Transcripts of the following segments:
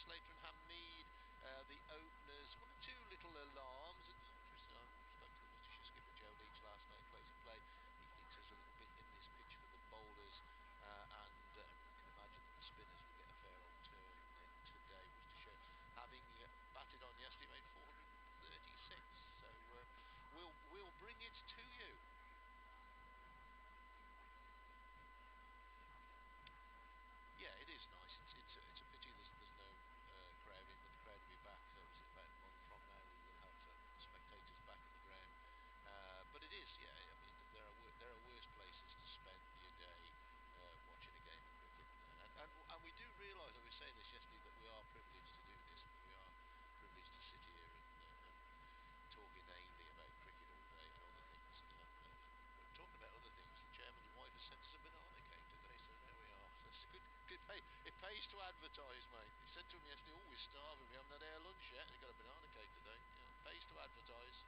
Slater and Hammead, the openers, one or two little alarms. Interesting, I spoke to the Worcestershire skipper Joe Leach last night, closing play. He thinks there's a little bit in this pitch for the bowlers, and you can imagine that the spinners will get a fair old turn today. Worcestershire, having batted on yesterday, made 436, so we'll bring it to you. Yeah, it is nice. It's a pity there's no crowding, but the crowd will be back. Was it about a month from now? We will have spectators back in the ground. But it is, yeah. I mean, there are worse places to spend your day watching a game of cricket, and we do realise. I was saying this yesterday, that we are privileged to do this. We are privileged to sit here and talk inanely about cricket all day and other things. Talking about other things, the chairman's wife has sent us a banana cake today, so there we are. So it's good. It pays to advertise, mate. He said to me yesterday, "Oh, we're starving. We haven't had our lunch yet." And he got a banana cake today. Yeah, it pays to advertise.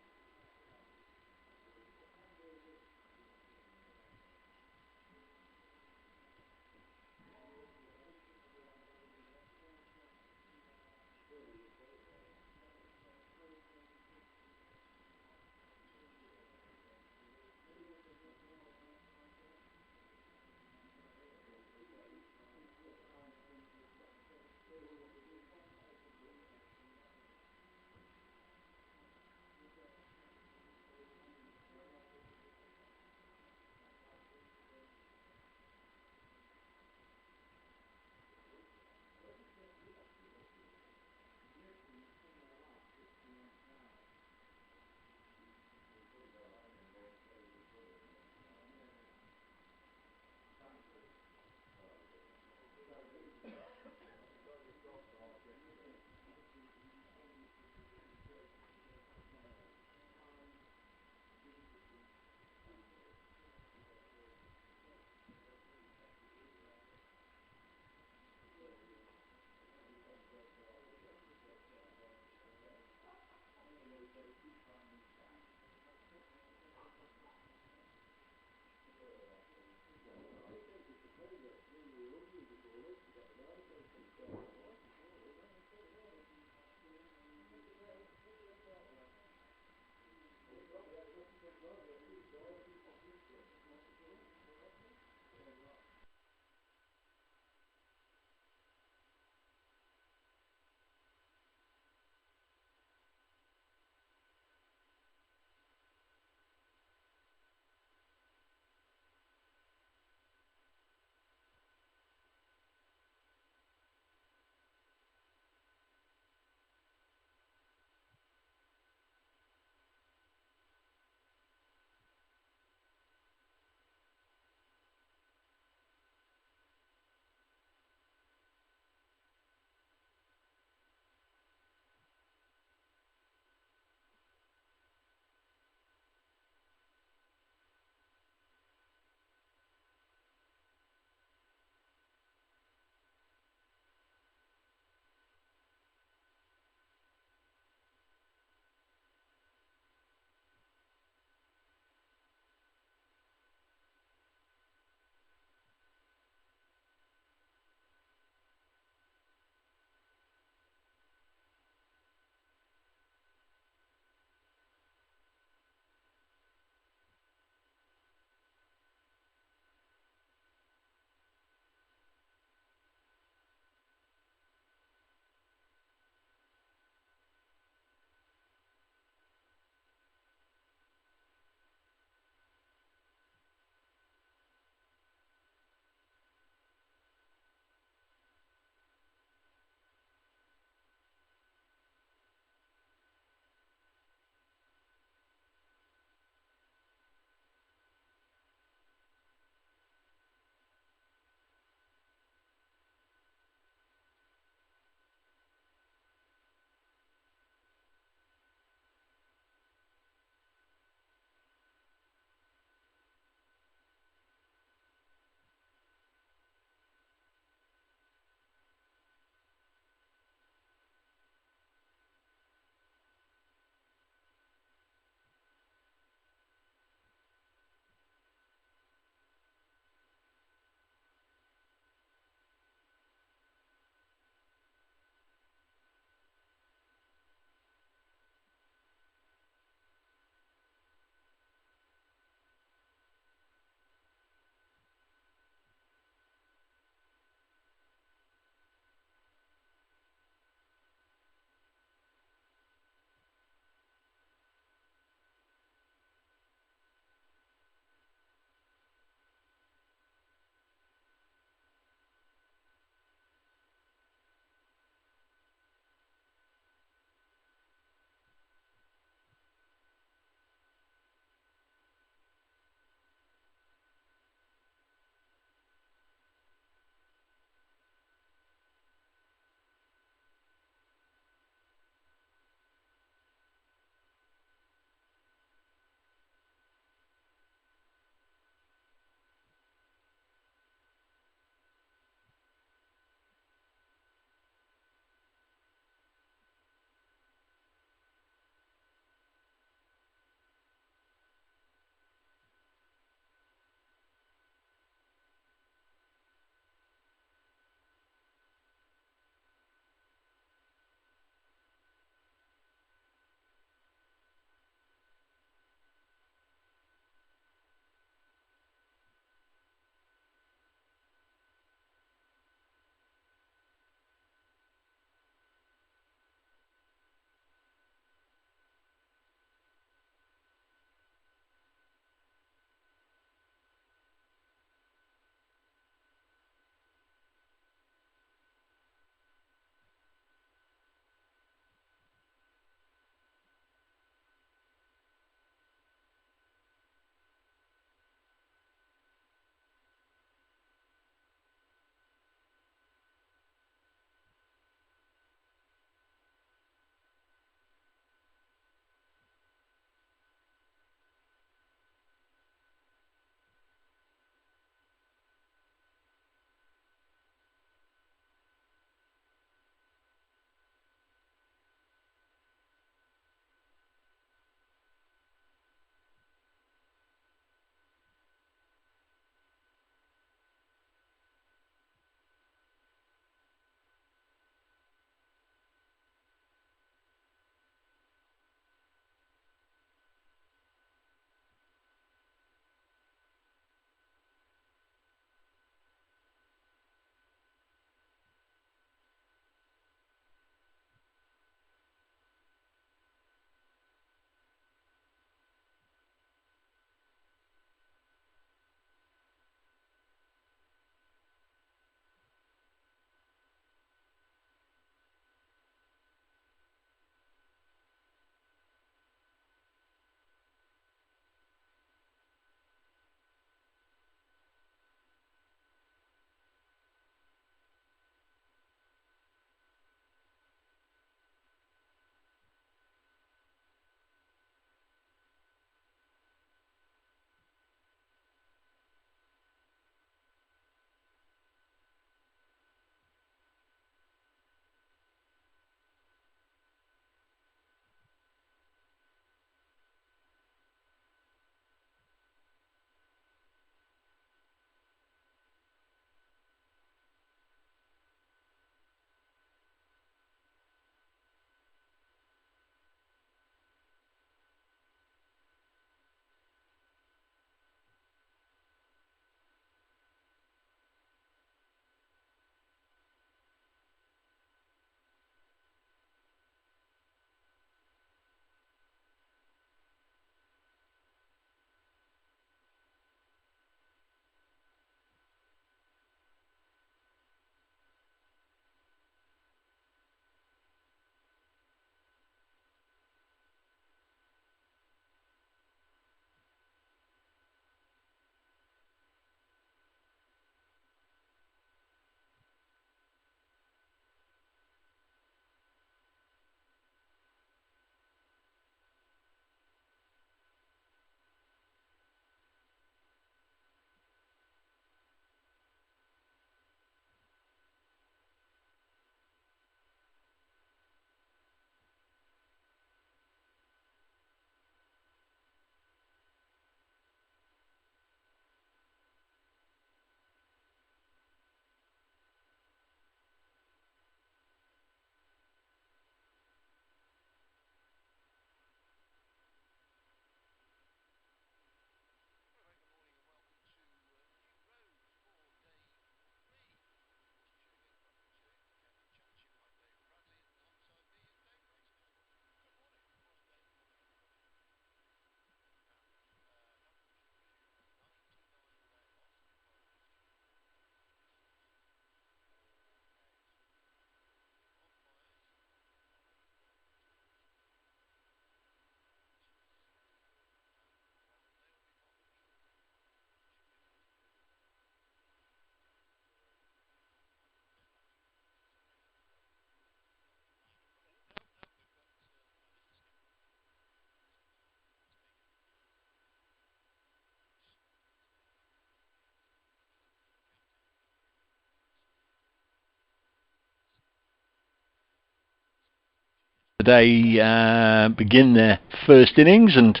today begin their first innings, and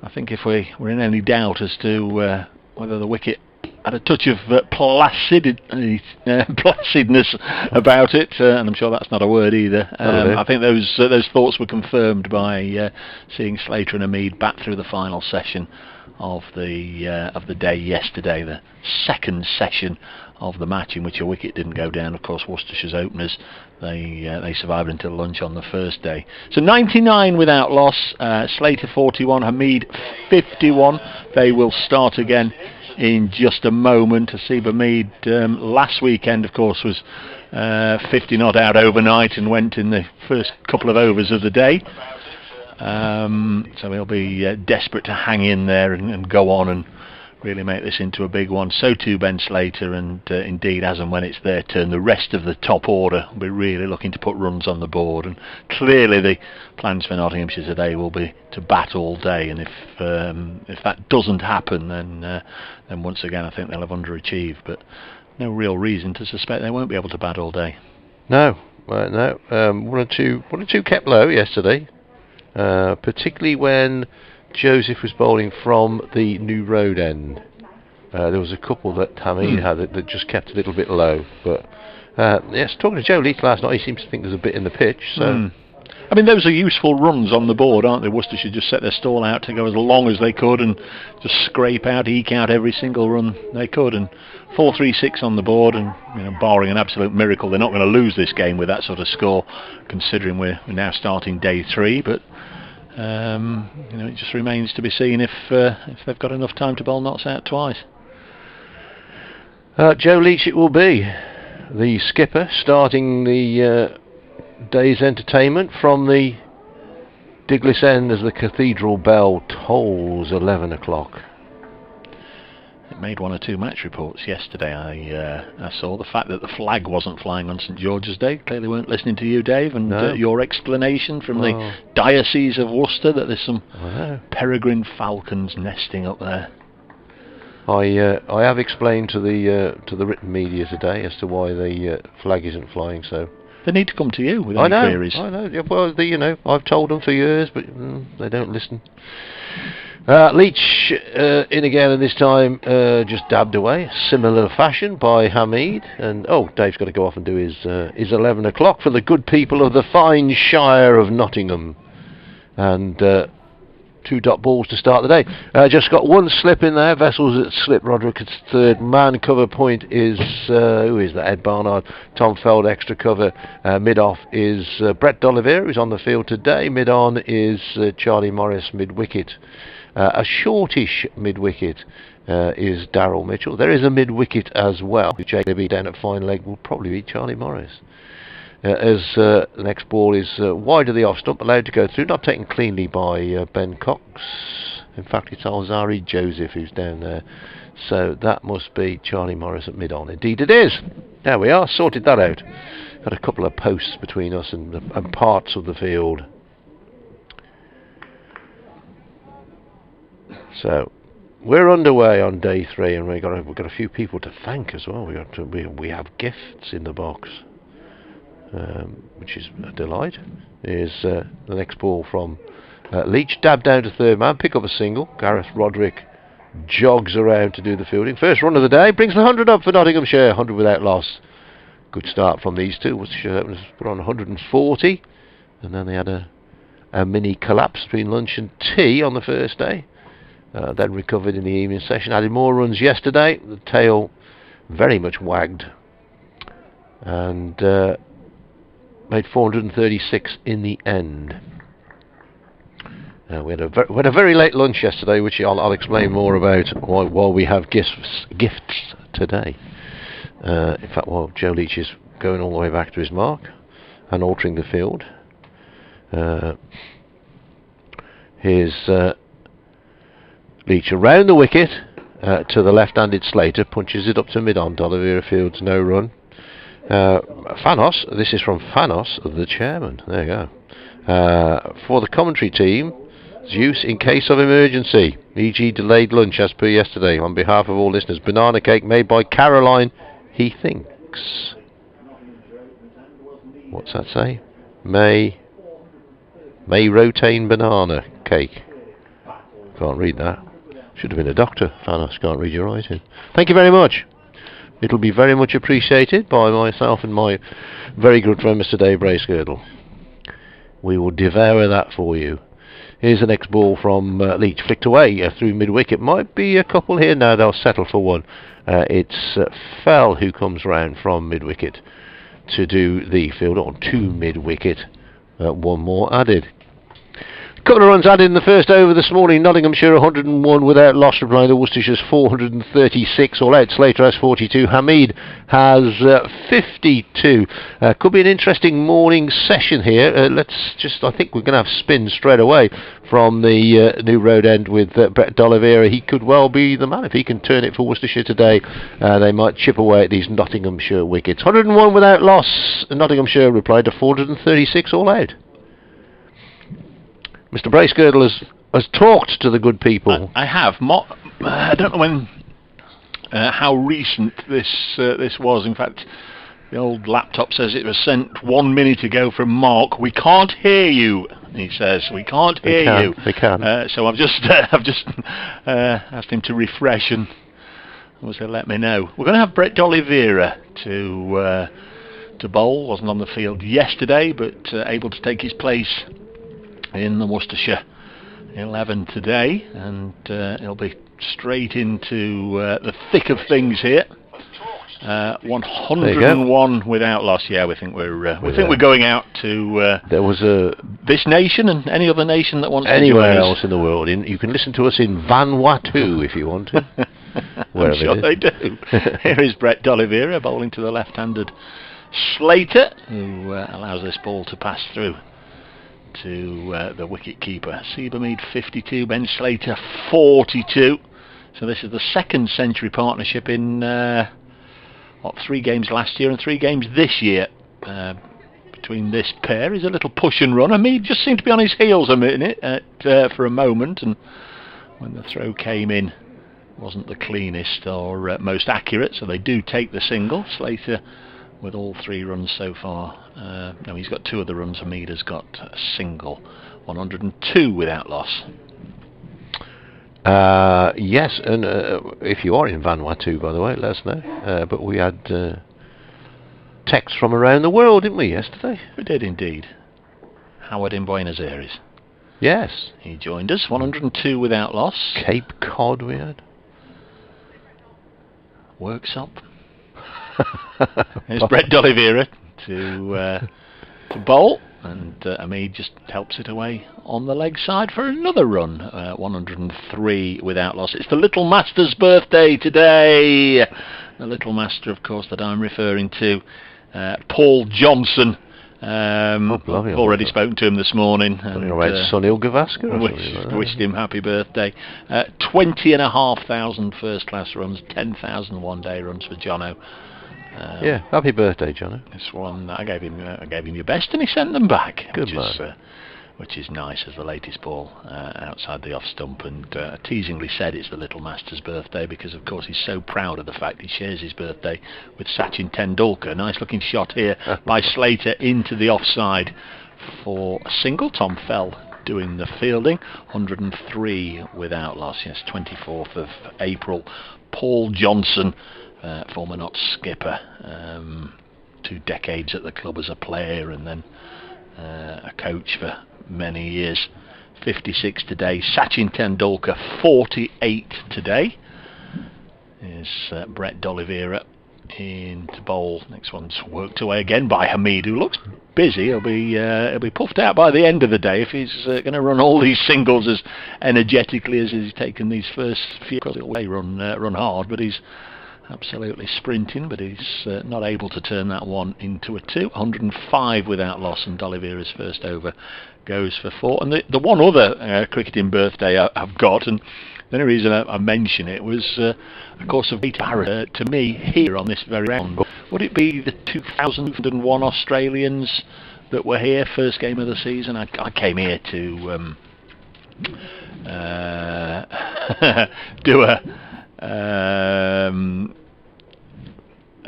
I think if we were in any doubt as to whether the wicket had a touch of placidness about it, and I'm sure that's not a word either. I think those thoughts were confirmed by seeing Slater and Hamid bat through the final session of the day yesterday, the second session of the match, in which a wicket didn't go down. Of course, Worcestershire's openers, they survived until lunch on the first day. So 99 without loss. Slater 41, Hamid 51. They will start again in just a moment. Asib Hamid last weekend, of course, was 50 not out overnight and went in the first couple of overs of the day. So he'll be desperate to hang in there and go on and really make this into a big one. So too Ben Slater, and indeed, as and when it's their turn, the rest of the top order will be really looking to put runs on the board. And clearly the plans for Nottinghamshire today will be to bat all day, and if that doesn't happen, then once again I think they'll have underachieved. But no real reason to suspect they won't be able to bat all day. No. One or two kept low yesterday, particularly when Joseph was bowling from the New Road end. There was a couple that Hamid had that just kept a little bit low. But yes, talking to Joe Leach last night, he seems to think there's a bit in the pitch. So I mean, those are useful runs on the board, aren't they? Worcestershire just set their stall out to go as long as they could and just scrape out, eke out every single run they could. And 4-3-6 on the board, and barring an absolute miracle, they're not going to lose this game with that sort of score, considering we're now starting day 3. But it just remains to be seen if they've got enough time to bowl Notts out twice. Joe Leach it will be, the skipper, starting the day's entertainment from the Diglis end as the cathedral bell tolls 11 o'clock. It made one or two match reports yesterday. I saw the fact that the flag wasn't flying on St George's Day. Clearly weren't listening to you, Dave, and your explanation from the Diocese of Worcester that there's some peregrine falcons nesting up there. I have explained to the written media today as to why the flag isn't flying. So they need to come to you with any queries. I know. Well, I've told them for years, but they don't listen. Leach in again, and this time just dabbed away, similar fashion by Hamid. And Dave's got to go off and do his 11 o'clock for the good people of the fine Shire of Nottingham. And 2 dot balls to start the day. Just got one slip in there. Vessels at slip. Roderick at third. Man cover point is who is that? Ed Barnard. Tom Feld extra cover. Mid off is Brett D'Oliveira, who's on the field today. Mid on is Charlie Morris mid wicket. A shortish mid-wicket is Darryl Mitchell. There is a mid-wicket as well. JB down at fine leg will probably be Charlie Morris. As the next ball is wide of the off stump, allowed to go through, not taken cleanly by Ben Cox. In fact, it's Alzari Joseph who's down there. So that must be Charlie Morris at mid-on. Indeed it is. There we are, sorted that out. Got a couple of posts between us and parts of the field. So we're underway on day 3, and we've got a few people to thank as well. We have gifts in the box, which is a delight. Here's the next ball from Leach, dab down to third man, pick up a single. Gareth Roderick jogs around to do the fielding. First run of the day, brings the 100 up for Nottinghamshire, 100 without loss. Good start from these two. Worcestershire was put on 140, and then they had a mini collapse between lunch and tea on the first day. Then recovered in the evening session. Added more runs yesterday. The tail very much wagged, and made 436 in the end. We had a very late lunch yesterday, which I'll explain more about while we have gifts today. In fact, while Joe Leach is going all the way back to his mark and altering the field, here's Leach around the wicket to the left-handed Slater, punches it up to mid-on. D'Oliveira fields no run. Fanos, this is from Fanos, the chairman. There you go. For the commentary team, use in case of emergency, e.g. delayed lunch as per yesterday. On behalf of all listeners, banana cake made by Caroline, he thinks. What's that say? May May rotain banana cake. Can't read that. Should have been a doctor. Thanos, can't read your writing. Thank you very much. It'll be very much appreciated by myself and my very good friend Mr. Dave Bracegirdle. We will devour that for you. Here's the next ball from Leach, flicked away through mid-wicket. Might be a couple here now, they'll settle for one. It's Fell who comes round from mid-wicket to do the field on to mid-wicket. One more added. Couple of runs added in the first over this morning. Nottinghamshire 101 without loss, replying to Worcestershire's 436 all out. Slater has 42. Hamid has 52. Could be an interesting morning session here. I think we're going to have spin straight away from the New Road End with Brett D'Oliveira. He could well be the man if he can turn it for Worcestershire today. They might chip away at these Nottinghamshire wickets. 101 without loss. Nottinghamshire replied to 436 all out. Mr. Bracegirdle has talked to the good people. I have. I don't know how recent this was. In fact, the old laptop says it was sent 1 minute ago from Mark. We can't hear you, he says. We can't hear you. They can. So I've just asked him to refresh and also let me know. We're going to have Brett D'Oliveira to bowl. Wasn't on the field yesterday, but able to take his place in the Worcestershire 11 today, and he'll be straight into the thick of things here. 101 without loss. Yeah, we think we're going out to there was this nation and any other nation that wants anywhere to join else in the world. You can listen to us in Vanuatu if you want to. I'm sure they do. Here is Brett D'Oliveira bowling to the left-handed Slater, who allows this ball to pass through to the wicket keeper. Seabermead 52, Ben Slater 42. So this is the second century partnership in 3 games last year and 3 games this year between this pair. Is a little push and run. I mean, he just seemed to be on his heels a minute for a moment, and when the throw came in, wasn't the cleanest or most accurate. So they do take the single. Slater with all 3 runs so far. No, he's got 2 of the runs. Hamid has got a single. 102 without loss. Yes, and if you are in Vanuatu, by the way, let us know. But we had texts from around the world, didn't we, yesterday? We did indeed. Howard in Buenos Aires. Yes. He joined us. 102 without loss. Cape Cod we had. Works up. Here's Brett D'Oliveira to bowl, and Hamid just helps it away on the leg side for another run. 103 without loss. It's the little master's birthday today. The little master, of course, that I'm referring to, Paul Johnson. I've already spoken to him this morning. Sunil Gavaskar wished him happy birthday. 20,500 first class runs, 10,000 one-day runs for Jono. Yeah, happy birthday, Jono. This one I gave him your best, and he sent them back. Good man. Which is nice as the latest ball outside the off stump, and teasingly said it's the little master's birthday because of course he's so proud of the fact he shares his birthday with Sachin Tendulkar. Nice looking shot here by Slater into the offside for a single. Tom Fell doing the fielding. 103 without loss. Yes, 24th of April. Paul Johnson, former Notts skipper, 2 decades at the club as a player and then a coach for many years. 56 today. Sachin Tendulkar 48 today. Is Brett D'Oliveira into bowl. Next one's worked away again by Hamid, who looks busy. He'll be puffed out by the end of the day if he's going to run all these singles as energetically as he's taken these first few. He'll run hard, but he's absolutely sprinting, but he's not able to turn that one into a 2. 105 without loss, and D'Oliveira's first over goes for 4. And the one other cricketing birthday I've got, and the only reason I mention it was, of course, of great barrier to me here on this very round. Would it be the 2001 Australians that were here, first game of the season? I came here to do an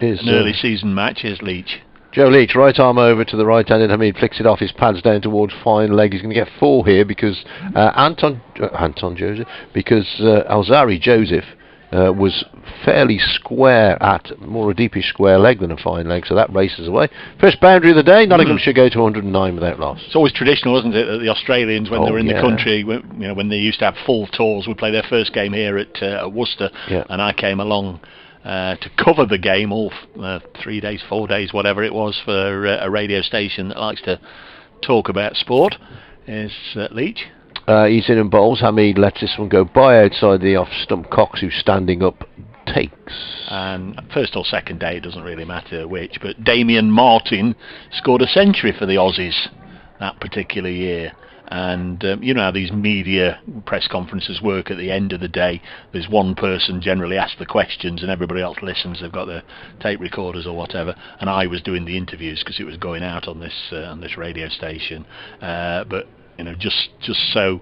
early season match. Here's Leach. Joe Leach, right arm over to the right-handed Hamid, flicks it off his pads down towards fine leg. He's going to get 4 here because Alzari Joseph was fairly square at more a deepish square leg than a fine leg, so that races away. First boundary of the day, Nottinghamshire go to 109 without loss. It's always traditional, isn't it, that the Australians, when they were in the country, when they used to have full tours, would play their first game here at Worcester, and I came along to cover the game all 3 days, 4 days, whatever it was, for a radio station that likes to talk about sport. Is Leach. He's in and bowls. Hamid lets this one go by outside the off stump. Cox, who's standing up, takes. And first or second day, it doesn't really matter which, but Damien Martin scored a century for the Aussies that particular year. And you know how these media press conferences work. At the end of the day, there's one person generally asks the questions and everybody else listens. They've got their tape recorders or whatever, and I was doing the interviews because it was going out on this radio station. But you know, just so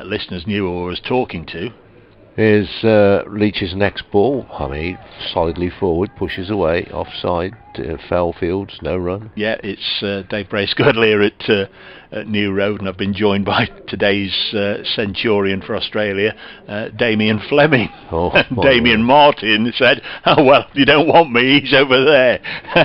listeners knew who I was talking to. Here's Leach's next ball. Hamid solidly forward, pushes away, offside, foul fields, no run. Yeah, it's Dave Bracegirdle here at New Road, and I've been joined by today's centurion for Australia, Damien Fleming. Damien Martin said, "Oh well, if you don't want me, he's over there."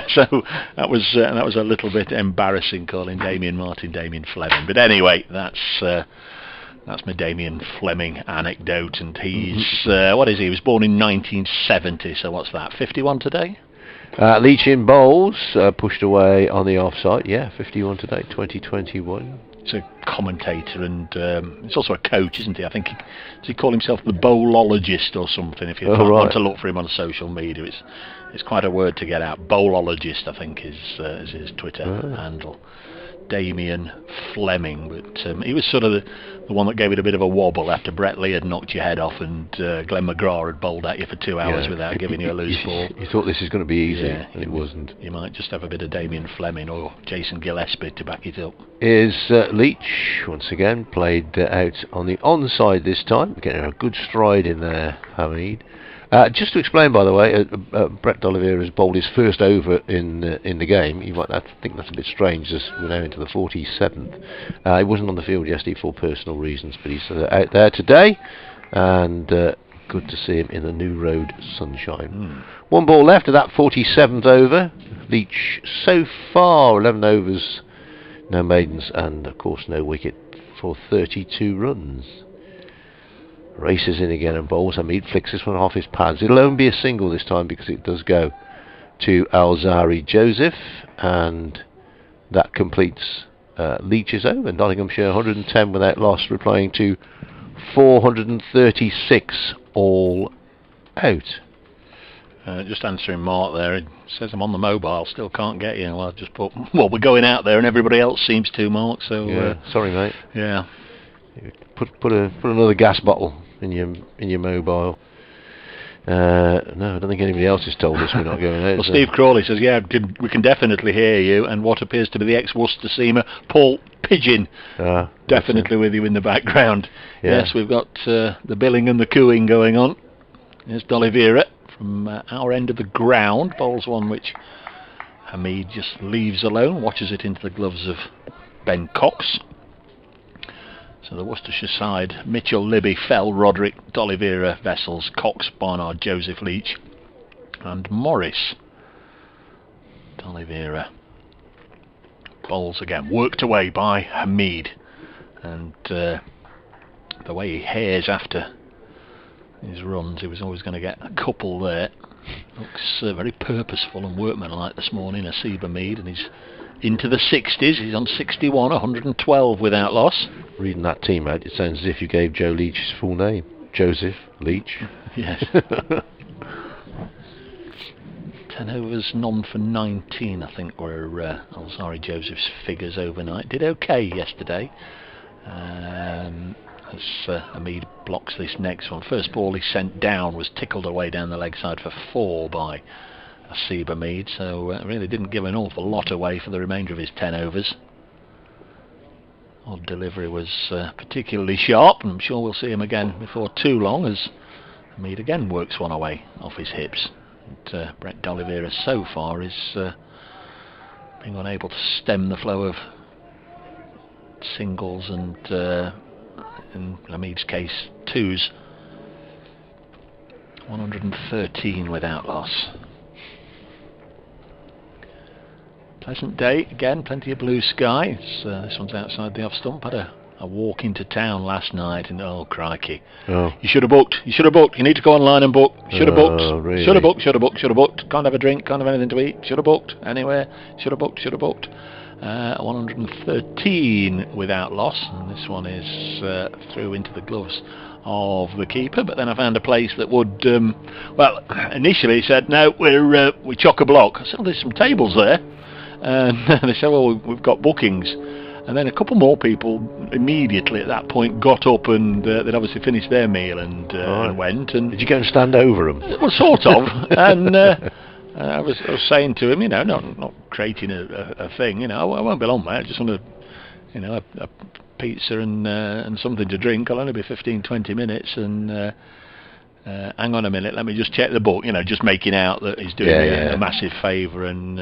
So that was a little bit embarrassing calling Damien Martin Damien Fleming. But anyway, that's my Damien Fleming anecdote, and he's what is he? He was born in 1970, so what's that? 51 today. Leach in bowls, pushed away on the offside. Yeah, 51 today, 2021. He's a commentator and he's also a coach, isn't he? I think does he call himself the bowlologist or something? If you want to look for him on social media, it's quite a word to get out. Bowlologist, I think, is his Twitter handle. Damien Fleming, but he was sort of the one that gave it a bit of a wobble after Brett Lee had knocked your head off and Glenn McGrath had bowled at you for 2 hours without giving you a loose ball. You thought this is going to be easy, and it wasn't. You might just have a bit of Damien Fleming or Jason Gillespie to back it up. Is Leach once again played out on the onside this time, getting a good stride in there, Hamid. Just to explain, by the way, Brett D'Oliveira has bowled his first over in the game. You might think that's a bit strange, as we're now into the 47th. He wasn't on the field yesterday for personal reasons, but he's out there today, and good to see him in the New Road sunshine. 1 ball left of that 47th over. Leach so far 11 overs, no maidens, and of course no wicket for 32 runs. Races in again and bowls. Hamid flicks this one off his pads. It'll only be a single this time because it does go to Alzari Joseph, and that completes Leach's over. Nottinghamshire 110 without loss, replying to 436 all out. Just answering Mark there. It says I'm on the mobile, still can't get you. Well, I just put, well, we're going out there and everybody else seems to, Mark. So sorry, mate. Yeah. Put another gas bottle in your mobile. No, I don't think anybody else has told us we're not going out. Well, Steve Crawley says, yeah, we can definitely hear you, and what appears to be the ex-Worcester seamer, Paul Pigeon, definitely with you in the background. Yeah. Yes, we've got the billing and the cooing going on. There's D'Oliveira from our end of the ground, bowls one which Hamid just leaves alone, watches it into the gloves of Ben Cox. So the Worcestershire side, Mitchell, Libby, Fell, Roderick, D'Oliveira, Vessels, Cox, Barnard, Joseph, Leach and Morris. D'Oliveira bowls again, worked away by Hamid, and the way he hares after his runs, he was always going to get a couple there. Looks very purposeful and workmanlike this morning, Asiba Mead, and he's into the 60s. He's on 61, 112 without loss. Reading that team out, it sounds as if you gave Joe Leach his full name. Joseph Leach. Yes. 10 overs, none for 19, I think, were Alzari Joseph's figures overnight. Did okay yesterday. As Hamid blocks this next one. First ball he sent down was tickled away down the leg side for 4 by Asiba Mead, so really didn't give an awful lot away for the remainder of his 10 overs. Odd delivery was particularly sharp, and I'm sure we'll see him again before too long as Hamid again works one away off his hips. And Brett D'Oliveira so far is being unable to stem the flow of singles and, in Hamid's case, twos. 113 without loss. Pleasant day again, plenty of blue sky. This one's outside the off stump. Had a walk into town last night, and oh crikey! Oh. You should have booked. You should have booked. You need to go online and book. Should have booked. Really? Should have booked. Should have booked. Should have booked. Can't have a drink. Can't have anything to eat. Should have booked anywhere. Should have booked. Should have booked. 113 without loss, and this one is through into the gloves of the keeper. But then I found a place that would, well, initially said no, we're chock-a-block. I said, well, there's some tables there, and they said, well, we've got bookings. And then a couple more people immediately at that point got up, and they'd obviously finished their meal and went. And did you go and stand over them? Well, sort of. And I was saying to him, you know, not creating a thing, you know, I won't be long, mate. I just want you know, a pizza and something to drink. I'll only be 15-20 minutes, and hang on a minute, let me just check the book. You know, just making out that he's doing me a massive favour. And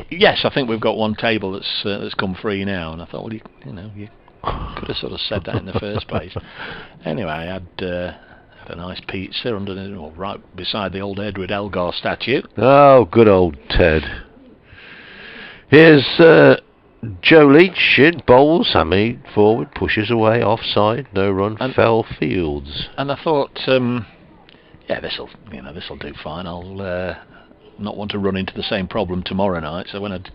yes, I think we've got one table that's come free now. And I thought, well, you could have sort of said that in the first place. Anyway, I had a nice pizza right beside the old Edward Elgar statue. Oh, good old Ted. Here's Joe Leach in, bowls, Hamid forward, pushes away, offside, no run, and fell fields. And I thought, yeah, this'll do fine. I'll not want to run into the same problem tomorrow night. So when I'd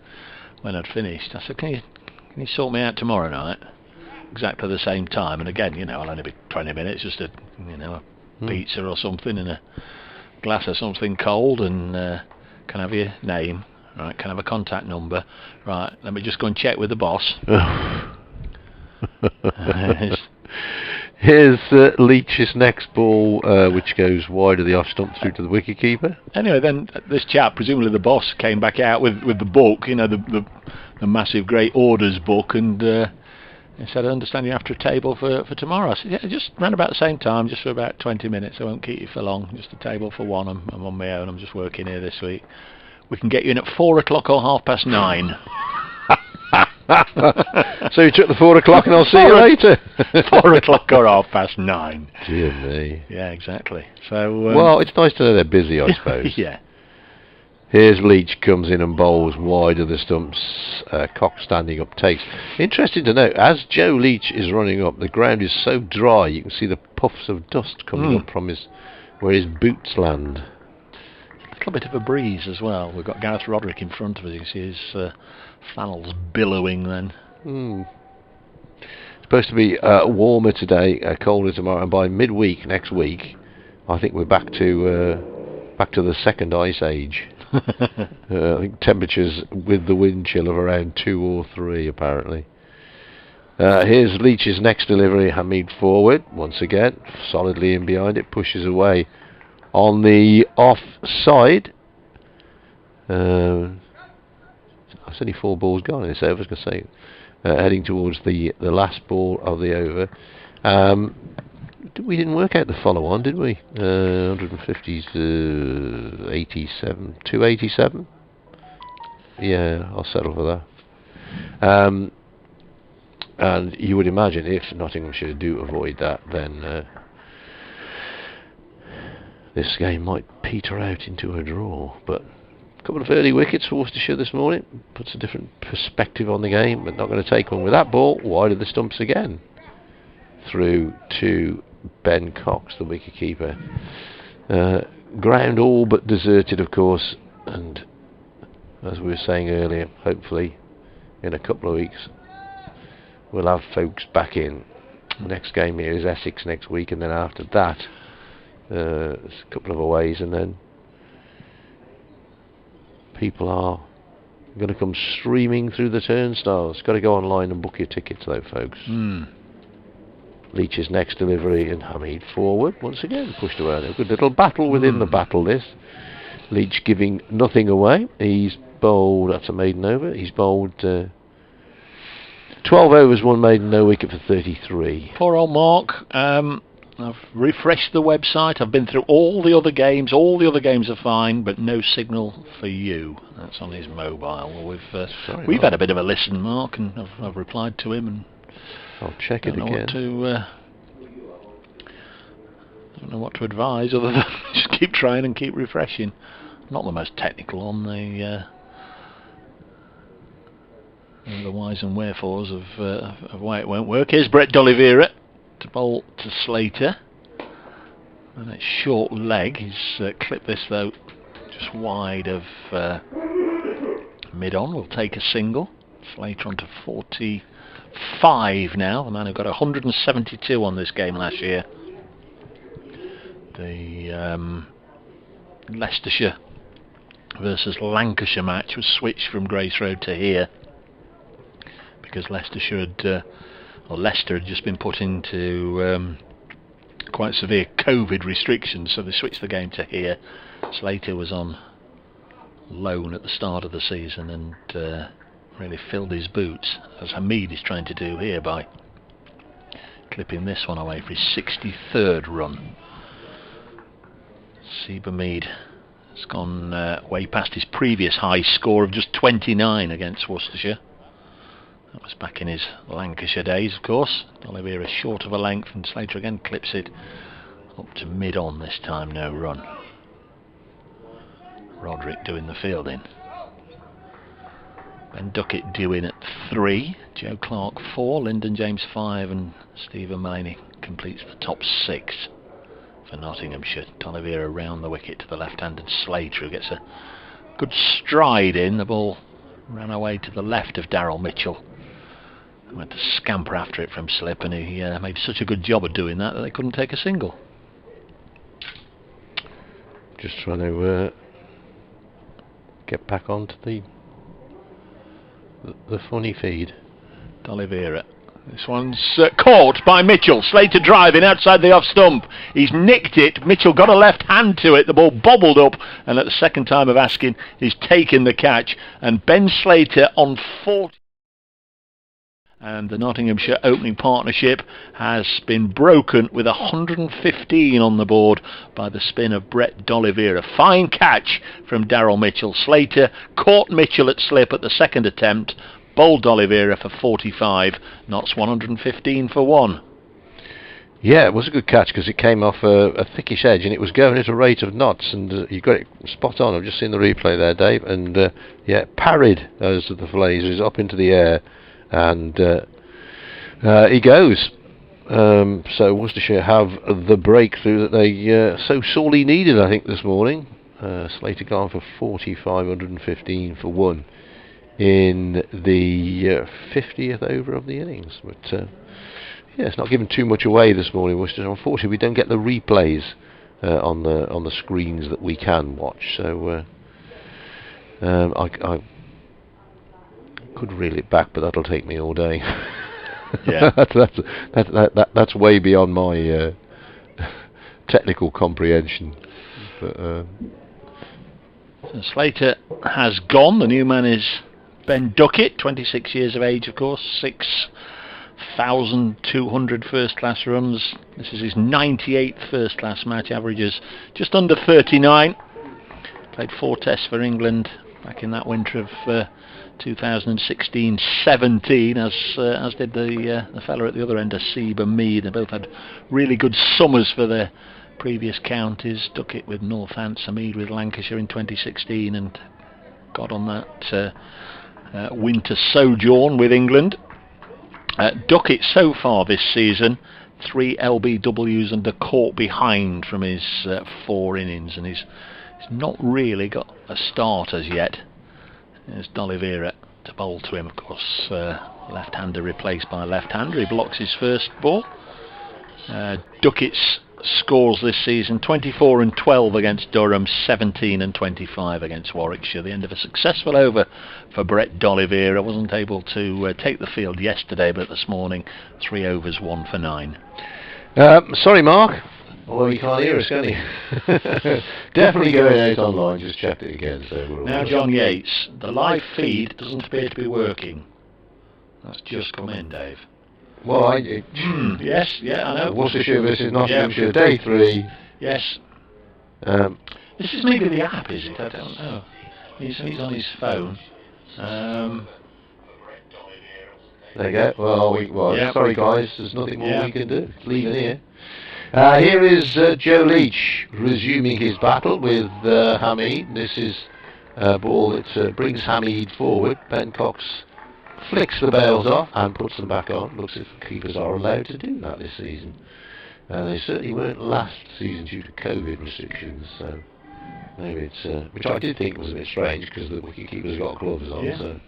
finished, I said, can you sort me out tomorrow night, exactly the same time? And again, you know, I'll only be 20 minutes, just a pizza or something and a glass of something cold, and can I have your name? Right, can I have a contact number? Right, let me just go and check with the boss. Here's Leach's next ball, which goes wide of the off stump through to the wicketkeeper. Anyway, then this chap, presumably the boss, came back out with the book, you know, the massive great orders book, and he said, I understand you're after a table for tomorrow. I said, yeah, just round about the same time, just for about 20 minutes. I won't keep you for long. Just a table for one. I'm on my own. I'm just working here this week. We can get you in at 4 o'clock or 9:30. So you took the 4 o'clock, and I'll see you later. 4 o'clock or 9:30. Dear me. Yeah, exactly. So well, it's nice to know they're busy, I suppose. Yeah. Here's Leach, comes in and bowls wide of the stumps. Cock standing up takes. Interesting to note, as Joe Leach is running up, the ground is so dry you can see the puffs of dust coming up from where his boots land. A little bit of a breeze as well. We've got Gareth Roderick in front of us. You can see his flannels billowing then. It's supposed to be warmer today, colder tomorrow, and by midweek next week, I think we're back to the second ice age. I think temperatures with the wind chill of around 2 or 3 apparently. Here's Leach's next delivery. Hamid forward once again, solidly in behind it, pushes away on the offside. There's only 4 balls gone in this over, I was going to say. Heading towards the last ball of the over. We didn't work out the follow-on, did we? 150 to 87, 287. Yeah, I'll settle for that. And you would imagine if Nottinghamshire do avoid that, then this game might peter out into a draw. But a couple of early wickets for Worcestershire this morning puts a different perspective on the game, but not going to take one with that ball. Wide of the stumps again, through to Ben Cox, the wicketkeeper. Ground all but deserted, of course, and as we were saying earlier, hopefully in a couple of weeks we'll have folks back in. The next game here is Essex next week, and then after that there's a couple of aways, and then people are going to come streaming through the turnstiles. Got to go online and book your tickets though, folks. Leach's next delivery, and Hamid forward once again, pushed away. A good little battle within the battle, this. Leach giving nothing away. He's bowled, that's a maiden over, he's bowled 12 overs, 1 maiden, no wicket for 33. Poor old Mark. I've refreshed the website, I've been through all the other games are fine, but no signal for you. That's on his mobile. Well, we've had a bit of a listen, Mark, and I've replied to him, and I'll check it again. Don't know what to advise other than just keep trying and keep refreshing. Not the most technical on the whys and wherefores of why it won't work. Here's Brett D'Oliveira to bowl to Slater, and it's short leg. He's clipped this though just wide of mid-on. Will take a single. Slater on to 45 now, the man who got 172 on this game last year. The Leicestershire versus Lancashire match was switched from Grace Road to here because Leicester had just been put into quite severe COVID restrictions, so they switched the game to here. Slater was on loan at the start of the season and really filled his boots, as Hamid is trying to do here by clipping this one away for his 63rd run. Seba Mead has gone way past his previous high score of just 29 against Worcestershire. That was back in his Lancashire days, of course. D'Oliveira short of a length, and Slater again clips it up to mid-on this time, no run. Roderick doing the fielding. Ben Duckett due in at 3, Joe Clark 4, Lyndon James 5, and Stephen Maloney completes the top 6 for Nottinghamshire. D'Oliveira round the wicket to the left-handed Slater, who gets a good stride in. The ball ran away to the left of Daryl Mitchell, who went to scamper after it from slip, and he made such a good job of doing that they couldn't take a single. Just trying to get back onto the funny feed. D'Oliveira. This one's caught by Mitchell. Slater driving outside the off stump. He's nicked it. Mitchell got a left hand to it. The ball bobbled up, and at the second time of asking, he's taken the catch. And Ben Slater on 40. And the Nottinghamshire opening partnership has been broken with 115 on the board by the spin of Brett D'Oliveira. Fine catch from Daryl Mitchell. Slater caught Mitchell at slip at the second attempt, bowled D'Oliveira for 45, knots 115 for 1. Yeah, it was a good catch because it came off a thickish edge and it was going at a rate of knots, and you got it spot on. I've just seen the replay there, Dave, and yeah, parried those of the fillets up into the air, and he goes. So Worcestershire have the breakthrough that they so sorely needed, I think, this morning. Slater gone for 45, 115 for 1 in the 50th over of the innings. But yeah, it's not given too much away this morning, Worcester. Unfortunately, we don't get the replays on the screens that we can watch. So I could reel it back, but that'll take me all day. Yeah, that's way beyond my technical comprehension. But so Slater has gone. The new man is Ben Duckett, 26 years of age, of course, 6,200 first-class runs. This is his 98th first-class match, averages just under 39. Played 4 tests for England back in that winter of 2016-17, as did the fella at the other end, Seba Mead. They both had really good summers for their previous counties. Duckett with Northants, Mead with Lancashire in 2016, and got on that winter sojourn with England. Duckett so far this season, 3 LBWs and a caught behind from his 4 innings, and he's not really got a start as yet. There's D'Oliveira to bowl to him, of course. Left-hander replaced by left-hander. He blocks his first ball. Duckett's scores this season: 24 and 12 against Durham, 17 and 25 against Warwickshire. The end of a successful over for Brett D'Oliveira. Wasn't able to take the field yesterday, but this morning 3 overs, 1 for 9. Sorry, Mark. Although he can't hear us, can he? Definitely going out online. Just checked it again. So we're now, John Yates, the live feed doesn't appear to be working. That's just come in, Dave. Well, yes, yeah, I know. Worcestershire versus Nottinghamshire, day 3. Yes. This is maybe the app, is it? I don't know. He's on his phone. There you go. Well, Yep. sorry guys, there's nothing more we can do. Leave it here. Here is Joe Leach resuming his battle with Hamid. This is a ball that brings Hamid forward. Ben Cox flicks the bails off and puts them back on. Looks as if keepers are allowed to do that this season. They certainly weren't last season due to COVID restrictions, so maybe it's which I did think was a bit strange because the wicket-keepers got gloves on. Yeah. So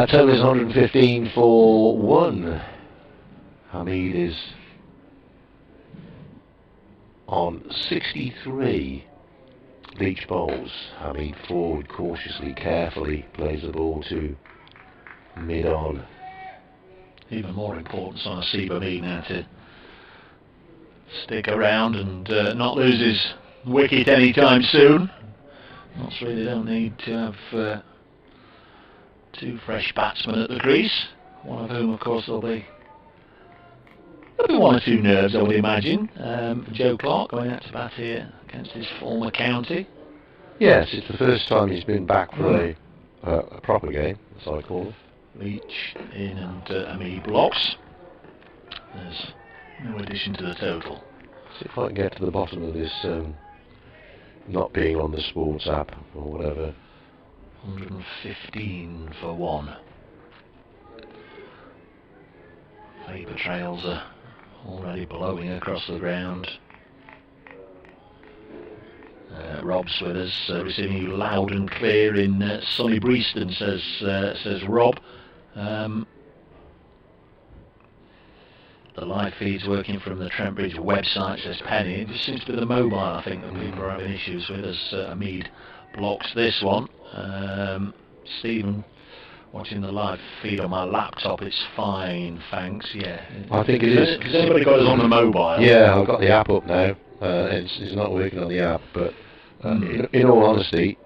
total is 115 for 1. Hamid is on 63. Leach bowls. Hamid forward cautiously, carefully plays the ball to mid-on. Even more important on Asiba Mead now to stick around and not lose his wicket anytime soon. Notts really don't need to have two fresh batsmen at the crease, one of whom of course there'll be one or two nerves, I would imagine. Joe Clark going out to bat here against his former county. Yes, it's the first time he's been back for a proper game, as I call it. Leach in and Hamid blocks. There's no addition to the total. See if I can get to the bottom of this not being on the sports app or whatever. 115 for 1. Vapour trails are already blowing across the ground. Rob's with us, receiving you loud and clear in sunny Breaston, says Rob. The live feed's working from the Trent Bridge website, says Penny. It just seems to be the mobile, I think, that people are having issues with as Hamid blocks this one. Stephen, watching the live feed on my laptop, it's fine, thanks. Yeah, I think it is. Has anybody got us on the mobile? Yeah, I've got the app up now. It's not working on the app, but in all honesty,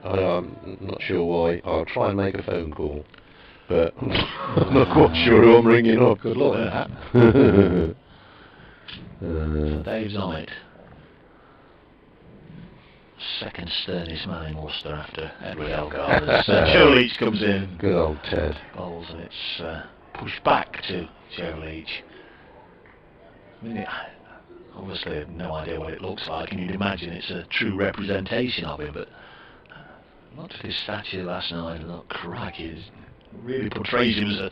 I'm not sure why. I'll try and make a phone call, but I'm not quite sure who I'm ringing up. Good luck with that. So Dave's on it. Second sternest man in Worcester after Edward Elgar. As Joe Leach comes in. Good old Ted. Bowls, and it's pushed back to Joe Leach. I mean, obviously I have no idea what it looks like, and you'd imagine it's a true representation of him, but I looked at his statue last night and thought, crikey, it really portrays him as a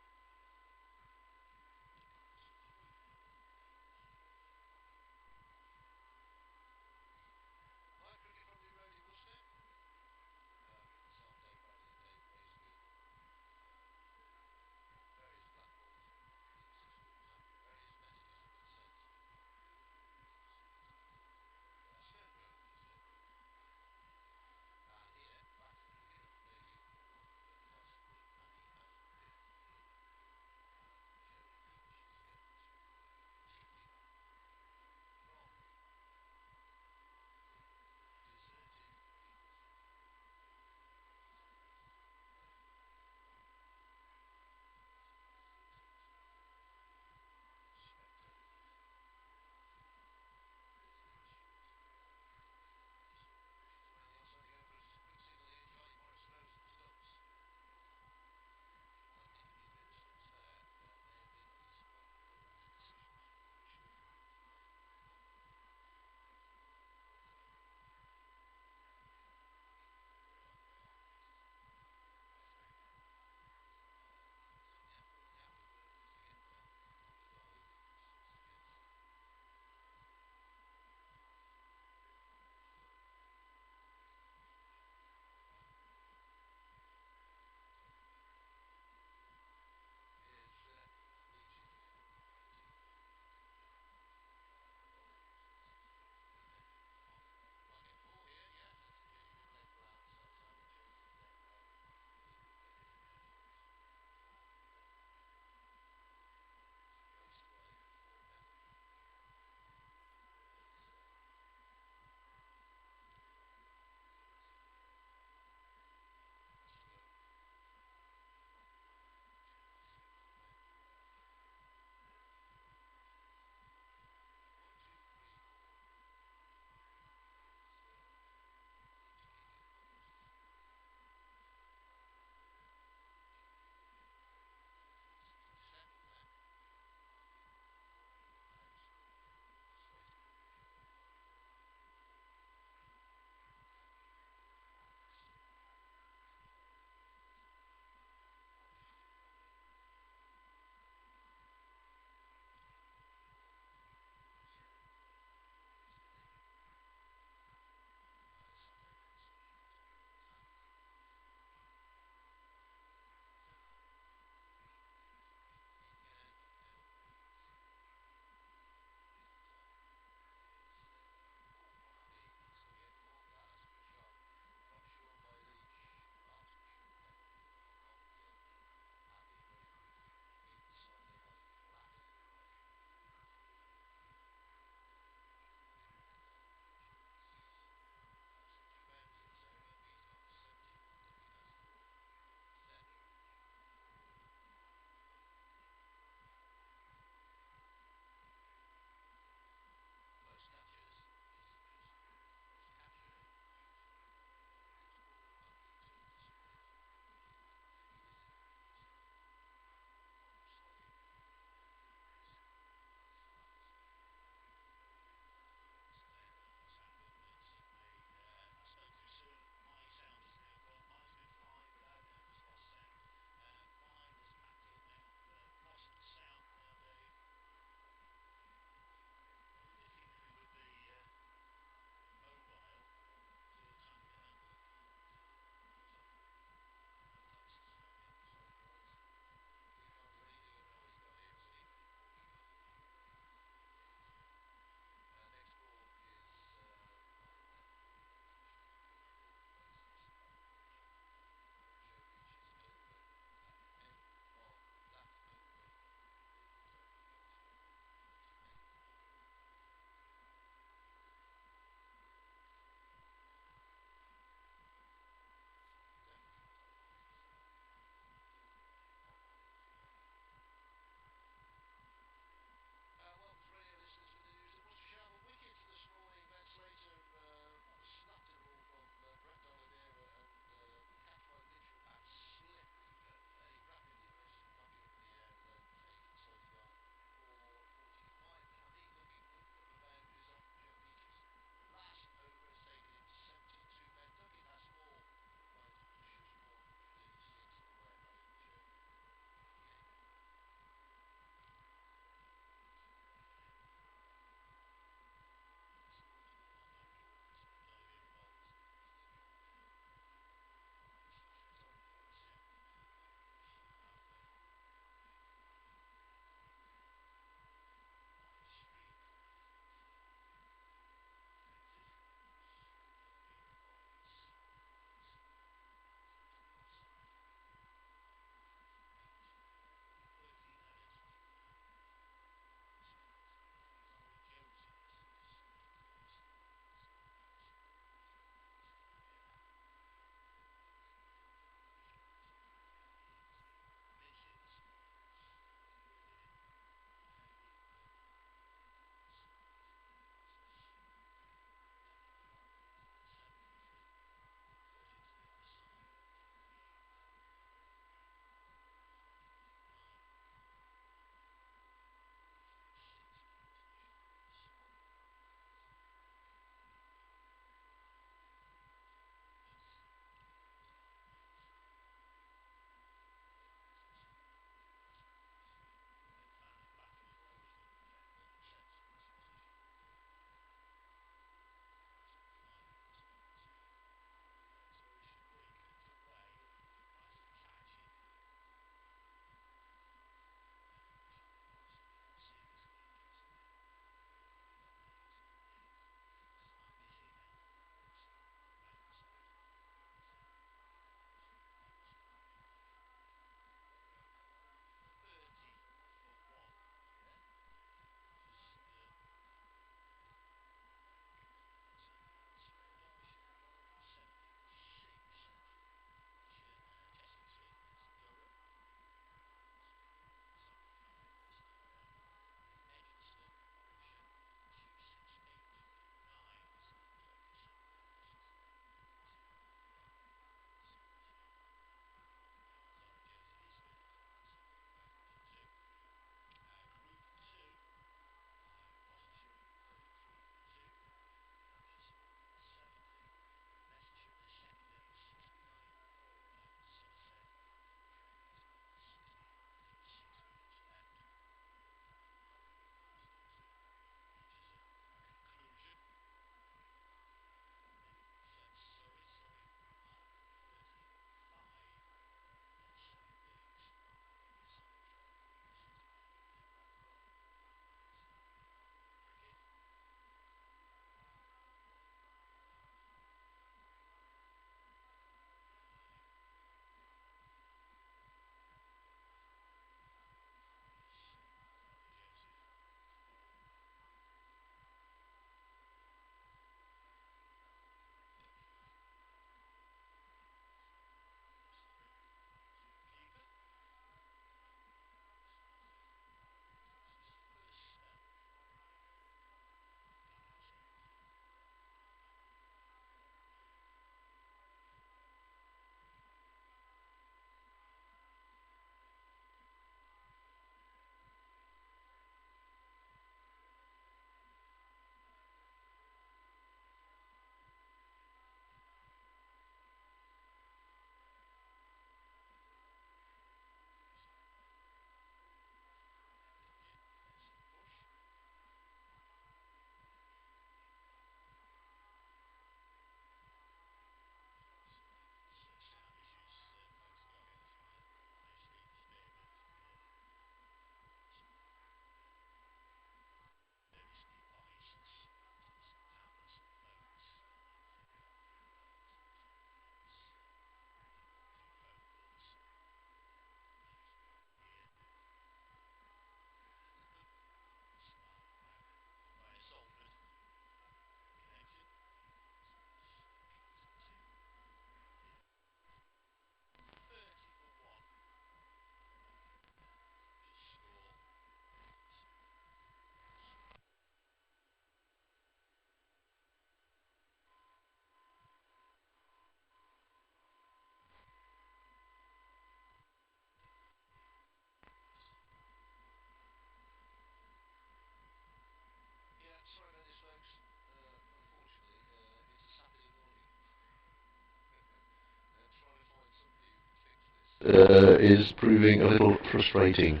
is proving a little frustrating.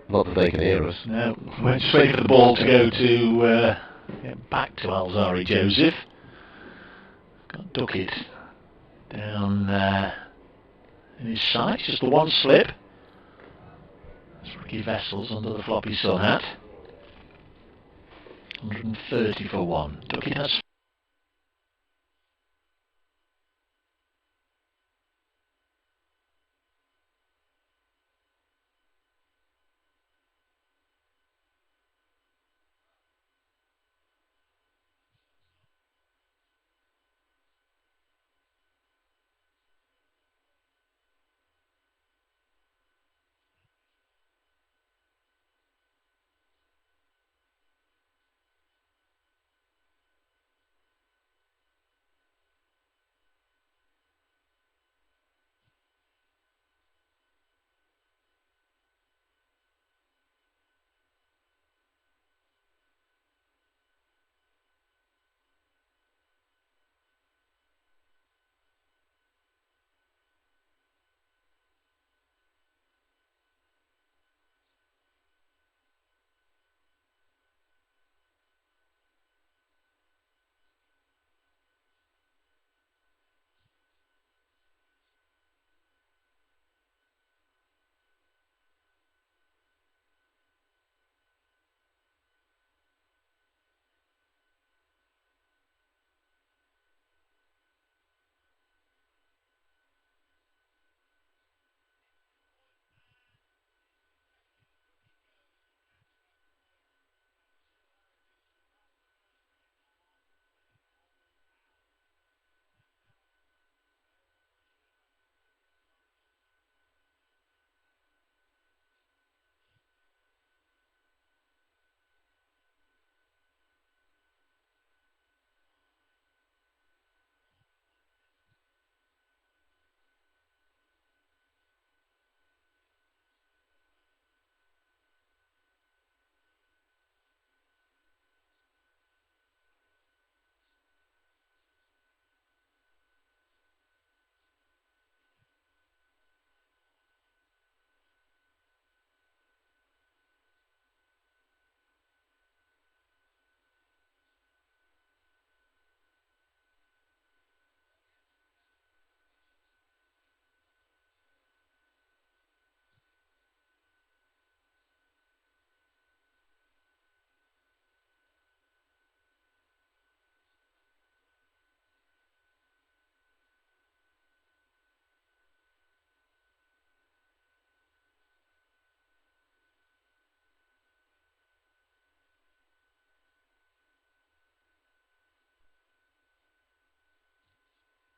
Not that they can hear us. No, we're just waiting for the ball to go to get back to Alzari Joseph. Got Duckett down in his sights, just the one slip. That's Ricky Vessels under the floppy sun hat. 130 for one. Duckett has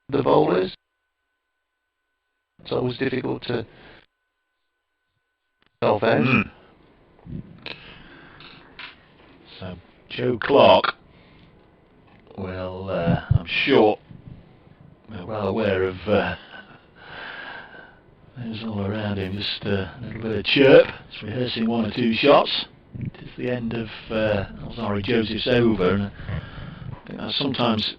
the bowlers. It's always difficult to self out. So Joe Clark will, I'm sure, we're well aware of those all around him. Just a little bit of chirp. It's rehearsing one or two shots. It's the end of Alzari Joseph's over, and I think that's sometimes.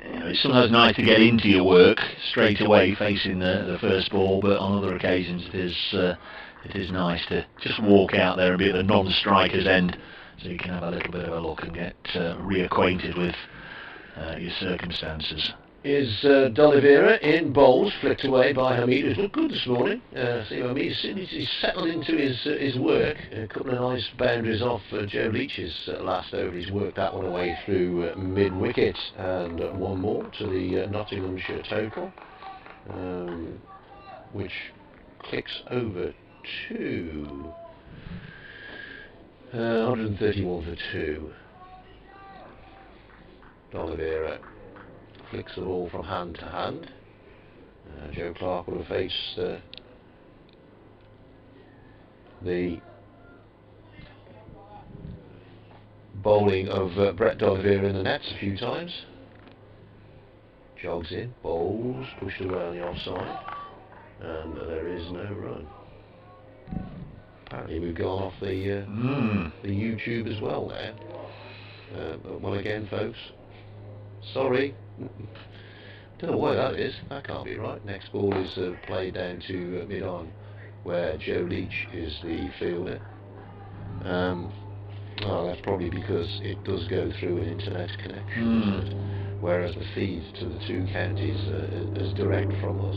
It's sometimes nice to get into your work straight away facing the first ball, but on other occasions it is nice to just walk out there and be at the non-striker's end, so you can have a little bit of a look and get reacquainted with your circumstances. Is D'Oliveira in bowls, flicked away by Hamid, who's looked good this morning. See, Hamid, as soon as he's settled into his work, a couple of nice boundaries off Joe Leach's last over. He's worked that one away through mid-wicket, and one more to the Nottinghamshire total, which clicks over to 131 for 2. D'Oliveira flicks the ball from hand to hand. Joe Clark will have faced the bowling of Brett D'Oliveira in the nets a few times. Jogs in, bowls, pushed away on the offside, and there is no run. Apparently we've gone off the YouTube as well now. Well, again, folks, sorry. Don't know why that is. That can't be right. Next ball is played down to mid-on, where Joe Leach is the fielder. Well, that's probably because it does go through an internet connection, whereas the feed to the two counties is direct from us.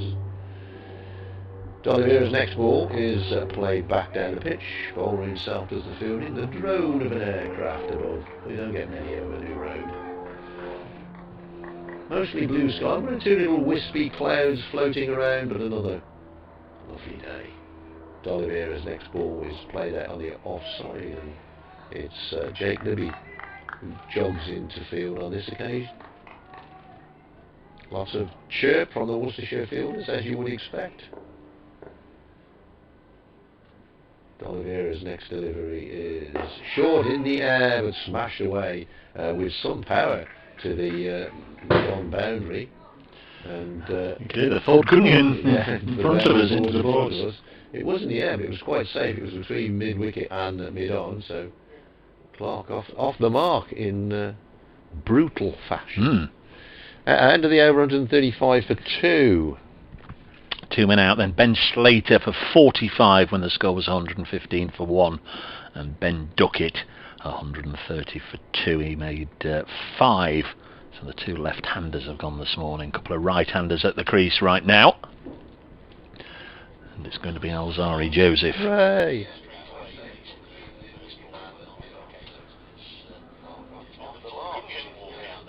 D'Oliveira's next ball is played back down the pitch. Bowler himself does the fielding. The drone of an aircraft above. We don't get many over New Road. Mostly blue sky, and two little wispy clouds floating around, but another lovely day. D'Oliveira's next ball is played out on the offside, and it's Jake Libby who jogs into field on this occasion. Lots of chirp from the Worcestershire fielders, as you would expect. D'Oliveira's next delivery is short in the air, but smashed away with some power to the mid-on boundary. And clear the thought, couldn't you, in front of us into the box. It was in the air, but it was quite safe. It was between mid-wicket and mid-on, so Clark off the mark in brutal fashion. End of the over, 135 for 2. 2 men out then. Ben Slater for 45 when the score was 115 for 1, and Ben Duckett 130 for 2. He made 5. So the two left-handers have gone this morning. A couple of right-handers at the crease right now. And it's going to be Alzari Joseph. Hooray!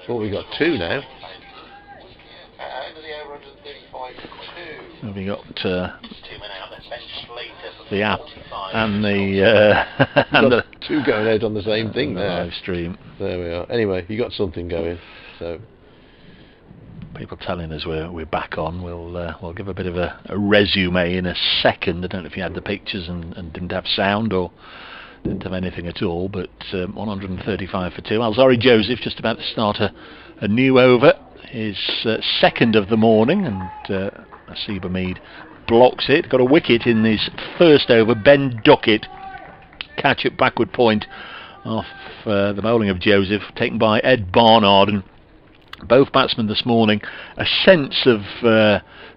Well, we got 2 now. We got the app and the 2 going out on the same thing there. Live stream. There we are. Anyway, you got something going. So people telling us we're back on. We'll give a bit of a resume in a second. I don't know if you had the pictures and didn't have sound or didn't have anything at all. But 135 for 2. Alzari Joseph just about to start a new over. His second of the morning, and Asiba Mead blocks it. Got a wicket in his first over. Ben Duckett catch at backward point off the bowling of Joseph, taken by Ed Barnard, and both batsmen this morning a sense of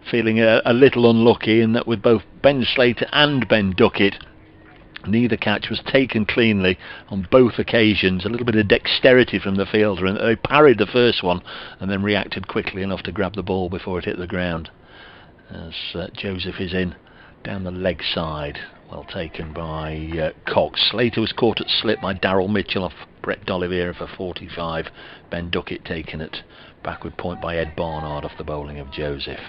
feeling a little unlucky in that with both Ben Slater and Ben Duckett, neither catch was taken cleanly on both occasions. A little bit of dexterity from the fielder, and they parried the first one and then reacted quickly enough to grab the ball before it hit the ground. As Joseph is in down the leg side, well taken by Cox. Slater was caught at slip by Darryl Mitchell off Brett D'Oliveira for 45. Ben Duckett taken at backward point by Ed Barnard off the bowling of Joseph.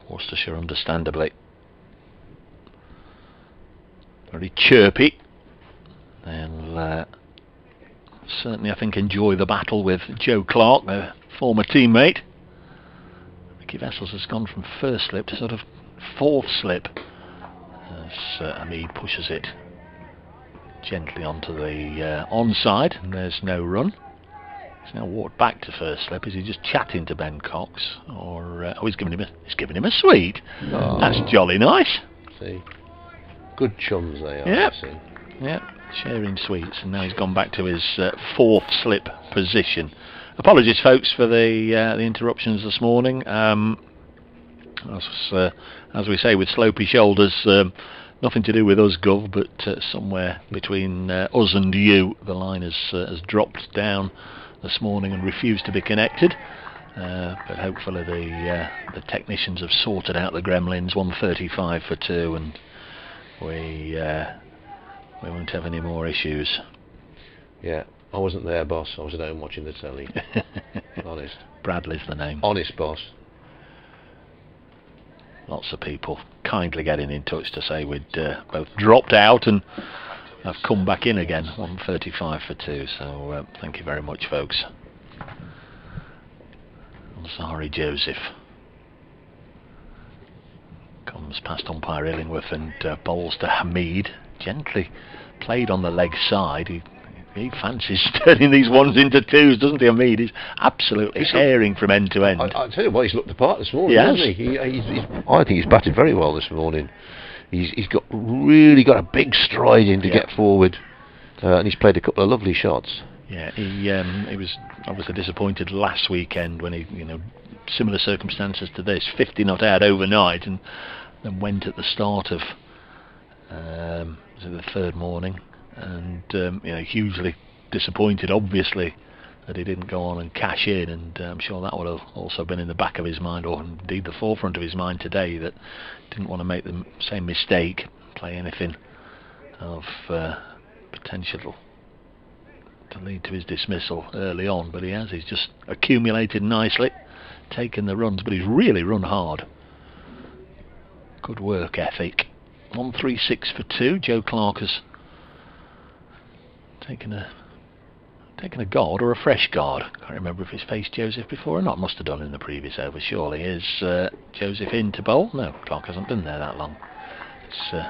Worcestershire, understandably, very chirpy. They'll certainly, I think, enjoy the battle with Joe Clark, their former teammate. Ricky Vessels has gone from first slip to sort of fourth slip as Hamid pushes it gently onto the onside, and there's no run. He's now walked back to first slip. Is he just chatting to Ben Cox, or he's giving him a sweet? Oh. That's jolly nice. See, good chums they are. Yep. Yep, sharing sweets, and now he's gone back to his fourth slip position. Apologies, folks, for the interruptions this morning. As we say, with slopey shoulders, nothing to do with us, Gov, but somewhere between us and you, the line has dropped down this morning and refused to be connected. But hopefully the technicians have sorted out the gremlins. 135 for 2, and we won't have any more issues. Yeah, I wasn't there, boss. I was at home watching the telly. Honest. Bradley's the name. Honest, boss. Lots of people kindly getting in touch to say we'd both dropped out and have come back in again. 135 for 2, so thank you very much, folks. Alzari Joseph comes past umpire Illingworth and bowls to Hamid. Gently played on the leg side. He fancies turning these ones into twos, doesn't he, Hamid? He's absolutely herring from end to end. I'll tell you what, he's looked the part this morning, hasn't he? I think he's batted very well this morning. He's really got a big stride in to get forward. and he's played a couple of lovely shots. Yeah, he was obviously disappointed last weekend when he, similar circumstances to this, 50 not out overnight, and then went at the start of the third morning, and hugely disappointed, obviously, that he didn't go on and cash in, and I'm sure that would have also been in the back of his mind, or indeed the forefront of his mind today, that didn't want to make the same mistake, play anything of potential to lead to his dismissal early on, but he's just accumulated nicely, taken the runs, but he's really run hard. Good work ethic. 136 for 2. Joe Clark has taken a guard or a fresh guard. Can't remember if he's faced Joseph before or not. Must have done in the previous over, surely. Is Joseph in to bowl? No, Clark hasn't been there that long. It's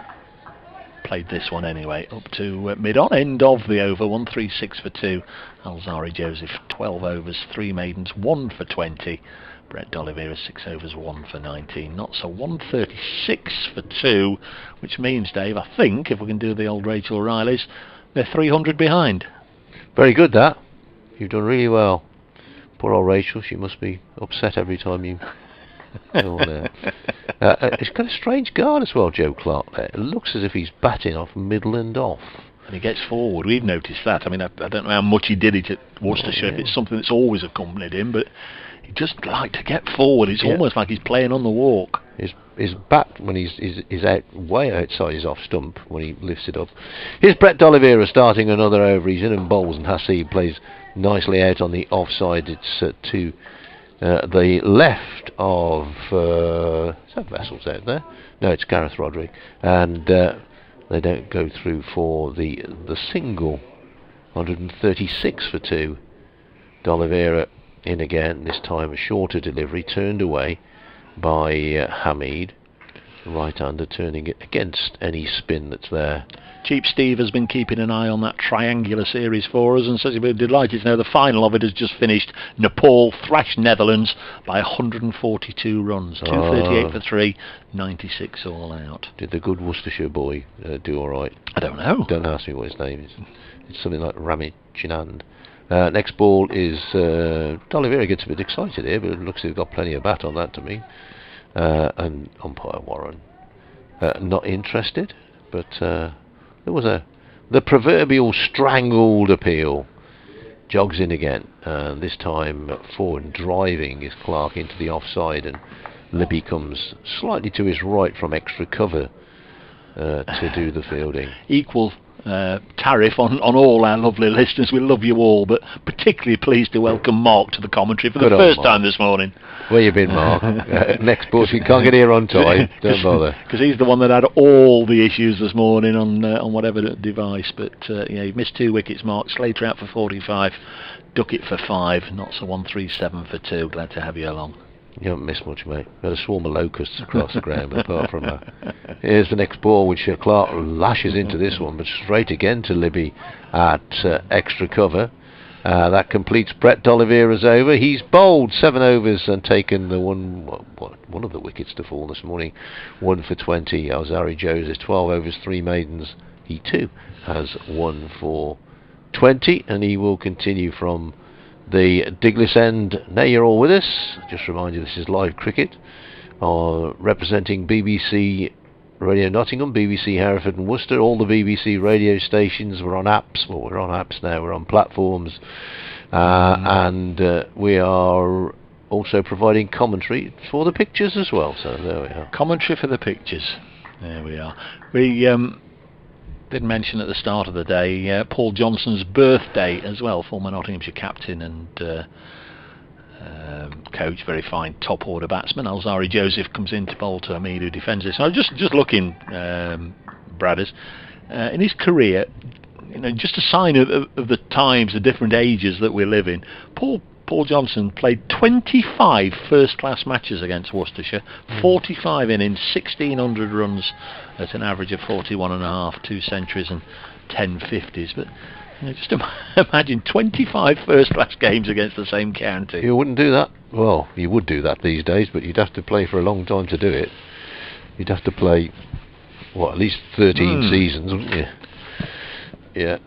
played this one anyway, up to mid-on, end of the over. 136 for 2. Alzari Joseph, 12 overs, 3 maidens, 1 for 20. Brett D'Oliveira, 6 overs, 1 for 19. Not so 136 for 2, which means, Dave, I think, if we can do the old Rachel Riley's, they're 300 behind. Very good, that. You've done really well. Poor old Rachel, she must be upset every time you go on there. It's got a strange guard as well, Joe Clark there. It looks as if he's batting off middle and off. And he gets forward. We've noticed that. I mean, I don't know how much he did it at Worcestershire, if it's something that's always accompanied him, but he just like to get forward. It's almost like he's playing on the walk. His bat, when he's out way outside his off stump, when he lifts it up. Here's Brett D'Oliveira starting another over. He's in and bowls, and Hasib plays nicely out on the offside. It's to the left of is that Vessels out there? No, it's Gareth Roderick, and they don't go through for the single. 136 for 2. D'Oliveira in again, this time a shorter delivery, turned away by Hamid. Right-hander turning it against any spin that's there. Cheap Steve has been keeping an eye on that triangular series for us and says he'll be delighted to know the final of it has just finished. Nepal thrashed Netherlands by 142 runs. 238 for 3, 96 all out. Did the good Worcestershire boy do all right? I don't know. Don't ask me what his name is. It's something like Rami Chinand. Next ball is D'Oliveira gets a bit excited here, but it looks like he's got plenty of bat on that to me. And umpire Warren not interested, but there was the proverbial strangled appeal. Jogs in again, and this time forward driving is Clark into the offside, and Libby comes slightly to his right from extra cover to do the fielding. Equal tariff on all our lovely listeners. We love you all, but particularly pleased to welcome Mark to the commentary for the first time this morning. Where you been, Mark? Next bus, you can't get here on time. Don't bother. Because he's the one that had all the issues this morning on whatever device. But he missed 2 wickets, Mark. Slater out for 45, Duckett for 5. Not so 137 for 2. Glad to have you along. You haven't missed much, mate. Got a swarm of locusts across the ground, but apart from that. Here's the next ball, which Clark lashes into this one, but straight again to Libby at extra cover. That completes Brett D'Oliveira's over. He's bowled 7 overs and taken the one of the wickets to fall this morning. 1 for 20. Alzari Joseph, 12 overs, 3 maidens. He too has 1 for 20, and he will continue from the Diglis end. Now you're all with us. Just remind you, this is live cricket, representing BBC Radio Nottingham, BBC Hereford and Worcester. All the BBC radio stations. We're on apps. Well, we're on apps now. We're on platforms, and we are also providing commentary for the pictures as well. So there we are. Commentary for the pictures. There we are. We did mention at the start of the day Paul Johnson's birthday as well, former Nottinghamshire captain and coach, very fine top order batsman. Alzari Joseph comes in to bowl to Hamid, who defends this. I was just looking, Bradders, in his career, just a sign of the times, the different ages that we live in. Paul Johnson played 25 first-class matches against Worcestershire, 45 in 1,600 runs at an average of 41.5, 2 centuries and 10 50s. But just imagine 25 first-class games against the same county. You wouldn't do that. Well, you would do that these days, but you'd have to play for a long time to do it. You'd have to play, at least 13 seasons, wouldn't you? Yeah.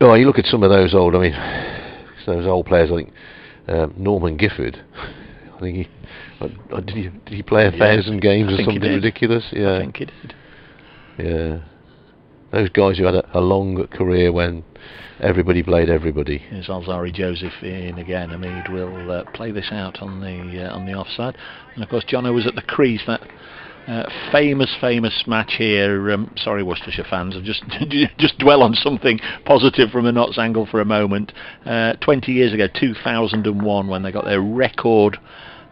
Oh, you look at some of those old. I mean, those old players. I think Norman Gifford. I think did he play 1,000 games or something ridiculous? Yeah, I think he did. Yeah, those guys who had a long career when everybody played everybody. Here's Alzari Joseph in again. Hamid will play this out on the offside, and of course Jono was at the crease. That famous match here. Sorry, Worcestershire fans, I'll just dwell on something positive from a Notts angle for a moment. 20 years ago, 2001, when they got their record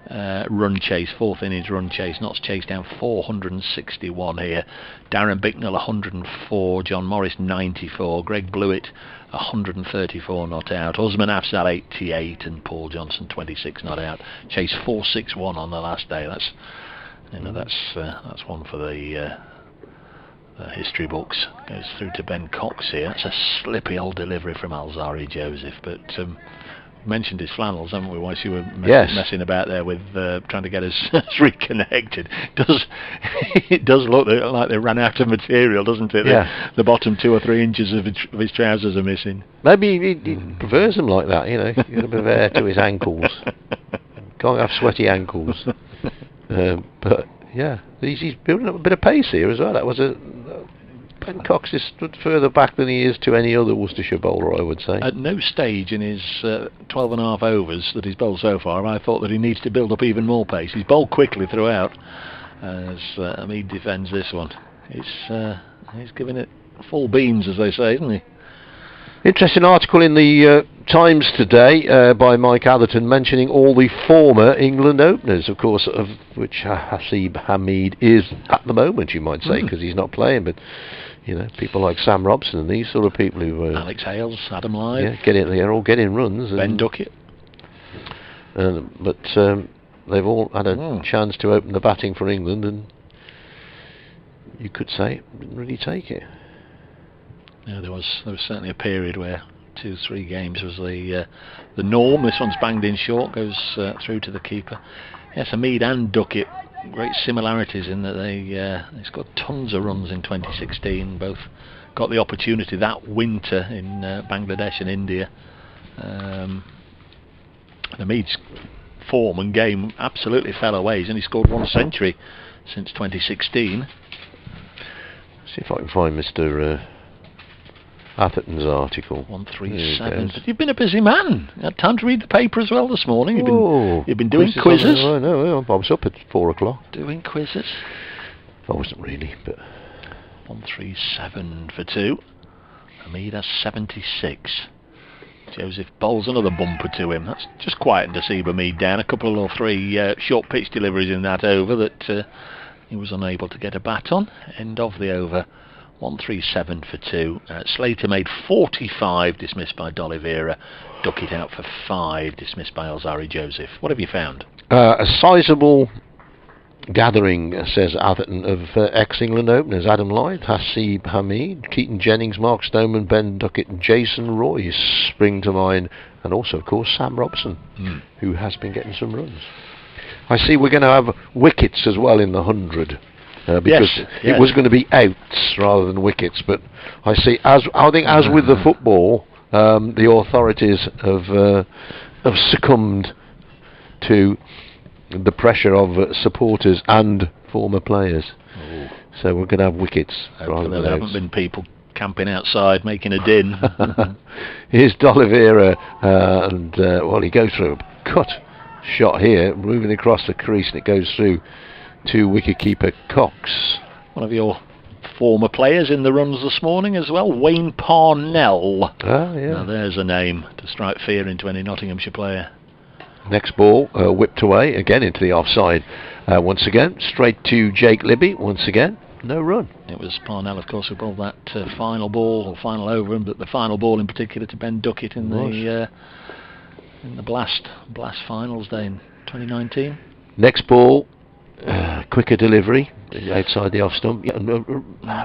run chase, 4th innings run chase. Notts chased down 461 here. Darren Bicknell 104, John Morris 94, Greg Blewett 134 not out, Usman Afzal 88, and Paul Johnson 26 not out. Chase 461 on the last day. That's one for the history books. Goes through to Ben Cox here. That's a slippy old delivery from Alzari Joseph, but mentioned his flannels, haven't we? Whilst you were messing about there with trying to get us reconnected. It does look like they ran out of material, doesn't it? Yeah. The bottom 2 or 3 inches of his trousers are missing. Maybe he prefers them like that, you know. Get a bit of air to his ankles. Can't have sweaty ankles. But yeah, he's building up a bit of pace here as well. That was Ben Cox is stood further back than he is to any other Worcestershire bowler, I would say. At no stage in his 12 and a half overs that he's bowled so far have I thought that he needs to build up even more pace. He's bowled quickly throughout as Hamid defends this one. He's giving it full beans, as they say, isn't he? Interesting article in the Times today by Mike Atherton mentioning all the former England openers, of course, of which Hasib Hamid is at the moment, you might say, because he's not playing, but you know, people like Sam Robson and these sort of people who Alex Hales, Adam Lyth, they're all getting runs. Ben Duckett. But they've all had a chance to open the batting for England, and you could say didn't really take it. Yeah, there was certainly a period where 2-3 games was the norm. This one's banged in short, goes through to the keeper. Yes, Hamid and Duckett, great similarities in that they scored tons of runs in 2016. Both got the opportunity that winter in Bangladesh and India. Hamid's form and game absolutely fell away. He's only scored 1 century since 2016. See if I can find Mr. Atherton's article. 137. But you've been a busy man. You had time to read the paper as well this morning. You've been doing quizzes. I know. I was up at 4 o'clock. Doing quizzes. I wasn't really, but 137 for 2. Hamid has 76. Joseph bowls another bumper to him. That's just quietened to see Hamid down. A couple or 3 short pitch deliveries in that over that he was unable to get a bat on. End of the over. 137 for 2. Slater made 45, dismissed by D'Oliveira. Duckett out for 5, dismissed by Alzari Joseph. What have you found? A sizable gathering, says Atherton, of ex-England openers. Adam Lyth, Hasib Hamid, Keaton Jennings, Mark Stoneman, Ben Duckett and Jason Royce spring to mind, and also of course Sam Robson, who has been getting some runs. I see we're going to have wickets as well in the 100. Because it was going to be outs rather than wickets, but I see. I think as with the football, the authorities have succumbed to the pressure of supporters and former players. Ooh. So we're going to have wickets. Hopefully there haven't been people camping outside making a din. Here's D'Oliveira, and he goes through a cut shot here, moving across the crease, and it goes through to wicketkeeper Cox. One of your former players in the runs this morning as well, Wayne Parnell. Now there's a name to strike fear into any Nottinghamshire player. Next ball whipped away again into the offside. Once again, straight to Jake Libby. Once again, no run. It was Parnell, of course, who bowled that final ball or final over, but the final ball in particular to Ben Duckett in the Blast Finals day in 2019. Next ball. Quicker delivery outside the off stump.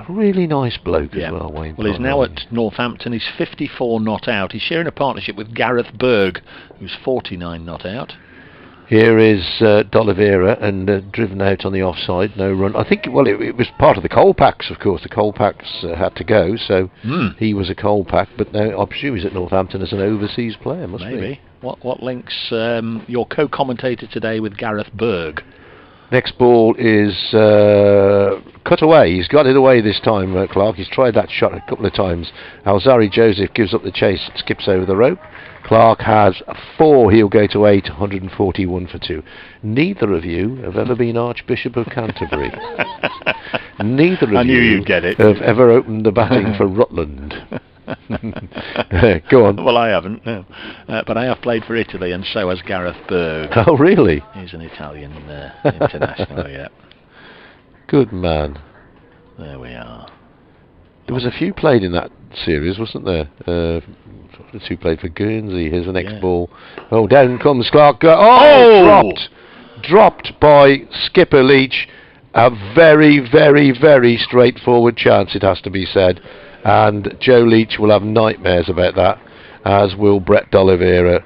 Really nice bloke as well, Wayne. Well, he's now at Northampton. He's 54 not out. He's sharing a partnership with Gareth Berg, who's 49 not out. Here is D'Oliveira and driven out on the offside, no run. I think, well, it was part of the coal packs, of course. The coal packs had to go, so he was a coal pack, but now I presume he's at Northampton as an overseas player, must Maybe. be. What links your co-commentator today with Gareth Berg? Next ball is cut away. He's got it away this time, Clark. He's tried that shot a couple of times. Alzari Joseph gives up the chase, skips over the rope. Clark has 4. He'll go to 8, 141 for 2. Neither of you have ever been Archbishop of Canterbury. Neither of I knew you you'd get it. have ever opened the batting for Rutland. Go on. Well, I haven't, no. But I have played for Italy, and so has Gareth Berg. Oh, really? He's an Italian international, yeah. Good man. There we are. There was a few played in that series, wasn't there? The 2 played for Guernsey. Here's the next ball. Oh, down comes Clark. Dropped by skipper Leach. A very, very, very straightforward chance, it has to be said. And Joe Leach will have nightmares about that, as will Brett D'Oliveira.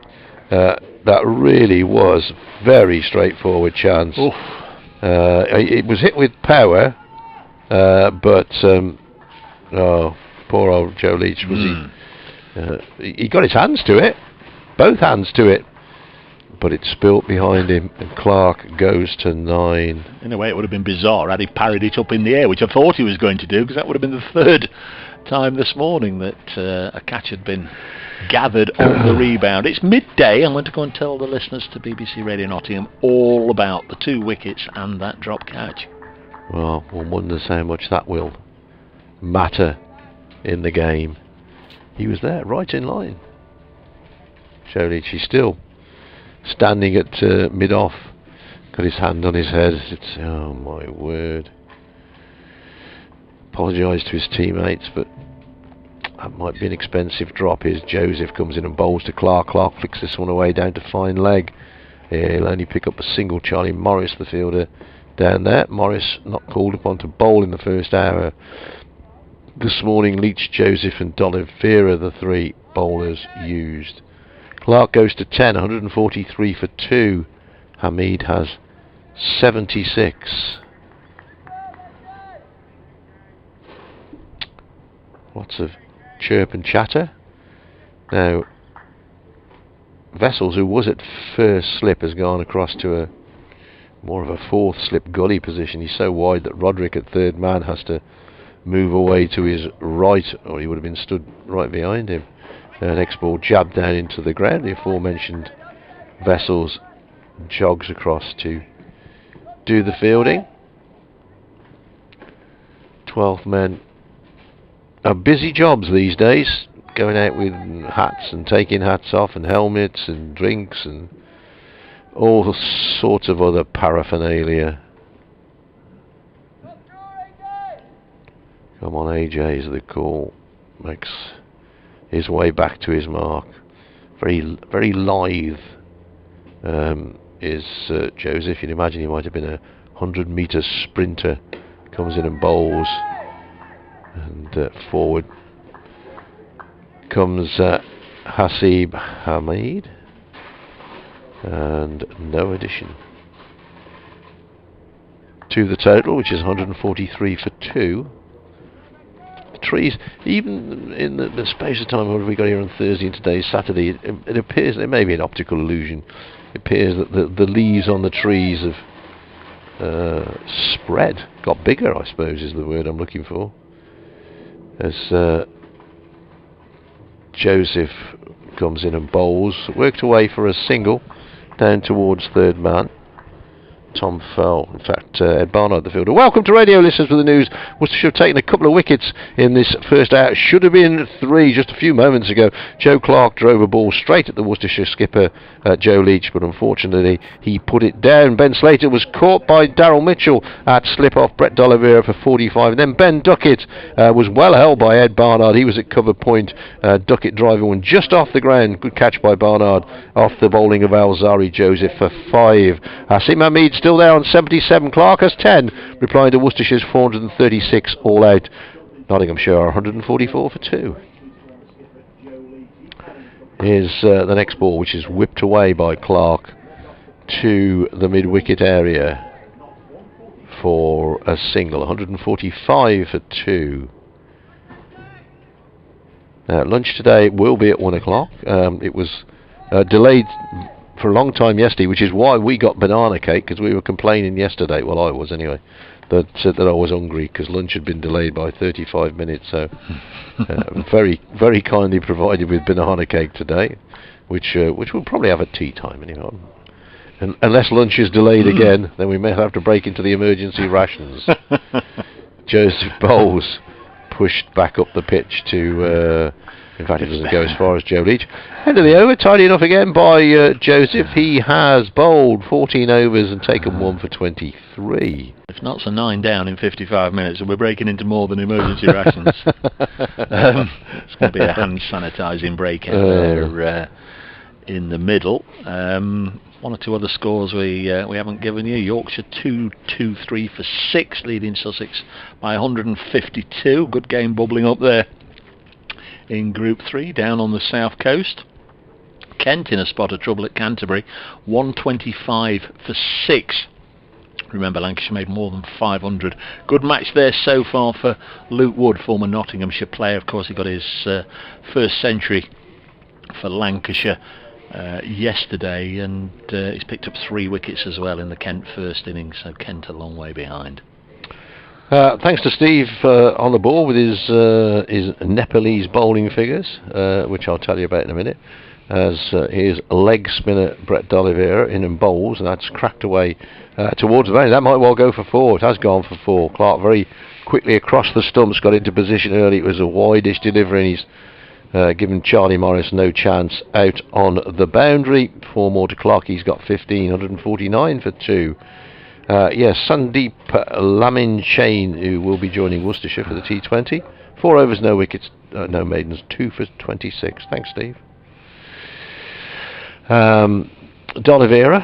That really was very straightforward chance. It was hit with power, but poor old Joe Leach was he got his hands to it, both hands to it, but it spilt behind him, and Clark goes to 9. In a way, it would have been bizarre had he parried it up in the air, which I thought he was going to do, because that would have been the 3rd time this morning that a catch had been gathered on the rebound. It's midday. I'm going to go and tell the listeners to BBC Radio Nottingham all about the 2 wickets and that drop catch. Well, one wonders how much that will matter in the game. He was there, right in line. Joe Leach, he's still standing at mid-off, got his hand on his head. It's, oh my word. Apologised to his teammates, but that might be an expensive drop. Here's Joseph, comes in and bowls to Clark. Clark flicks this one away down to fine leg. He'll only pick up a single. Charlie Morris, the fielder, down there. Morris not called upon to bowl in the first hour this morning. Leach, Joseph and D'Oliveira, the 3 bowlers used. Clark goes to 10, 143 for 2. Hamid has 76. Lots of chirp and chatter. Now, Vessels, who was at first slip, has gone across to a more of a 4th slip gully position. He's so wide that Roderick at 3rd man has to move away to his right, or he would have been stood right behind him. Next ball jabbed down into the ground. The aforementioned Vessels jogs across to do the fielding. 12 men are busy jobs these days, going out with hats and taking hats off and helmets and drinks and all sorts of other paraphernalia. Come on, AJ is the call. Makes his way back to his mark. Very, very lithe is Joseph. You'd imagine he might have been a 100-metre sprinter. Comes in and bowls. And forward comes Hasib Hamid. And no addition to the total, which is 143 for 2. Trees, even in the space of time what we got here on Thursday and today Saturday, it appears, it may be an optical illusion, it appears that the leaves on the trees have spread, got bigger, I suppose is the word I'm looking for, as Joseph comes in and bowls, worked away for a single down towards 3rd man. Tom fell. In fact, Ed Barnard, the fielder. Welcome to radio listeners with the news. Worcestershire have taken a couple of wickets in this first hour. Should have been 3 just a few moments ago. Joe Clark drove a ball straight at the Worcestershire skipper, Joe Leach, but unfortunately he put it down. Ben Slater was caught by Daryl Mitchell at slip off Brett D'Oliveira for 45. And then Ben Duckett was well held by Ed Barnard. He was at cover point. Duckett driving one just off the ground. Good catch by Barnard off the bowling of Alzari Joseph for 5. Hasim Hamid still there on 77. Clark has 10, replying to Worcestershire's 436 all out. Nottinghamshire 144 for 2. Here's the next ball, which is whipped away by Clark to the mid-wicket area for a single. 145 for 2. Lunch today will be at 1 o'clock. It was delayed for a long time yesterday, which is why we got banana cake, because we were complaining yesterday, well I was anyway, that said that I was hungry because lunch had been delayed by 35 minutes. So very, very kindly provided with banana cake today, which we'll probably have at tea time anyway. And unless lunch is delayed again, then we may have to break into the emergency rations. Joseph Bowles pushed back up the pitch to, in fact it doesn't go as far as Joe Leach. End of the over, tidy enough again by Joseph. He has bowled 14 overs and taken 1 for 23. If not, so 9 down in 55 minutes, and we're breaking into more than emergency rations. It's going to be a hand sanitising break out there in the middle. 1 or 2 other scores we haven't given you. Yorkshire 2-2-3 for 6, leading Sussex by 152. Good game bubbling up there in Group 3 down on the south coast. Kent in a spot of trouble at Canterbury, 125 for 6. Remember, Lancashire made more than 500. Good match there so far for Luke Wood, former Nottinghamshire player. Of course, he got his first century for Lancashire yesterday, and he's picked up 3 wickets as well in the Kent first innings, so Kent a long way behind. Thanks to Steve on the ball with his Nepalese bowling figures, which I'll tell you about in a minute. As his leg spinner Brett D'Oliveira in and bowls, and that's cracked away towards the boundary. That might well go for 4. It has gone for 4. Clark very quickly across the stumps, got into position early. It was a wide-ish delivery, and he's given Charlie Morris no chance out on the boundary. 4 more to Clark. He's got 15, 149 for 2. Yes, Sandeep Lamin Chain, who will be joining Worcestershire for the T20. 4 overs, no wickets, no maidens, 2 for 26. Thanks, Steve. D'Oliveira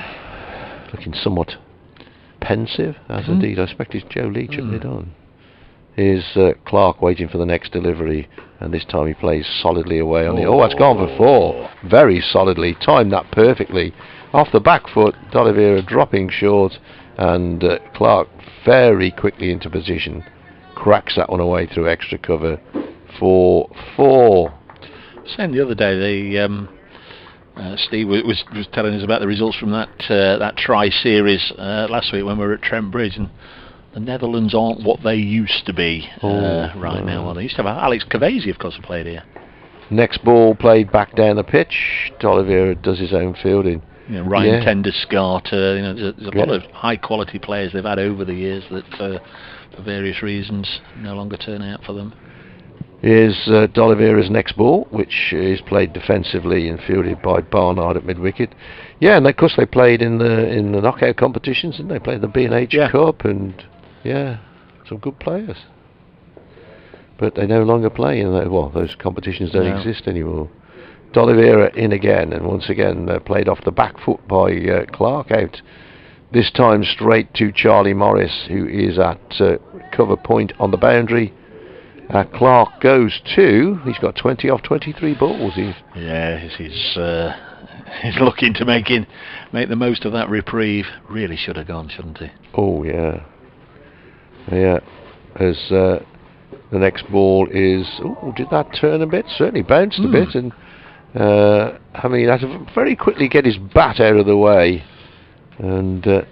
looking somewhat pensive, as indeed I expect is Joe Leach at mid-on. Here's Clark waiting for the next delivery, and this time he plays solidly away on the... Oh, that's gone for 4. Very solidly, timed that perfectly. Off the back foot, D'Oliveira dropping short, and Clark very quickly into position. Cracks that one away through extra cover for 4. Saying the other day, Steve was telling us about the results from that tri-series last week when we were at Trent Bridge, and the Netherlands aren't what they used to be right now. Well, they used to have Alex Cavesi, of course, who played here. Next ball played back down the pitch. D'Oliveira does his own fielding. Ryan Tender-Scarter, there's a lot of high-quality players they've had over the years that, for various reasons, no longer turn out for them. Here's D'Oliveira's next ball, which is played defensively and fielded by Barnard at mid-wicket. Yeah, and of course they played in the knockout competitions, didn't they? Played the B&H Cup, and yeah, some good players. But they no longer play in those competitions don't exist anymore. D'Oliveira in again, and once again played off the back foot by Clark, out this time straight to Charlie Morris, who is at cover point on the boundary. Clark goes he's got 20 off 23 balls. He's looking to make the most of that reprieve. Really should have gone, shouldn't he? Oh yeah. As the next ball is, did that turn a bit? Certainly bounced a bit, and had to very quickly get his bat out of the way, and the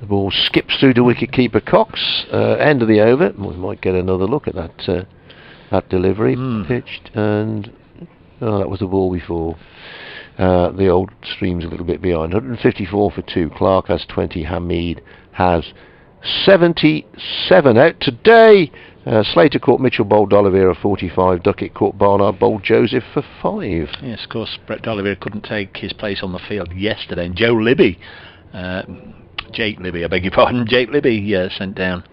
ball skips through to wicket-keeper Cox. End of the over. We might get another look at that delivery. Pitched, and that was the ball before. The old stream's a little bit behind. 154 for 2. Clark has 20. Hamid has 77. Out today. Slater caught Mitchell, bowled D'Oliveira 45. Duckett caught Barnard, bowled Joseph for 5. Yes, of course, Brett D'Oliveira couldn't take his place on the field yesterday, and Jake Libby, I beg your pardon. Jake Libby sent down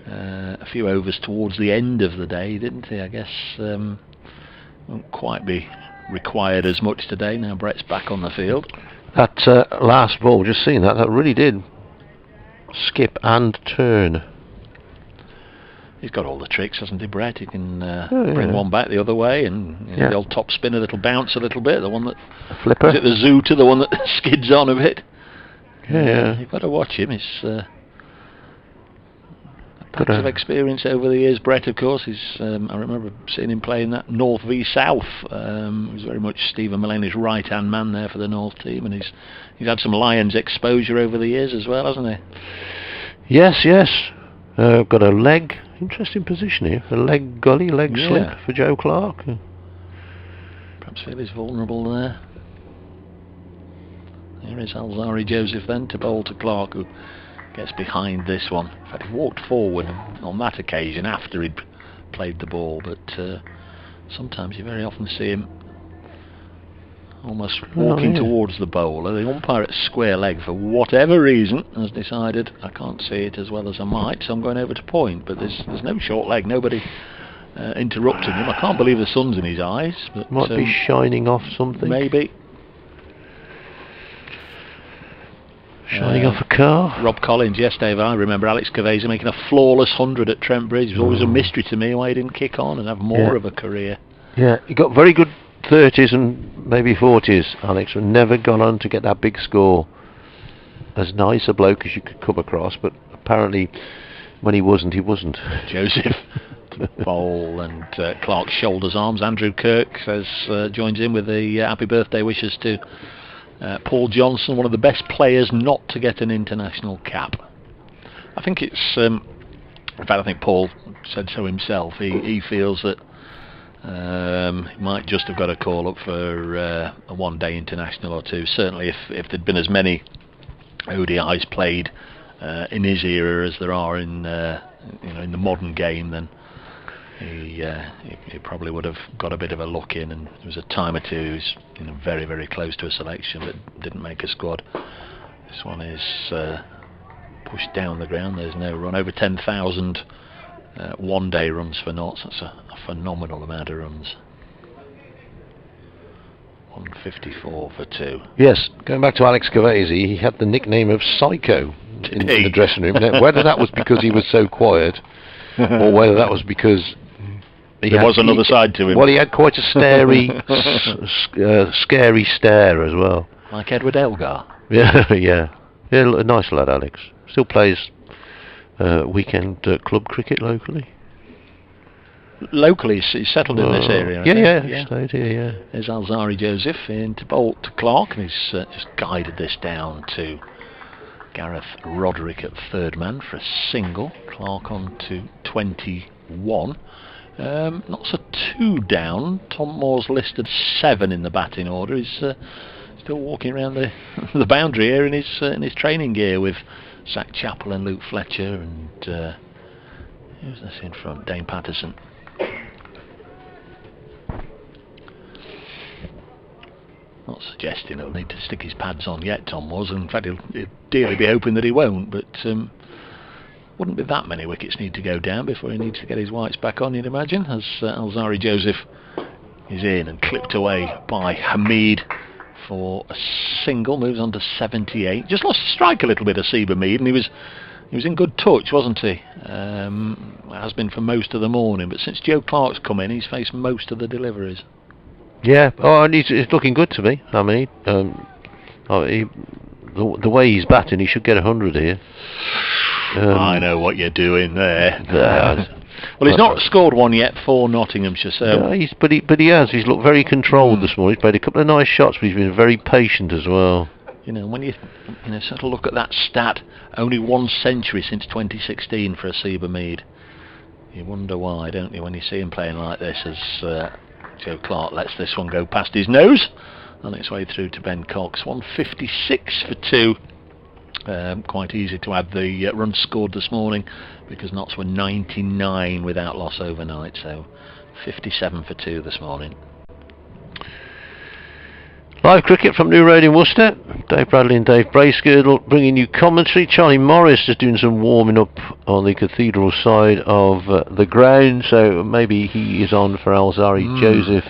a few overs towards the end of the day, didn't he? I guess won't quite be required as much today. Now Brett's back on the field. That last ball, just seeing that really did skip and turn. He's got all the tricks, hasn't he, Brett? He can bring one back the other way, and the old top spinner that'll bounce a little bit. The one that... A flipper. Is it the Zoota, the one that skids on a bit? Yeah. You've got to watch him. He's lots of experience over the years. Brett, of course, I remember seeing him playing that North v South. He was very much Stephen Mullaney's right-hand man there for the North team, and he's had some Lions exposure over the years as well, hasn't he? Yes. Got a leg. Interesting position here. A leg slip for Joe Clark. Perhaps feel he's vulnerable there. Here is Alzari Joseph then to bowl to Clark, who gets behind this one. In fact, he walked forward on that occasion after he'd played the ball, but sometimes you very often see him almost walking towards the bowler. The umpire at square leg, for whatever reason, has decided I can't see it as well as I might, so I'm going over to point. But there's no short leg, nobody interrupting him. I can't believe the sun's in his eyes. But might be shining off something. Maybe. Shining off a car. Rob Collins, yes, Dave. I remember Alex Caveza making a flawless 100 at Trent Bridge. It was always a mystery to me why he didn't kick on and have more of a career. Yeah, he got very good 30s and maybe 40s, Alex, but never gone on to get that big score. As nice a bloke as you could come across, but apparently when he wasn't, he wasn't. Joseph to bowl, and Clark shoulders arms. Andrew Kirk says joins in with the happy birthday wishes to Paul Johnson, one of the best players not to get an international cap. I think it's in fact I think Paul said so himself. He feels that he might just have got a call up for a one-day international or two. Certainly if there'd been as many ODIs played in his era as there are in in the modern game, then he probably would have got a bit of a look in, and there was a time or two he was very, very close to a selection but didn't make a squad. This one is pushed down the ground. There's no run. Over 10,000 one-day runs for Notts. That's a phenomenal amount of runs. 154 for 2. Yes, going back to Alex Caveza, he had the nickname of Psycho in the dressing room. Now, whether that was because he was so quiet or whether that was because there was another side to him. Well, he had quite a scary stare as well. Like Edward Elgar. Yeah, a nice lad, Alex. Still plays weekend club cricket locally. Locally, he's settled in this area. Yeah. Stayed here. Yeah. There's Alzari Joseph in to bowl to Clark, and he's just guided this down to Gareth Roderick at third man for a single. Clark on to 21. Not so too down. Tom Moore's listed 7 in the batting order. He's still walking around the boundary here in his training gear with Zach Chappell and Luke Fletcher, and who's this in front? Dane Patterson. Not suggesting he'll need to stick his pads on yet, Tom was. In fact, he'll dearly be hoping that he won't, but wouldn't be that many wickets need to go down before he needs to get his whites back on, you'd imagine, as Alzari Joseph is in and clipped away by Hamid for a single. Moves on to 78. Just lost the strike a little bit of Seba Mead, and he was in good touch, wasn't he? Has been for most of the morning, but since Joe Clark's come in, he's faced most of the deliveries. Yeah, and he's looking good to me. I mean, the way he's batting, he should get 100 here. I know what you're doing there. Well, he's not scored one yet for Nottinghamshire, so. No, but he has. He's looked very controlled this morning. He's played a couple of nice shots, but he's been very patient as well. When you sort of look at that stat, only 1 century since 2016 for a Seba Mead. You wonder why, don't you, when you see him playing like this, as Joe Clark lets this one go past his nose on its way through to Ben Cox. 156 for 2. Quite easy to add the runs scored this morning, because Notts were 99 without loss overnight, so 57 for 2 this morning. Live cricket from New Road in Worcester. Dave Bradley and Dave Bracegirdle bringing you commentary. Charlie Morris is doing some warming up on the cathedral side of the ground, so maybe he is on for Alzari Joseph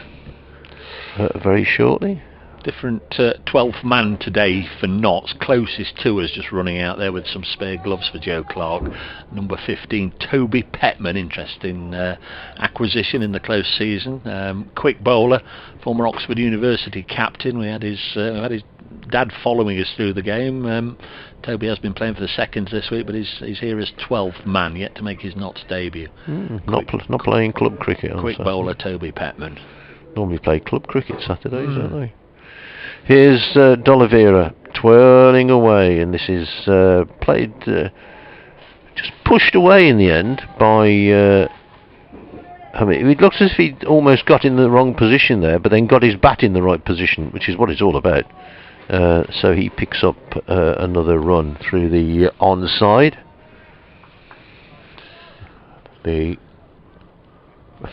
very shortly. Different 12th man today for Notts. Closest to us, just running out there with some spare gloves for Joe Clark. Number 15, Toby Petman. Interesting acquisition in the close season. Quick bowler, former Oxford University captain. We had his dad following us through the game. Toby has been playing for the seconds this week, but he's here as 12th man, yet to make his Notts debut. Not playing club cricket. Quick bowler, Toby Petman. Normally play club cricket Saturdays, don't they? Here's D'Oliveira twirling away, and this is played, just pushed away in the end by. It looks as if he almost got in the wrong position there, but then got his bat in the right position, which is what it's all about. So he picks up another run through the onside. The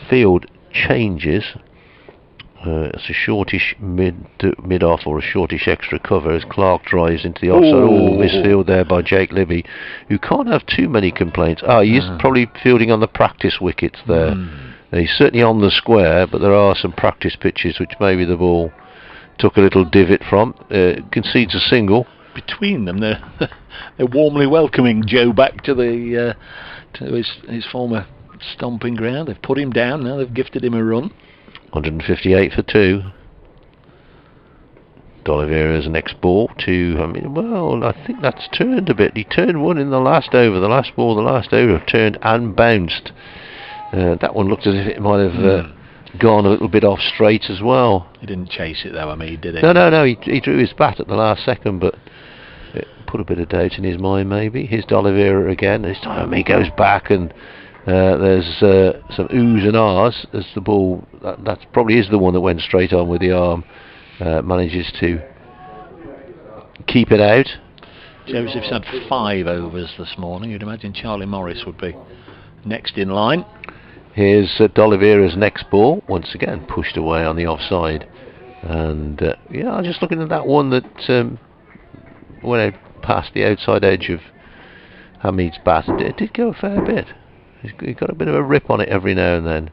field changes. It's a shortish mid-off or a shortish extra cover as Clark drives into the offside. Misfield there by Jake Libby, who can't have too many complaints. He's probably fielding on the practice wickets there. He's certainly on the square, but there are some practice pitches which maybe the ball took a little divot from. Concedes a single. Between them, they're warmly welcoming Joe back to the to his former stomping ground. They've put him down now. They've gifted him a run. 158 for 2. D'Oliveira's next ball to, I think that's turned a bit. He turned one in the last over. The last over turned and bounced. That one looked as if it might have gone a little bit off straight as well. He didn't chase it though, did he? No, he drew his bat at the last second, but it put a bit of doubt in his mind maybe. Here's D'Oliveira again. This time he goes back and there's some oohs and ahs as the ball, that probably is the one that went straight on with the arm, manages to keep it out. Joseph's had 5 overs this morning. You'd imagine Charlie Morris would be next in line. Here's D'Oliveira's next ball, once again pushed away on the offside. And I'm just looking at that one that went out past the outside edge of Hamid's bat. It did go a fair bit. He's got a bit of a rip on it every now and then.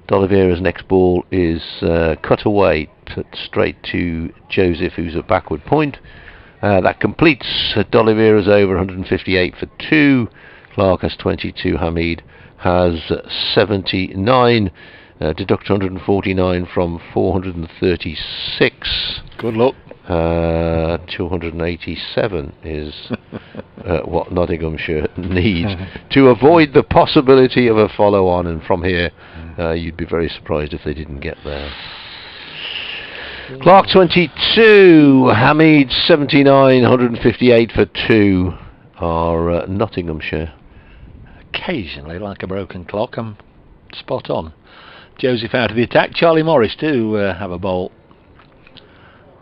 D'Oliveira's next ball is cut away straight to Joseph, who's a backward point. That completes D'Oliveira's over, 158 for 2. Clark has 22. Hamid has 79. Deduct 149 from 436. Good luck. 287 is what Nottinghamshire needs to avoid the possibility of a follow-on, and from here you'd be very surprised if they didn't get there. Clark 22, Hamid 79, 158 for 2 are Nottinghamshire. Occasionally, like a broken clock, I'm spot on. Joseph out of the attack. Charlie Morris too have a bowl.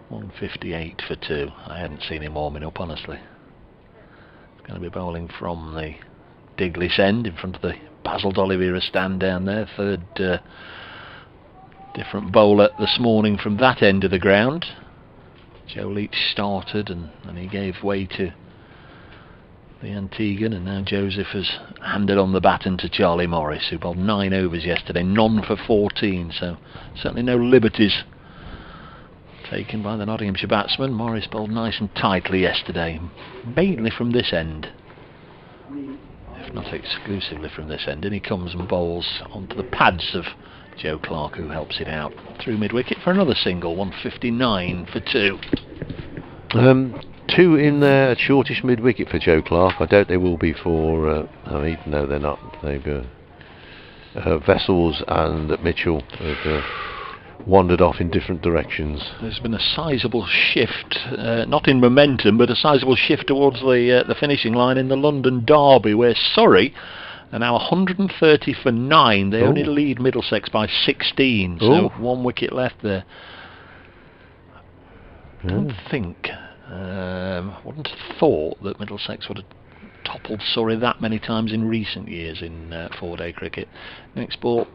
158 for 2. I hadn't seen him warming up, honestly. He's going to be bowling from the Diglis end in front of the Basil D'Oliveira stand down there. Third different bowler this morning from that end of the ground. Joe Leach started and he gave way to the Antiguan, and now Joseph has handed on the baton to Charlie Morris, who bowled 9 overs yesterday, none for 14, so certainly no liberties taken by the Nottinghamshire batsman. Morris bowled nice and tightly yesterday, mainly from this end, if not exclusively from this end, and he comes and bowls onto the pads of Joe Clark, who helps it out through mid-wicket for another single. 159 for 2. 2 in there, shortish mid-wicket for Joe Clark. I doubt they will be for Hamid. No, they're not. They've Vessels and Mitchell have wandered off in different directions. There's been a sizable shift, not in momentum, but a sizable shift towards the finishing line in the London Derby, where Surrey are now 130 for 9. They only lead Middlesex by 16, so 1 wicket left there. I don't think, wouldn't have thought that Middlesex would have toppled Surrey that many times in recent years in 4-day cricket. Next ball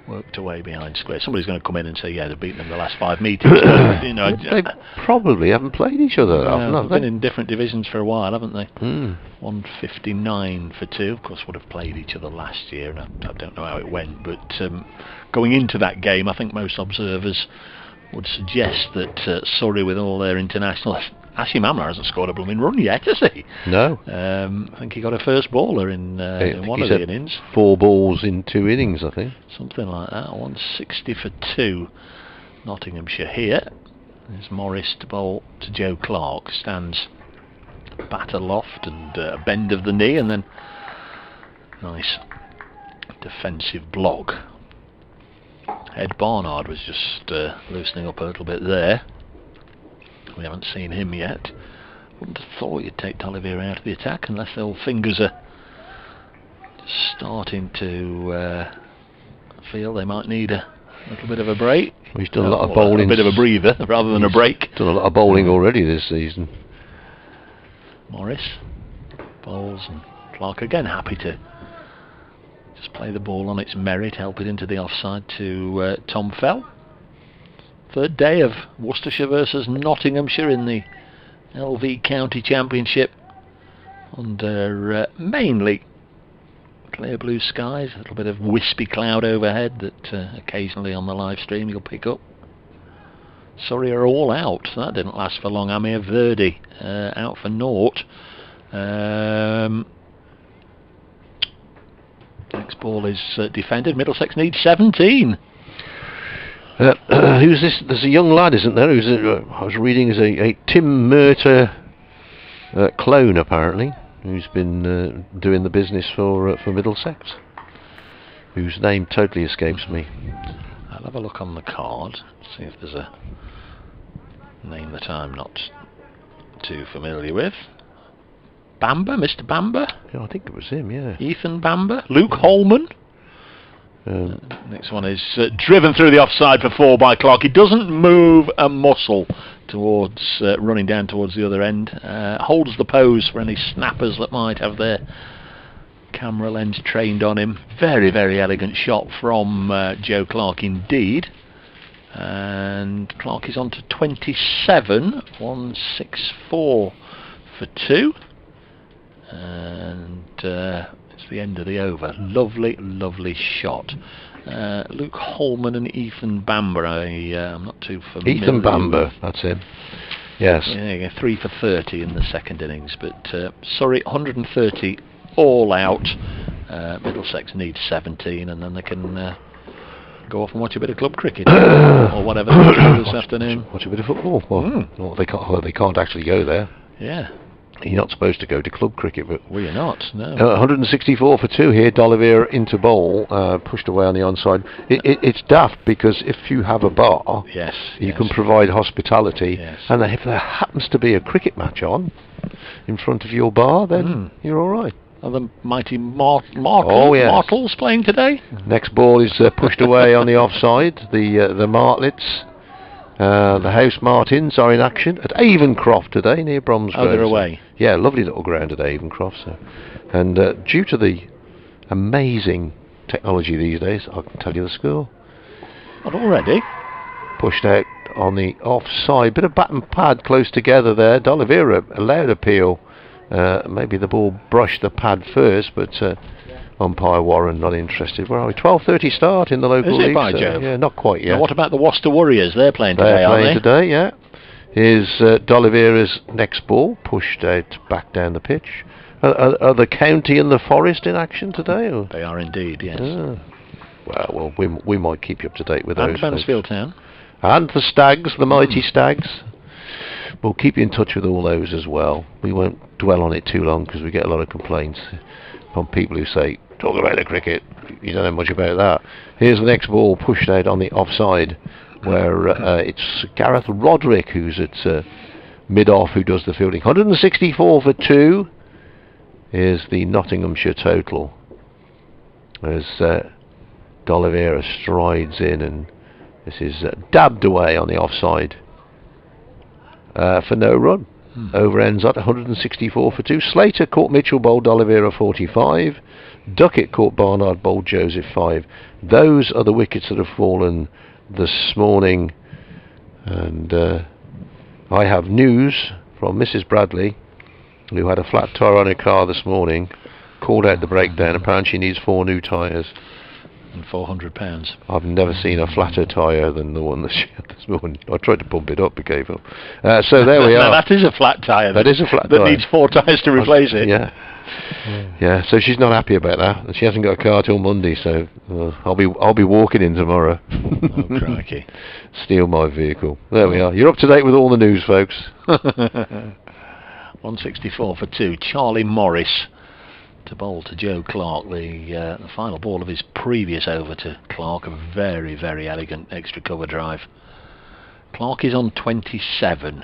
worked away behind square. Somebody's going to come in and say, yeah, they've beaten them the last 5 meetings. You know, they probably haven't played each other. They've been in different divisions for a while, haven't they? 159 for 2. Of course, would have played each other last year, and I don't know how it went, but going into that game, I think most observers would suggest that Surrey, with all their internationals, Ashim Amla hasn't scored a blooming run yet, has he? No. I think he got a first baller in one of the innings. 4 balls in 2 innings, I think. Something like that. 160 for 2. Nottinghamshire here. There's Morris to bowl to Joe Clark. Stands bat aloft and a bend of the knee, and then nice defensive block. Ed Barnard was just loosening up a little bit there. We haven't seen him yet. Wouldn't have thought you'd take D'Oliveira out of the attack unless the old fingers are just starting to feel they might need a little bit of a break. Well, he's done a lot of bowling. A bit of a breather rather than a break. Done a lot of bowling already this season. Morris bowls, and Clark again happy to just play the ball on its merit, help it into the offside to Tom Fell. Third day of Worcestershire versus Nottinghamshire in the LV County Championship under mainly clear blue skies, a little bit of wispy cloud overhead that occasionally on the live stream you'll pick up. Surrey are all out. That didn't last for long. Amir Verdi out for naught. Next ball is defended. Middlesex needs 17. Who's this? There's a young lad, isn't there? Who's I was reading as a Tim Murter clone, apparently, who's been doing the business for Middlesex, whose name totally escapes me. I'll have a look on the card, see if there's a name that I'm not too familiar with. Bamber, Mr. Bamber? Yeah, I think it was him, yeah. Ethan Bamber? Luke Holman? Next one is driven through the offside for 4 by Clark. He doesn't move a muscle towards running down towards the other end. Holds the pose for any snappers that might have their camera lens trained on him. Very, very elegant shot from Joe Clark indeed. And Clark is on to 27. 164 for 2. And it's the end of the over. Lovely, lovely shot. Luke Holman and Ethan Bamber. I'm not too familiar. Ethan Bamber, that's him. Yes. Yeah, 3 for 30 in the second innings. But Surrey 130 all out. Middlesex needs 17, and then they can go off and watch a bit of club cricket or whatever they do this afternoon. Watch a bit of football. Well, they can't actually go there. Yeah. You're not supposed to go to club cricket, but well, you're not. No. 164 for 2 here. D'Oliveira into bowl, pushed away on the onside. It's daft because if you have a bar, you can provide hospitality, and if there happens to be a cricket match on in front of your bar, then you're all right. Are the mighty Martles playing today? Next ball is pushed away on the offside. The Martlets. The House Martins are in action at Avencroft today near Bromsgrove. Oh, they're away. Yeah, lovely little ground at Avencroft. So. And due to the amazing technology these days, I can tell you the score. Not already? Pushed out on the offside. Bit of bat and pad close together there. D'Oliveira allowed appeal. Maybe the ball brushed the pad first, but umpire Warren not interested. Where are we? 12:30 start in the local league. By Joe? Yeah, not quite yet. Now what about the Worcester Warriors? They're playing today, aren't they? They're playing today, yeah. Here's D'Oliveira's next ball, pushed out back down the pitch. Are the County and the Forest in action today? Or? They are indeed, yes. Well, we might keep you up to date with those. And Mansfield Town. And the Stags, the mighty Stags. We'll keep you in touch with all those as well. We won't dwell on it too long because we get a lot of complaints from people who say, talk about the cricket, you don't know much about that. Here's the next ball pushed out on the offside where it's Gareth Roderick who's at mid-off who does the fielding. 164 for 2 is the Nottinghamshire total as D'Oliveira strides in, and this is dabbed away on the offside for no run. Over ends at 164 for 2. Slater caught Mitchell, bowled D'Oliveira 45. Duckett caught Barnard, bowled Joseph 5. Those are the wickets that have fallen this morning. And I have news from Mrs. Bradley, who had a flat tyre on her car this morning, called out the breakdown. Apparently she needs 4 new tyres. £400. I've never seen a flatter tyre than the one that she had this morning. I tried to pump it up, but gave up. So there we are. No, that is a flat tyre. That is a flat tyre. That needs 4 tyres to replace it. Yeah. Yeah, so she's not happy about that. She hasn't got a car till Monday, so I'll be walking in tomorrow. Oh, crikey. Steal my vehicle. There we are. You're up to date with all the news, folks. 164 for 2. Charlie Morris to bowl to Joe Clark. The final ball of his previous over to Clark. A very, very elegant extra cover drive. Clark is on 27.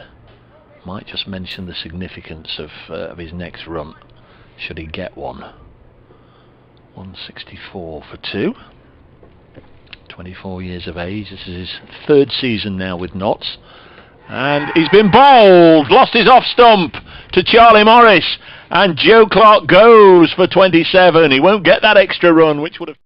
Might just mention the significance of his next run, should he get one. 164 for 2. 24 years of age. This is his 3rd season now with Notts. And he's been bowled. Lost his off stump to Charlie Morris. And Joe Clark goes for 27. He won't get that extra run, which would have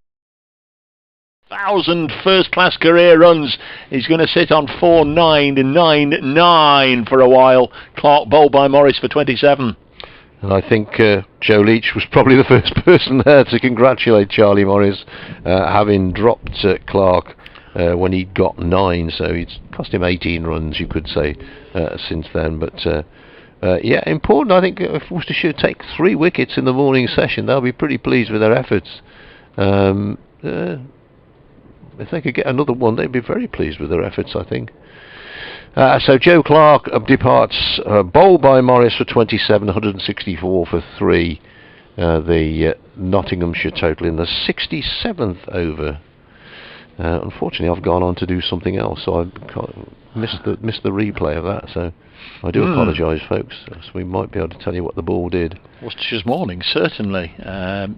1,000 first-class career runs. He's going to sit on 4.999 for a while. Clark bowled by Morris for 27. And I think Joe Leach was probably the first person there to congratulate Charlie Morris, having dropped Clark when he got 9, so it's cost him 18 runs, you could say, since then. But yeah, important. I think if Worcestershire take 3 wickets in the morning session, they'll be pretty pleased with their efforts. If they could get another one, they'd be very pleased with their efforts, I think. So Joe Clark departs, bowled by Morris for 27, 164 for 3. The Nottinghamshire total in the 67th over. Unfortunately, I've gone on to do something else, so I missed the replay of that. So I do apologise, folks. So we might be able to tell you what the ball did. Worcestershire's morning, certainly.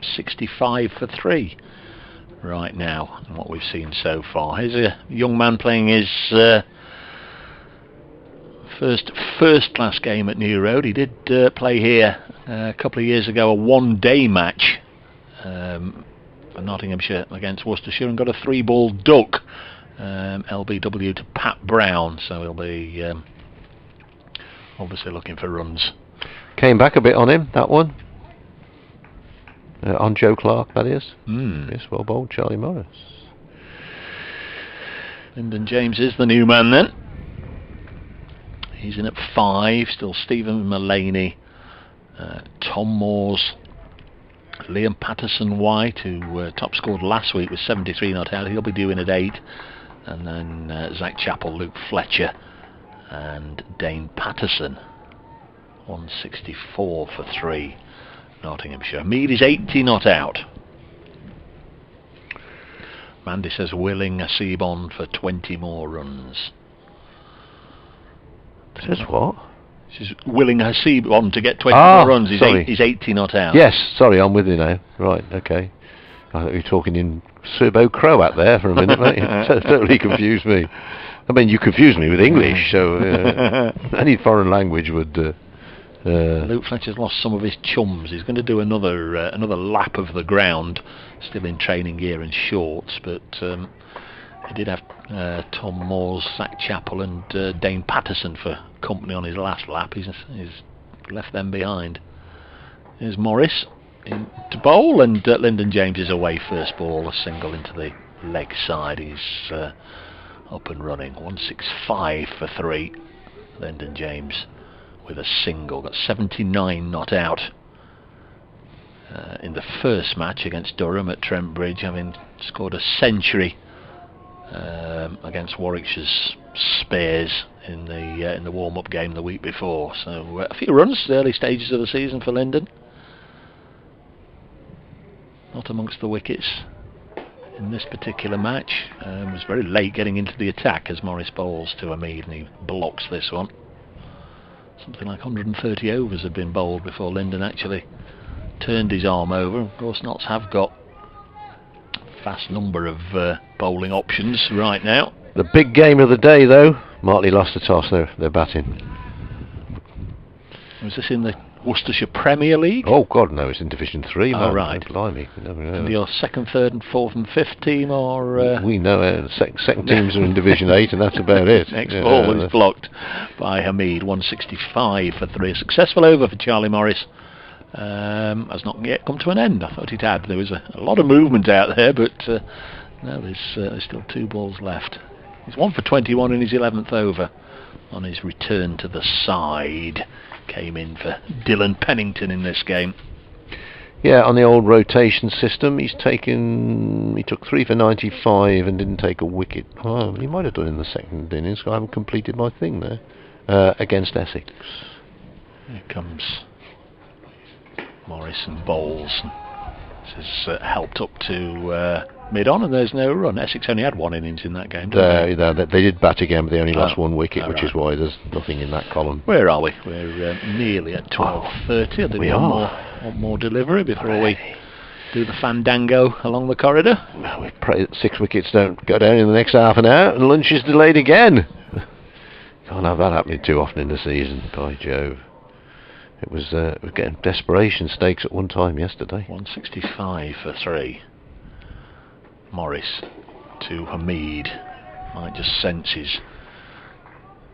65 for 3 right now, and what we've seen so far. Here's a young man playing his first class game at New Road. He did play here a couple of years ago, a 1-day match for Nottinghamshire against Worcestershire, and got a 3-ball duck, LBW to Pat Brown, so he'll be obviously looking for runs. Came back a bit on him, that one. On Joe Clark, that is. Yes, well bowled, Charlie Morris. Lyndon James is the new man then. He's in at 5, still Stephen Mullaney, Tom Moores, Liam Patterson-White, who top scored last week with 73 not out. He'll be due in at 8. And then Zach Chappell, Luke Fletcher and Dane Patterson. 164 for 3, Nottinghamshire. Mead is 80 not out. Mandy says willing a Seabond for 20 more runs. Says what? She's willing her Seabond to get 20 more runs. He's 80 not out. Yes, sorry, I'm with you now. Right, okay. I thought you were talking in Serbo-Croat there for a minute, mate. It totally confused me. I mean, you confused me with English, so any foreign language would... Luke Fletcher's lost some of his chums. He's going to do another lap of the ground, still in training gear and shorts, but he did have Tom Moores, Zach Chappell and Dane Patterson for company on his last lap. He's left them behind. Here's Morris in to bowl, and Lyndon James is away first ball, a single into the leg side. He's up and running. 165 for 3. Lyndon James with a single, got 79 not out in the first match against Durham at Trent Bridge, having scored a century against Warwickshire's Spears in the warm-up game the week before. So a few runs, the early stages of the season for Lyndon. Not amongst the wickets in this particular match. Was very late getting into the attack as Morris bowls to Hamid, and he blocks this one. Something like 130 overs have been bowled before Lyndon actually turned his arm over. Of course, Notts have got a vast number of bowling options right now. The big game of the day, though. Martley lost the toss. They're batting. Was this in the Worcestershire Premier League? Oh God, no! It's in Division 3. Oh, right. Blimey. And your second, third, and fourth, and fifth team, or we know second teams are in Division 8, and that's about it. Next ball was blocked by Hamid. 165 for 3. A successful over for Charlie Morris. Has not yet come to an end. I thought it had. There was a lot of movement out there, but No, there's still 2 balls left. He's 1 for 21 in his 11th over. On his return to the side, came in for Dylan Pennington in this game. Yeah, on the old rotation system, he took 3 for 95 and didn't take a wicket. Oh, he might have done in the second innings. I haven't completed my thing there. Against Essex. Here comes Morris and Bowles. This has helped up to mid-on, and there's no run. Essex only had 1 innings in that game, didn't they? They did bat again, but they only lost 1 wicket, which is why there's nothing in that column. Where are we? We're nearly at 12:30. I think we want more delivery before we do the fandango along the corridor. Well, we pray that 6 wickets don't go down in the next half an hour, and lunch is delayed again. Can't have that happening too often in the season, by Jove. It was getting desperation stakes at one time yesterday. 165 for 3. Morris to Hamid. I just sense he's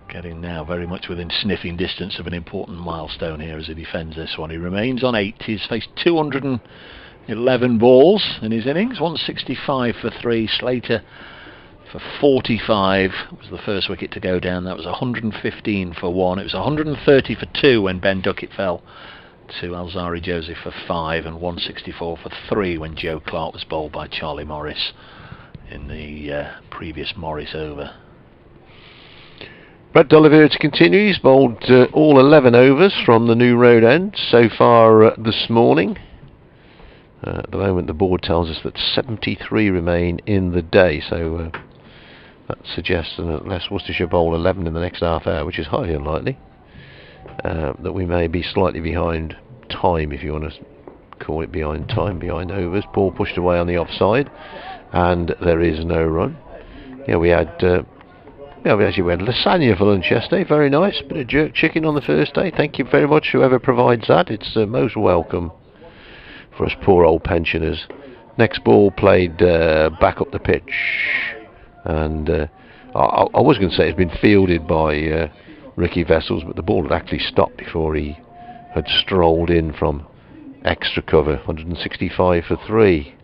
getting now very much within sniffing distance of an important milestone here as he defends this one. He remains on 8. He's faced 211 balls in his innings. 165 for 3. Slater for 45 was the first wicket to go down. That was 115 for 1. It was 130 for 2 when Ben Duckett fell to Alzari Joseph for 5, and 164 for 3 when Joe Clark was bowled by Charlie Morris in the previous Morris over. Brett D'Oliveira to continue. He's bowled all 11 overs from the New Road end so far this morning. At the moment the board tells us that 73 remain in the day, so that suggests that unless Worcestershire bowl 11 in the next half hour, which is highly unlikely, that we may be slightly behind time, if you want to call it behind time, behind overs. Ball pushed away on the offside, and there is no run. Yeah, we had we actually had lasagna for lunch yesterday. Very nice. Bit of jerk chicken on the first day. Thank you very much, whoever provides that. It's most welcome for us poor old pensioners. Next ball played back up the pitch, and I was going to say it's been fielded by Ricky Vessels, but the ball had actually stopped before he had strolled in from extra cover. 165 for 3.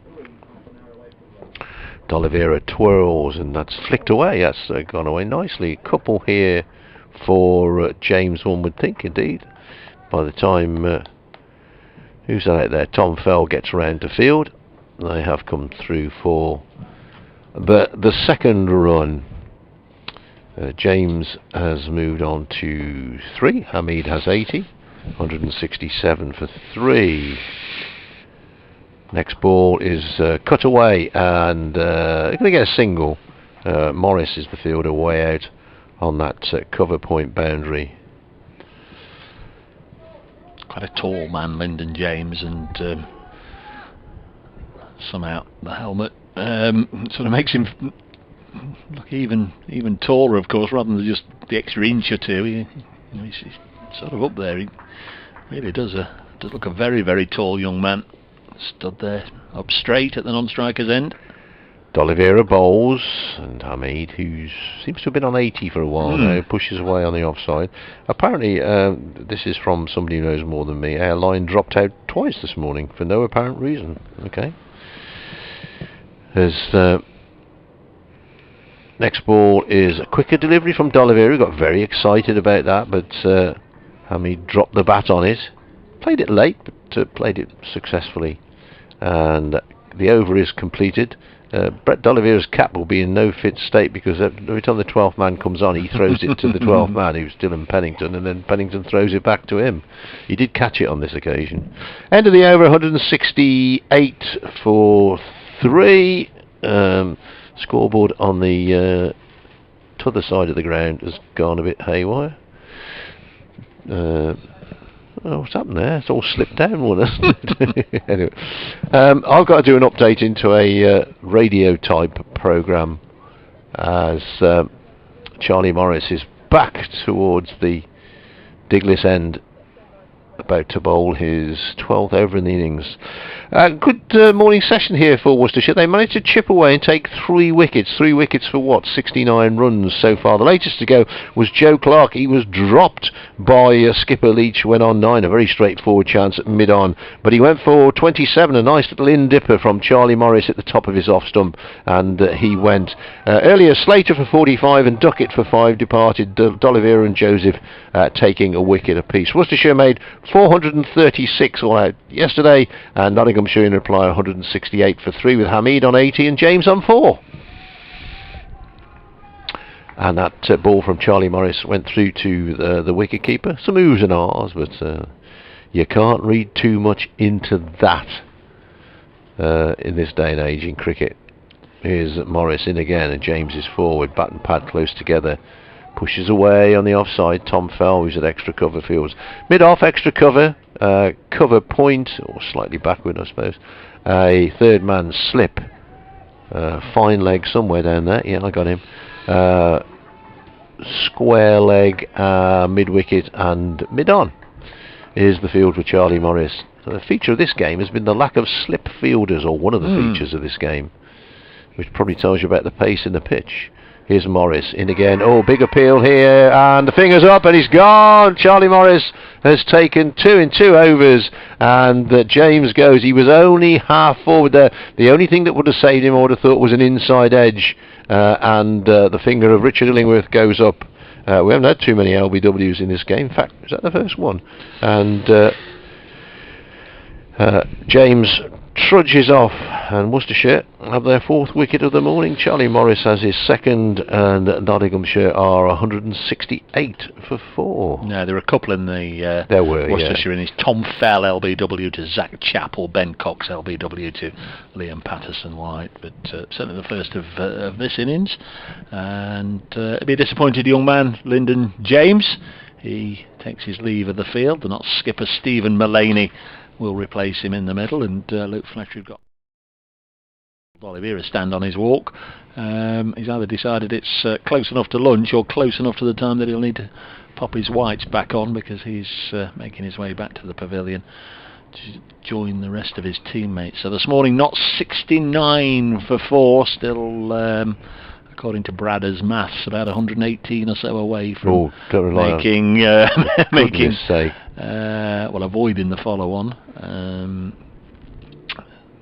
D'Oliveira twirls, and that's flicked away. That's gone away nicely. Couple here for James, one would think, indeed. By the time who's that out there? Tom Fell gets round to field. They have come through for the second run. James has moved on to 3. Hamid has 80. 167 for 3. Next ball is cut away, and going to get a single. Morris is the fielder way out on that cover point boundary. Quite a tall man, Lyndon James, and somehow the helmet sort of makes him look even taller, of course, rather than just the extra inch or 2. He's sort of up there. He really does look a very, very tall young man. Stood there up straight at the non-striker's end. D'Oliveira bowls, and Hamid, who seems to have been on 80 for a while now, pushes away on the offside. Apparently, this is from somebody who knows more than me, our line dropped out twice this morning for no apparent reason. Okay. There's next ball is a quicker delivery from D'Oliveira. Got very excited about that, but Hamid dropped the bat on it. Played it late, but played it successfully. And the over is completed. Brett D'Oliveira's cap will be in no fit state, because every time the 12th man comes on, he throws it to the 12th man, who's Dylan Pennington, and then Pennington throws it back to him. He did catch it on this occasion. End of the over, 168 for 3. Scoreboard on the t'other side of the ground has gone a bit haywire. Oh, what's happened there? It's all slipped down one, hasn't it? Anyway, I've got to do an update into a radio type programme, as Charlie Morris is back towards the Diglis end about to bowl his 12th over in the innings. Good morning session here for Worcestershire. They managed to chip away and take 3 wickets. 3 wickets for what? 69 runs so far. The latest to go was Joe Clark. He was dropped by skipper Leach, went on 9. A very straightforward chance at mid-on. But he went for 27. A nice little in-dipper from Charlie Morris at the top of his off-stump. And he went. Earlier, Slater for 45 and Duckett for 5 departed. D'Oliveira and Joseph taking a wicket apiece. Worcestershire made 436 all out yesterday, and Nottinghamshire in reply 168 for 3 with Hamid on 80 and James on 4. And that ball from Charlie Morris went through to the wicket keeper. Some oohs and ahs, but you can't read too much into that in this day and age in cricket. Here's Morris in again, and James is forward, bat and pad close together. Pushes away on the offside. Tom Fell, who's at extra cover fields. Mid-off, extra cover. Cover point, or slightly backward, I suppose. A third man slip. Fine leg somewhere down there. Yeah, I got him. Square leg, mid-wicket, and mid-on. Here's the field with Charlie Morris. So the feature of this game has been the lack of slip fielders, or one of the features of this game, which probably tells you about the pace in the pitch. Here's Morris in again. Oh, big appeal here, and the finger's up, and he's gone. Charlie Morris has taken 2 in 2 overs, and James goes. He was only half forward there. The only thing that would have saved him, I would have thought, was an inside edge, and the finger of Richard Illingworth goes up. We haven't had too many LBWs in this game. In fact, is that the first one? And James trudges off, and Worcestershire have their 4th wicket of the morning. Charlie Morris has his 2nd, and Nottinghamshire are 168 for 4. No, there were a couple in the there were, Worcestershire innings. Tom Fell LBW to Zach Chappell, Ben Cox LBW to Liam Patterson-White, but certainly the first of this innings. And it'd be a disappointed young man, Lyndon James. He takes his leave of the field. The not skipper Stephen Mullaney will replace him in the middle, and Luke Fletcher got Oliveira stand on his walk. He's either decided it's close enough to lunch or close enough to the time that he'll need to pop his whites back on, because he's making his way back to the pavilion to join the rest of his teammates. So this morning, not 69 for 4, still according to Bradder's maths, about 118 or so away from making avoiding the follow-on.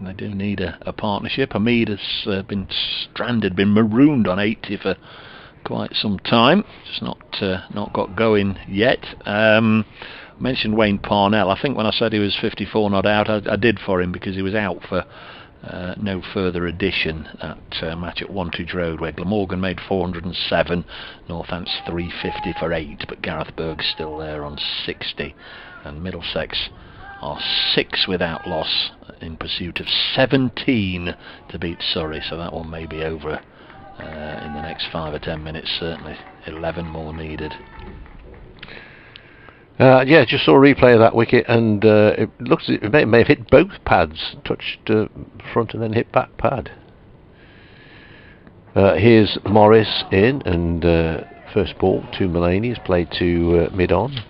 They do need a partnership. Hamid has been stranded, been marooned on 80 for quite some time. Just not got going yet. I mentioned Wayne Parnell. I think when I said he was 54 not out, I did for him, because he was out for no further addition at match at Wantage Road, where Glamorgan made 407, Northants 350 for 8, but Gareth Berg's still there on 60, and Middlesex are 6 without loss in pursuit of 17 to beat Surrey, so that one may be over in the next 5 or 10 minutes, certainly 11 more needed. Yeah, just saw a replay of that wicket, and it looks it may have hit both pads, touched front and then hit back pad. Here's Morris in, and first ball to Mullaney is played to mid-on.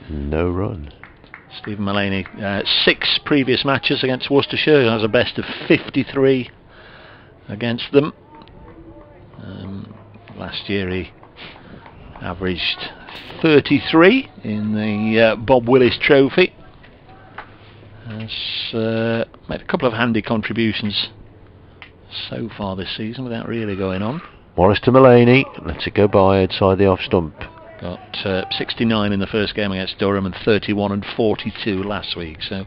No run. Stephen Mullaney, 6 previous matches against Worcestershire, has a best of 53 against them. Last year he averaged 33 in the Bob Willis Trophy. Has made a couple of handy contributions so far this season without really going on. Morris to Mullaney, lets it go by outside the off stump. Got 69 in the first game against Durham and 31 and 42 last week, so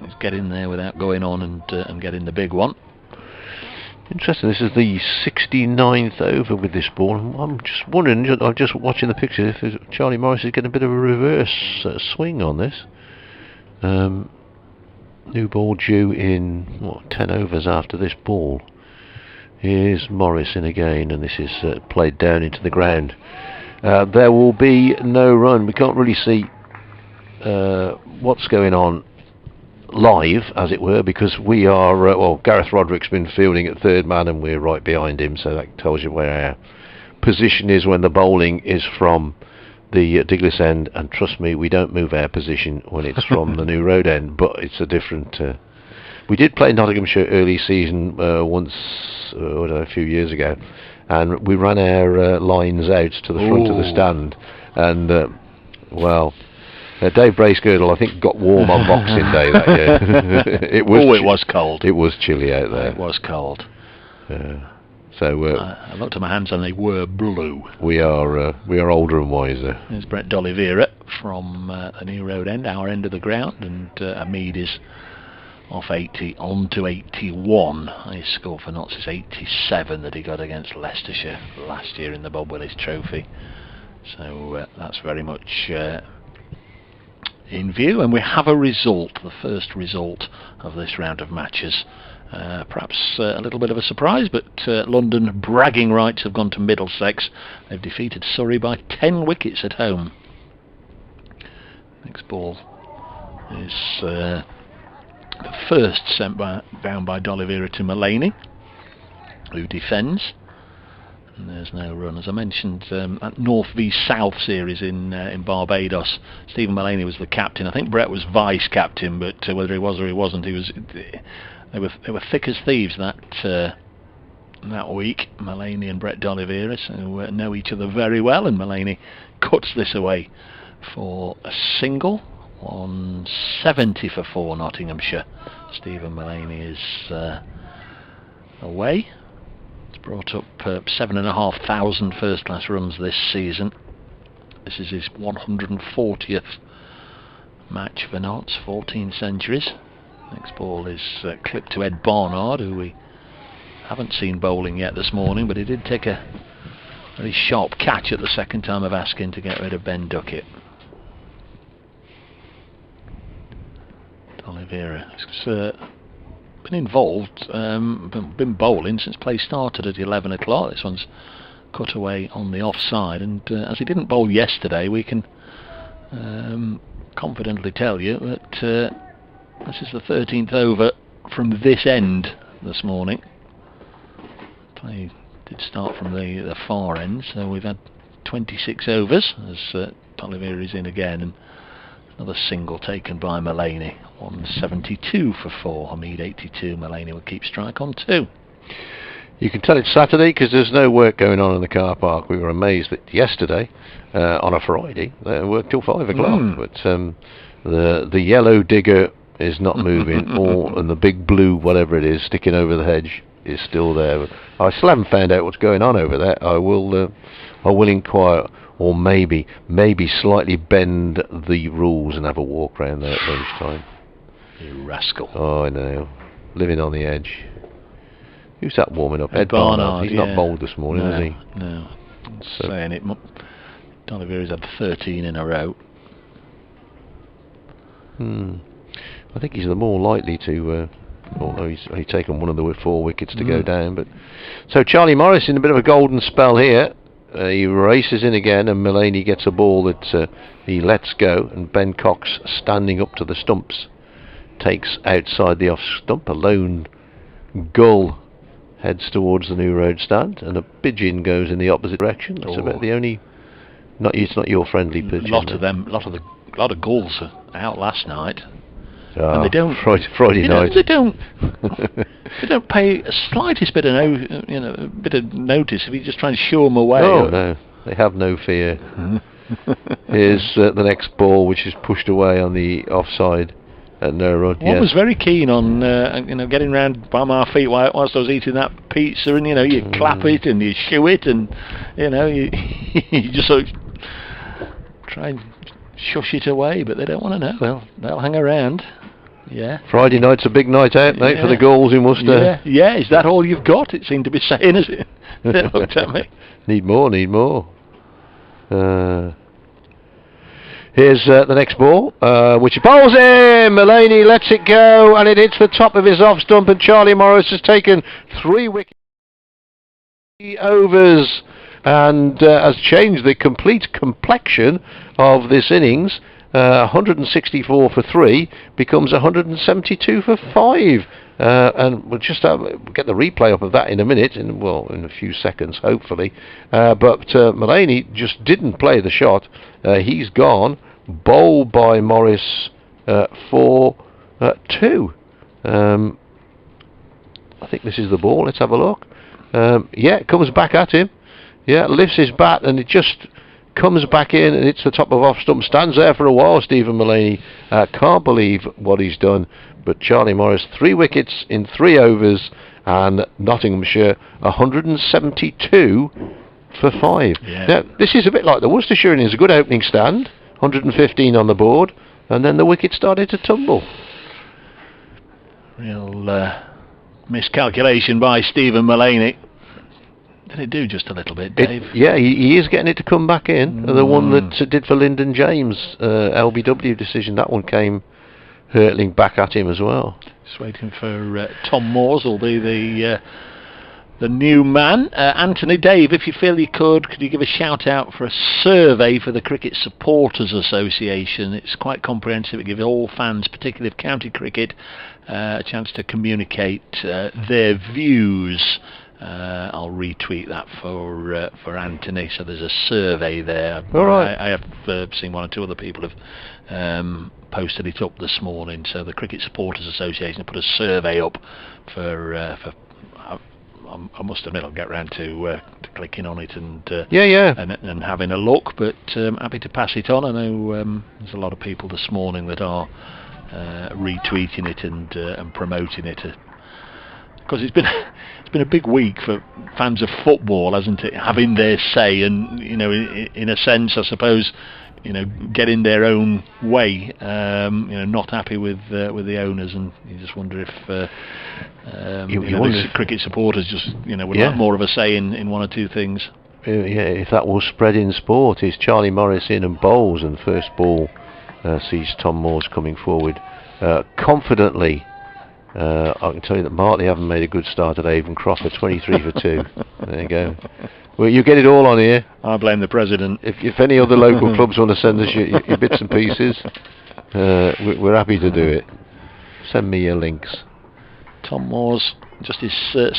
he's getting there without going on and getting the big one. Interesting, this is the 69th over with this ball. I'm just wondering, I'm just watching the picture, if Charlie Morris is getting a bit of a reverse swing on this. New ball due in 10 overs after this ball. Here's Morris in again, and this is played down into the ground. There will be no run. We can't really see what's going on live, as it were, because we are well, Gareth Roderick's been fielding at third man and we're right behind him, so that tells you where our position is when the bowling is from the Diglis end, and trust me, we don't move our position when it's from the New Road end, but it's a different... we did play Nottinghamshire early season once, a few years ago, and we ran our lines out to the front of the stand, and, well... Dave Bracegirdle, I think, got warm on Boxing Day that year. it was cold. It was chilly out there. It was cold. I looked at my hands and they were blue. We are older and wiser. There's Brett D'Oliveira from the New Road end, our end of the ground, and Hamid is off 80 on to 81. His score for Notts is 87 that he got against Leicestershire last year in the Bob Willis Trophy. So that's very much in view, and we have a result, the first result of this round of matches. Perhaps a little bit of a surprise, but London bragging rights have gone to Middlesex. They've defeated Surrey by 10 wickets at home. Next ball is the first sent down by D'Oliveira to Mulaney, who defends. And there's no run. As I mentioned, at North v South series in Barbados, Stephen Mulaney was the captain. I think Brett was vice captain, but whether he was or he wasn't, they were thick as thieves that week. Mulaney and Brett D'Oliveira, so know each other very well, and Mulaney cuts this away for a single. 170 for 4 Nottinghamshire. Stephen Mulaney is away. Brought up 7,500 first-class runs this season. This is his 140th match for Notts, 14 centuries. Next ball is clipped to Ed Barnard, who we haven't seen bowling yet this morning, but he did take a very sharp catch at the second time of asking to get rid of Ben Duckett. D'Oliveira been involved, been bowling since play started at 11 o'clock. This one's cut away on the offside, and as he didn't bowl yesterday, we can confidently tell you that this is the 13th over from this end this morning. Play did start from the far end, so we've had 26 overs as D'Oliveira is in again, and another single taken by Mulaney. 172 for 4. Hamid 82. Mulaney will keep strike on 2. You can tell it's Saturday because there's no work going on in the car park. We were amazed that yesterday, on a Friday, they worked till 5 o'clock. But the yellow digger is not moving, and the big blue, whatever it is, sticking over the hedge is still there. I still haven't found out what's going on over there. I will inquire, or maybe slightly bend the rules and have a walk around there at lunchtime. You rascal. Oh, I know. Living on the edge. Who's that warming up? Ed Barnard. He's not bowled this morning, has he? No. So, saying it. D'Oliveira's had 13 in a row. I think he's the more likely to... although he's taken one of the 4 wickets to go down. But so Charlie Morris in a bit of a golden spell here. He races in again, and Mulaney gets a ball that he lets go, and Ben Cox, standing up to the stumps, takes outside the off stump. A lone gull heads towards the New Road stand, and a pigeon goes in the opposite direction. That's about the only... it's not your friendly pigeon. A lot of gulls are out last night. And they don't Friday night. They don't pay a slightest bit of notice if you just try and shoo them away. Oh no, they have no fear. Here's the next ball, which is pushed away on the offside at no run. One was very keen on getting round by my feet whilst I was eating that pizza, and you clap it and you shoo it, and you just sort of try and shush it away, but they don't want to know. Well, they'll hang around. Yeah. Friday night's a big night out, mate, for the Gauls in Worcester. Yeah. Is that all you've got? It seemed to be saying, as it they looked at me. Need more. Here's the next ball, which bowls in. Mulaney lets it go, and it hits the top of his off stump, and Charlie Morris has taken 3 wickets. Overs, and has changed the complete complexion of this innings. 164 for 3 becomes 172 for 5 and we'll just get the replay up of that in a minute, in a few seconds, hopefully. But Mullaney just didn't play the shot. He's gone, bowled by Morris for 2. I think this is the ball. Let's have a look. Yeah, it comes back at him. Yeah, lifts his bat and it just comes back in and hits the top of off stump. Stands there for a while, Stephen Mullaney. Can't believe what he's done. But Charlie Morris, 3 wickets in 3 overs, and Nottinghamshire 172 for 5. Yeah. Now, this is a bit like the Worcestershire innings. A good opening stand, 115 on the board, and then the wicket started to tumble. Real miscalculation by Stephen Mullaney. Did it do just a little bit, Dave? Yeah, he is getting it to come back in. The one that did for Lyndon James, LBW decision, that one came hurtling back at him as well. Just waiting for Tom Moores will be the new man. Anthony, Dave, if you feel you could you give a shout out for a survey for the Cricket Supporters Association? It's quite comprehensive. It gives all fans, particularly of county cricket, a chance to communicate their views. I'll retweet that for Anthony. So there's a survey there. All right. I have seen one or two other people have posted it up this morning. So the Cricket Supporters Association put a survey up for I must admit I'll get round to clicking on it and and having a look. But happy to pass it on. I know there's a lot of people this morning that are retweeting it and promoting it. Because it's been a big week for fans of football, hasn't it? Having their say, and in a sense, I suppose, getting their own way. Not happy with the owners, and you just wonder if you wonder if cricket supporters just would like more of a say in one or two things. If that will spread in sport, is Charlie Morris in and bowls, and the first ball sees Tom Moores coming forward confidently. I can tell you that Martley haven't made a good start today. Even Crawford 23 for 2. There you go. Well, you get it all on here. I blame the president. If any other local clubs want to send us your bits and pieces, we're happy to do it. Send me your links. Tom Moores, just his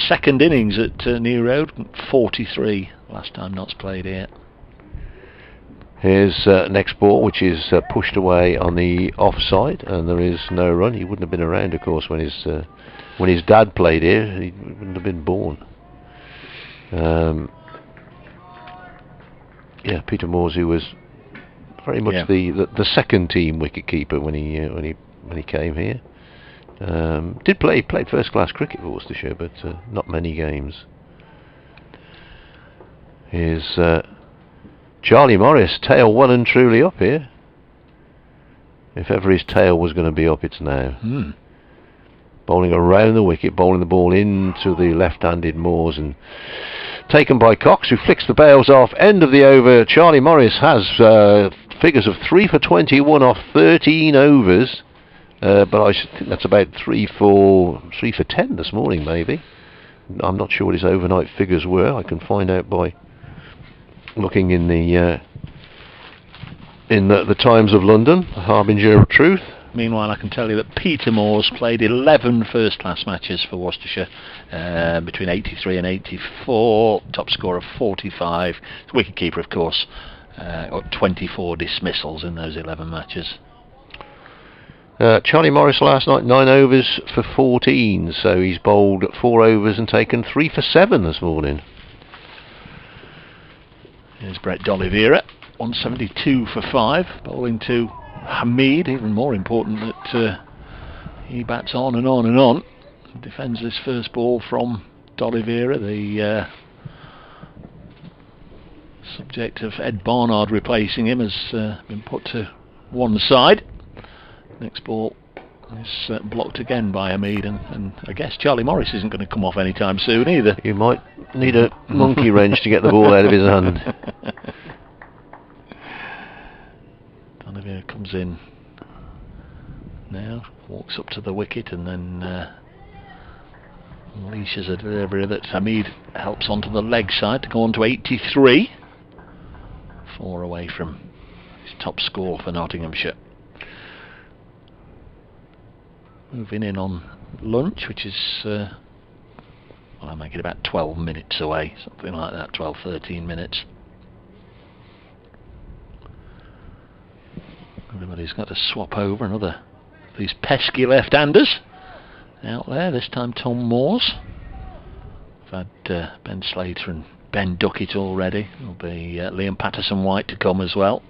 second innings at New Road, 43 last time Notts played here. Here's next ball, which is pushed away on the offside, and there is no run. He wouldn't have been around, of course, when his dad played here. He wouldn't have been born. Peter Moores, who was very much the second team wicket keeper when he came here. Played first class cricket for Worcestershire, but not many games. Here's Charlie Morris, tail well and truly up here. If ever his tail was going to be up, it's now. Bowling around the wicket, bowling the ball into the left-handed Moores, and taken by Cox, who flicks the bails off. End of the over. Charlie Morris has figures of 3 for 21 off 13 overs. But I think that's about 3 for 10 this morning, maybe. I'm not sure what his overnight figures were. I can find out by looking in the Times of London, the harbinger of truth. Meanwhile, I can tell you that Peter Moores played 11 first-class matches for Worcestershire between 83 and 84. Top score of 45. Wicketkeeper, of course, got 24 dismissals in those 11 matches. Charlie Morris last night, 9 overs for 14, so he's bowled 4 overs and taken 3 for 7 this morning. Here's Brett D'Oliveira, 172 for 5, bowling to Hamid. Even more important that he bats on and on and on. Defends this first ball from D'Oliveira, the subject of Ed Barnard replacing him has been put to one side. Next ball is blocked again by Hamid, and I guess Charlie Morris isn't going to come off anytime soon either. You might need a monkey wrench to get the ball out of his hand. D'Oliveira comes in now, walks up to the wicket, and then unleashes a delivery that Hamid helps onto the leg side to go on to 83. 4 away from his top score for Nottinghamshire. Moving in on lunch, which is well, I make it about 12 minutes away, something like that, 12-13 minutes. Everybody's got to swap over. Another of these pesky left-handers out there, this time Tom Moores. I've had Ben Slater and Ben Duckett already. There'll be Liam Patterson-White to come as well.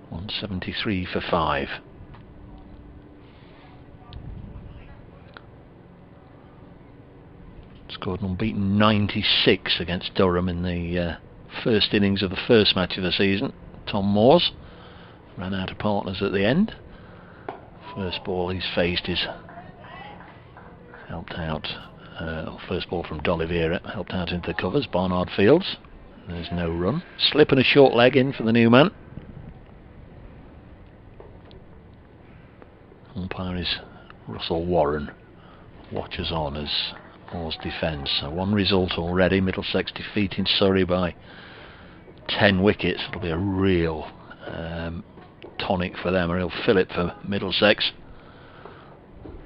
173 for 5. Scored an unbeaten 96 against Durham in the first innings of the first match of the season. Tom Moores ran out of partners at the end. First ball he's faced is helped out. First ball from D'Oliveira, helped out into the covers. Barnard Fields. There's no run. Slip and a short leg in for the new man. Umpire is Russell Warren. Watches on as Moores defends. So one result already. Middlesex defeating Surrey by 10 wickets. It'll be a real tonic for them, a real fillip for Middlesex.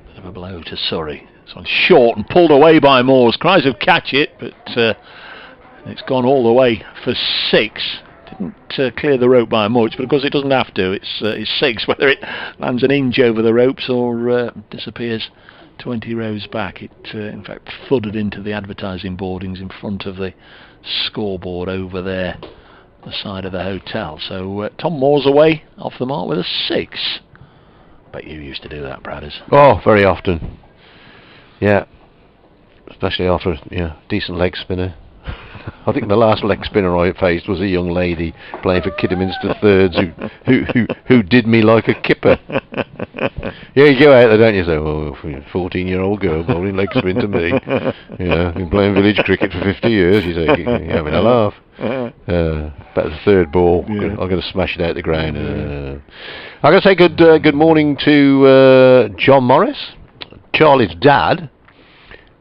Bit of a blow to Surrey. This one's short and pulled away by Moores. Cries of catch it, but it's gone all the way for 6. Didn't clear the rope by much, but of course it doesn't have to. It's 6, whether it lands an inch over the ropes or disappears 20 rows back. It in fact thudded into the advertising boardings in front of the scoreboard over there, the side of the hotel. So Tom Moores away off the mark with a 6. Bet you used to do that, Bradders. Oh, very often. Yeah, especially after a decent leg spinner. I think the last leg spinner I faced was a young lady playing for Kidderminster Thirds who did me like a kipper. Yeah, you go out there, don't you? Say, well, 14-year-old girl bowling leg spin to me. Been playing village cricket for 50 years. You say, you're having a laugh. About the third ball, I'm going to smash it out the ground. I'm going to say good morning to John Morris, Charlie's dad,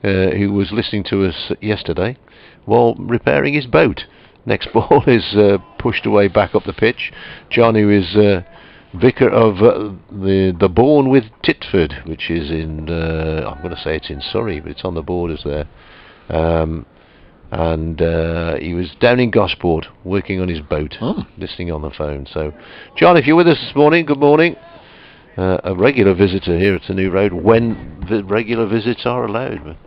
who was listening to us yesterday while repairing his boat. Next ball is pushed away back up the pitch. John, who is vicar of the Bourne with Titford, which is in, I'm going to say it's in Surrey, but it's on the borders there. And he was down in Gosport working on his boat, listening on the phone. So, John, if you're with us this morning, good morning. A regular visitor here at the New Road, when the regular visits are allowed. But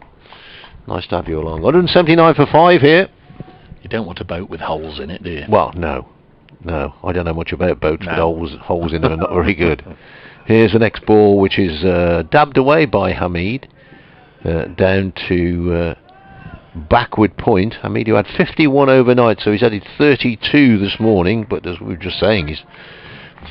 nice to have you along. 179 for 5 here. You don't want a boat with holes in it, do you? Well, no. I don't know much about boats with holes in them are not very good. Here's the next ball, which is dabbed away by Hamid, down to backward point. Hamid, who had 51 overnight, so he's added 32 this morning, but as we were just saying, he's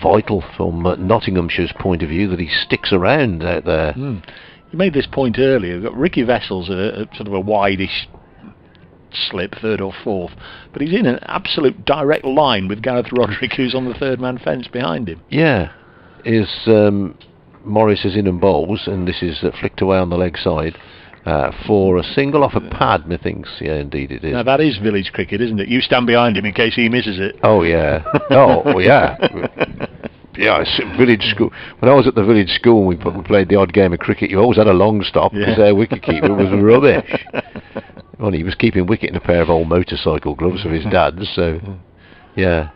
vital from Nottinghamshire's point of view that he sticks around out there. You made this point earlier. We've got Ricky Vessel's a sort of a wide-ish slip, third or fourth, but he's in an absolute direct line with Gareth Roderick, who's on the third man fence behind him. Yeah, Morris is in and bowls, and this is flicked away on the leg side for a single off a pad, methinks. Yeah, indeed it is. Now that is village cricket, isn't it? You stand behind him in case he misses it. Oh yeah. Oh yeah. Yeah, village school. When I was at the village school and we played the odd game of cricket, you always had a long stop because their wicket keeper was rubbish. Well, he was keeping wicket in a pair of old motorcycle gloves of his dad's, so yeah.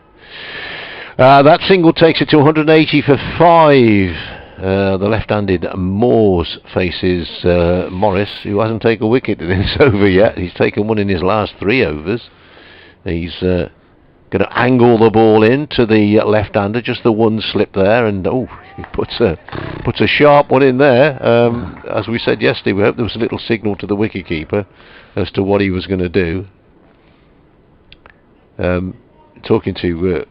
That single takes it to 180 for 5. The left-handed Moores faces Morris, who hasn't taken a wicket in this over yet. He's taken one in his last 3 overs. He's going to angle the ball in to the left-hander, just the one slip there, and he puts a sharp one in there. As we said yesterday, we hope there was a little signal to the wicket-keeper as to what he was going to do. Talking to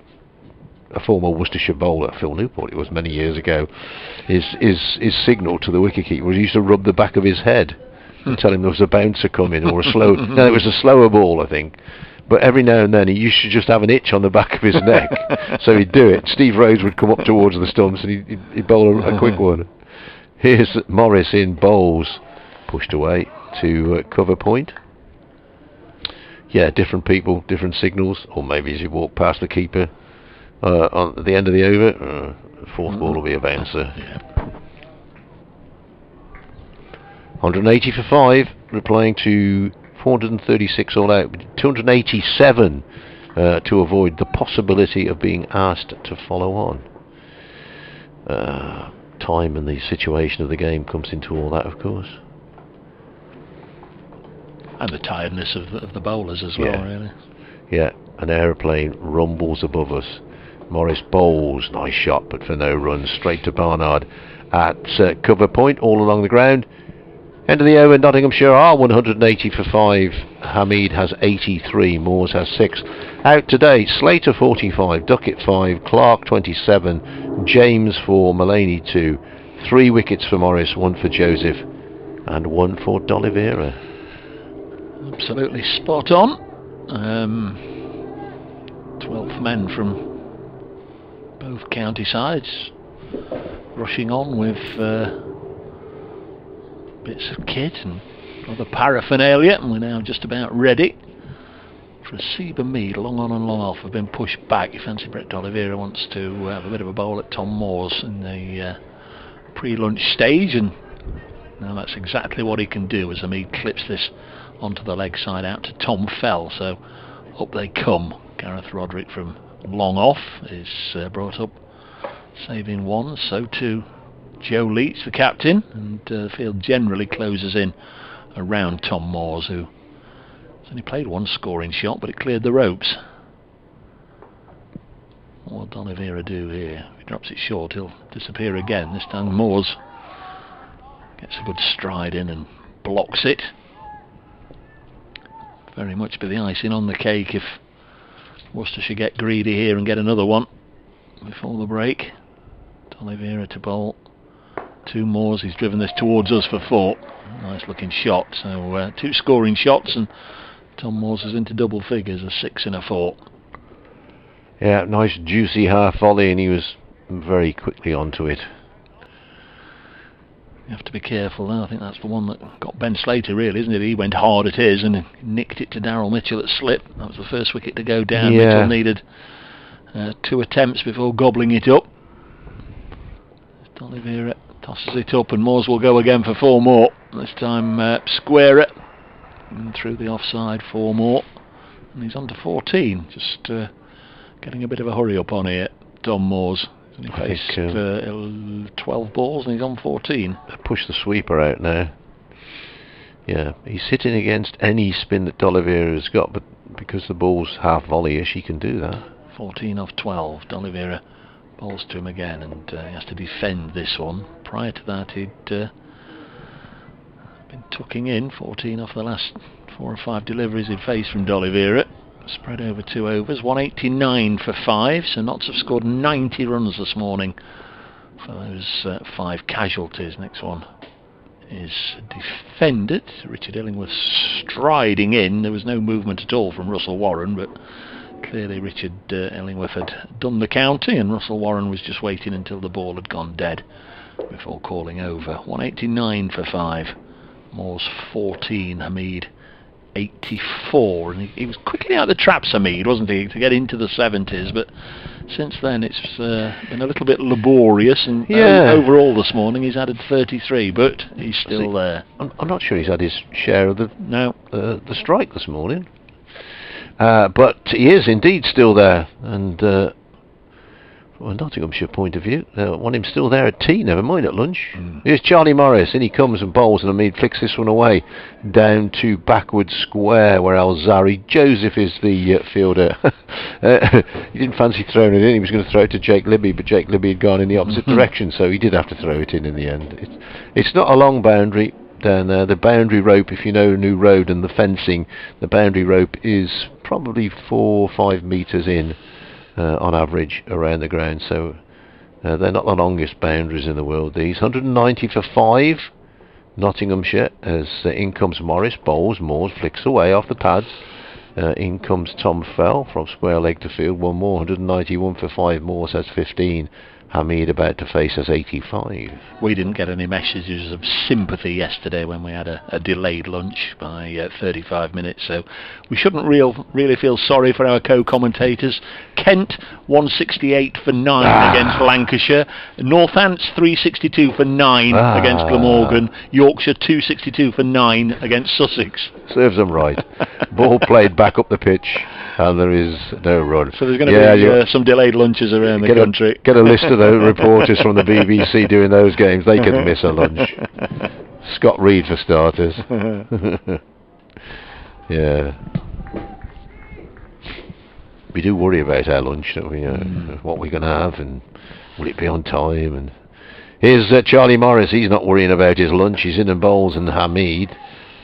a former Worcestershire bowler, Phil Newport, it was many years ago, his signal to the wicket-keeper was he used to rub the back of his head and tell him there was a bouncer coming or a slow... No, it was a slower ball, I think. But every now and then he used to just have an itch on the back of his neck, so he'd do it. Steve Rhodes would come up towards the stumps and he'd bowl a quick one. Here's Morris in bowls, pushed away to cover point. Yeah, different people, different signals, or maybe as you walk past the keeper at the end of the over, fourth ball will be a bouncer. 180 for 5, replying to 436 all out. 287 to avoid the possibility of being asked to follow on. Time and the situation of the game comes into all that, of course. And the tiredness of the bowlers as well, really. Yeah, an aeroplane rumbles above us. Morris bowls, nice shot, but for no runs. Straight to Barnard at cover point, all along the ground. End of the over, Nottinghamshire are 180 for 5. Hamid has 83, Moores has 6. Out today, Slater 45, Duckett 5, Clark 27, James 4, Mulaney 2. 3 wickets for Morris, 1 for Joseph, and 1 for D'Oliveira. Absolutely spot on. 12 men from both county sides rushing on with bits of kit and other paraphernalia, and we're now just about ready for a Seba Mead. Long on and long off have been pushed back. You fancy Brett D'Oliveira wants to have a bit of a bowl at Tom Moores in the pre-lunch stage, and now that's exactly what he can do as Mead clips this onto the leg side out to Tom Fell. So up they come. Gareth Roderick from long off is brought up saving 1, so too Joe Leach, the captain, and the field generally closes in around Tom Moores, who has only played 1 scoring shot, but it cleared the ropes. What will D'Oliveira do here? If he drops it short, he'll disappear again. This time Moores gets a good stride in and blocks it. Very much be the icing on the cake if Worcestershire get greedy here and get another one before the break. D'Oliveira to bowl. 2 Moores, he's driven this towards us for 4. Nice looking shot. So 2 scoring shots, and Tom Moores is into double figures, a 6 and a 4. Yeah, nice juicy half volley, and he was very quickly onto it. You have to be careful now. I think that's the one that got Ben Slater, really, isn't it? He went hard at his and nicked it to Darryl Mitchell at slip. That was the first wicket to go down. Mitchell needed 2 attempts before gobbling it up. D'Oliveira tosses it up, and Moores will go again for 4 more. This time square it and through the offside, 4 more, and he's on to 14. Just getting a bit of a hurry up on here, Tom Moores. He faced 12 balls and he's on 14. Push the sweeper out now. Yeah, he's sitting against any spin that D'Oliveira has got, but because the ball's half volleyish, he can do that. 14 off 12. D'Oliveira bowls to him again, and he has to defend this one. Prior to that, he'd been tucking in. 14 off the last 4 or 5 deliveries he'd faced from D'Oliveira. Spread over 2 overs, 189 for 5, so Notts have scored 90 runs this morning for those 5 casualties. Next one is defended. Richard Illingworth striding in. There was no movement at all from Russell Warren, but clearly Richard Illingworth had done the county, and Russell Warren was just waiting until the ball had gone dead before calling over. 189 for 5. Moores 14, Hamid 84, and he was quickly out of the traps, Hamid, wasn't he, to get into the 70s, but since then it's been a little bit laborious, and overall this morning he's added 33, but he's still there. I'm not sure he's had his share of the strike this morning, but he is indeed still there, and from a Nottinghamshire point of view, I want him still there at tea, never mind at lunch. Here's Charlie Morris, in he comes and bowls, and Hamid flicks this one away down to backward square, where Alzari Joseph is the fielder. He didn't fancy throwing it in. He was going to throw it to Jake Libby, but Jake Libby had gone in the opposite direction, so he did have to throw it in the end. It's not a long boundary down there. The boundary rope, if you know New Road and the fencing, the boundary rope is probably 4 or 5 metres in on average around the ground, so they're not the longest boundaries in the world, these. 190 for 5, Nottinghamshire, as in comes Morris, bowls, Moores flicks away off the pads, in comes Tom Fell from square leg to field, 1 more, 191 for 5, Moores has 15, Hamid about to face us 85. We didn't get any messages of sympathy yesterday when we had a delayed lunch by 35 minutes, so we shouldn't really feel sorry for our co-commentators. Kent 168 for 9 against Lancashire. Northants 362 for 9 against Glamorgan. Yorkshire 262 for 9 against Sussex. Serves them right. Ball played back up the pitch, and there is no run. So there's going to be some delayed lunches around the country. Get a list of the reporters from the BBC doing those games. They could miss a lunch. Scott Reed for starters. Yeah. We do worry about our lunch, don't we? What we're going to have, and will it be on time? And here's Charlie Morris. He's not worrying about his lunch. He's in and bowls, and Hamid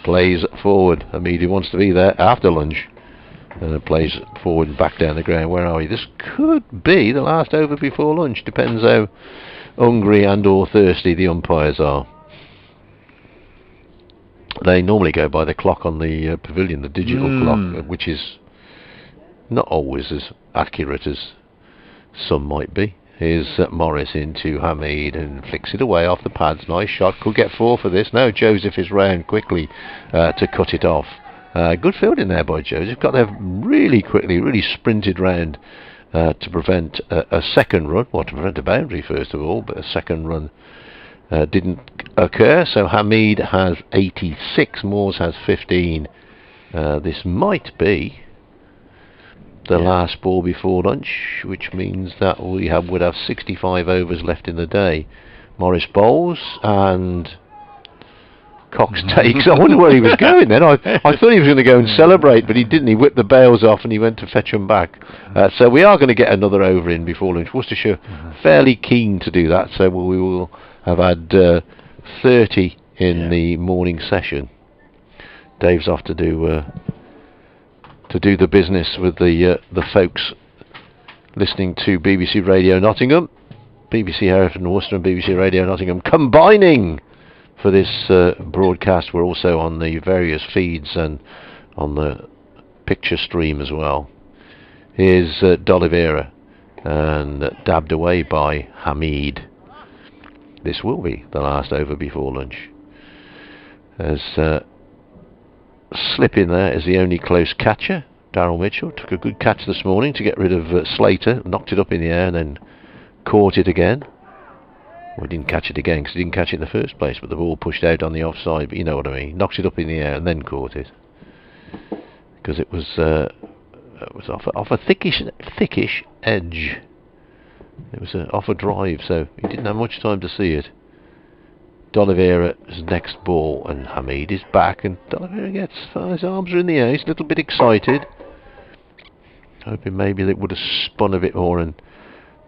plays forward. Hamid, who wants to be there after lunch, plays forward and back down the ground. Where are we? This could be the last over before lunch. Depends how hungry and or thirsty the umpires are. They normally go by the clock on the pavilion, the digital clock, which is not always as accurate as some might be. Here's Morris into Hamid and flicks it away off the pads. Nice shot. Could get 4 for this. No, Joseph is round quickly to cut it off. Good fielding there by Joseph. Got there really quickly, really sprinted round to prevent a second run. Well, to prevent a boundary first of all, but a second run didn't occur. So Hamid has 86, Moores has 15. This might be the last ball before lunch, which means that we would have 65 overs left in the day. Morris bowls and Cox takes. I wonder where he was going then. I thought he was going to go and celebrate, but he didn't. He whipped the bails off and he went to fetch them back. So we are going to get another over in before lunch. Worcestershire fairly keen to do that, so we will have had 30 in the morning session. Dave's off to do the business with the folks listening to BBC Radio Nottingham, BBC Hereford and Worcester, and BBC Radio Nottingham combining for this broadcast. We're also on the various feeds and on the picture stream as well. Here's D'Oliveira and dabbed away by Hamid. This will be the last over before lunch. As slip in there is the only close catcher. Daryl Mitchell took a good catch this morning to get rid of Slater, knocked it up in the air and then caught it again. Well, he didn't catch it again because he didn't catch it in the first place, but the ball pushed out on the offside, but you know what I mean. Knocked it up in the air and then caught it because it was off a thickish edge. It was off a drive, so he didn't have much time to see it. D'Oliveira's next ball, and Hamid is back, and D'Oliveira gets his arms are in the air. He's a little bit excited, hoping maybe they would have spun a bit more and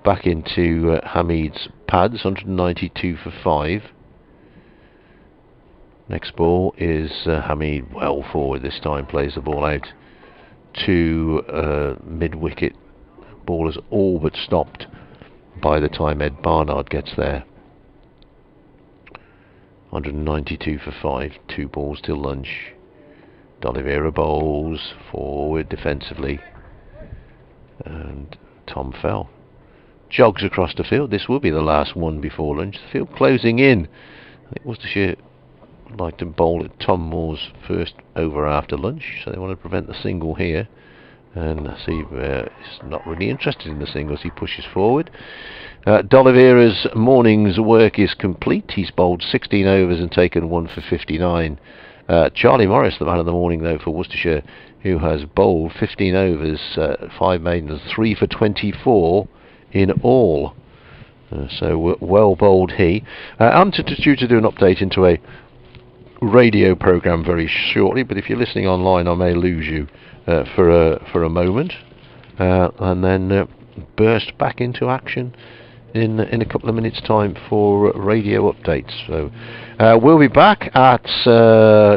back into Hamid's pads. 192 for 5. Next ball is Hamid well forward this time, plays the ball out to mid-wicket. Ball is all but stopped by the time Ed Barnard gets there. 192 for 5, 2 balls till lunch. D'Oliveira bowls forward defensively, and Tom fell. Jogs across the field. This will be the last one before lunch. The field closing in. I think Worcestershire would like to bowl at Tom Moore's first over after lunch, so they want to prevent the single here. And I see he's not really interested in the singles. He pushes forward. D'Oliveira's morning's work is complete. He's bowled 16 overs and taken 1 for 59. Charlie Morris, the man of the morning though for Worcestershire, who has bowled 15 overs, 5 maidens, 3 for 24 in all. So well bowled he. I'm due to do an update into a radio programme very shortly, but if you're listening online I may lose you for a moment, and then burst back into action in a couple of minutes time for radio updates. So we'll be back at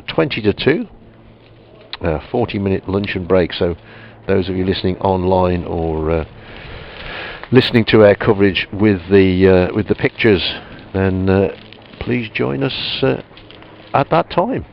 20 to 2, 40-minute luncheon break. So those of you listening online or listening to our coverage with the pictures, then please join us at that time.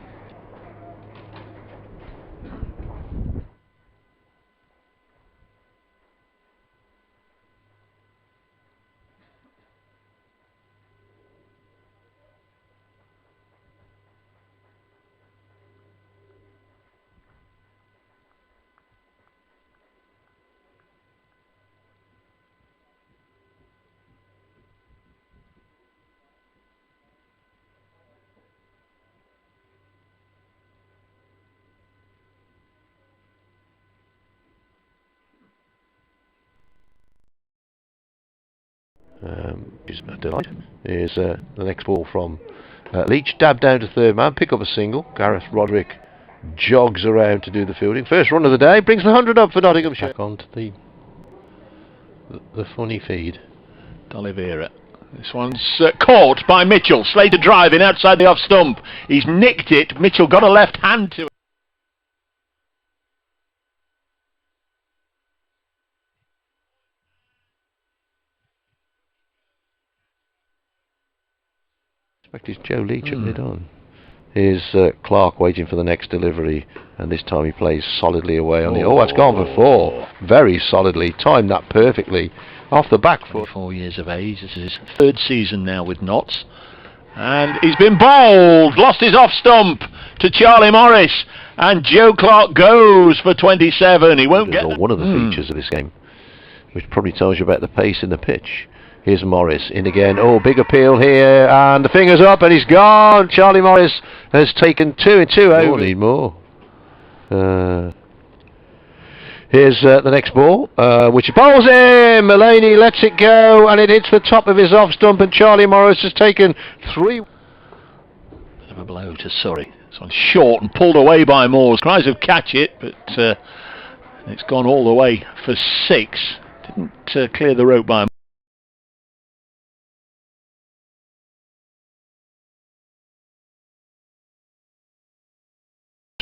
Is a delight. Here's the next ball from Leach. Dab down to third man. Pick up a single. Gareth Roderick jogs around to do the fielding. First run of the day. Brings the 100 up for Nottinghamshire. Back onto the funny feed. D'Oliveira. This one's caught by Mitchell. Slater driving outside the off stump. He's nicked it. Mitchell got a left hand to it. I expect it's Joe Leach at mid-on. Here's Clark waiting for the next delivery, and this time he plays solidly away on the... Oh, that's gone for 4. Very solidly. Timed that perfectly. Off the back foot. 4 years of age. This is his 3rd season now with Notts. And he's been bowled. Lost his off stump to Charlie Morris. And Joe Clark goes for 27. He won't get... One of the features of this game, which probably tells you about the pace in the pitch. Here's Morris in again. Oh, big appeal here, and the fingers up, and he's gone. Charlie Morris has taken 2 and 2 over. Need more. Here's the next ball, which he bowls in. Mulaney lets it go, and it hits the top of his off stump, and Charlie Morris has taken 3. Bit of a blow to Surrey. This one's short and pulled away by Moores. Cries of catch it, but it's gone all the way for 6. Didn't clear the rope by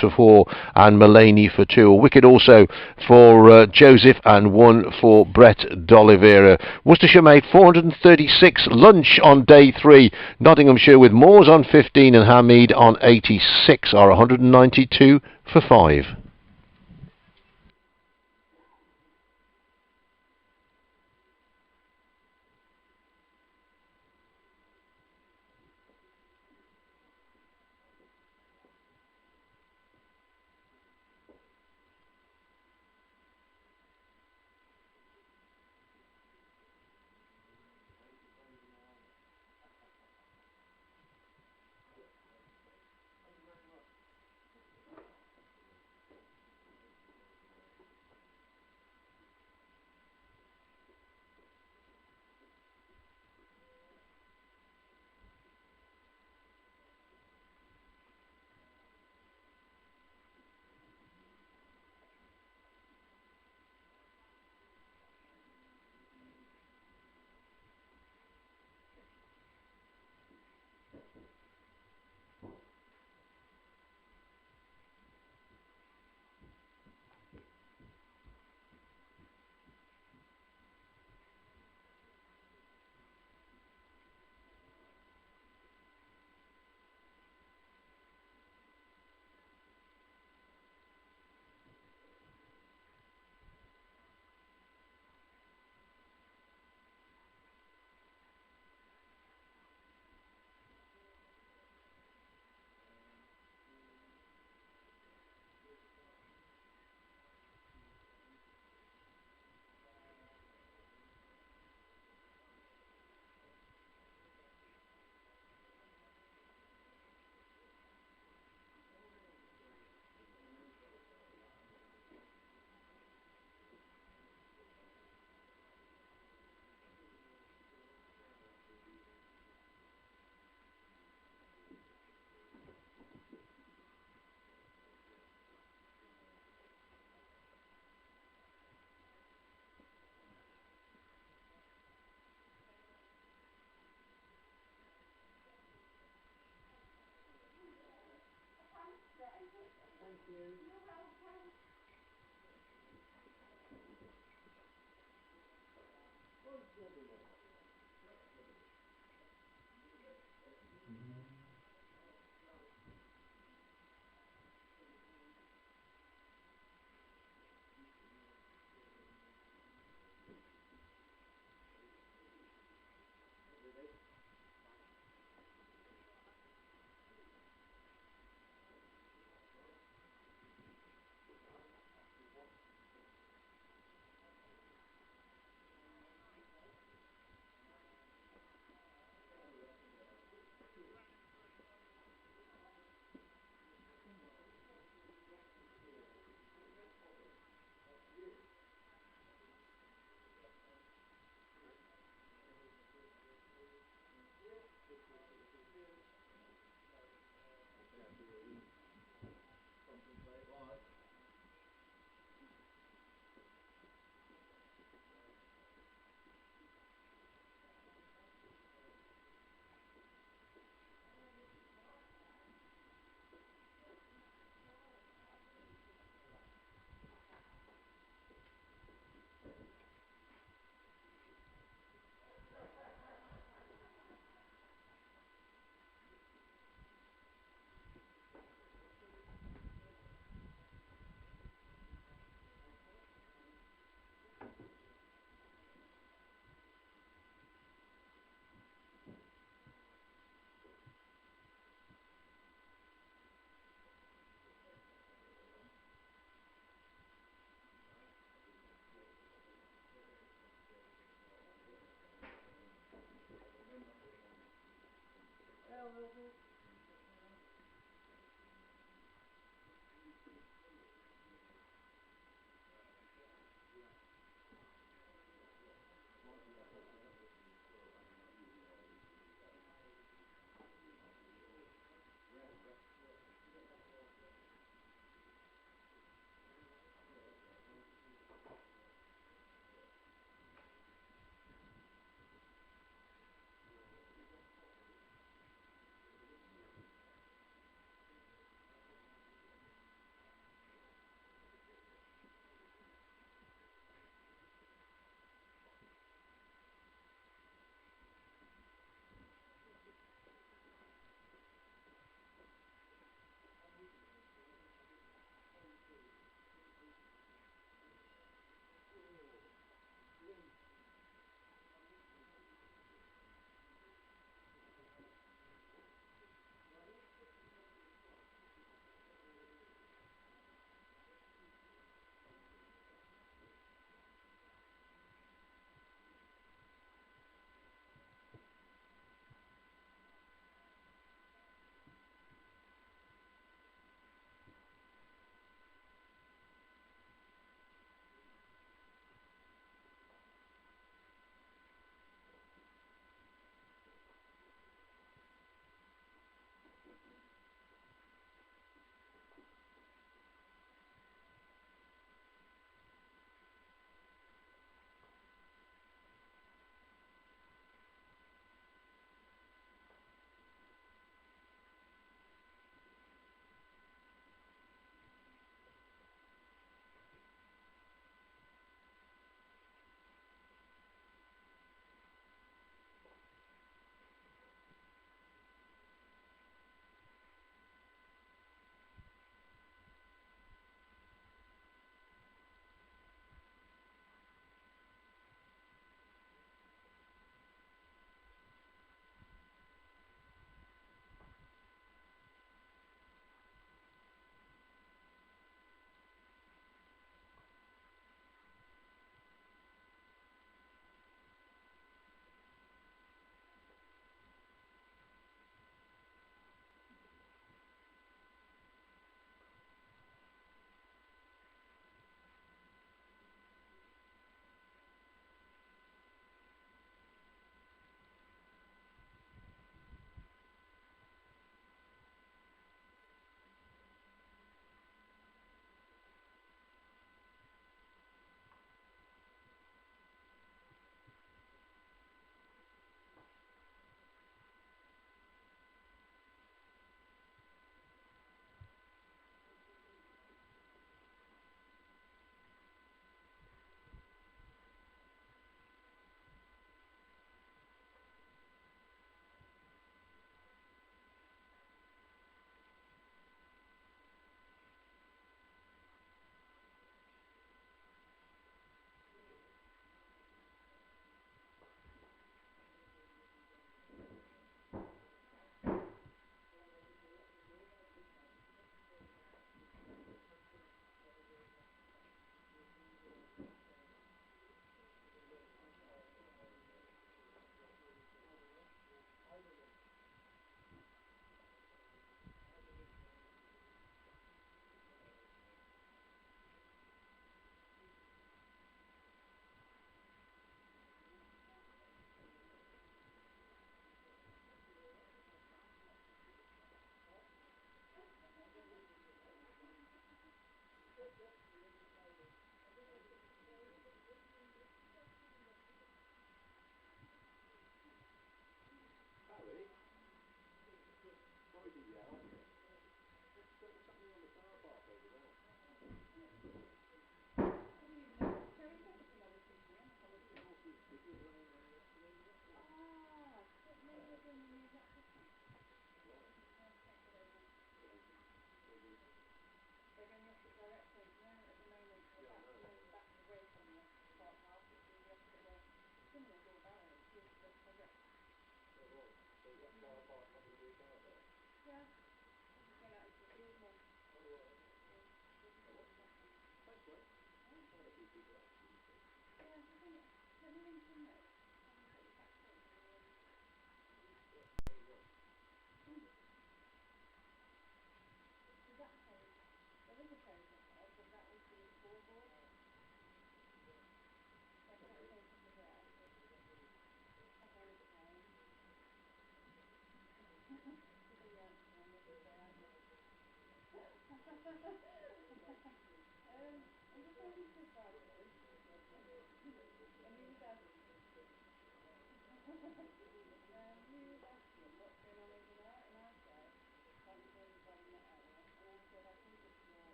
for 4 and Mulaney for 2. A wicket also for Joseph and 1 for Brett D'Oliveira. Worcestershire made 436 lunch on day 3. Nottinghamshire with Moores on 15 and Hamid on 86 are 192 for 5.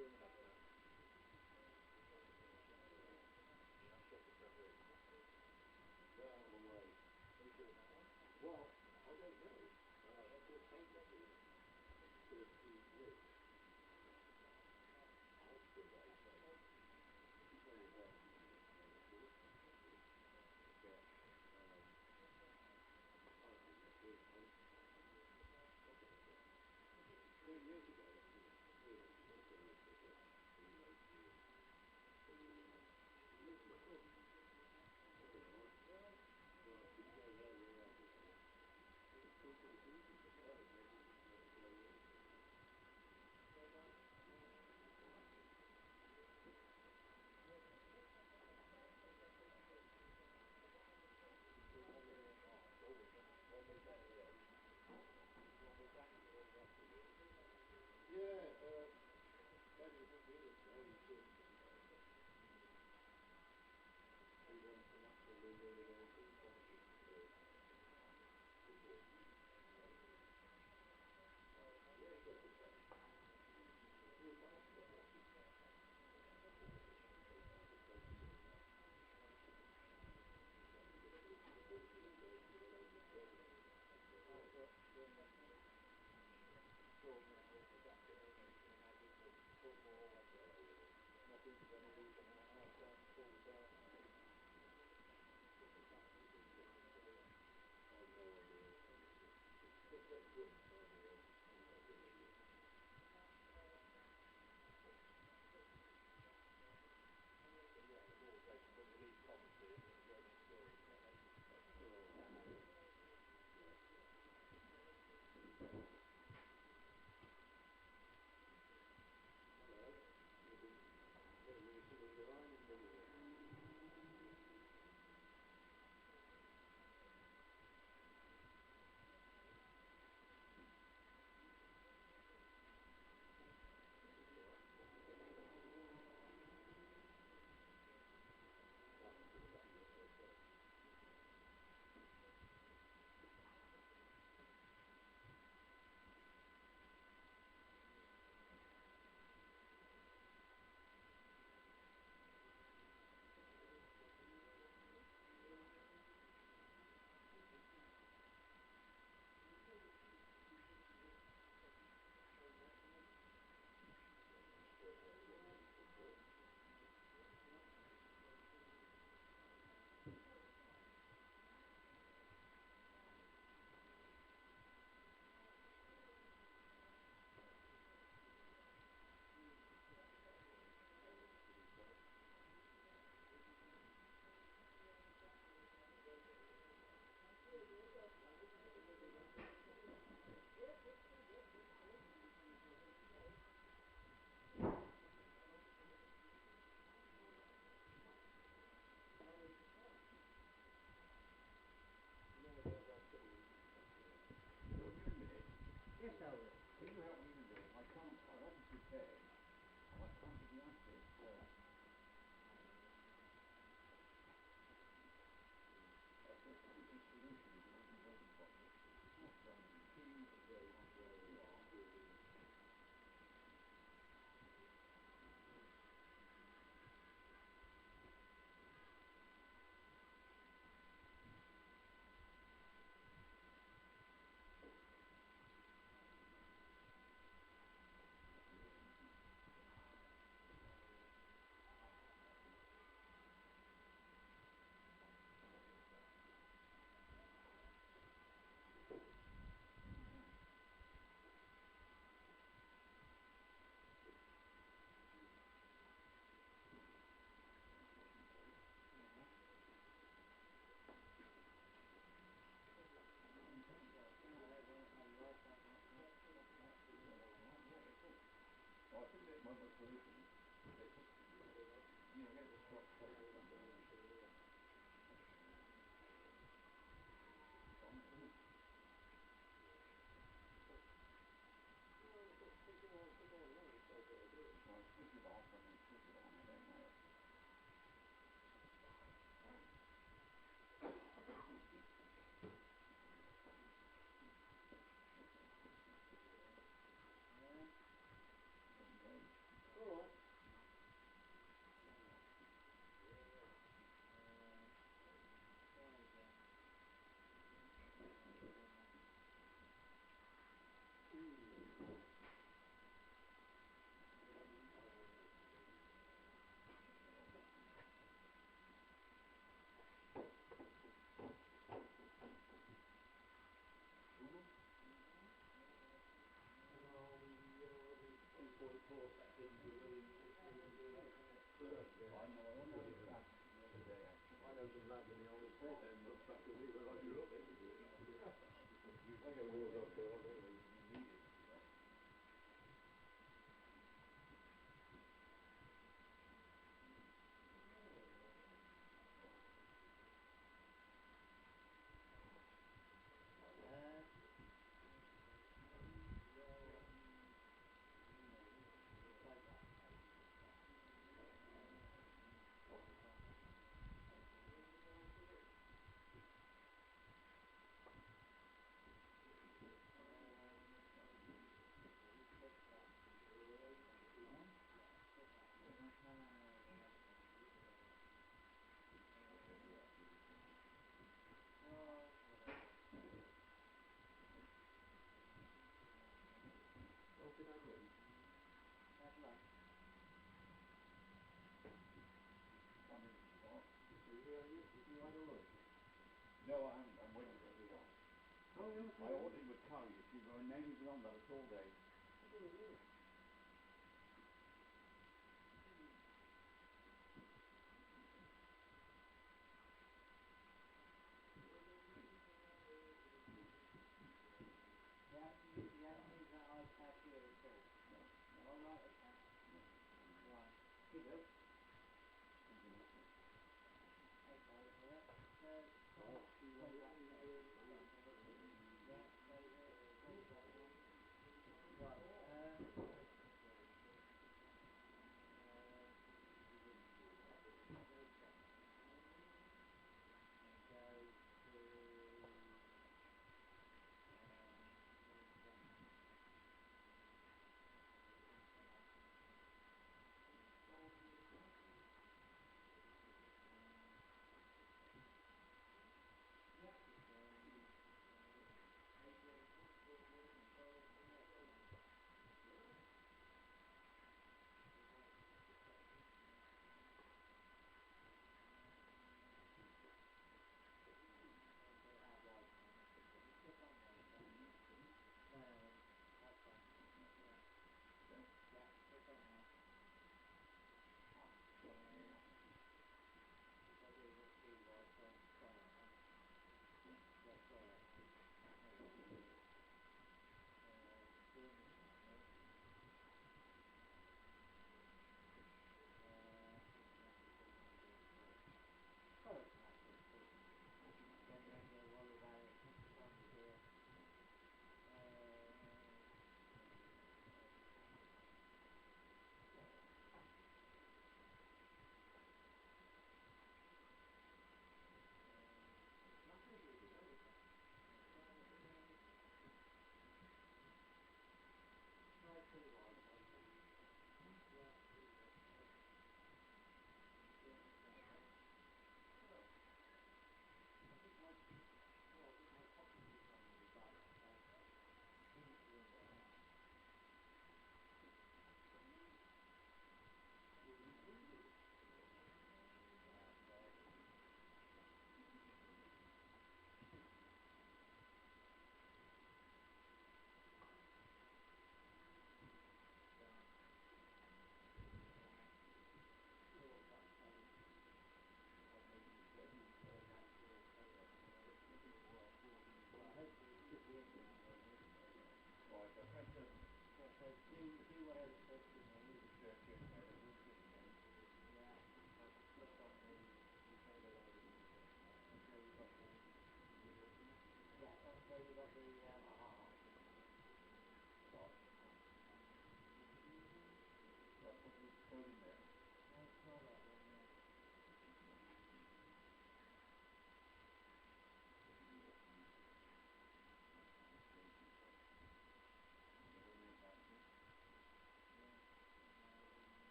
Doing that now.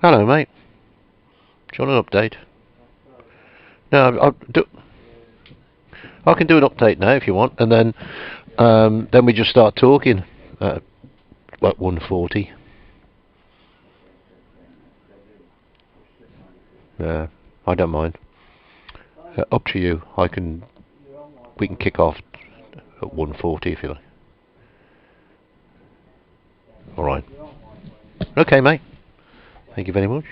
Hello, mate. Do you want an update? No, I can do an update now if you want, and then we just start talking at like 1:40. Yeah, I don't mind. Up to you. We can kick off at 1:40 if you like. All right. Okay, mate. Thank you very much.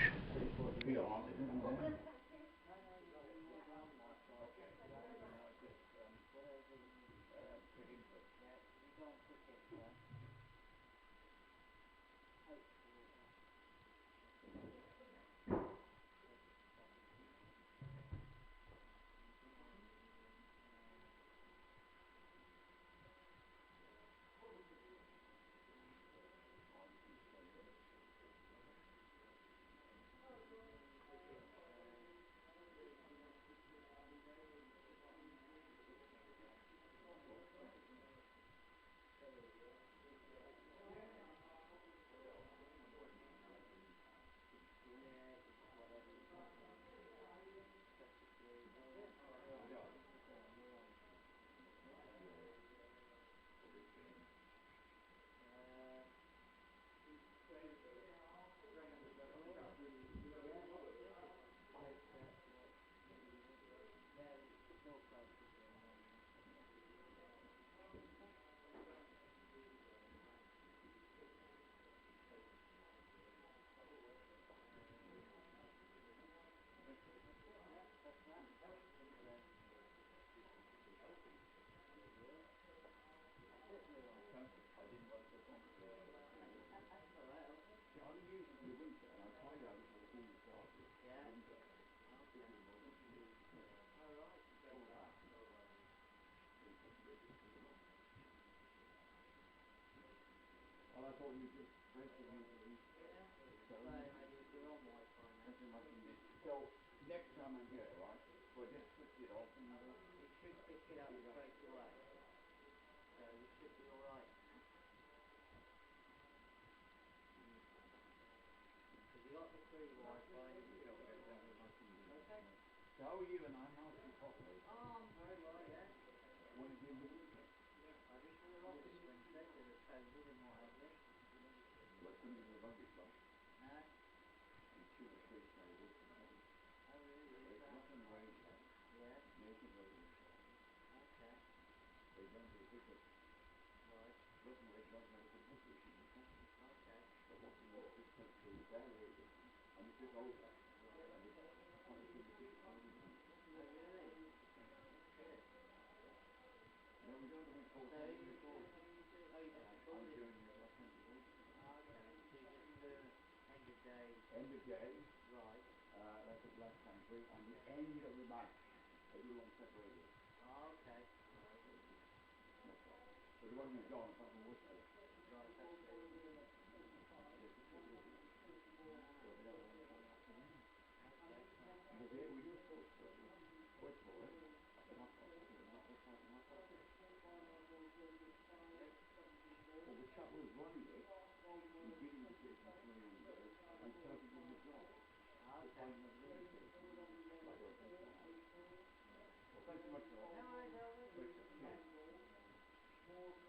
thought you just basically. Yeah. So you're on Wi-Fi now. So next time I'm here, right? Well, just switch it off and It should pick it up straight away. So you should be alright. Because you got the free Wi-Fi. Okay. so how are you and I'm not too properly. Oh, I'm very well, yeah. What did you do? I just had a office Wednesday with the COVID and what have you. Well, couldn't be the rugby club. No? And 2 or 3 tables. Oh, really? Is It's that? not in range. Yeah. Naked radio. Okay. They don't do because Right. doesn't make not make a book issue. Okay. But what you want is to do their radio. And it's just over. And it's on a communication. Oh, really? Good. No, we don't have any calls. So you do, oh, you don't I'm call it. doing it last time. Okay. So you just do end of day. End of day. Right. That's the black country. And the end of the match. I do on separated. Okay. So the one we've gone is from Worcester. Right, that's good. Because here we do sports program. Sports for it. But not for it. Well, the chap was running it. He didn't get it from 21 years. And started doing the job. Okay. Well, thanks so much for that. No, I don't. Cheers.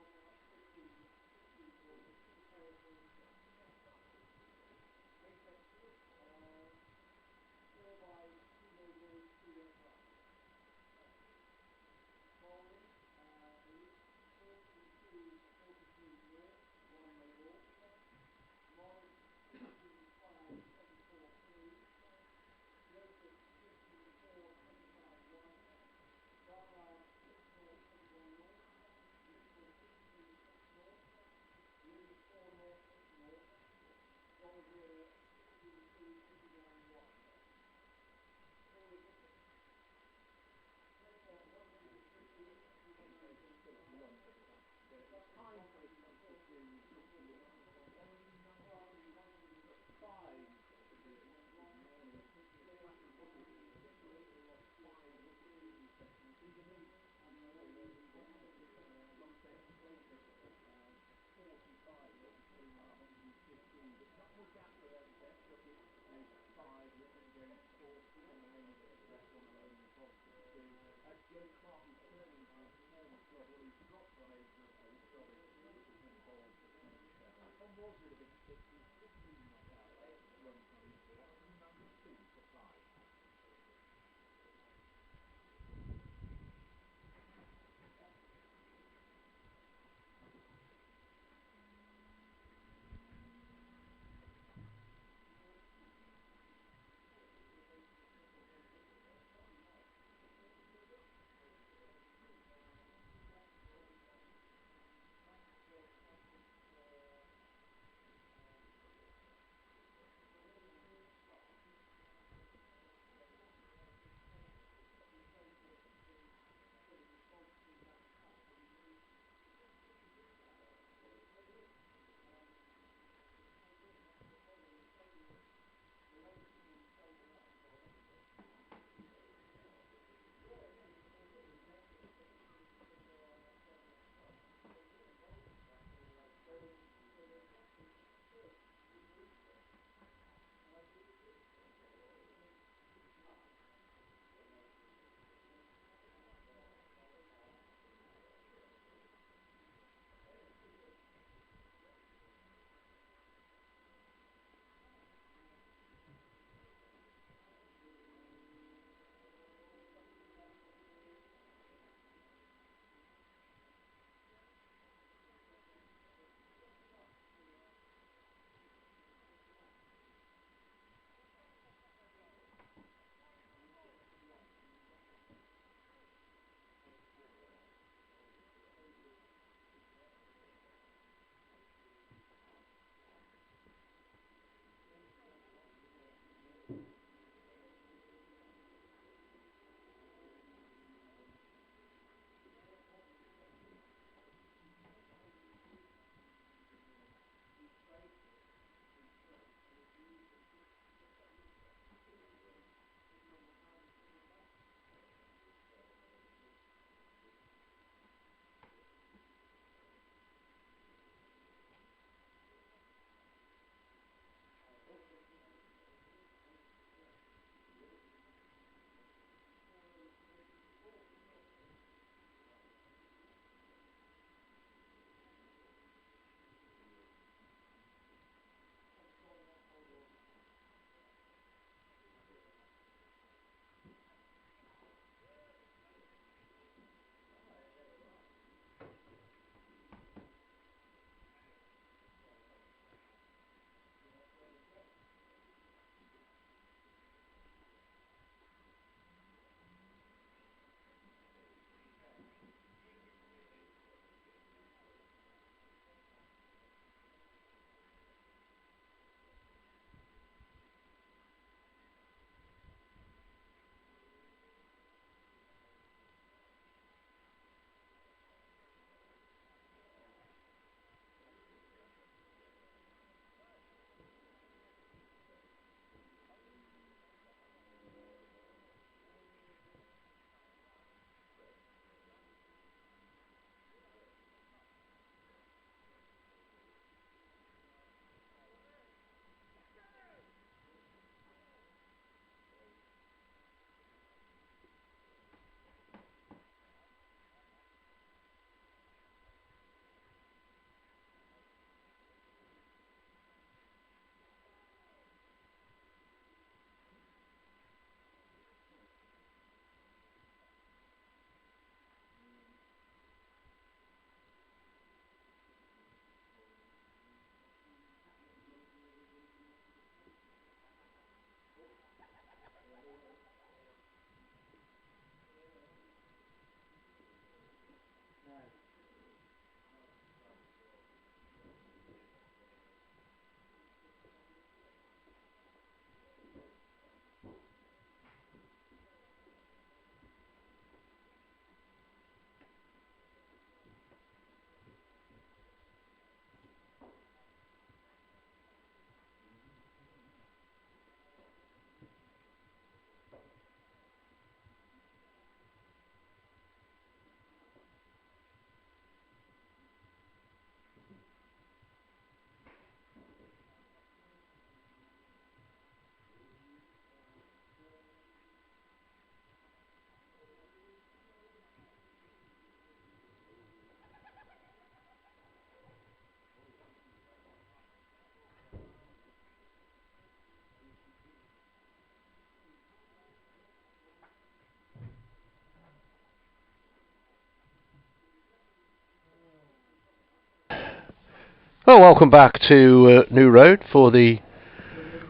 Well, welcome back to New Road for the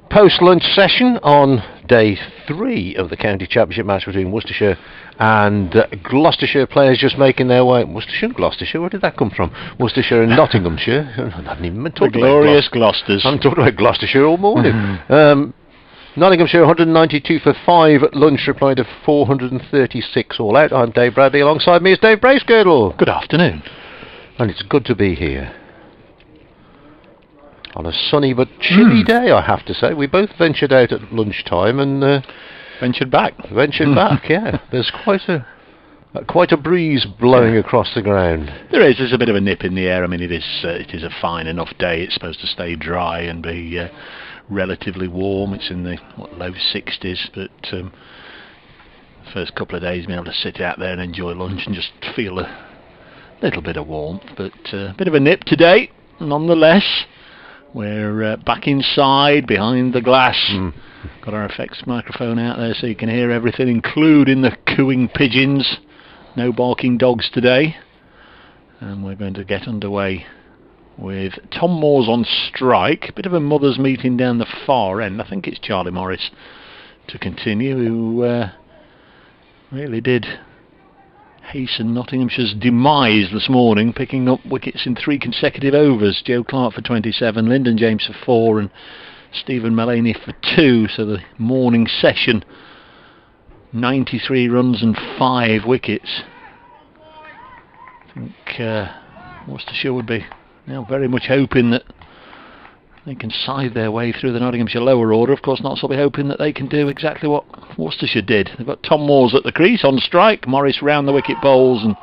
post-lunch session on day 3 of the county championship match between Worcestershire and Gloucestershire. Players just making their way. Worcestershire and Gloucestershire, where did that come from? Worcestershire and Nottinghamshire. I haven't even been talking the glorious Gloucesters. I'm talking about Gloucestershire all morning. Nottinghamshire 192 for 5 at lunch, replying to 436 all out. I'm Dave Bradley. Alongside me is Dave Bracegirdle. Good afternoon. And it's good to be here on a sunny but chilly day, I have to say. We both ventured out at lunchtime and ventured back. Yeah. There's quite a breeze blowing across the ground. There's a bit of a nip in the air. I mean, it is a fine enough day. It's supposed to stay dry and be relatively warm. It's in the low 60s, but the first couple of days being able to sit out there and enjoy lunch and just feel a little bit of warmth, but a bit of a nip today nonetheless. We're back inside behind the glass. Got our effects microphone out there so you can hear everything, including the cooing pigeons. No barking dogs today. And we're going to get underway with Tom Moore's on strike. Bit of a mothers meeting down the far end. I think it's Charlie Morris to continue, who really did hasten Nottinghamshire's demise this morning, picking up wickets in 3 consecutive overs. Joe Clark for 27, Lyndon James for 4 and Stephen Mullaney for 2. So the morning session, 93 runs and 5 wickets. I think Worcestershire would be now very much hoping that they can scythe their way through the Nottinghamshire lower order. Of course, Notts will be hoping that they can do exactly what Worcestershire did. They've got Tom Moores at the crease on strike, Morris round the wicket bowls, and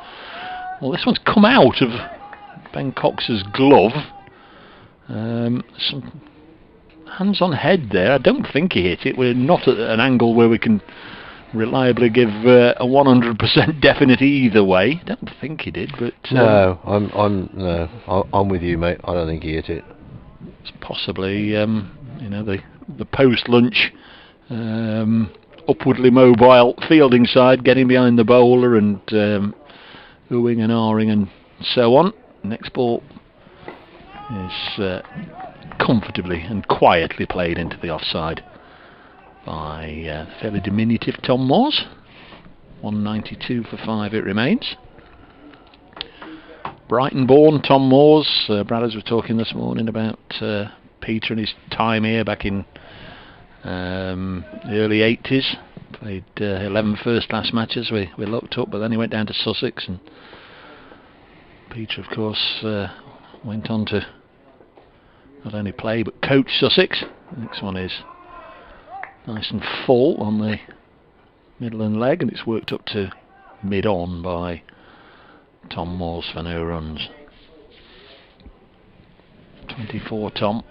well, this one's come out of Ben Cox's glove. Some hands on head there. I don't think he hit it. We're not at an angle where we can reliably give a 100% definite either way. I don't think he did, but no, I'm with you, mate. I don't think he hit it. It's possibly the post-lunch upwardly mobile fielding side getting behind the bowler and oohing and ahhing and so on. Next ball is comfortably and quietly played into the offside by fairly diminutive Tom Moores. 192 for 5 it remains. Brighton-born Tom Moores. Brad, were talking this morning about Peter and his time here back in the early 80s. Played 11 first-class matches. We looked up, but then he went down to Sussex, and Peter, of course, went on to not only play but coach Sussex. The next one is nice and full on the Midland leg, and it's worked up to mid-on by Tom Moores for no runs. 24 Tom.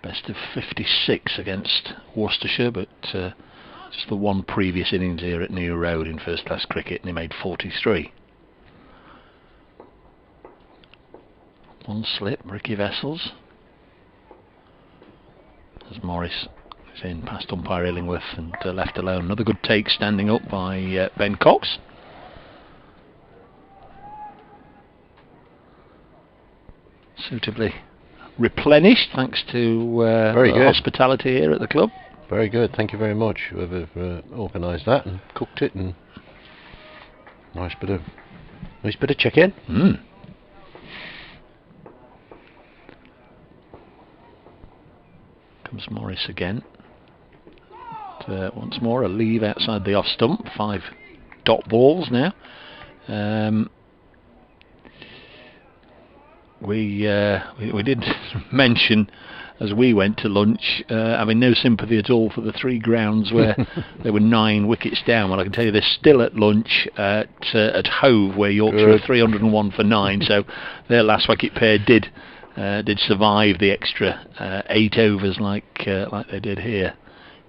Best of 56 against Worcestershire, but just the one previous innings here at New Road in first class cricket, and he made 43. One slip, Ricky Vessels. As Morris is in past umpire Illingworth and left alone. Another good take standing up by Ben Cox. Suitably replenished thanks to hospitality here at the club. Very good, thank you very much, whoever organised that and cooked it, and nice bit of chicken. Comes Morris again. Once more a leave outside the off stump. 5 dot balls now. We did mention as we went to lunch, having no sympathy at all for the 3 grounds where there were 9 wickets down. Well, I can tell you they're still at lunch at Hove, where Yorkshire are 301 for 9. So their last wicket pair did survive the extra 8 overs like they did here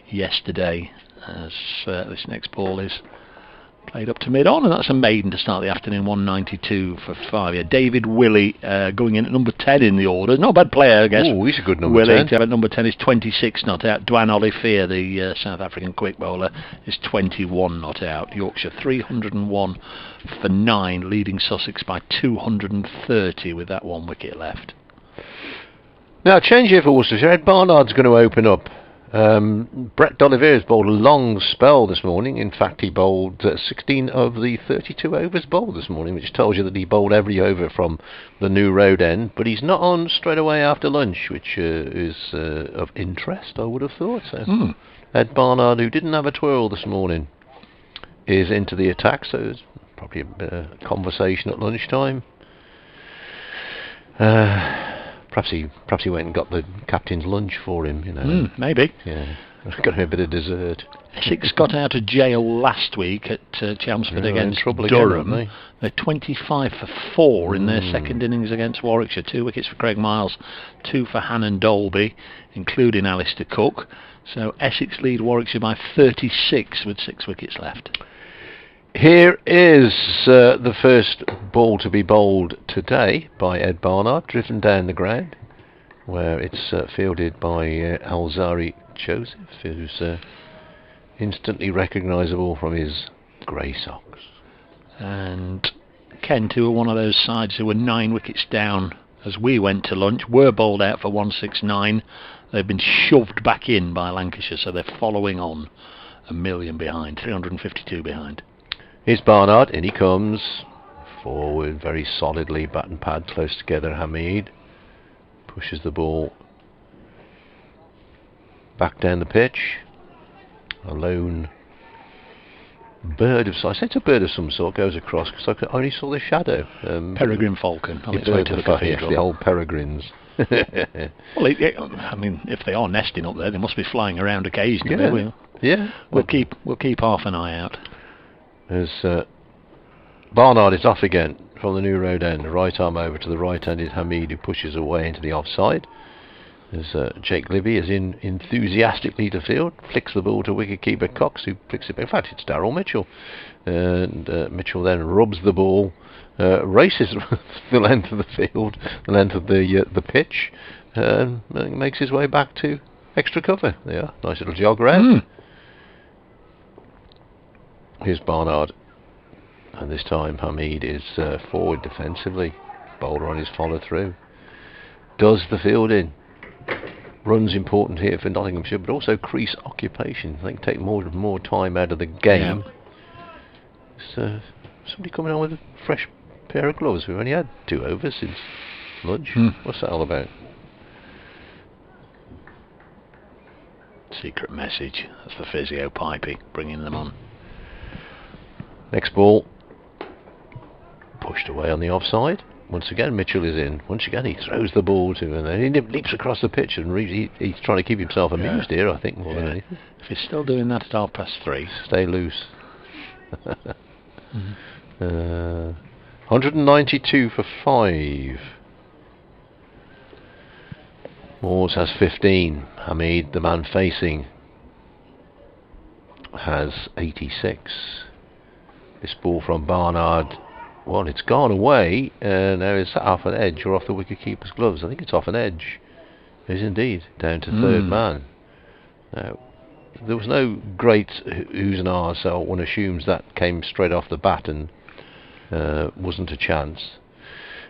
yesterday, as this next ball is Played up to mid-on, and that's a maiden to start the afternoon, 192 for 5. Yeah, David Willey going in at number 10 in the order. Not a bad player, I guess. Oh, he's a good number Willey, 10. At number 10 is 26 not out. Dwan Olivier, the South African quick bowler, is 21 not out. Yorkshire 301 for 9, leading Sussex by 230 with that 1 wicket left. Now, change here for Worcestershire. Ed Barnard's going to open up. Brett D'Oliveira's bowled a long spell this morning. In fact, he bowled 16 of the 32 overs bowled this morning, which tells you that he bowled every over from the New Road end. But he's not on straight away after lunch, which is of interest, I would have thought. So Ed Barnard, who didn't have a twirl this morning, is into the attack. So there's probably a bit of conversation at lunchtime. Perhaps he went and got the captain's lunch for him, you know. Maybe. Yeah, got him a bit of dessert. Essex got out of jail last week at Chelmsford against Durham. Again, They're 25 for 4 in their second innings against Warwickshire. 2 wickets for Craig Miles, 2 for Hannon Dolby, including Alistair Cook. So Essex lead Warwickshire by 36 with 6 wickets left. Here is the first ball to be bowled today by Ed Barnard, driven down the ground, where it's fielded by Alzari Joseph, who's instantly recognisable from his grey socks. And Kent, who are one of those sides who were 9 wickets down as we went to lunch, were bowled out for 169. They've been shoved back in by Lancashire, so they're following on a million behind, 352 behind. Here's Barnard, in he comes, forward very solidly, bat and pad close together. Hamid pushes the ball back down the pitch. A lone bird of, I say it's a bird of some sort, goes across, because I only saw the shadow. Peregrine falcon on its way to the cathedral. The old peregrines. Well, I mean, if they are nesting up there, they must be flying around occasionally. We'll keep half an eye out. As Barnard is off again from the New Road end, right arm over to the right-handed Hamid, who pushes away into the offside. As Jake Libby is in enthusiastically to field, flicks the ball to wicketkeeper Cox, who flicks it. In fact, it's Darryl Mitchell, and Mitchell then rubs the ball, races the length of the field, the length of the pitch, and makes his way back to extra cover. There, nice little jog round. Here's Barnard, and this time Hamid is forward defensively. Bowler on his follow through. Does the fielding. Runs important here for Nottinghamshire, but also crease occupation. I think take more time out of the game. So somebody coming on with a fresh pair of gloves. We've only had 2 overs since lunch. What's that all about? Secret message. That's the physio Pipey bringing them on. Next ball pushed away on the offside. Once again Mitchell is in. Once again he throws the ball to him, and then he leaps across the pitch, and he's trying to keep himself amused here, I think, more than anything. If he's still doing that at 3:30, stay loose. 192 for 5. Moores has 15. Hamid, the man facing, has 86. This ball from Barnard, well, it's gone away. Now it's off an edge or off the wicketkeeper's gloves. I think it's off an edge. It is indeed down to third man. Now, there was no great oohs and ahs, so one assumes that came straight off the bat and wasn't a chance.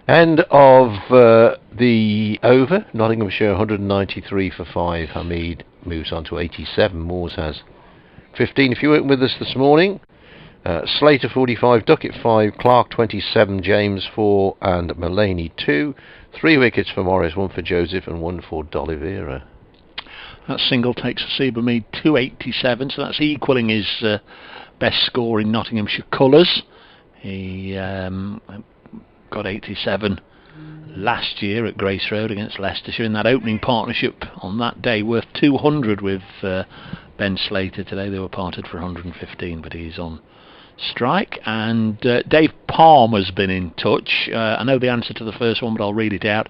End of the over. Nottinghamshire 193 for 5. Hamid moves on to 87. Moores has 15. If you weren't with us this morning, Slater 45, Duckett 5, Clark 27, James 4 and Mullaney 2. 3 wickets for Morris, 1 for Joseph and 1 for D'Oliveira. That single takes Seabermead 287, so that's equalling his best score in Nottinghamshire colours. He got 87 last year at Grace Road against Leicestershire in that opening partnership on that day, worth 200 with Ben Slater. Today they were parted for 115, but he's on strike, and Dave Palmer's been in touch. I know the answer to the first one, but I'll read it out.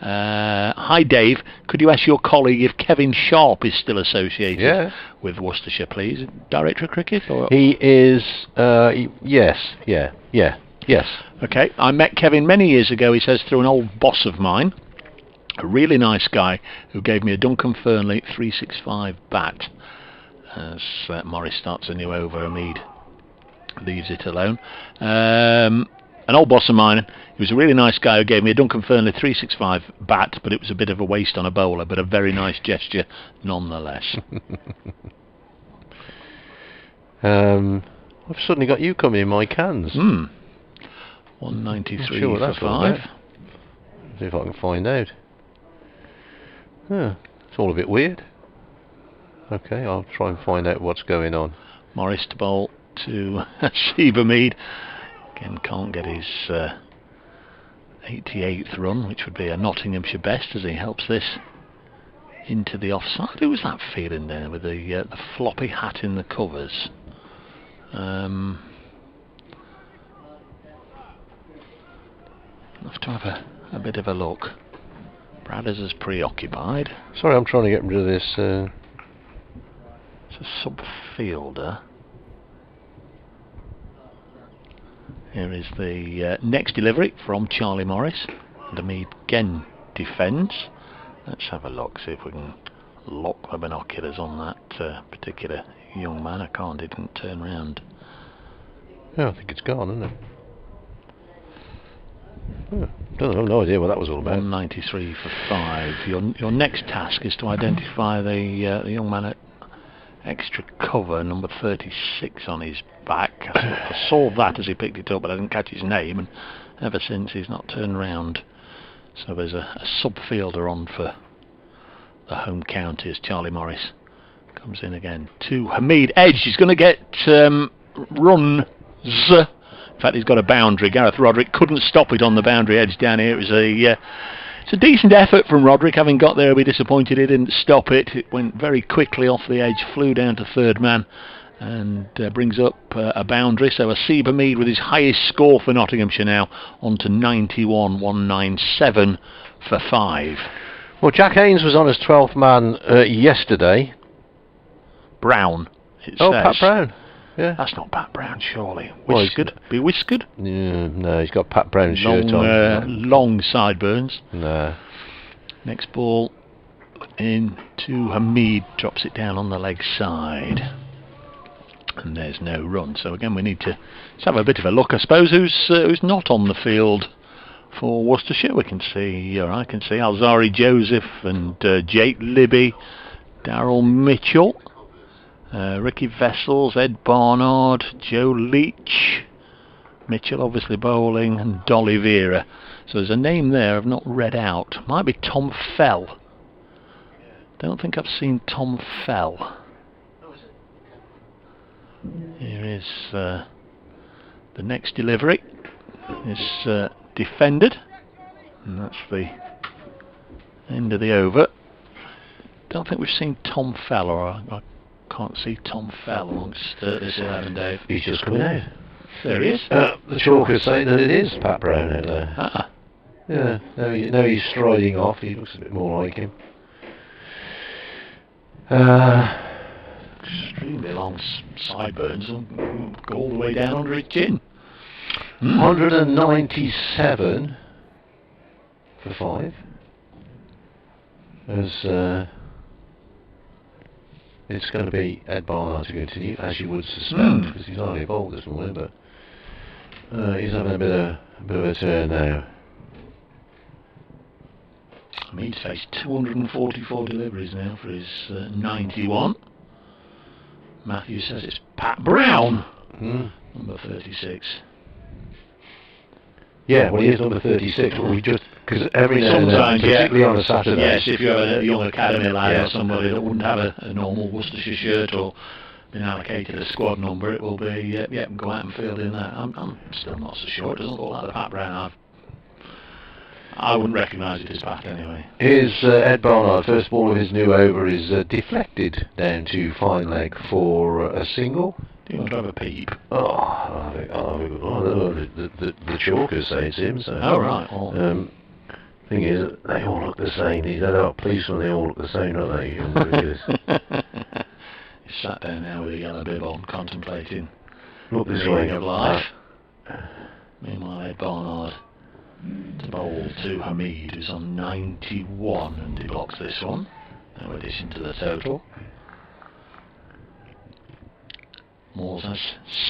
Hi Dave, could you ask your colleague if Kevin Sharp is still associated with Worcestershire, please? Director of Cricket? Or? He is, yes. Okay, I met Kevin many years ago, he says, through an old boss of mine, a really nice guy who gave me a Duncan Fernley 365 bat as Morris starts a new over. Hamid leaves it alone. An old boss of mine, he was a really nice guy who gave me a Duncan Fernley 365 bat, but it was a bit of a waste on a bowler, but a very nice gesture nonetheless. I've suddenly got you coming in my cans. 193 sure for 5. See if I can find out. It's all a bit weird. Okay, I'll try and find out what's going on. Morris to bowl to Seba Mead. Again, can't get his 88th run, which would be a Nottinghamshire best as he helps this into the offside. Who was that feeling there with the floppy hat in the covers? I'll have to have a bit of a look. Bradders is preoccupied. Sorry, I'm trying to get rid of this. It's a sub-fielder. Here is the next delivery from Charlie Morris. And Hamid again defends. Let's have a look, see if we can lock the binoculars on that particular young man. I can't, it didn't turn round. Yeah, I think it's gone, isn't it? Don't know, no idea what that was all about. 193 for 5. Your next task is to identify the young man at extra cover, number 36 on his back. I saw that as he picked it up, but I didn't catch his name, and ever since he's not turned round. So there's a sub-fielder on for the home county as Charlie Morris comes in again to Hamid. Edge, he's going to get runs. In fact, he's got a boundary. Gareth Roderick couldn't stop it on the boundary edge down here. It was it's a decent effort from Roderick. Having got there, he'll be disappointed he didn't stop it. It went very quickly off the edge, flew down to third man, and brings up a boundary. So a Seba Mead with his highest score for Nottinghamshire now, on to 91, 197 for 5. Well, Jack Haynes was on as 12th man yesterday. Brown, it says. Pat Brown. Yeah. That's not Pat Brown, surely. Whiskered? Be whiskered? No, he's got Pat Brown's shirt on. Long sideburns. No. Next ball in to Hamid, drops it down on the leg side. And there's no run. So again, we need to have a bit of a look, I suppose, who's not on the field for Worcestershire. We can see, or I can see, Alzari Joseph and Jake Libby, Darryl Mitchell, Ricky Vessels, Ed Barnard, Joe Leach, Mitchell obviously bowling, and Dolly Vera. So there's a name there I've not read out. Might be Tom Fell. Don't think I've seen Tom Fell. Here is the next delivery. Is defended, and that's the end of the over. Don't think we've seen Tom Fell, or I can't see Tom Fell amongst this 11, Dave. He's just coming out. There he is. The chalkers say that it is Pat Brown out there. Yeah, now he's striding off. He looks a bit more like him. Extremely long sideburns and go all the way down under his chin. 197 for 5. As it's going to be Ed Barnard to continue, as you would suspect, because he's hardly bowled this morning, but he's having a bit of a turn now. He's faced 244 deliveries now for his 91. Matthew says it's Pat Brown, number 36. Yeah, well, he is number 36, but we just, because every now and then, particularly on a Saturday. Yes, if you have a young academy lad or somebody that wouldn't have a normal Worcestershire shirt or been allocated a squad number, it will be, go out and field in that. I'm still not so sure. It doesn't look like the Pat Brown I wouldn't recognise it as Pat anyway. Here's Ed Barnard. First ball of his new over is deflected down to fine leg for a single. Do you want to have a peep? The chalkers say it's him. So. Oh, right. Well, thing is, they all look the same. These adult policemen, they all look the same, don't they? Young cricketers. He's sat down now with a yellow bib on, contemplating Look the this meaning way. of life. Meanwhile, Ed Barnard to bowl to Hamid, who's on 91, and he blocks this one. No addition to the total. Moores has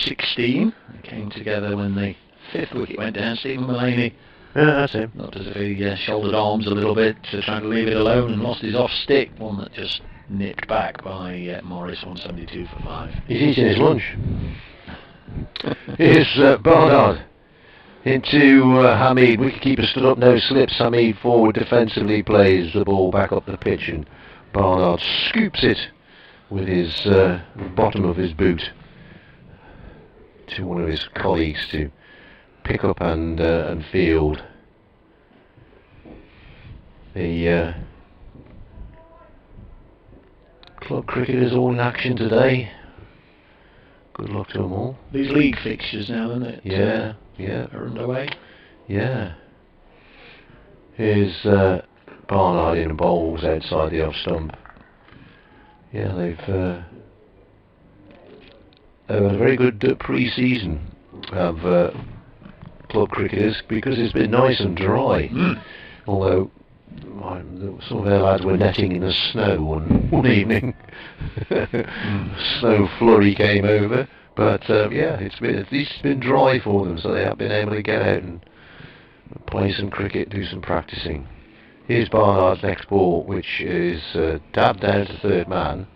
16. They came together when the 5th wicket went down. Stephen Mullaney, Yeah, that's him. not as if he shouldered arms a little bit to try to leave it alone and lost his off stick. One that just nipped back by Morris, 172 for 5. He's eating his lunch. Here's Barnard into Hamid. Wicketkeeper stood up, no slips. Hamid forward defensively plays the ball back up the pitch, and Barnard scoops it with his bottom of his boot to one of his colleagues to pick up and field. The club cricketers all in action today. Good luck to them all. These league fixtures now, isn't it? Yeah, Are underway. yeah. Here's Barnard in bowls outside the off stump. Yeah, they've had a very good pre-season of club cricketers because it's been nice and dry. Although some of their lads were netting in the snow one evening. Snow flurry came over, but yeah, at least it's been dry for them, so they have been able to get out and play some cricket, do some practicing. Here's Barnard's next ball, which is dabbed down to third man,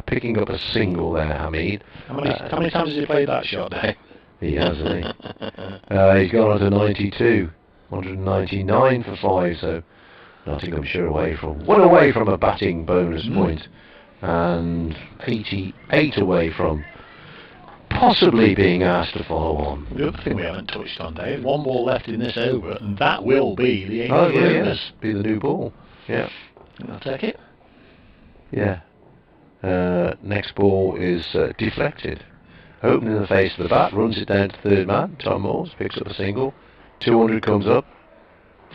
picking up a single there, Hamid. How many times has he played that shot, Dave? He has, hasn't he? He's gone on to 92, 199 for 5, so Nottinghamshire away from a batting bonus point, and 88 away from possibly being asked to follow on. The other thing we haven't touched on, Dave, one ball left in this over, and that will be the English Oh, yeah, winners. be the new ball. Yeah. I'll take it. Yeah. Next ball is deflected. Opening the face of the bat, runs it down to third man. Tom Moores picks up a single. 200 comes up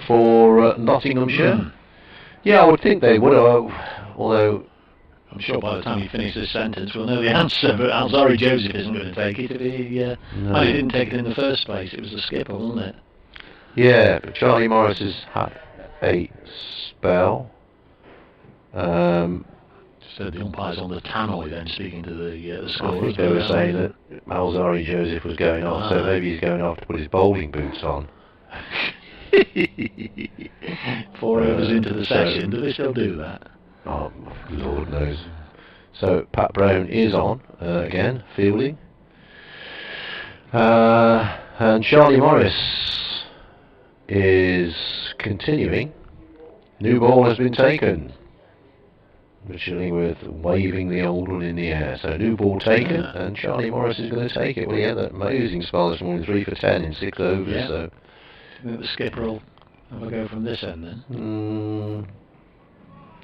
for Nottinghamshire. Yeah, I would think they would, although I'm sure by the time you finish this sentence we'll know the answer, but Alzari Joseph isn't going to take it if he... Well, he didn't take it in the first place. It was the skipper, wasn't it? yeah, Charlie Morris has had a spell. Said the umpire's on the tannoy then, speaking to the I scorers. think they were saying that Alzari Joseph was going off, so maybe he's going off to put his bowling boots on. 4 overs into the session, do they still do that? Oh, Lord knows. So Pat Brown is on again, fielding. And Charlie Morris is continuing. New ball has been taken. Chillingworth waving the old one in the air. So new ball taken, and Charlie Morris is going to take it. Well, he had that amazing spell this morning, 3 for 10 in 6 overs. Yeah. So I think the skipper will have a go from this end then.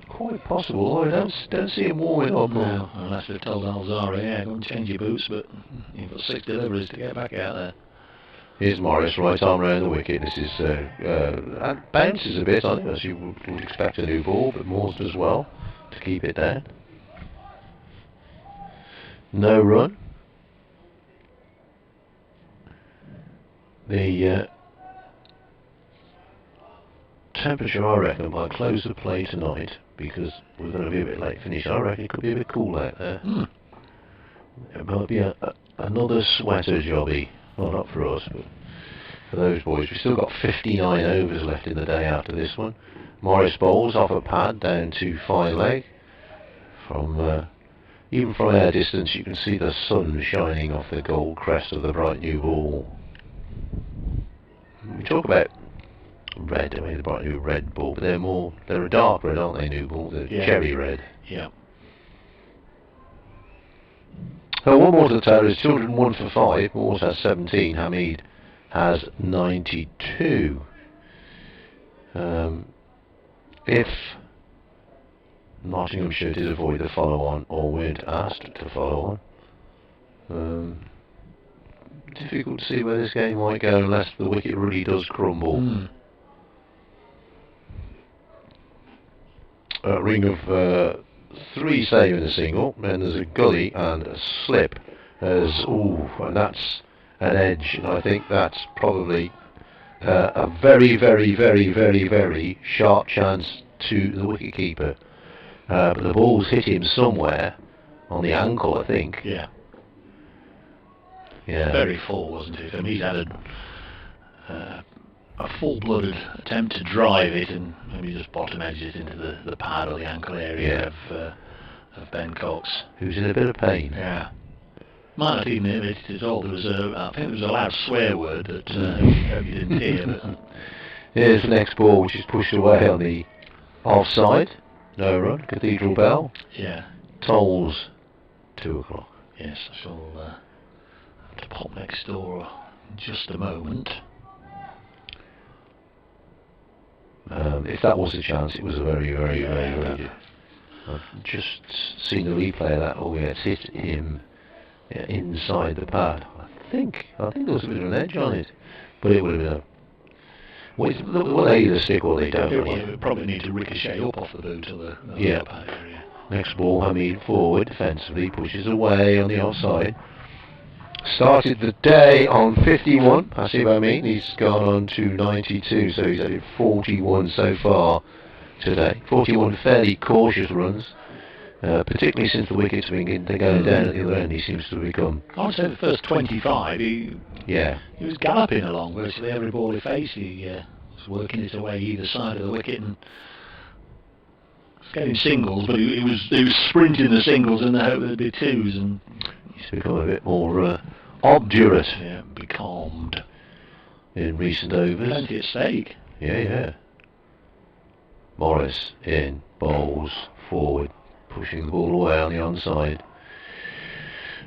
quite possible. I don't see him warming up. No, unless they've told Alzari, yeah, go and change your boots, but you've got 6 deliveries to get back out there. Here's Morris, right arm round the wicket. This is bounces a bit, I think, as you would expect a new ball, but Moores does well to keep it down. No run. The temperature, I reckon, might close the play tonight because we're going to be a bit late finish. I reckon it could be a bit cool out there. It might be another sweater jobby. Well, not for us, but for those boys. We've still got 59 overs left in the day after this one. Morris bowls off a pad down to 5 leg. Even from air distance, you can see the sun shining off the gold crest of the bright new ball. We talk about red, I mean, the bright new red ball, but they're a dark red, aren't they, new balls? They're cherry red. Yeah. So one more to the total is 201 for 5. Moores has 17. Hamid has 92. If Nottinghamshire did avoid the follow-on or weren't asked to follow on, Difficult to see where this game might go unless the wicket really does crumble. A ring of 3 saving a single, then there's a gully and a slip. And that's an edge, and I think that's probably a very, very, very, very, very sharp chance to the wicketkeeper. But the ball's hit him somewhere on the ankle, I think. Yeah. Yeah. Very full, wasn't it? I mean, he's had a full-blooded attempt to drive it and maybe just bottom edged it into the pad or the ankle area of Ben Cox, who's in a bit of pain. Yeah. Might not even admit it at all. There was I think there was a loud swear word that hope you didn't hear. But here's the next ball, which is pushed away on the offside. No run. Cathedral Bell. Yeah. Tolls 2 o'clock. Yes, I shall have to pop next door in just a moment. If that was a chance, it was a very, very, very, very. I've just seen the replay of that. Oh yeah, it's hit him inside the pad. I think there was a bit of an edge on it, but it would have been a. Well, they either stick or they don't. It would probably need to ricochet up off the boot or the pad area. Next ball, Hamid forward defensively, pushes away on the offside. Started the day on 51, passive Hamid. He's gone on to 92, so he's added 41 so far today. 41 fairly cautious runs, particularly since the wickets have been going down at the other end. He seems to have become. I'd say the first 25, he was galloping along virtually every ball he faced. He was working his way either side of the wicket and getting singles, but he was sprinting the singles in the hope there'd be twos, and he's become a bit more obdurate. Yeah, becalmed in recent overs. Plenty at stake. Yeah. Morris in, bowls forward, pushing the ball away on the onside.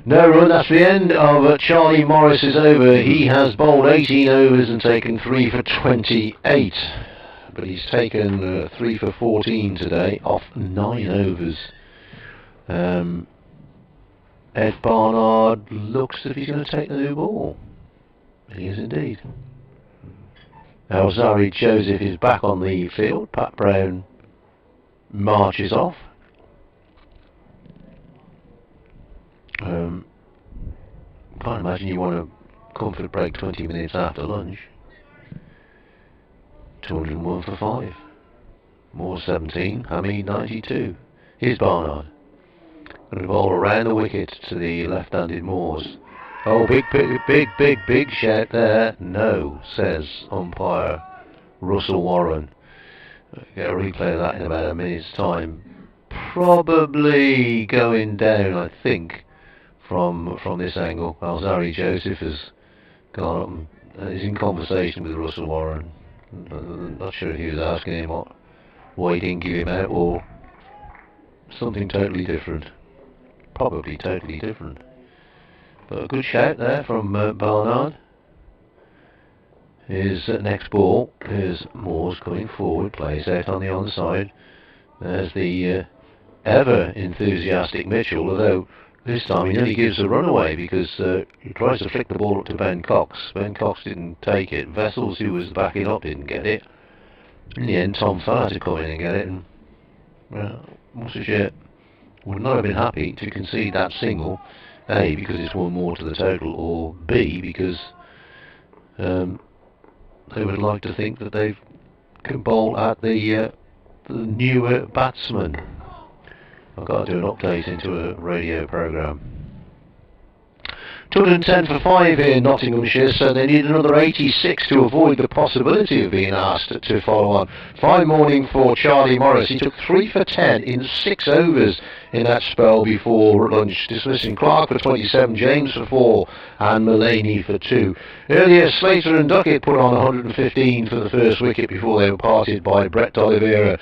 No run, that's the end of Charlie Morris's over. He has bowled 18 overs and taken 3 for 28. But he's taken 3 for 14 today off 9 overs. Ed Barnard looks as if he's going to take the new ball. He is indeed. Alzari Joseph is back on the field. Pat Brown marches off. Can't imagine you want a comfort break 20 minutes after lunch. 201 for 5. Moore 17, Hamid 92. Here's Barnard. Going to bowl around the wicket to the left-handed Moores. Oh, big shout there. No, says umpire Russell Warren. Get a replay of that in about a minute's time. Probably going down, I think, from this angle. Alzari Joseph has gone up and is in conversation with Russell Warren. I'm not sure if he was asking him why he didn't give him out or something totally different. Probably totally different. But a good shout there from Barnard. His next ball is Moores coming forward, plays out on the onside. There's the ever enthusiastic Mitchell, although this time he nearly gives a run away because he tries to flick the ball up to Ben Cox. Ben Cox didn't take it. Vessels, who was backing up, didn't get it. In the end, Tom Fell had to come in and get it, and Worcestershire would not have been happy to concede that single, A, because it's one more to the total, or B, because they would like to think that they can bowl at the newer batsman. I've got to do an update into a radio programme. 210 for 5 here in Nottinghamshire, so they need another 86 to avoid the possibility of being asked to follow on. Fine morning for Charlie Morris. He took 3 for 10 in 6 overs in that spell before lunch, dismissing Clark for 27, James for 4 and Mullaney for 2. Earlier, Slater and Duckett put on 115 for the first wicket before they were parted by Brett D'Oliveira.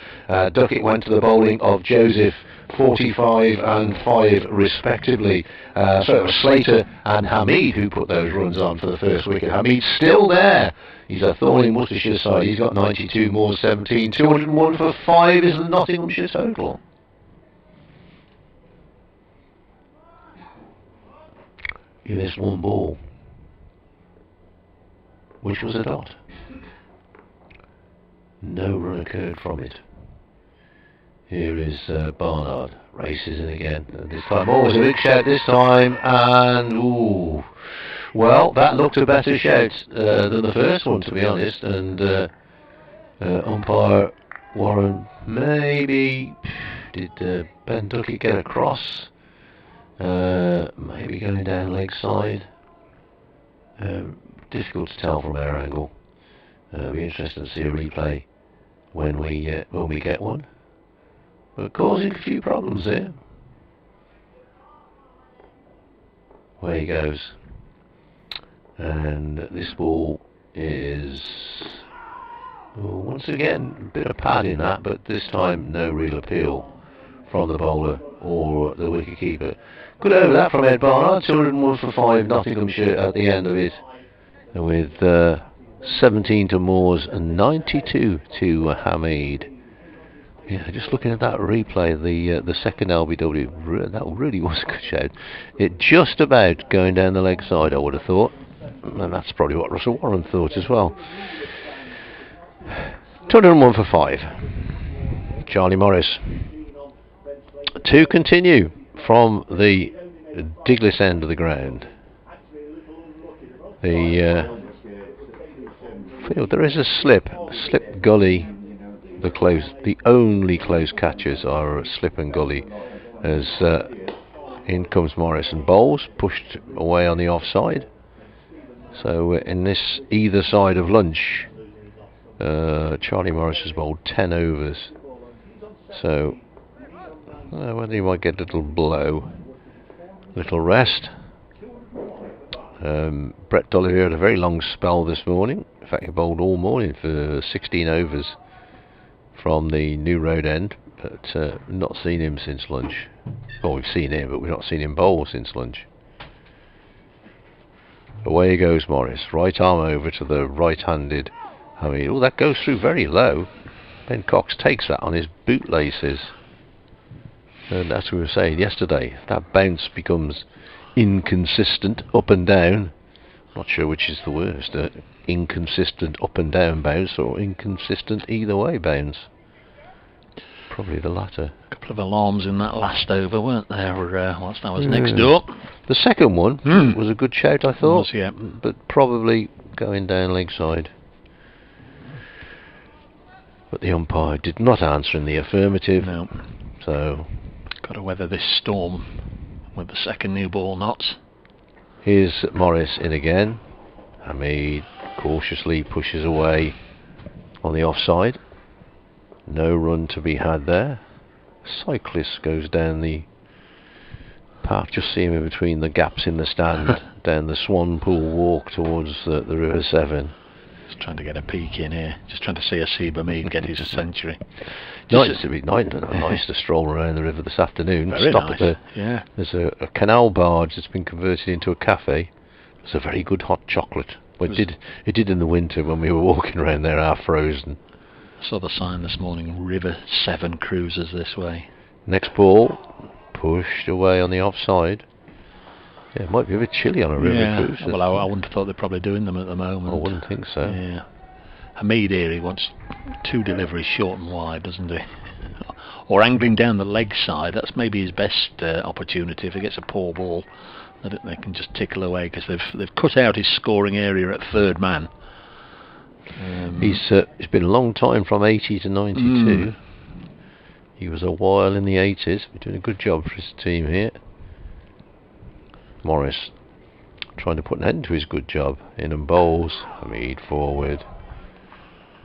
Duckett went to the bowling of Joseph, 45 and 5 respectively. So it was Slater and Hamid who put those runs on for the first wicket. Hamid still there. He's a thorn in Worcestershire's side. He's got 92, more 17. 201 for 5 is the Nottinghamshire total. he missed one ball, which was a dot. No run occurred from it. Here is Barnard, races in again, and this time, oh, it was a big shout this time, and ooh, well, that looked a better shout than the first one, to be honest, and umpire Warren, maybe, did Ben Duckett get across, maybe going down leg side, difficult to tell from our angle. Be interesting to see a replay when we get one. But causing a few problems here. Away he goes. And this ball is, once again, a bit of pad in that, but this time no real appeal from the bowler or the wicket-keeper. Good over that from Ed Barnard, 201 for 5, Nottinghamshire at the end of it. And with 17 to Moores and 92 to Hamid. Yeah, just looking at that replay, the second LBW, that really was a good shout. It just about going down the leg side, I would have thought. And that's probably what Russell Warren thought as well. 201 for 5. Charlie Morris. To continue from the Diglis end of the ground. The field, there is a slip gully. The only close catches are slip and gully, as in comes Morris and bowls, pushed away on the offside. So in this either side of lunch, Charlie Morris has bowled 10 overs. So whether he might get a little blow, little rest. Brett Dolliver had a very long spell this morning. In fact, he bowled all morning for 16 overs from the New Road end, but not seen him since lunch. Well, we've seen him, but we've not seen him bowl since lunch. Away goes Morris, right arm over to the right-handed Hamid. Oh, that goes through very low. Ben Cox takes that on his bootlaces. And as we were saying yesterday, if that bounce becomes inconsistent up and down, not sure which is the worst, inconsistent up and down bounce or inconsistent either way bounce. Probably the latter. A couple of alarms in that last over, weren't there? Whilst that was next door. The second one was a good shout, I thought, was, yeah. but probably going down leg side. But the umpire did not answer in the affirmative. No. So got to weather this storm with the second new ball knots. Here's Morris in again. Hamid cautiously pushes away on the offside. No run to be had there. Cyclist goes down the path, just see him in between the gaps in the stand, down the Swanpool walk towards the River Severn. Just trying to get a peek in here, just trying to see Asib Hamid get his century. Nice to stroll around the river this afternoon. Very Stop nice. at Yeah. There's a canal barge that's been converted into a cafe. It's a very good hot chocolate. Well, it did in the winter when we were walking around there half frozen. I saw the sign this morning, River Severn cruises this way. Next ball, pushed away on the offside. Yeah, it might be a bit chilly on a river cruise. Well, I wouldn't have thought they're probably doing them at the moment. I wouldn't think so. Yeah. Hamid here, he wants 2 deliveries short and wide, doesn't he? Or angling down the leg side. That's maybe his best opportunity. If he gets a poor ball, they can just tickle away, because they've cut out his scoring area at third man. It's been a long time from 80 to 92. He was a while in the 80s. He's doing a good job for his team here. Morris trying to put an end to his good job. In and bowls. Hamid forward.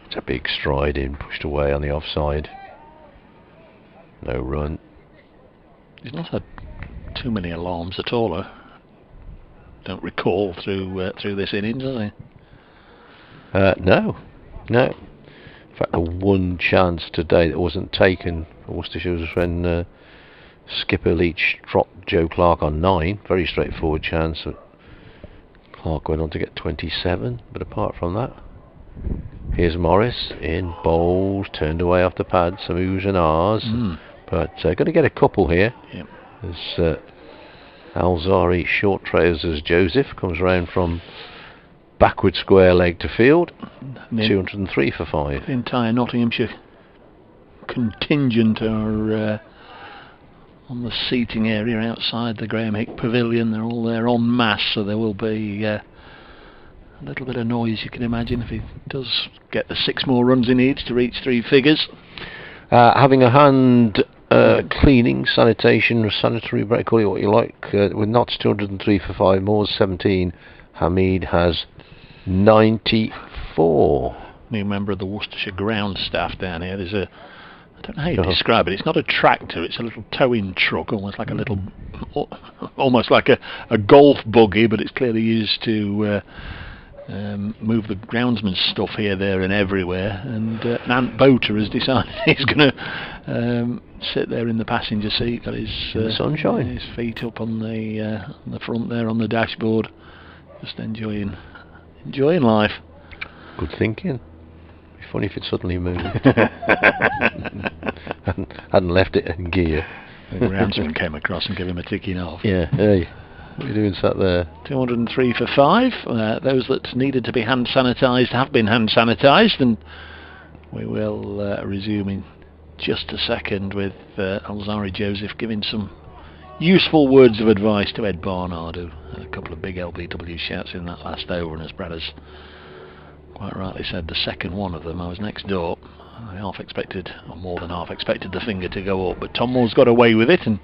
It's a big stride in, pushed away on the offside. No run. He's not had too many alarms at all. I don't recall through this innings, has he? No. In fact, the one chance today that wasn't taken for Worcestershire was when Skipper Leach dropped Joe Clark on 9. Very straightforward chance. Clark went on to get 27, but apart from that, here's Morris in bowls, turned away off the pad, some oohs and ahs, but going to get a couple here. Yep. As Alzari short trousers Joseph comes round from backward square leg to field. 203 for 5. The entire Nottinghamshire contingent are on the seating area outside the Graham Hick Pavilion. They're all there en masse, so there will be a little bit of noise, you can imagine, if he does get the 6 more runs he needs to reach 3 figures. Having a hand cleaning, sanitation, sanitary break, call it what you like, with Notts 203 for 5, Moores 17, Hamid has 94. New member of the Worcestershire ground staff down here. There's a, I don't know how you describe it, it's not a tractor, it's a little towing truck, almost like a little, almost like a golf buggy, but it's clearly used to move the groundsman's stuff here, there and everywhere. And Nant Boater has decided he's going to sit there in the passenger seat, got his sunshine, his feet up on the front there on the dashboard, just enjoying life. Good thinking. Be funny if it suddenly moved. hadn't left it in gear. The groundsman came across and gave him a ticking off. Yeah, hey, what are you doing sat there? 203 for 5. Those that needed to be hand sanitised have been hand sanitised, and we will resume in just a second with Alzari Joseph giving some useful words of advice to Ed Barnard, who had a couple of big LBW shouts in that last over, and as Brad has quite rightly said, the second one of them, I was next door. I half expected, or more than half expected, the finger to go up, but Tom Moore's got away with it and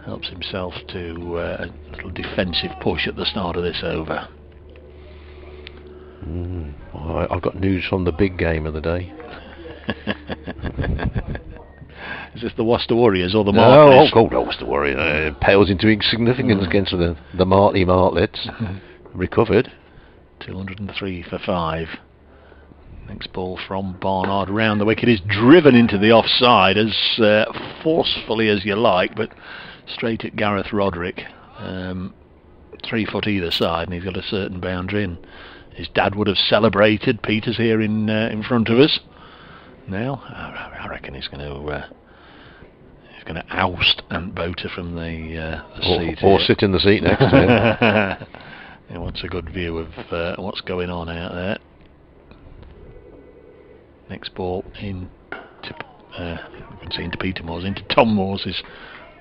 helps himself to a little defensive push at the start of this over. Well, I've got news from the big game of the day. Is this the Worcester Warriors or the Martleys? No, Worcester Warriors. It pales into insignificance against the Martley Martlets. Recovered. 203 for 5. Next ball from Barnard round the wicket is driven into the offside as forcefully as you like, but straight at Gareth Roderick. 3 foot either side, and he's got a certain boundary. And his dad would have celebrated. Peter's here in front of us. Now I reckon he's going to oust Ant Boater from the seat, or sit in the seat next to him. He wants a good view of what's going on out there. Next ball into you can see into Peter Moore's, into Tom Moore's, is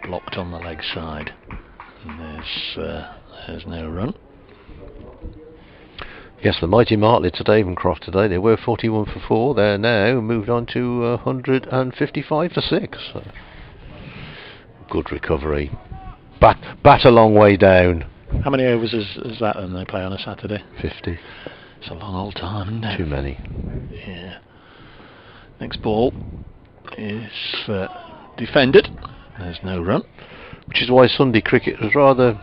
blocked on the leg side, and there's no run. Yes, the mighty Martlets at Avon today. They were 41 for 4. They're now moved on to 155 for 6. So good recovery. Bat a long way down. How many overs is that then they play on a Saturday? 50. It's a long old time, isn't it? Too many. Yeah. Next ball is defended. There's no run. Which is why Sunday cricket has rather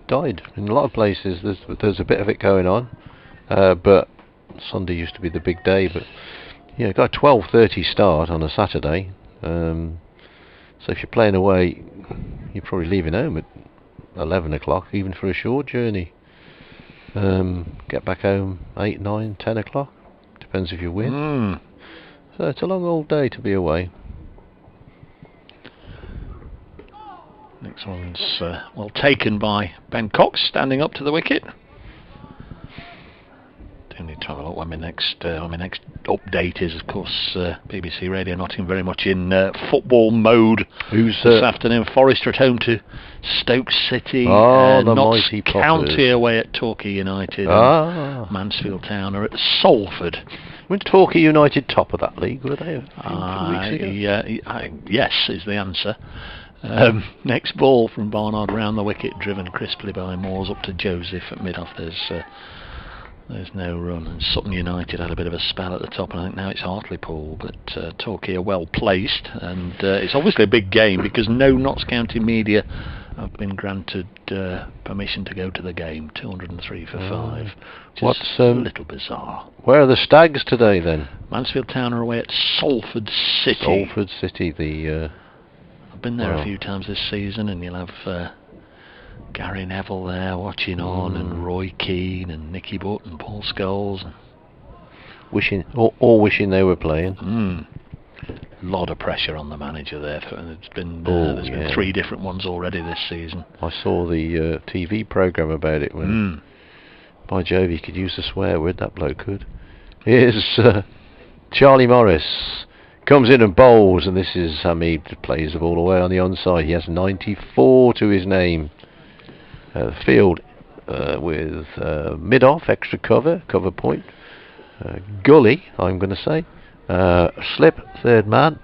died. In a lot of places there's a bit of it going on. But Sunday used to be the big day. But yeah, got a 12:30 start on a Saturday. So if you're playing away, you're probably leaving home at 11 o'clock, even for a short journey. Get back home 8, 9, 10 o'clock. Depends if you win. So it's a long old day to be away. Next one's well taken by Ben Cox, standing up to the wicket. Do need to have a look when my next update is. Of course, BBC Radio Nottingham very much in football mode this afternoon. Forest at home to Stoke City. The Notts mighty County Potters. away at Torquay United. And Mansfield Town are at Salford. When Torquay United top of that league, were they a few weeks ago? Yes, is the answer. Next ball from Barnard round the wicket, driven crisply by Moores up to Joseph at mid-off. There's no run, and Sutton United had a bit of a spell at the top, and I think now it's Hartlepool, but Torquay are well placed, and it's obviously a big game because no Notts County media have been granted permission to go to the game. 203 for 5, which is a little bizarre. Where are the Stags today then? Mansfield Town are away at Salford City. Salford City, I've been there a few times this season, and you'll have Gary Neville there watching on, and Roy Keane and Nicky Butt and Paul Scholes. Wishing they were playing. Lot of pressure on the manager there. There's been yeah. 3 different ones already this season. I saw the TV programme about it when, by Jove, he could use a swear word, that bloke could. Here's Charlie Morris. Comes in and bowls, and this is Hamid, plays the ball away on the onside. He has 94 to his name. Field with mid-off, extra cover point. Gully, I'm going to say. Slip, third man.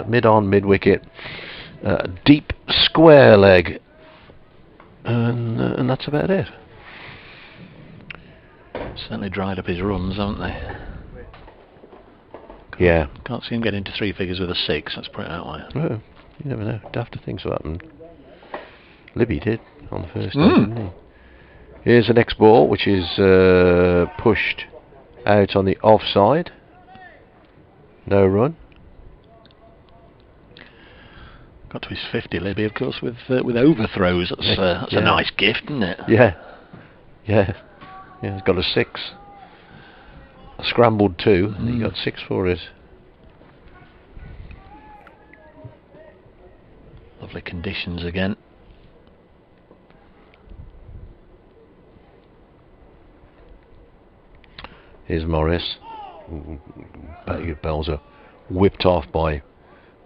Mid-on, mid-wicket. Deep square leg. And that's about it. Certainly dried up his runs, haven't they? Yeah. Can't see him get into 3 figures with a 6, let's put it that way. Well, you never know. Daft things have happened. Libby did on the first day, didn't he? Here's the next ball, which is pushed out on the offside. No run. Got to his 50, Libby, of course, with overthrows. That's a nice gift, isn't it? Yeah, he's got a 6. A scrambled 2, and he got 6 for it. Lovely conditions again. Here's Morris. Bells are whipped off by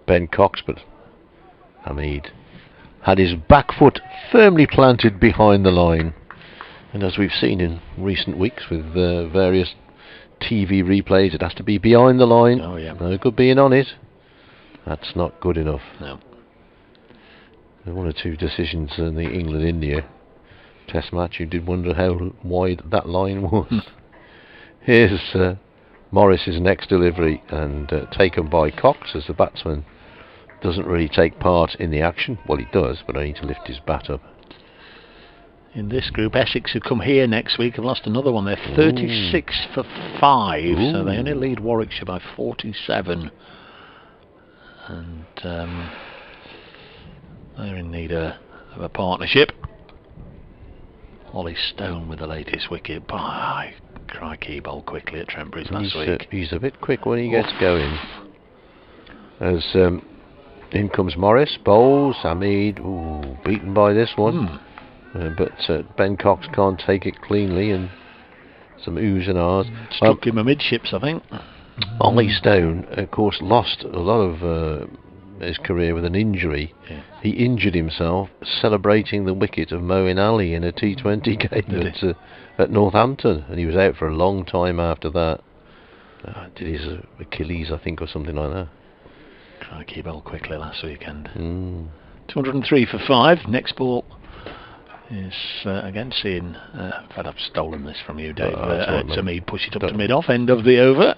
Ben Cox, but Hamid had his back foot firmly planted behind the line. And as we've seen in recent weeks with various TV replays, it has to be behind the line. Oh, yeah. No good being on it. That's not good enough. No. There were 1 or 2 decisions in the England-India Test match. You did wonder how wide that line was. Here's Morris's next delivery, and taken by Cox, as the batsman doesn't really take part in the action. Well, he does, but only to lift his bat up. In this group, Essex, who come here next week, have lost another one. They're 36 for 5, so they only lead Warwickshire by 47. And they're in need of a partnership. Ollie Stone with the latest wicket. Crikey, he bowled quickly at Trent Bridge last week. He's a bit quick when he gets going. As in comes Morris, bowls, Hamid, beaten by this one. But Ben Cox can't take it cleanly, and some oohs and ahs. Struck him amidships, I think. Ollie Stone, of course, lost a lot of his career with an injury. Yeah. He injured himself celebrating the wicket of Moeen Ali in a T20 game at Northampton, and he was out for a long time after that. Did his Achilles, I think, or something like that. Crikey, bowled quickly last weekend. 203 for 5. Next ball is again seeing. In fact, I've stolen this from you, Dave. To me, push it up to mid-off, end of the over.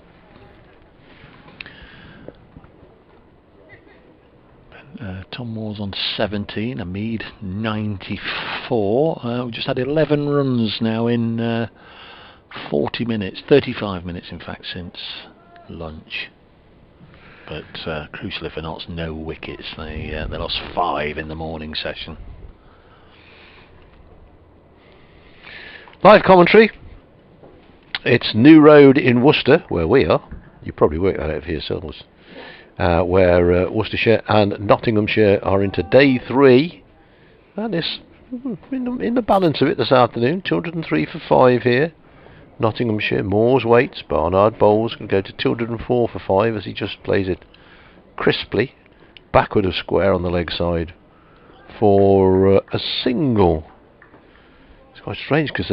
Tom Moore's on 17, Hamid 94. We've just had 11 runs now in 40 minutes, 35 minutes in fact, since lunch. But crucially for Notts, no wickets. They lost 5 in the morning session. Live commentary. It's New Road in Worcester, where we are. You probably worked that out for yourselves. Where Worcestershire and Nottinghamshire are into day 3. And it's in the balance of it this afternoon. 203 for 5 here. Nottinghamshire, Moore's waits. Barnard bowls can go to 204 for 5 as he just plays it crisply. Backward of square on the leg side for a single. It's quite strange because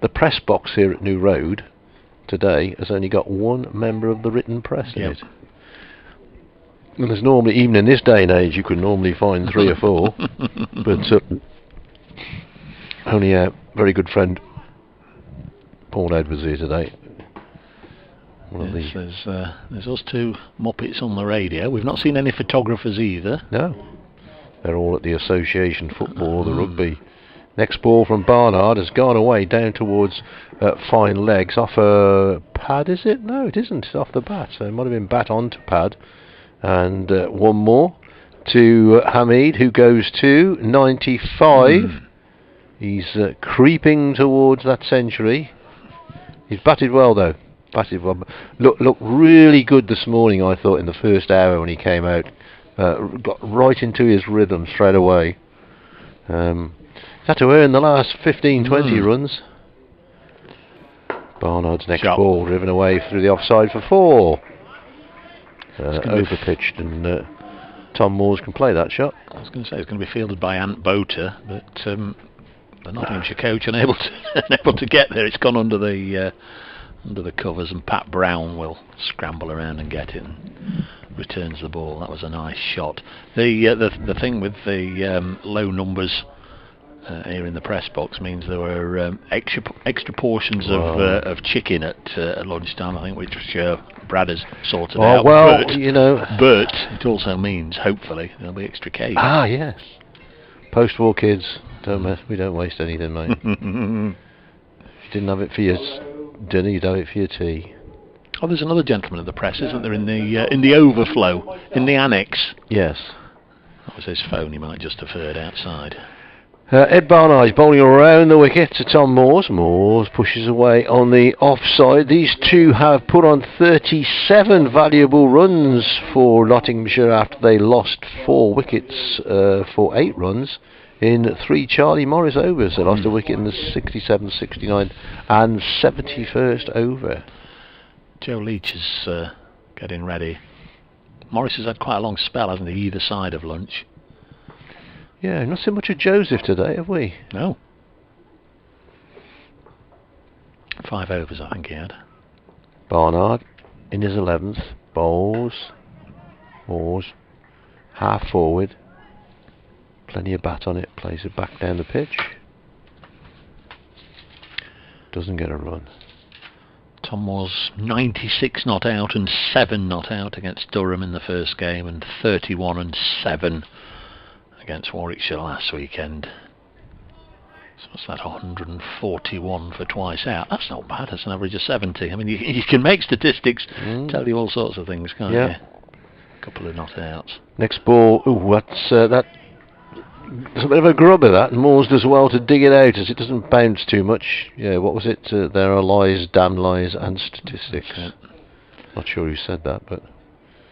the press box here at New Road today has only got 1 member of the written press in it. And there's normally, even in this day and age, you could normally find 3 or 4. But only a very good friend, Paul Edwards, here today. There's us 2 Muppets on the radio. We've not seen any photographers either. No. They're all at the association football, the rugby. Next ball from Barnard has gone away down towards fine legs. Off a pad, is it? No, it isn't. It's off the bat. So it might have been bat onto pad. And 1 more to Hamid, who goes to 95. He's creeping towards that century. He's batted well, though. Passive one. Looked really good this morning, I thought, in the first hour when he came out. Got right into his rhythm straight away. Had to earn the last 15-20 runs. Barnard's next Sharp. ball driven away through the offside for 4. Overpitched, and Tom Moores can play that shot. I was going to say it's going to be fielded by Ant Boter, but the Nottinghamshire coach unable to get there. It's gone under the covers, and Pat Brown will scramble around and get it and returns the ball. That was a nice shot. The thing with the low numbers here in the press box means there were extra portions of chicken at lunchtime, I think, which Brad has sorted out. Well, but it also means hopefully there'll be extra cake. Ah, yes. Post-war kids, we don't waste anything, mate. If you didn't have it for your dinner, you'd have it for your tea. Oh, there's another gentleman at the press, isn't there, in the overflow, in the annex? Yes. That was his phone. He might just have heard outside. Ed Barnard bowling around the wicket to Tom Moores. Moores pushes away on the offside. These two have put on 37 valuable runs for Nottinghamshire after they lost 4 wickets for 8 runs in 3 Charlie Morris overs. They lost a wicket in the 67th, 69th and 71st over. Joe Leach is getting ready. Morris has had quite a long spell, hasn't he, either side of lunch? Yeah, not so much of Joseph today, have we? No. 5 overs, I think he had. Barnard in his 11th. Bowls. Moores. Half forward. Plenty of bat on it. Plays it back down the pitch. Doesn't get a run. Tom Moores 96 not out and 7 not out against Durham in the first game, and 31 and 7 against Warwickshire last weekend. So what's that, 141 for twice out? That's not bad. That's an average of 70. I mean, you can make statistics tell you all sorts of things, can't you? A couple of not outs. Next ball. Ooh, that's a bit of a grubber, that, and Moores does well to dig it out as it doesn't bounce too much. Yeah, what was it? There are lies, damn lies, and statistics. Not sure who said that, but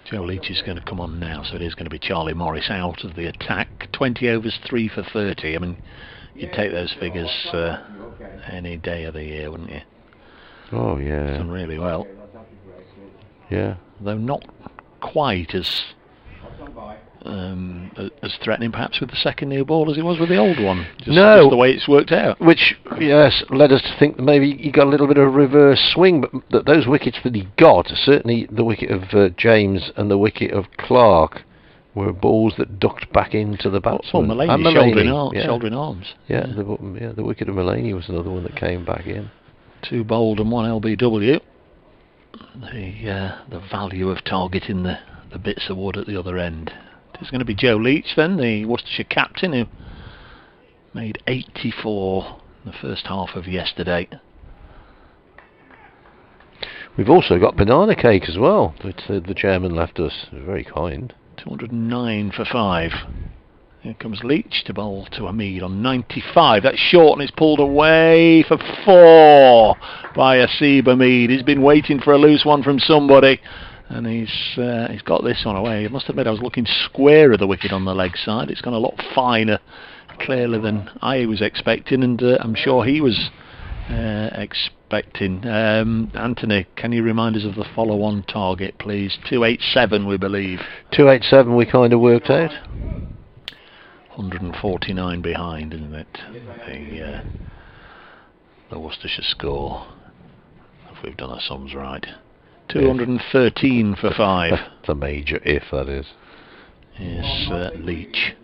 Joe Leach is going to come on now, so it is going to be Charlie Morris out of the attack. 20 overs, 3 for 30. I mean, you'd take those figures any day of the year, wouldn't you? Oh, yeah. Done really well. Yeah. Though not quite as threatening, perhaps, with the second new ball as it was with the old one. Just the way it's worked out. Which, yes, led us to think that maybe he got a little bit of reverse swing, but those wickets that he got, certainly the wicket of James and the wicket of Clark, were balls that ducked back into the batsman. Well, Mullaney, shouldering arms. Yeah, the wicket of Mullaney was another one that came back in. 2 bowled and 1 LBW. The value of targeting the bits of wood at the other end. It's going to be Joe Leach then, the Worcestershire captain, who made 84 in the first half of yesterday. We've also got banana cake as well that the chairman left us. Very kind. 209 for 5. Here comes Leach to bowl to Hamid on 95. That's short and it's pulled away for 4 by Asib Hamid. He's been waiting for a loose one from somebody, and he's got this one away. I must admit, I was looking square of the wicket on the leg side. It's gone a lot finer, clearer than I was expecting, and I'm sure he was expecting. Anthony, can you remind us of the follow-on target, please? 287, we believe. 287, we kind of worked out. 149 behind, isn't it? The Worcestershire score, if we've done our sums right. 213 for 5. That's a major if, that is. Yes, Leach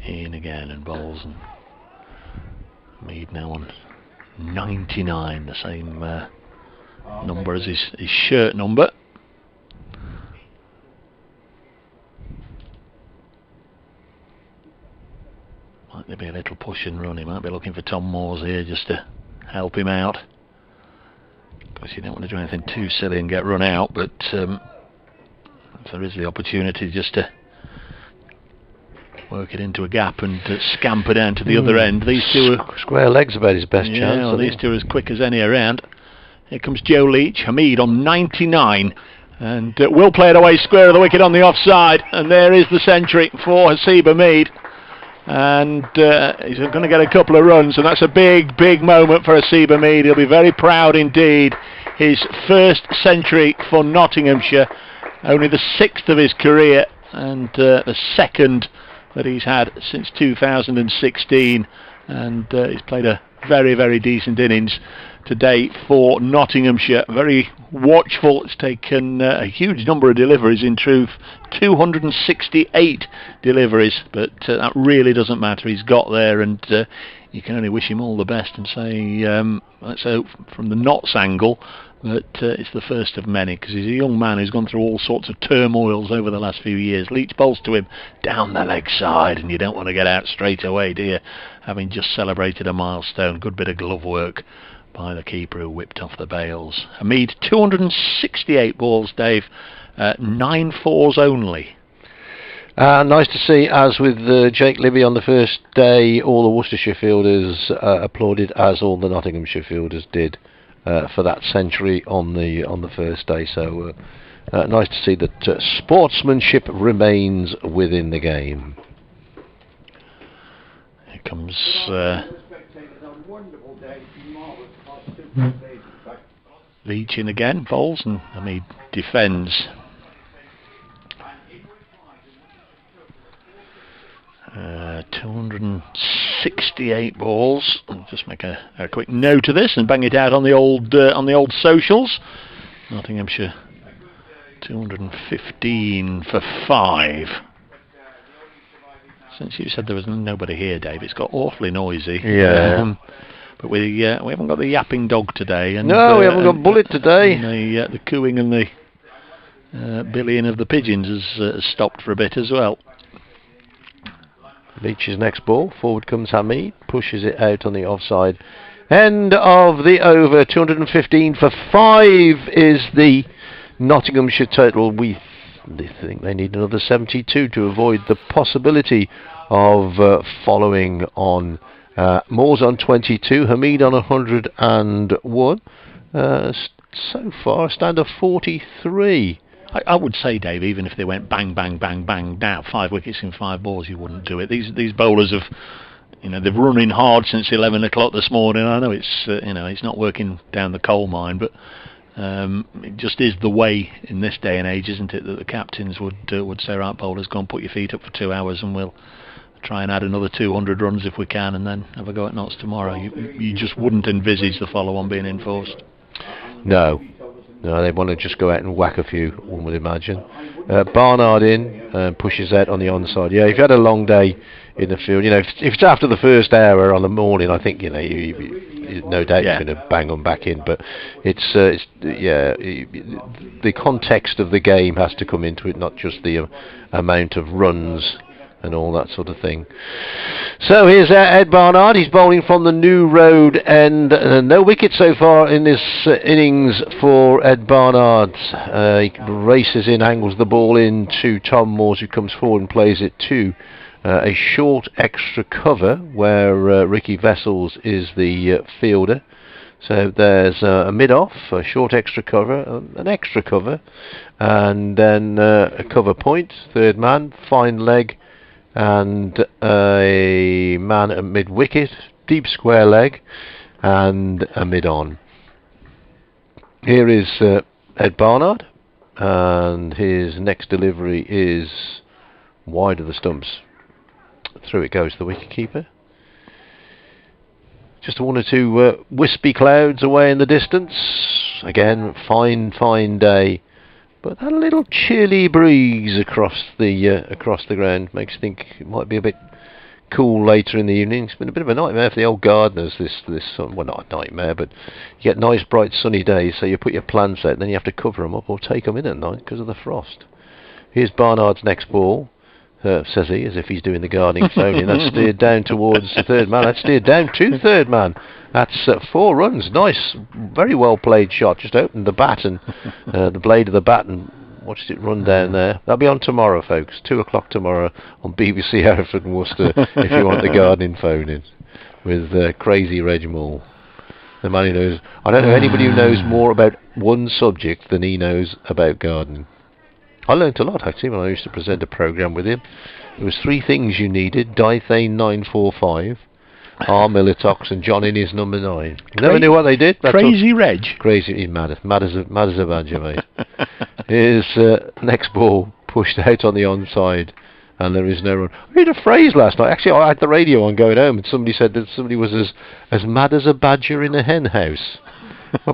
in again and bowls, and Mead now on 99, the same number as his shirt number. Might there be a little push and run? He might be looking for Tom Moores here just to help him out. Of course, you don't want to do anything too silly and get run out, but if there is the opportunity just to work it into a gap and scamper down to the other end, these two are... Square legs about his best chance. Yeah, well, these two are as quick as any around. Here comes Joe Leach. Hamid on 99. And will play it away square of the wicket on the offside. And there is the century for Hasib Hamid. And he's going to get a couple of runs. And that's a big, big moment for Hasib Hamid. He'll be very proud indeed. His first century for Nottinghamshire. Only the 6th of his career. And the 2nd that he's had since 2016. And he's played a very, very decent innings today for Nottinghamshire. Very watchful. It's taken a huge number of deliveries, in truth, 268 deliveries, but that really doesn't matter. He's got there, and you can only wish him all the best and say, let's hope from the Notts angle that it's the first of many, because he's a young man who's gone through all sorts of turmoils over the last few years. Leach bowls to him down the leg side, and you don't want to get out straight away, do you? Having just celebrated a milestone. Good bit of glove work by the keeper who whipped off the bails. Hamid, 268 balls, Dave, 9 fours only. Nice to see, as with Jake Libby on the first day, all the Worcestershire fielders applauded, as all the Nottinghamshire fielders did for that century on the first day. So nice to see that sportsmanship remains within the game. Here comes Leach in again, bowls, and Hamid defends. 268 balls. I'll just make a quick note of this and bang it out on the old socials. Nottinghamshire 215 for 5. Since you said there was nobody here, Dave, it's got awfully noisy. Yeah. But we haven't got the yapping dog today. And, no, we haven't got Bullet today. And the cooing and the billying of the pigeons has stopped for a bit as well. Leach's next ball. Forward comes Hamid. Pushes it out on the offside. End of the over. 215 for 5 is the Nottinghamshire total. We think they need another 72 to avoid the possibility of following on. Moore's on 22. Hamid on 101. So far, a stand of 43. I would say, Dave, even if they went bang, bang, bang, bang, now 5 wickets in 5 balls, you wouldn't do it. These bowlers have, they've run in hard since 11 o'clock this morning. I know it's not working down the coal mine, but it just is the way in this day and age, isn't it, that the captains would say, right, bowlers, go and put your feet up for 2 hours, and we'll try and add another 200 runs if we can, and then have a go at Notts tomorrow. You just wouldn't envisage the follow-on being enforced. No, they want to just go out and whack a few, one would imagine. Barnard in, pushes out on the onside. Yeah, if you had a long day in the field, if it's after the first hour on the morning, I think, you no doubt you're going to bang them back in. But it's the context of the game has to come into it, not just the amount of runs and all that sort of thing. So here's Ed Barnard. He's bowling from the New Road end. No wicket so far in this innings for Ed Barnard. He races in, angles the ball in to Tom Moores, who comes forward and plays it to a short extra cover, where Ricky Vessels is the fielder. So there's a mid-off, a short extra cover, an extra cover, and then a cover point, third man, fine leg, and a man at mid-wicket, deep square leg, and a mid-on. Here is Ed Barnard, and his next delivery is wide of the stumps. Through it goes the wicket-keeper. Just 1 or 2 wispy clouds away in the distance. Again, fine day. But that little chilly breeze across the ground makes you think it might be a bit cool later in the evening. It's been a bit of a nightmare for the old gardeners. Well, not a nightmare, but you get nice, bright, sunny days. So you put your plants out, then you have to cover them up or take them in at night because of the frost. Here's Barnard's next ball. Says he, as if he's doing the gardening phoning. That's steered down towards the third man. That's steered down to third man. That's 4 runs. Nice, very well played shot. Just opened the bat and the blade of the bat and watched it run down there. That'll be on tomorrow, folks. 2 o'clock tomorrow on BBC Hereford and Worcester if you want the gardening phoning with Crazy Reg Moore. The man who knows. I don't know anybody who knows more about one subject than he knows about gardening. I learnt a lot actually when I used to present a programme with him. There was 3 things you needed: Dithane 945, R-Militox, and John Innes number 9. Never knew what they did. That's Crazy Reg. Crazy, he's mad as a badger, mate. His next ball pushed out on the onside, and there is no run. I heard a phrase last night. Actually, I had the radio on going home, and somebody said that somebody was as mad as a badger in a hen house.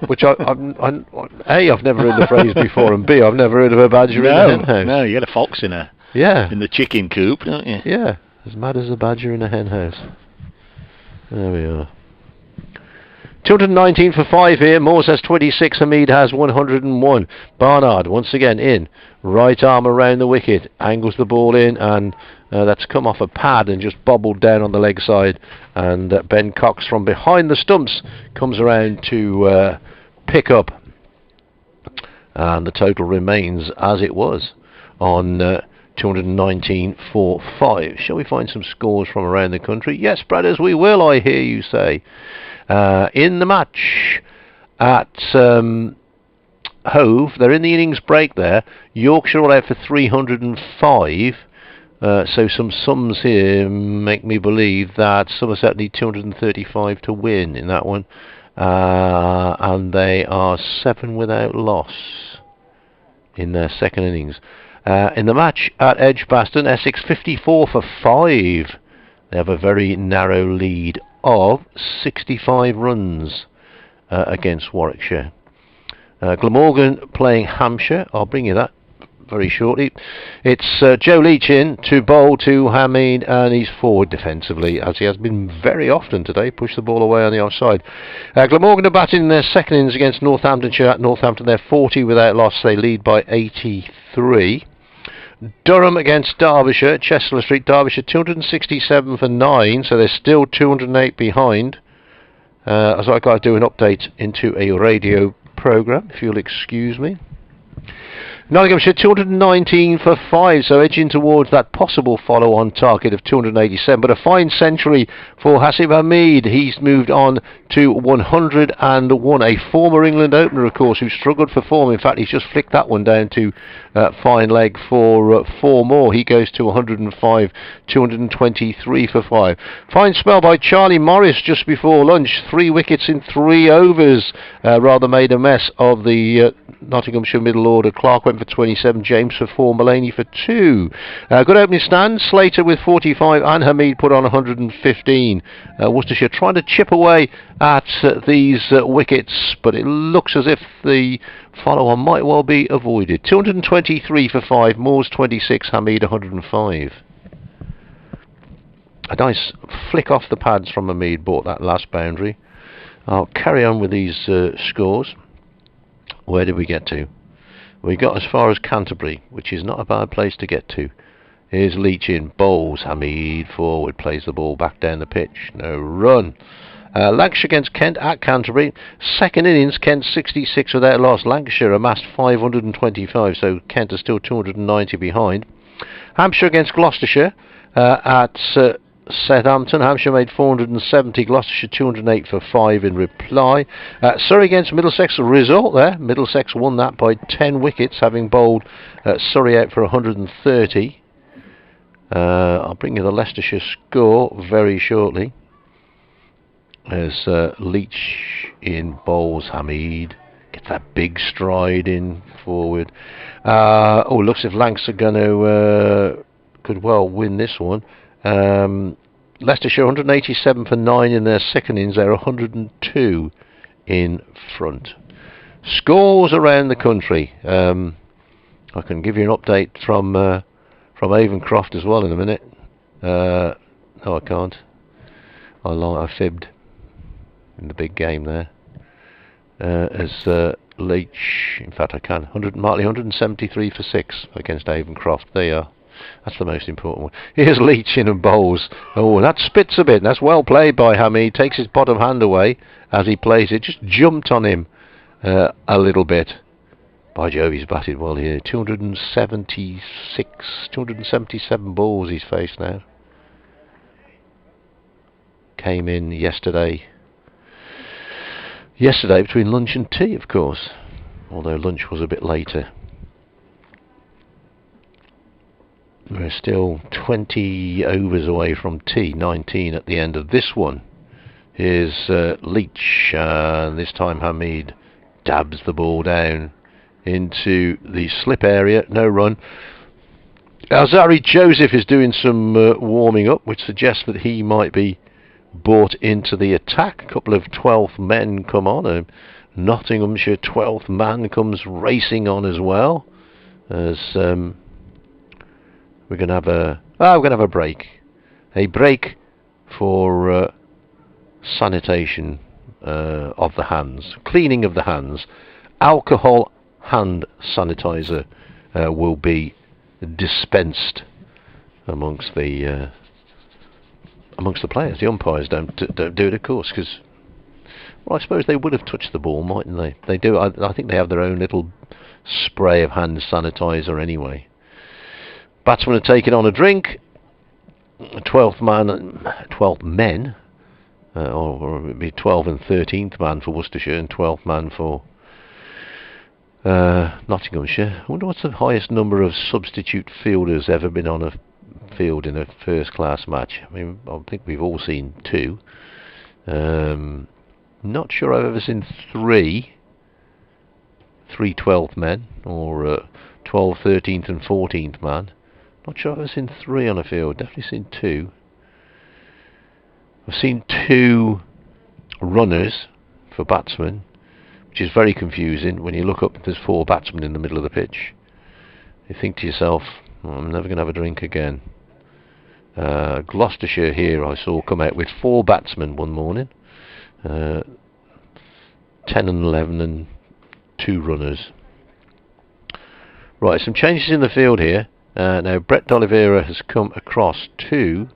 Which I've never heard the phrase before, and B, I've never heard of a badger in a hen house. No, you get a fox in the chicken coop, don't you? Yeah, as mad as a badger in a hen house. There we are. 219 for 5 here. Moore has 26. Hamid has 101. Barnard once again in. Right arm around the wicket. Angles the ball in, and that's come off a pad and just bobbled down on the leg side. And Ben Cox from behind the stumps comes around to pick up. And the total remains as it was on 219 for 5. Shall we find some scores from around the country? Yes, brothers, we will, I hear you say. In the match at Hove, they're in the innings break there. Yorkshire all out for 305. So some sums here make me believe that Somerset need 235 to win in that one. And they are 7 without loss in their second innings. In the match at Edgbaston, Essex 54 for 5. They have a very narrow lead of 65 runs against Warwickshire. Glamorgan playing Hampshire. I'll bring you that very shortly. It's Joe Leach in to bowl to Hamid, and he's forward defensively, as he has been very often today. Push the ball away on the offside. Glamorgan are batting in their second innings against Northamptonshire at Northampton. They're 40 without loss. They lead by 83. Durham against Derbyshire, Chester Street. Derbyshire 267 for 9, so they're still 208 behind. As I've got to do an update into a radio programme, if you'll excuse me. Nottinghamshire 219 for 5, so edging towards that possible follow-on target of 287. But a fine century for Hasib Hamid. He's moved on to 101. A former England opener, of course, who struggled for form. In fact, he's just flicked that one down to fine leg for 4 more. He goes to 105, 223 for 5. Fine spell by Charlie Morris just before lunch. 3 wickets in 3 overs. Rather made a mess of the Nottinghamshire middle order. Clark went for 27, James for 4, Mullaney for 2. Good opening stand. Slater with 45 and Hamid put on 115. Worcestershire trying to chip away at these wickets, but it looks as if the follow-on might well be avoided. 223 for 5, Moore's 26, Hamid 105. A nice flick off the pads from Hamid bought that last boundary. I'll carry on with these scores. Where did we get to? We got as far as Canterbury, which is not a bad place to get to. Here's Leach in, bowls, Hamid forward, plays the ball back down the pitch, no run. Lancashire against Kent at Canterbury. Second innings, Kent 66 without loss. Lancashire amassed 525, so Kent are still 290 behind. Hampshire against Gloucestershire at Southampton. Hampshire made 470, Gloucestershire 208 for 5 in reply. Surrey against Middlesex, result there. Middlesex won that by 10 wickets, having bowled Surrey out for 130. I'll bring you the Leicestershire score very shortly. As Leach in bowls Hamid. Gets that big stride in forward. Looks as if Lancs are going to could well win this one. Leicestershire 187 for 9 in their second innings. They're 102 in front. Scores around the country. I can give you an update from Avencroft as well in a minute. No, I can't. I fibbed in the big game there. As Leach, in fact I can. Martley 173 for 6 against Avencroft. There you are. That's the most important one. Here's Leach in and bowls. Oh, that spits a bit. That's well played by Hamid. Takes his bottom hand away as he plays it. Just jumped on him a little bit. By Jove, he's batted well here. 277 balls he's faced now. Came in yesterday yesterday between lunch and tea, of course, although lunch was a bit later. We're still 20 overs away from tea, 19 at the end of this one. Here's Leach, and this time Hamid dabs the ball down into the slip area, no run. Alzari Joseph is doing some warming up, which suggests that he might be brought into the attack. A couple of 12th men come on. A Nottinghamshire 12th man comes racing on as well. As we're going to have a break for sanitation of the hands, cleaning of the hands. Alcohol hand sanitizer will be dispensed amongst the players. The umpires don't do it, of course, because, well, I suppose they would have touched the ball, mightn't they? They do. I think they have their own little spray of hand sanitizer anyway. Batsmen are taking on a drink. 12th men, or it would be 12th and 13th man for Worcestershire and 12th man for Nottinghamshire. I wonder what's the highest number of substitute fielders ever been on a field in a first class match. I mean, I think we've all seen 2. Not sure I've ever seen 3 12th men, or 12th, 13th and 14th man. Not sure I've ever seen 3 on a field. Definitely seen 2. I've seen 2 runners for batsmen, which is very confusing. When you look up, there's 4 batsmen in the middle of the pitch. You think to yourself, well, I'm never going to have a drink again. Gloucestershire here I saw come out with 4 batsmen one morning. 10 and 11 and 2 runners. Right, some changes in the field here. Now Brett D'Oliveira has come across to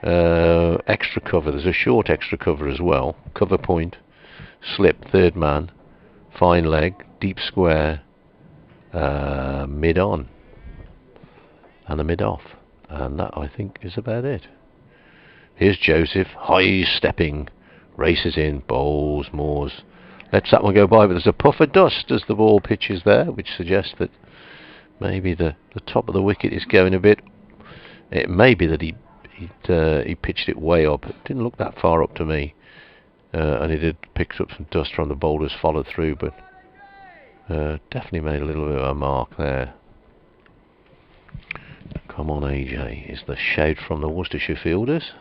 extra cover. There's a short extra cover as well. Cover point, slip, 3rd man, fine leg, deep square, mid on, and a mid off. And that, I think, is about it. Here's Joseph, high stepping, races in, bowls, Moores, lets that one go by, but there's a puff of dust as the ball pitches there, which suggests that maybe the top of the wicket is going a bit. It may be that he pitched it way up. It didn't look that far up to me, and he did pick up some dust from the boulders followed through, but definitely made a little bit of a mark there. Come on, AJ, is the shout from the Worcestershire fielders.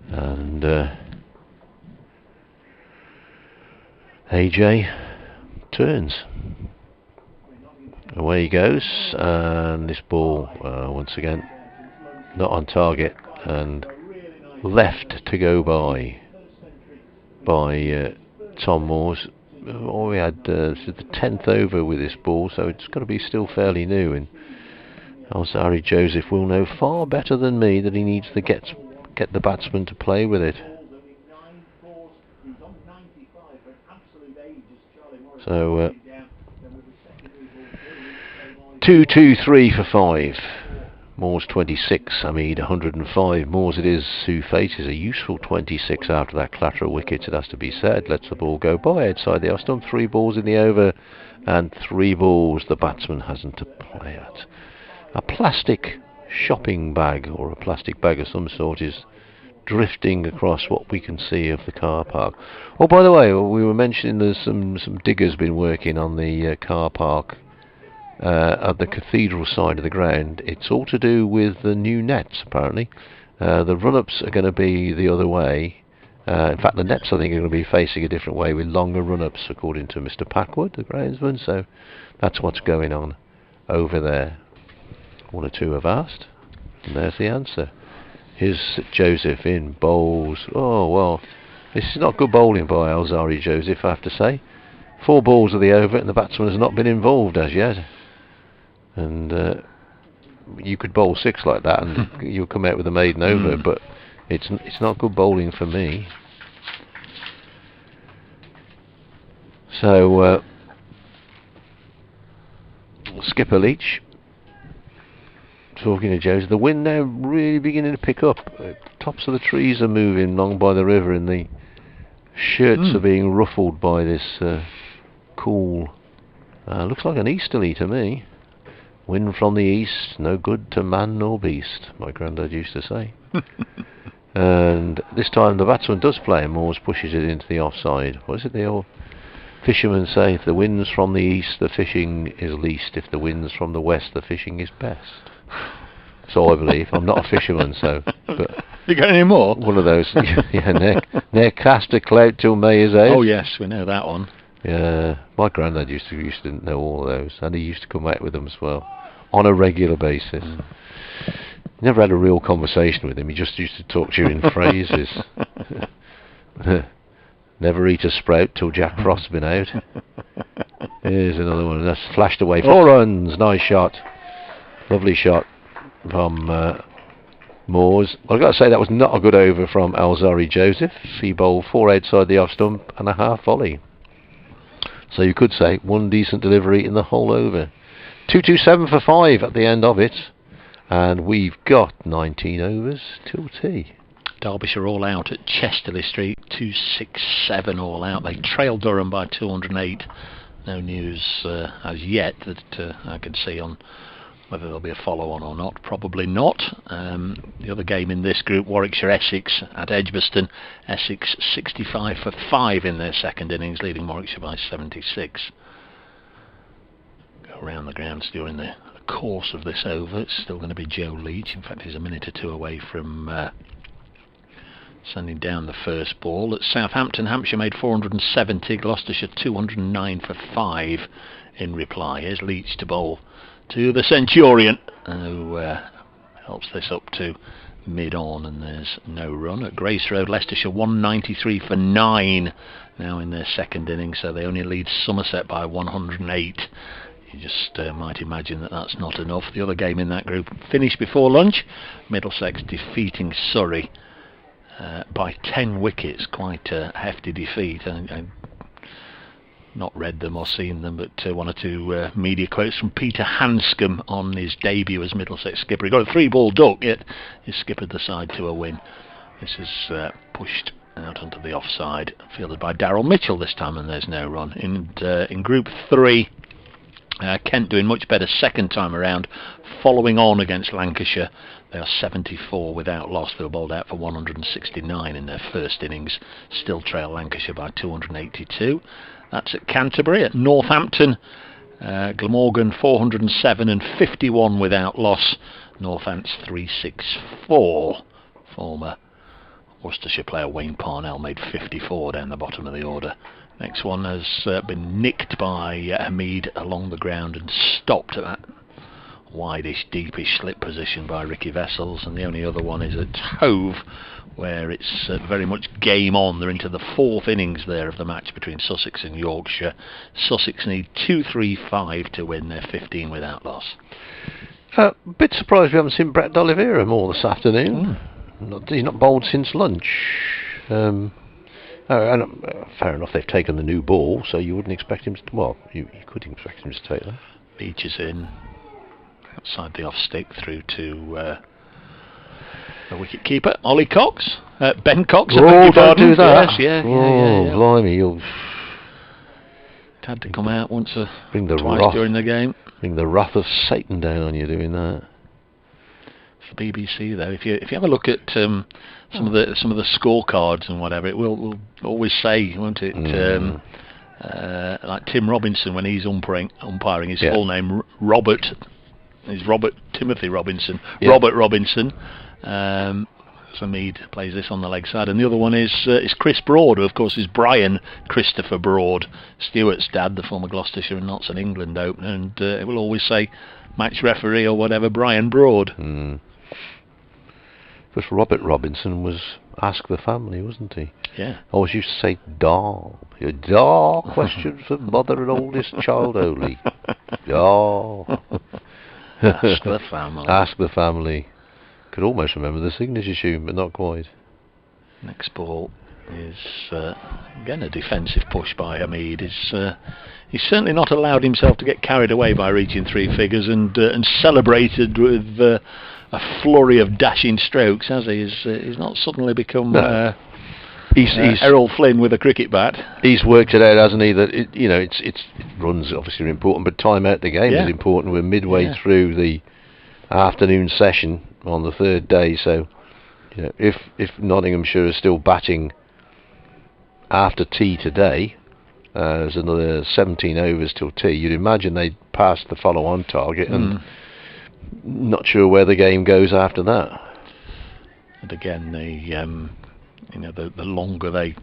And AJ turns. Away he goes, and this ball, once again, not on target, and left to go by Tom Moores. We had this is the 10th over with this ball, so it's got to be still fairly new, and Alzari Joseph will know far better than me that he needs to get the batsman to play with it. So 2, 2, 3 for 5. Moores 26, Hamid 105. Moores it is who faces a useful 26 after that clatter of wickets, it has to be said. Lets the ball go by outside the off-stump. 3 balls in the over, and 3 balls the batsman hasn't to play at. A plastic shopping bag, or a plastic bag of some sort, is drifting across what we can see of the car park. Oh, by the way, we were mentioning there's some diggers been working on the car park at the cathedral side of the ground. It's all to do with the new nets, apparently. The run-ups are going to be the other way. In fact, the nets, I think, are going to be facing a different way with longer run-ups, according to Mr. Packwood, the groundsman. So that's what's going on over there. 1 or 2 have asked, and there's the answer. Here's Joseph in, bowls. Oh, well, this is not good bowling by Alzari Joseph, I have to say. 4 balls of the over, and the batsman has not been involved as yet. And you could bowl 6 like that, and you'll come out with a maiden over. But it's not good bowling for me. So Skipper Leach talking to Joseph. The wind now really beginning to pick up. Tops of the trees are moving along by the river in the Shirts are being ruffled by this cool. Looks like an easterly to me. Wind from the east, no good to man nor beast, my granddad used to say. And this time the batsman does play, and Moores pushes it into the offside. What is it the old fishermen say? If the wind's from the east, the fishing is least. If the wind's from the west, the fishing is best. So I believe. I'm not a fisherman, so. But you got any more? One of those. Yeah, ne'er cast a clout till May is out. Oh yes, we know that one. Yeah, my granddad used to know all of those, and he used to come out with them as well, on a regular basis. Never had a real conversation with him. He just used to talk to you in phrases. Never eat a sprout till Jack Frost's been out. Here's another one. That's flashed away. 4 runs. Nice shot. Lovely shot from Moores. Well, I've got to say that was not a good over from Alzari Joseph. He bowled 4 outside the off stump and a half volley. So you could say 1 decent delivery in the whole over. 227 for 5 at the end of it. And we've got 19 overs till tea. Derbyshire all out at Chesterley Street, 267 all out. They trailed Durham by 208. No news as yet that I can see on whether there'll be a follow-on or not. Probably not. The other game in this group, Warwickshire Essex at Edgbaston. Essex 65 for 5 in their second innings, leading Warwickshire by 76. Go around the grounds during the course of this over. It's still going to be Joe Leach. In fact, he's a minute or two away from sending down the first ball. At Southampton, Hampshire made 470, Gloucestershire 209 for 5 in reply. Here's Leach to bowl to the Centurion, who helps this up to mid-on, and there's no run. At Grace Road, Leicestershire 193 for 9 now in their second innings, so they only lead Somerset by 108. You just might imagine that that's not enough. The other game in that group finished before lunch. Middlesex defeating Surrey by 10 wickets. Quite a hefty defeat. I've not read them or seen them, but 1 or 2 media quotes from Peter Hanscom on his debut as Middlesex skipper. He got a 3-ball duck, yet he skippered the side to a win. This is pushed out onto the offside, fielded by Darryl Mitchell this time, and there's no run. In Group 3, Kent doing much better second time around, following on against Lancashire. They are 74 without loss. They were bowled out for 169 in their first innings. Still trail Lancashire by 282. That's at Canterbury. At Northampton, Glamorgan 407 and 51 without loss. Northants 364. Former Worcestershire player Wayne Parnell made 54 down the bottom of the order. Next one has been nicked by Hamid along the ground and stopped at that wideish, deepish slip position by Ricky Vessels, and the only other one is at Hove, where it's very much game on. They're into the 4th innings there of the match between Sussex and Yorkshire. Sussex need 235 to win their 15 without loss. A bit surprised we haven't seen Brett D'Oliveira more this afternoon. He's not bowled since lunch. And, fair enough, they've taken the new ball, so you wouldn't expect him to. Well, you could expect him to take that. Leach is in outside the off stick through to the wicket keeper, Ollie Cox. Ben Cox. Oh, don't do that. Yes, yeah. Blimey, you'll. Had to come out once or twice wrath, during the game. Bring the wrath of Satan down on you doing that. For the BBC though, if you have a look at some of the scorecards and whatever, it will always say, won't it? Like Tim Robinson, when he's umpiring his full name Robert Timothy Robinson. Yeah. Robert Robinson. So Mead plays this on the leg side, and the other one is Chris Broad, who of course is Brian Christopher Broad, Stewart's dad, the former Gloucestershire and Notts and England opener, and it will always say match referee or whatever, Brian Broad. Because Robert Robinson was Ask the Family, wasn't he? Yeah. Always used to say Your question for mother and oldest child only. Ask the Family. Ask the Family. Could almost remember the signature tune, but not quite. Next ball is again a defensive push by Hamid. He's certainly not allowed himself to get carried away by reaching 3 figures and celebrated with a flurry of dashing strokes, has he? He's not suddenly become Errol Flynn with a cricket bat. He's worked it out, hasn't he? That it runs obviously are important, but time out the game is important. We're midway through the afternoon session on the third day, so if Nottinghamshire is still batting after tea today, there's another 17 overs till tea. You'd imagine they'd pass the follow-on target, and not sure where the game goes after that. And again, the longer they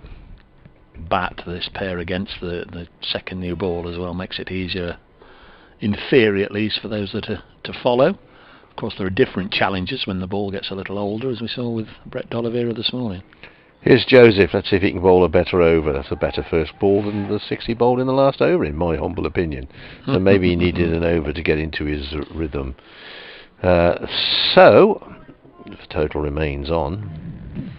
bat this pair against the second new ball as well makes it easier, in theory at least, for those that are to follow. Of course, there are different challenges when the ball gets a little older, as we saw with Brett D'Oliveira this morning. Here's Joseph. Let's see if he can bowl a better over. That's a better first ball than the 60 bowled in the last over, in my humble opinion. So maybe he needed an over to get into his rhythm. So the total remains on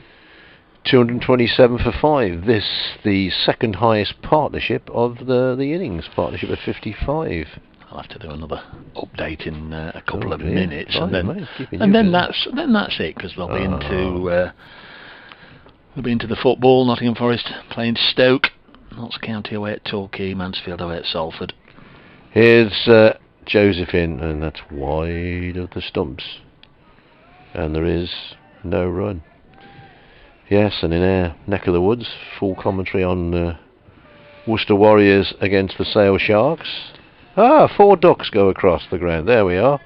227 for 5. This the second highest partnership of the innings. Partnership of 55. I'll have to do another update in a couple of minutes, Fine, and then that's it, because they'll be into the football. Nottingham Forest playing Stoke, Notts County away at Torquay, Mansfield away at Salford. Here's Joseph in, and that's wide of the stumps, and there is no run. Yes, and in our neck of the woods, full commentary on Worcester Warriors against the Sale Sharks. 4 ducks go across the ground. There we are.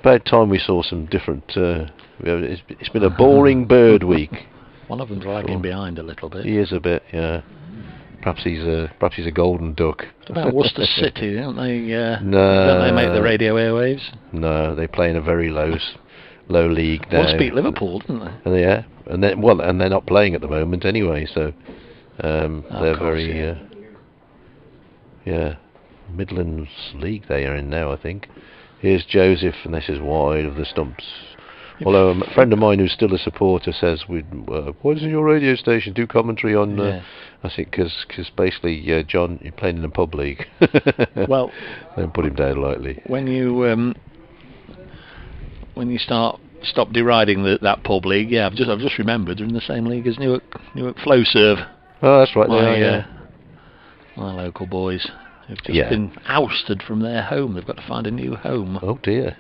About time we saw some different. It's been a boring bird week. One of them's lagging behind a little bit. He is a bit, yeah. Perhaps he's a golden duck. What about Worcester City? Don't they? No. Don't they make the radio airwaves? No, they play in a very low league now. Once beat Liverpool, didn't they? Yeah, and they're not playing at the moment anyway. So they're very Midlands League they are in now, I think. Here's Joseph, and this is wide of the stumps. Although a friend of mine who's still a supporter says, why doesn't your radio station do commentary on... I think because basically, John, you're playing in a pub league. Well... Don't put him down lightly. When you stop deriding that pub league, I've just remembered they're in the same league as Newark Flowserve. Oh, that's right. My local boys who've just been ousted from their home. They've got to find a new home. Oh dear.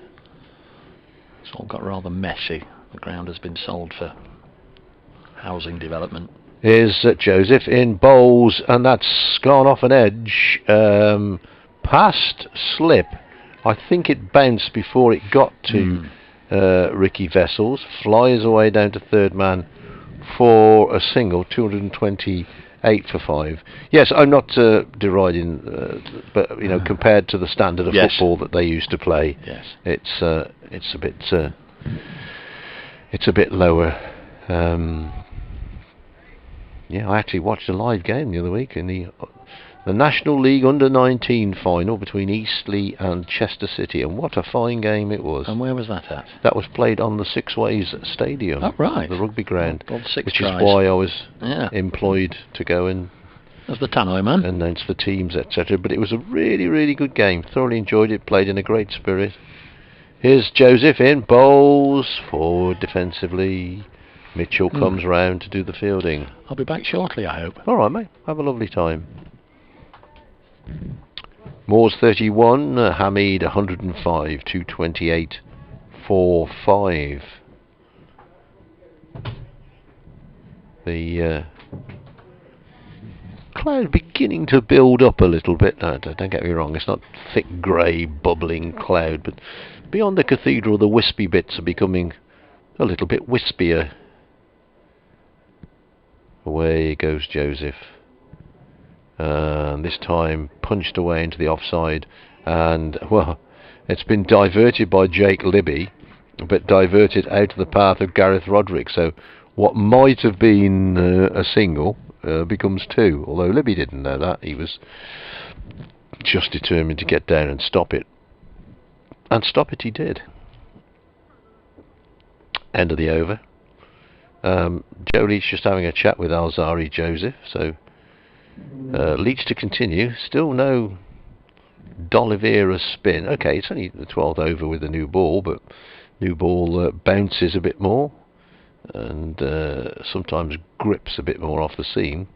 It's all got rather messy. The ground has been sold for housing development. Here's Joseph in bowls, and that's gone off an edge. Past slip. I think it bounced before it got to Ricky Vessels. Flies away down to third man for a single. 228 for 5. Yes, I'm not deriding, but compared to the standard of football that they used to play, it's a bit lower. I actually watched a live game the other week in the National League Under-19 final between Eastleigh and Chester City, and what a fine game it was. And where was that at? That was played on the Six Ways Stadium. Oh, right. The rugby ground. Which is why I was employed to go and as the tannoy man, announce the teams, etc. But it was a really, really good game. Thoroughly enjoyed it. Played in a great spirit. Here's Joseph in bowls forward defensively. Mitchell comes round to do the fielding. I'll be back shortly, I hope. All right, mate. Have a lovely time. Moores 31, Hamid 105, 228 for 5. The cloud beginning to build up a little bit. No, don't get me wrong, it's not thick grey bubbling cloud, but beyond the cathedral the wispy bits are becoming a little bit wispier. Away goes Joseph. This time punched away into the offside, and it's been diverted by Jake Libby, but diverted out of the path of Gareth Roderick. So what might have been a single becomes 2, although Libby didn't know that. He was just determined to get down and stop it, and stop it he did. End of the over. Joe Leach just having a chat with Alzari Joseph, so Leach to continue. Still no D'Oliveira spin. Okay, it's only the 12th over with the new ball, but new ball bounces a bit more. and sometimes grips a bit more off the seam.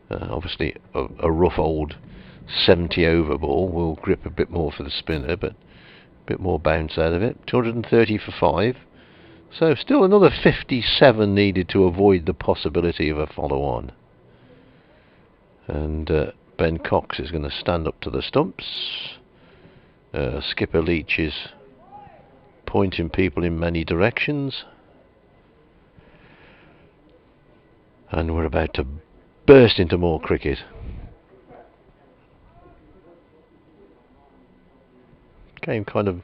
Obviously a rough old 70 over ball will grip a bit more for the spinner, but a bit more bounce out of it. 230 for 5. So still another 57 needed to avoid the possibility of a follow-on. And Ben Cox is going to stand up to the stumps. Skipper Leach is pointing people in many directions. And we're about to burst into more cricket. Game kind of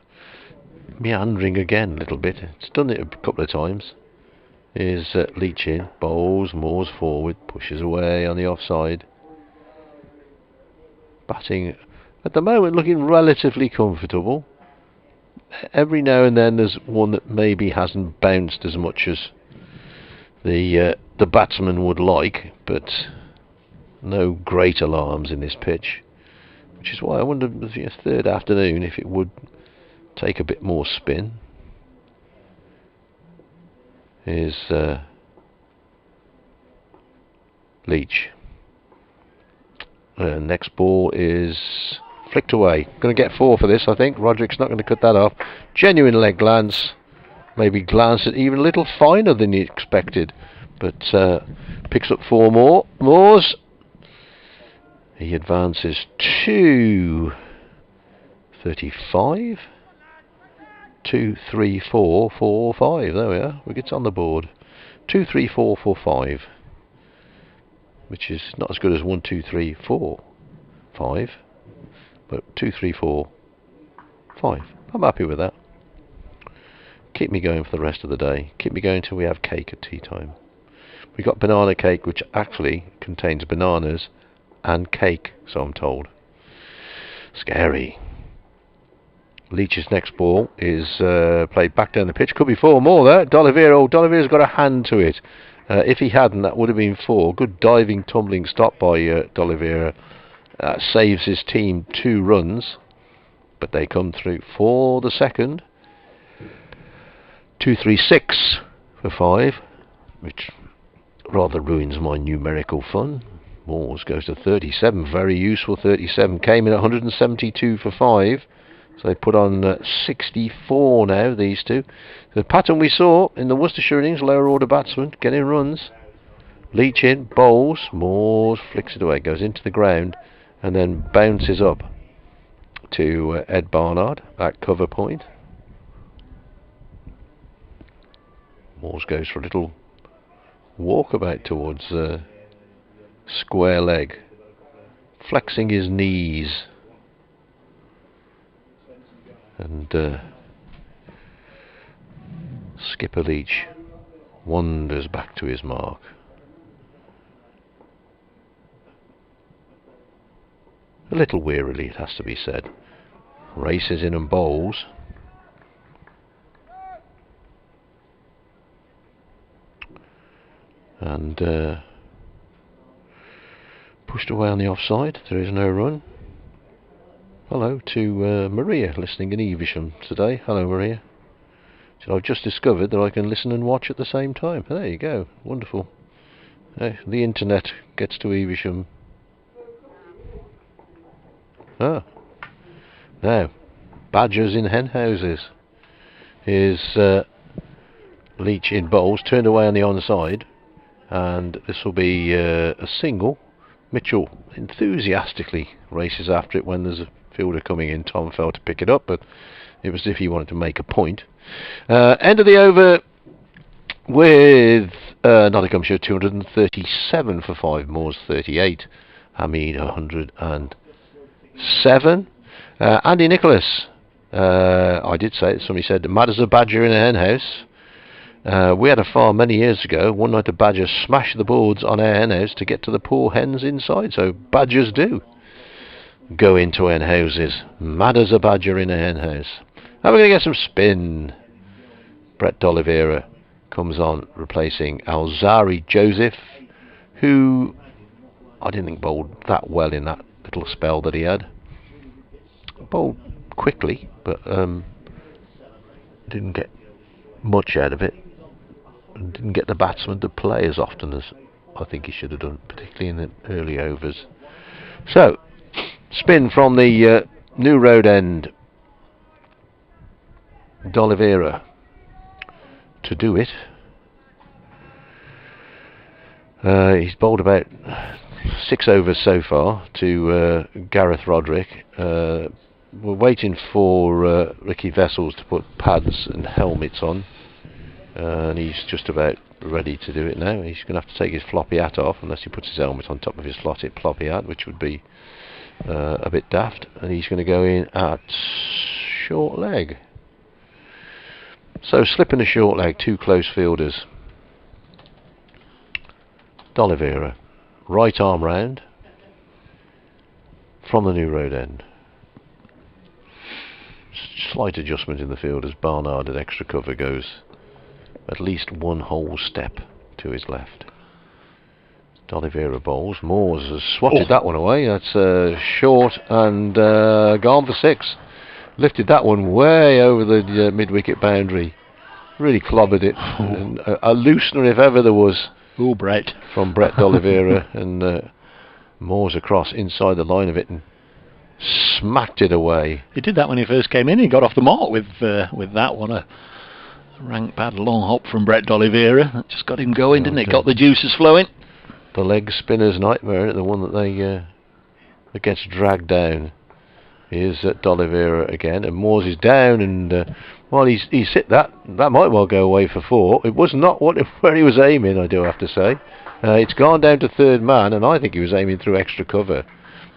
meandering again a little bit. It's done it a couple of times. Here's Leach in, bowls, moors forward, pushes away on the offside. Batting at the moment looking relatively comfortable. Every now and then there's one that maybe hasn't bounced as much as the batsman would like, but no great alarms in this pitch, which is why I wonder if the third afternoon if it would take a bit more spin. Here's Leach. Next ball is flicked away. Going to get 4 for this, I think. Roderick's not going to cut that off. Genuine leg glance. Maybe glance it even a little finer than he expected, but picks up 4 more. Moores. He advances to 35. 2, 3, 4, 4, 5. There we are. We get on the board. 2, 3, 4, 4, 5. Which is not as good as 1, 2, 3, 4, 5. But 2, 3, 4, 5. I'm happy with that. Keep me going for the rest of the day. Keep me going till we have cake at tea time. We got banana cake, which actually contains bananas and cake, so I'm told. Scary. Leach's next ball is played back down the pitch. Could be 4 more there. D'Oliveira's got a hand to it. If he hadn't, that would have been 4. Good diving, tumbling stop by D'Oliveira. Saves his team 2 runs, but they come through for the second. 2, 3, 6 for 5, which rather ruins my numerical fun. Moores goes to 37, very useful 37. Came in at 172 for 5. So they put on 64 now, these two. The pattern we saw in the Worcestershire innings, lower order batsmen getting runs. Leach in, bowls, Moores flicks it away, goes into the ground, and then bounces up to Ed Barnard at cover point. Moores goes for a little walkabout towards square leg, flexing his knees. And Skipper Leach wanders back to his mark. A little wearily, it has to be said. Races in and bowls. And pushed away on the offside. There is no run. Hello to Maria, listening in Evesham today. Hello, Maria. So I've just discovered that I can listen and watch at the same time. There you go. Wonderful. The internet gets to Evesham. Ah. Now, badgers in hen houses. Here's Leach in bowls, turned away on the onside. And this will be a single. Mitchell enthusiastically races after it when there's a fielder coming in. Tom fell to pick it up, but it was as if he wanted to make a point. End of the over with Nottinghamshire 237 for 5, Moores 38, Hamid 107. Andy Nicholas, I did say it, somebody said, mad as a badger in a hen house. We had a farm many years ago. One night a badger smashed the boards on our hen house to get to the poor hens inside. So badgers do go into hen houses. Mad as a badger in a hen house. Now we're going to get some spin. Brett D'Oliveira comes on, replacing Alzari Joseph, who I didn't think bowled that well in that little spell that he had. Bowled quickly, but didn't get much out of it. And didn't get the batsman to play as often as I think he should have done, particularly in the early overs. So, spin from the New Road end. D'Oliveira to do it. He's bowled about 6 overs so far to Gareth Roderick. We're waiting for Ricky Vessels to put pads and helmets on, and he's just about ready to do it now. He's going to have to take his floppy hat off unless he puts his helmet on top of his floppy hat, which would be a bit daft. And he's going to go in at short leg. So slipping a short leg, 2 close fielders. D'Oliveira, right arm round from the New Road end. Slight adjustment in the field as Barnard at extra cover goes at least 1 whole step to his left. D'Oliveira bowls. Moores has swatted that one away. That's short and gone for 6. Lifted that one way over the mid-wicket boundary. Really clobbered it. And a loosener if ever there was. Oh, Brett. From Brett D'Oliveira. And Moores across inside the line of it and smacked it away. He did that when he first came in. He got off the mark with that one. A rank bad long hop from Brett D'Oliveira. That just got him going, didn't it? Got the juices flowing. The leg spinner's nightmare, the one that that gets dragged down, is D'Oliveira again, and Moores is down, and well, he's hit that might well go away for 4. It was not where he was aiming, I do have to say. It's gone down to third man, and I think he was aiming through extra cover,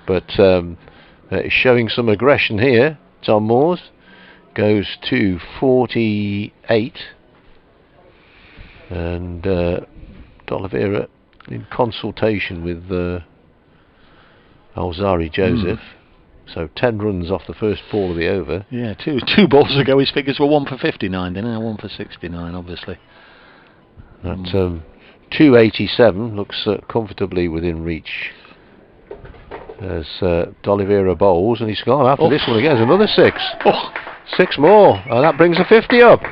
but showing some aggression here. Tom Moores goes to 48, and D'Oliveira in consultation with Alzari Joseph. So 10 runs off the first ball of the over. Yeah, two balls ago his figures were 1 for 59, then 1 for 69, obviously. That 287 looks comfortably within reach as D'Oliveira bowls, and he's gone after this one again. There's another 6. 6 more, and that brings the 50 up.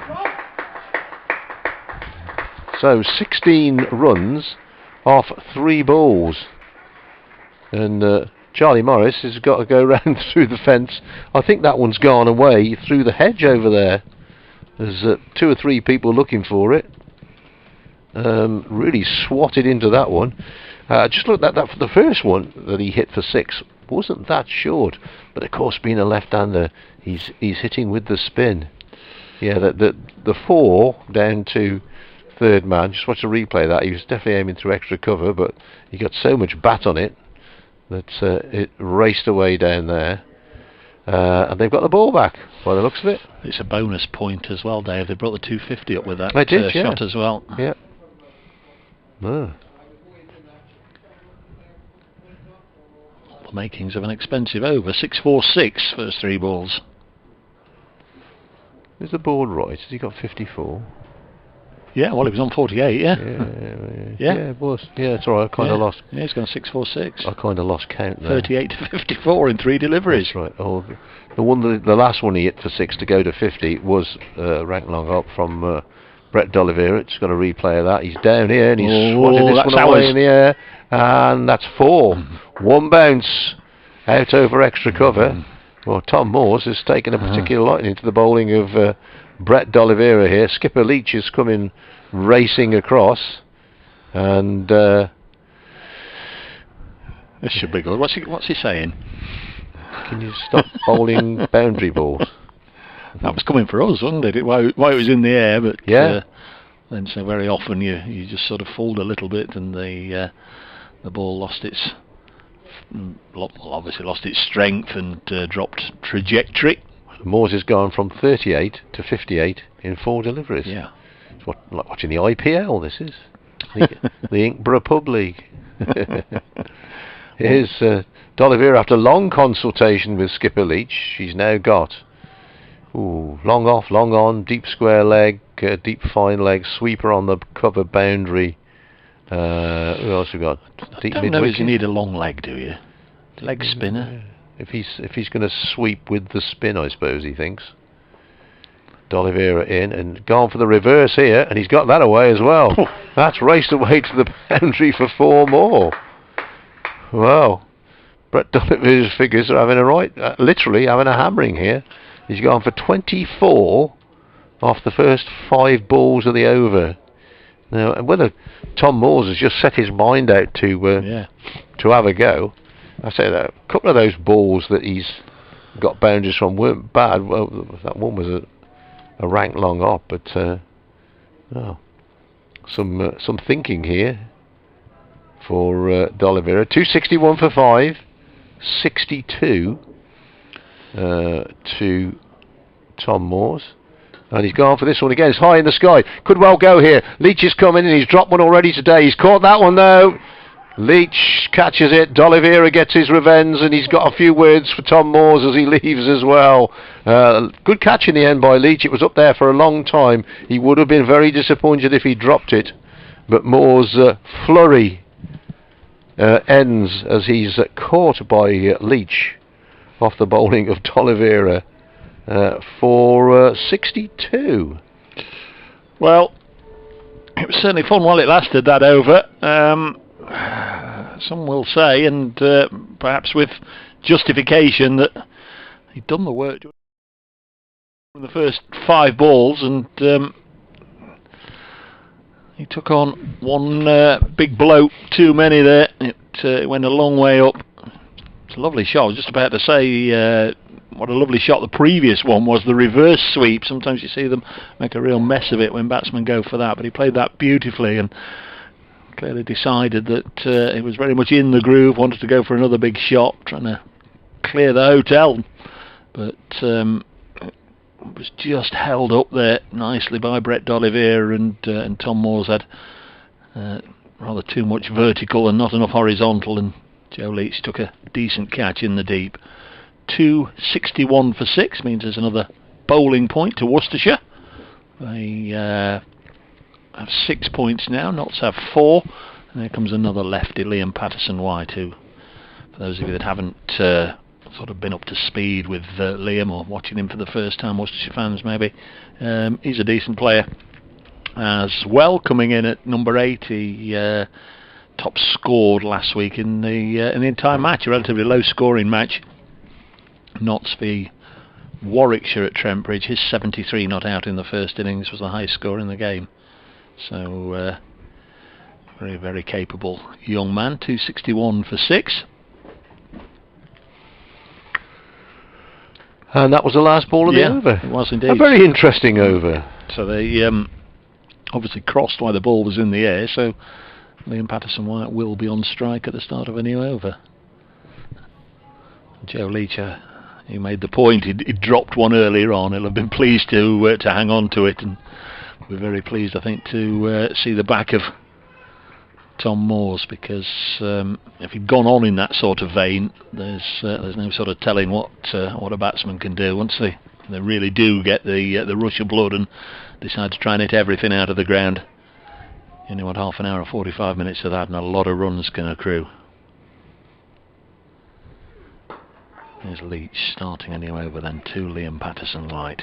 So 16 runs off 3 balls, and Charlie Morris has got to go round through the fence. I think that one's gone away through the hedge over there. There's 2 or 3 people looking for it. Really swatted into that one. Just looked at that for the first one that he hit for 6. Wasn't that short, but of course being a left-hander, he's hitting with the spin. Yeah, the 4 down to third man. Just watch a replay of that. He was definitely aiming through extra cover, but he got so much bat on it that it raced away down there, and they've got the ball back by the looks of it. It's a bonus point as well, Dave. They brought the 250 up with that yeah. shot as well. Yeah. The makings of an expensive over. 646 first 3 balls. Is the board right? Has he got 54? Yeah, well, he was on 48, yeah. Yeah, it was. Yeah, it's all right. I kind of lost. Yeah, he's gone 646. I kind of lost count there. 38 to 54 in 3 deliveries. That's right. Oh, the last one he hit for 6 to go to 50 was ranked long up from Brett D'Oliveira. Just got a replay of that. He's down here and he's swatted this one away in the air, and that's 4. 1 bounce out over extra cover. Well, Tom Moores has taken a particular liking to the bowling of Brett D'Oliveira here. Skipper Leach is coming racing across, and this should be good. What's he saying? Can you stop bowling boundary balls? That was coming for us, wasn't it? While it was in the air, but then so very often you just sort of fooled a little bit, and the ball lost its strength and dropped trajectory. Moores has gone from 38 to 58 in 4 deliveries. Yeah. It's like watching the IPL, this is. The Inkborough Pub League. Here's D'Oliveira after long consultation with Skipper Leach. She's now got long off, long on, deep square leg, deep fine leg, sweeper on the cover boundary. Who else we got? Deep I don't know if you need a long leg, do you? Leg spinner. If he's going to sweep with the spin, I suppose he thinks. D'Oliveira in and gone for the reverse here, and he's got that away as well. That's raced away to the boundary for 4 more. Well, Brett D'Oliveira's figures are having a literally having a hammering here. He's gone for 24 off the first 5 balls of the over. Now, whether Tom Moores has just set his mind out to have a go, I say that a couple of those balls that he's got boundaries from weren't bad. Well, that one was a rank long up, but some thinking here for D'Oliveira. 261 for 5, 62 to Tom Moores. And he's gone for this one again. It's high in the sky. Could well go here. Leach is coming in. He's dropped one already today. He's caught that one though. Leach catches it. D'Oliveira gets his revenge, and he's got a few words for Tom Moores as he leaves as well. Good catch in the end by Leach. It was up there for a long time. He would have been very disappointed if he dropped it. But Moores' flurry ends as he's caught by Leach off the bowling of D'Oliveira. For 62. Well, it was certainly fun while it lasted, that over. Some will say, and perhaps with justification, that he'd done the work in the first 5 balls, and he took on one big blow too many there. It went a long way up. It's a lovely shot. I was just about to say what a lovely shot the previous one was, the reverse sweep. Sometimes you see them make a real mess of it when batsmen go for that, but he played that beautifully and clearly decided that he was very much in the groove, wanted to go for another big shot, trying to clear the hotel, but was just held up there nicely by Brett D'Oliveira, and Tom Moores had rather too much vertical and not enough horizontal, and Joe Leach took a decent catch in the deep. 261 for 6 means there's another bowling point to Worcestershire. They have 6 points now, Notts have 4, and there comes another lefty, Liam Patterson-White, who, for those of you that haven't sort of been up to speed with Liam, or watching him for the first time, Worcestershire fans maybe, he's a decent player as well, coming in at number 8. He top scored last week in the entire match, a relatively low scoring match. Notts v Warwickshire at Trentbridge. His 73 not out in the first innings was the highest score in the game. So very, very capable young man. 261 for 6. And that was the last ball of the over. It was indeed. A very interesting over. So they obviously crossed while the ball was in the air, so Liam Patterson-White will be on strike at the start of a new over. Joe Leach, he made the point, he'd dropped one earlier on. He'll have been pleased to hang on to it, and we're very pleased, I think, to see the back of Tom Moores, because if he'd gone on in that sort of vein, there's no sort of telling what a batsman can do once they really do get the rush of blood and decide to try and hit everything out of the ground. You only want half an hour or 45 minutes of that, and a lot of runs can accrue. There's Leach starting a new over then to Liam Patterson-White.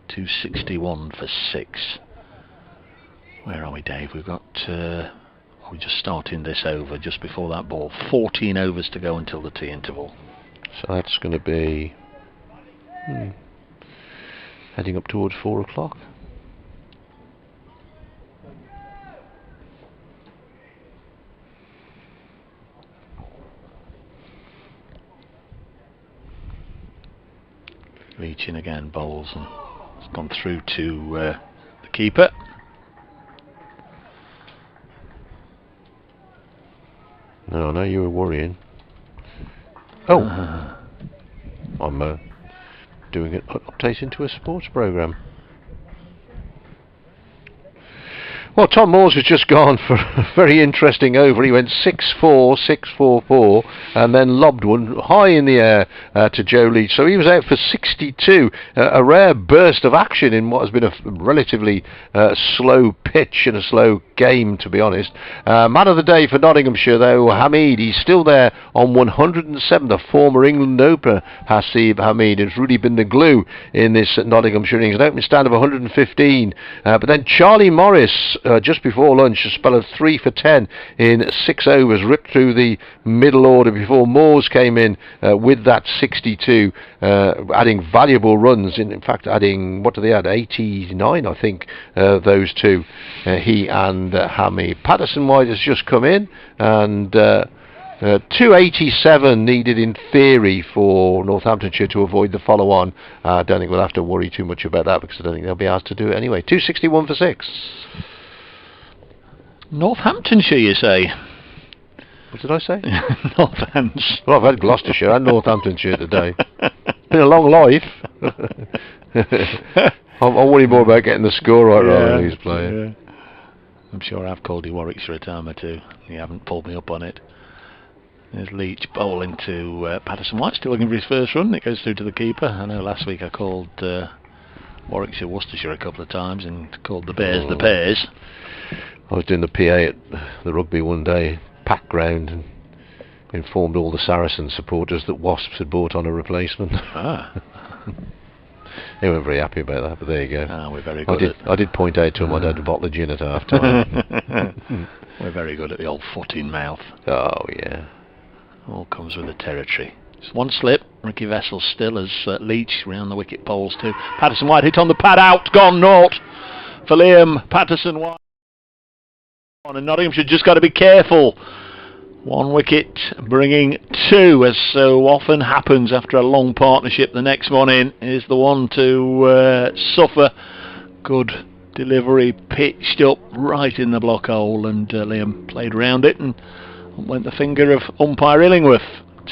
261 for 6. Where are we, Dave? We've got we're just starting this over just before that ball. 14 overs to go until the tea interval. So that's going to be heading up towards 4 o'clock. Leach in again, bowls, and it's gone through to the keeper. No, I know you were worrying. Oh, I'm doing an update into a sports programme. Well, Tom Moores has just gone for a very interesting over. He went 6-4, 6-4-4, and then lobbed one high in the air to Joe Leach. So he was out for 62. A rare burst of action in what has been a relatively slow pitch and a slow game, to be honest. Man of the day for Nottinghamshire, though, Hamid. He's still there on 107. The former England opener, Hasib Hamid, has really been the glue in this Nottinghamshire innings. An opening stand of 115. But then Charlie Morris, just before lunch, a spell of 3 for 10 in 6 overs, ripped through the middle order before Moores came in with that 62, adding valuable runs. In fact, adding, what do they add? 89, I think, those two, he and Hamid. Patterson White has just come in, and 287 needed in theory for Northamptonshire to avoid the follow-on. I don't think we'll have to worry too much about that, because I don't think they'll be asked to do it anyway. 261 for 6. Northamptonshire, you say? What did I say? Northants. Well, I've had Gloucestershire and Northamptonshire today. Been a long life. I'll worry more about getting the score right rather than who's playing. Yeah. I'm sure I've called you Warwickshire a time or two. You haven't pulled me up on it. There's Leach bowling to Patterson White, still looking for his first run. It goes through to the keeper. I know last week I called Warwickshire Worcestershire a couple of times and called the Bears the Pears. I was doing the PA at the rugby one day, packed ground, and informed all the Saracen supporters that Wasps had bought on a replacement. They weren't very happy about that, but there you go. We're very good. I did point out to him I'd had a bottle of gin at half time. We're very good at the old foot in mouth. Oh, yeah. All comes with the territory. Just one slip. Ricky Vessel still as Leach round the wicket poles too. Patterson White hit on the pad, out, gone, naught for Liam Patterson White. And Nottinghamshire just got to be careful. One wicket bringing 2, as so often happens after a long partnership. The next one in is the one to suffer. Good delivery, pitched up right in the block hole, and Liam played around it and went the finger of umpire Illingworth.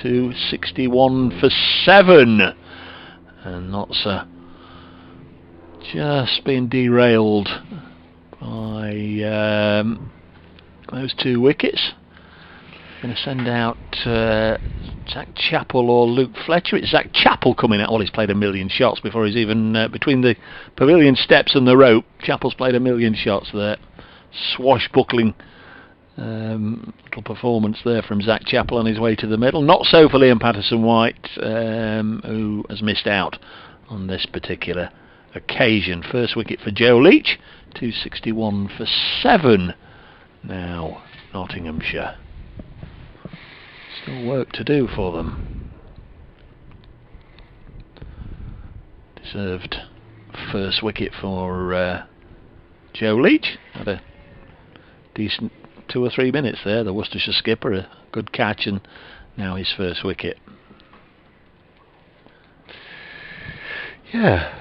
261 for 7, and Notsa just been derailed by those 2 wickets. Going to send out Zach Chappell or Luke Fletcher. It's Zach Chappell coming out. Well, he's played a million shots before he's even between the pavilion steps and the rope. Chappell's played a million shots there. Swashbuckling little performance there from Zach Chappell on his way to the middle. Not so for Liam Patterson White, who has missed out on this particular occasion. First wicket for Joe Leach. 261 for 7. Now Nottinghamshire. Still work to do for them. Deserved first wicket for Joe Leach. Had a decent 2 or 3 minutes there. The Worcestershire skipper, a good catch, and now his first wicket. Yeah,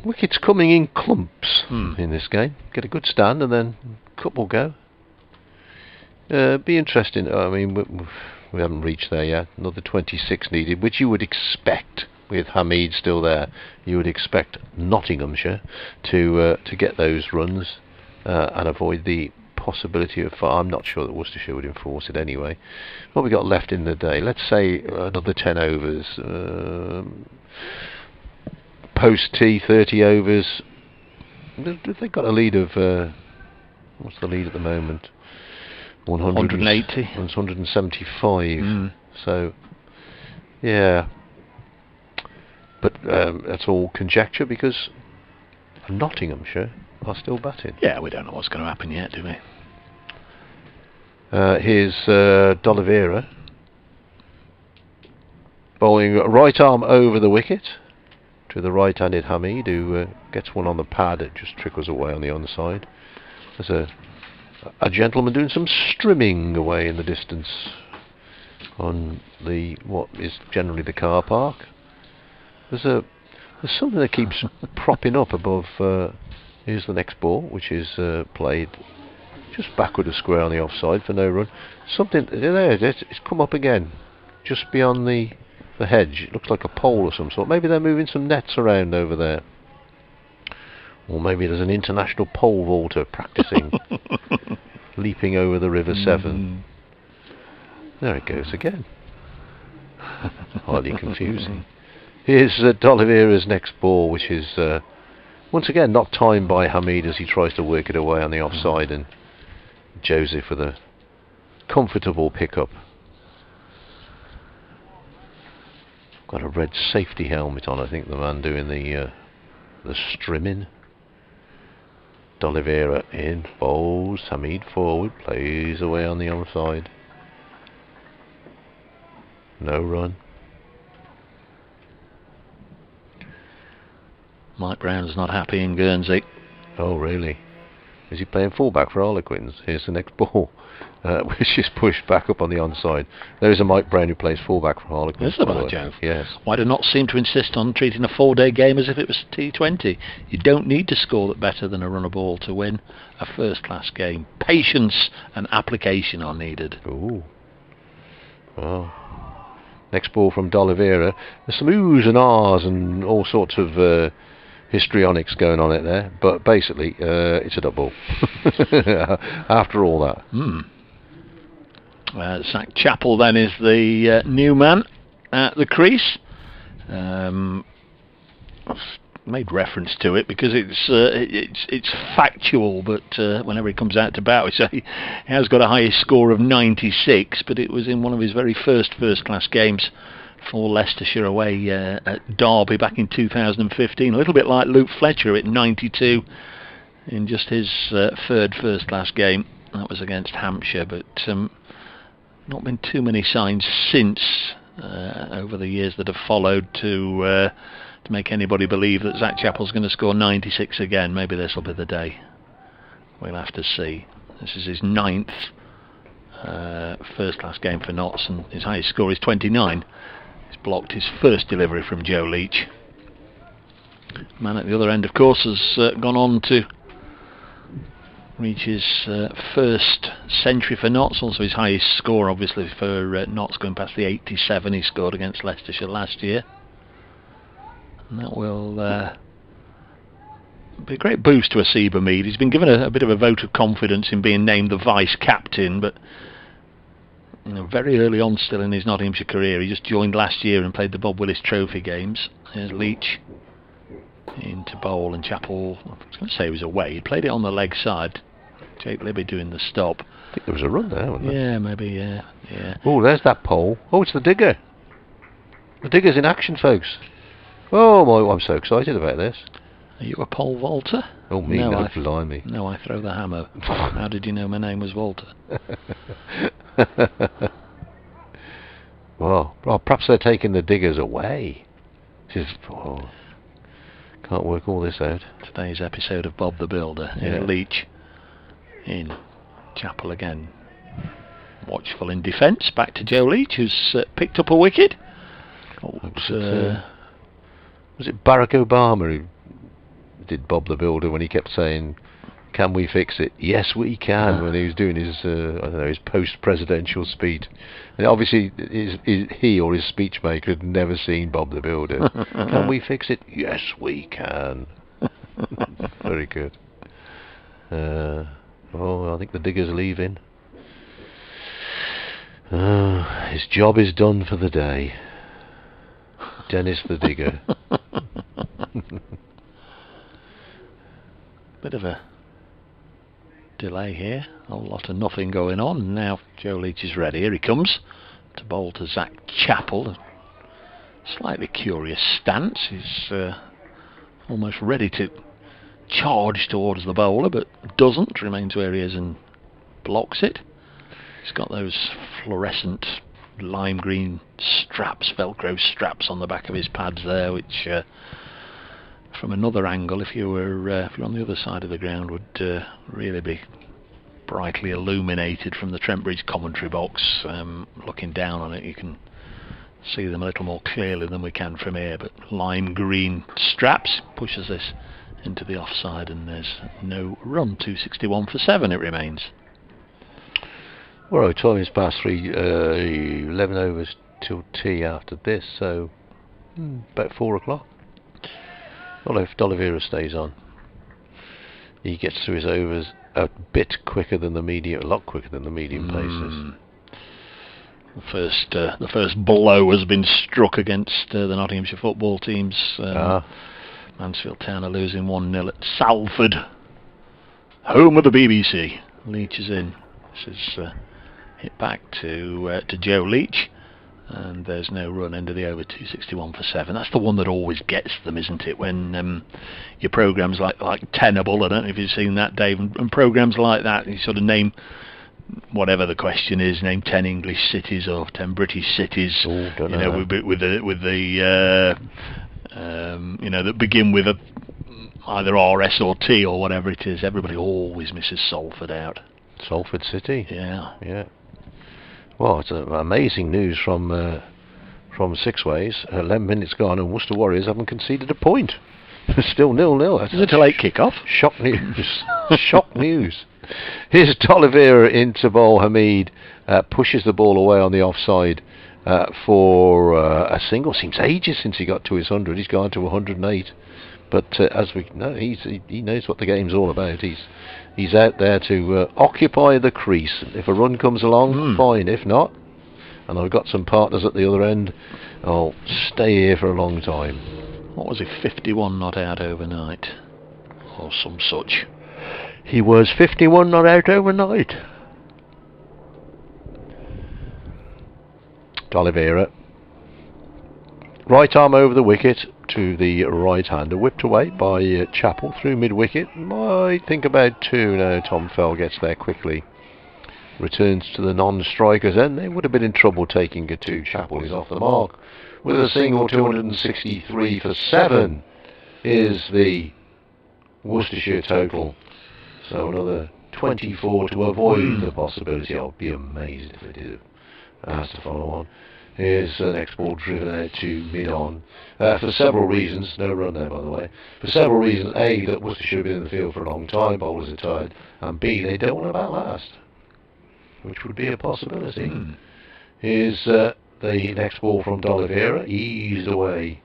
wickets coming in clumps in this game. Get a good stand and then a couple go. Be interesting. I mean, we haven't reached there yet. Another 26 needed, which you would expect with Hamid still there. You would expect Nottinghamshire to get those runs and avoid the possibility of. I'm not sure that Worcestershire would enforce it anyway. What we got left in the day? Let's say another 10 overs. Post tea, 30 overs. They've got a lead of. What's the lead at the moment? 180. 175. So, yeah. But that's all conjecture, because Nottinghamshire are still batting. Yeah, we don't know what's going to happen yet, do we? Here's D'Oliveira bowling right arm over the wicket to the right-handed Hamid, who gets one on the pad. It just trickles away on the onside. There's a gentleman doing some strimming away in the distance on the what is generally the car park. There's something that keeps propping up above. Here's the next ball, which is played just backward of square on the offside for no run. Something there, it's come up again, just beyond the hedge. It looks like a pole of some sort. Maybe they're moving some nets around over there. Or maybe there's an international pole vaulter practicing leaping over the River Severn. There it goes again. Highly confusing. Here's D'Oliveira's next ball, which is once again not timed by Hamid as he tries to work it away on the offside, and Joseph with a comfortable pickup. Got a red safety helmet on, I think, the man doing the strimming. D'Oliveira in, bowls, Hamid forward, plays away on the onside. No run. Mike Brown's not happy in Guernsey. Oh, really? Is he playing fullback for Harlequins? Here's the next ball, which is pushed back up on the onside. There is a Mike Brown who plays fullback for Harlequins. Is there, by Jove? Yes. Why do not seem to insist on treating a 4-day game as if it was T20? You don't need to score better than a run of ball to win a first-class game. Patience and application are needed. Ooh. Well, next ball from D'Oliveira. There's some oohs and ahs and all sorts of histrionics going on it there, but basically it's a double. After all that. Zach Chappell then is the new man at the crease. I've made reference to it because it's factual, but whenever he comes out to bat, we say he has got a highest score of 96, but it was in one of his very first-class games for Leicestershire away at Derby back in 2015. A little bit like Luke Fletcher at 92 in just his third first-class game. That was against Hampshire, but not been too many signs since over the years that have followed to make anybody believe that Zach Chappell's going to score 96 again. Maybe this will be the day. We'll have to see. This is his 9th first-class game for Notts, and his highest score is 29. He's blocked his first delivery from Joe Leach. Man at the other end, of course, has gone on to reach his first century for Notts, also his highest score, obviously, for Notts, going past the 87 he scored against Leicestershire last year. And that will be a great boost to Asiba Mead. He's been given a bit of a vote of confidence in being named the vice-captain, but very early on still in his Nottinghamshire career. He just joined last year and played the Bob Willis Trophy games. Here's Leach into bowl, and Chappell, I was going to say he was away. He played it on the leg side. Jake Libby doing the stop. I think there was a run there, wasn't there? Yeah, maybe, yeah. Oh, there's that pole. Oh, it's the digger. The digger's in action, folks. Oh, my, I'm so excited about this. Are you a pole vaulter? Oh, me, no, blimey. No, I throw the hammer. How did you know my name was Walter? Well, perhaps they're taking the diggers away. Can't work all this out. Today's episode of Bob the Builder. Yeah. Leach in. Chappell again. Watchful in defence. Back to Joe Leach, who's picked up a wicket. Was it Barack Obama who did Bob the Builder when he kept saying, "Can we fix it?" Yes, we can. When he was doing his, his post-presidential speech, and obviously he or his speechmaker had never seen Bob the Builder. Can we fix it? Yes, we can. Very good. I think the digger's leaving. His job is done for the day. Dennis the digger. Bit of a delay here, a whole lot of nothing going on. Now Joe Leach is ready. Here he comes to bowl to Zach Chappell. A slightly curious stance. He's almost ready to charge towards the bowler, but doesn't. Remains where he is and blocks it. He's got those fluorescent lime green straps, Velcro straps on the back of his pads there, which from another angle, if you were on the other side of the ground, would really be brightly illuminated from the Trent Bridge commentary box. Looking down on it, you can see them a little more clearly than we can from here, but lime green straps pushes this into the offside, and there's no run. 261 for 7 it remains. Well, time is past 3, 11 overs till tea after this, so about 4 o'clock. Well, if D'Oliveira stays on. he gets to his overs a bit quicker than the medium, a lot quicker than the medium paces. The first blow has been struck against the Nottinghamshire football teams. Mansfield Town are losing 1-0 at Salford, home of the BBC. Leach is in. This is hit back to Joe Leach, and there's no run, end of the over, 261 for 7. That's the one that always gets them, isn't it? When your programmes like Tenable, I don't know if you've seen that, Dave, and programmes like that, you sort of name whatever the question is, name 10 English cities or 10 British cities, with the that begin with either RS or T or whatever it is. Everybody always misses Salford out. Salford City. Yeah. Well, it's amazing news from Six Ways. 11 minutes gone, and Worcester Warriors haven't conceded a point. Still 0-0. Is it a late kick-off? Shock news. Shock news. Here's D'Oliveira into bowl. Hamid pushes the ball away on the offside for a single. Seems ages since he got to his 100. He's gone to 108. But as we know, he knows what the game's all about. He's out there to occupy the crease. If a run comes along, fine. If not, and I've got some partners at the other end, I'll stay here for a long time. What was he, 51 not out overnight? Or some such. He was 51 not out overnight. D'Oliveira. Right arm over the wicket to the right-hander. Whipped away by Chappell through mid-wicket. I think about 2 now. Tom Fell gets there quickly. Returns to the non-strikers, and they would have been in trouble taking a 2. Chappell is off the mark with a single. 263 for 7 is the Worcestershire total. So another 24 to avoid the possibility. I'll be amazed if they did. Has to follow on. Here's the next ball driven out to mid-on. For several reasons. No run there, by the way. For several reasons. A, that Worcestershire have been in the field for a long time. Bowlers are tired. And B, they don't want to bat last, which would be a possibility. Here's the next ball from D'Oliveira. Eased away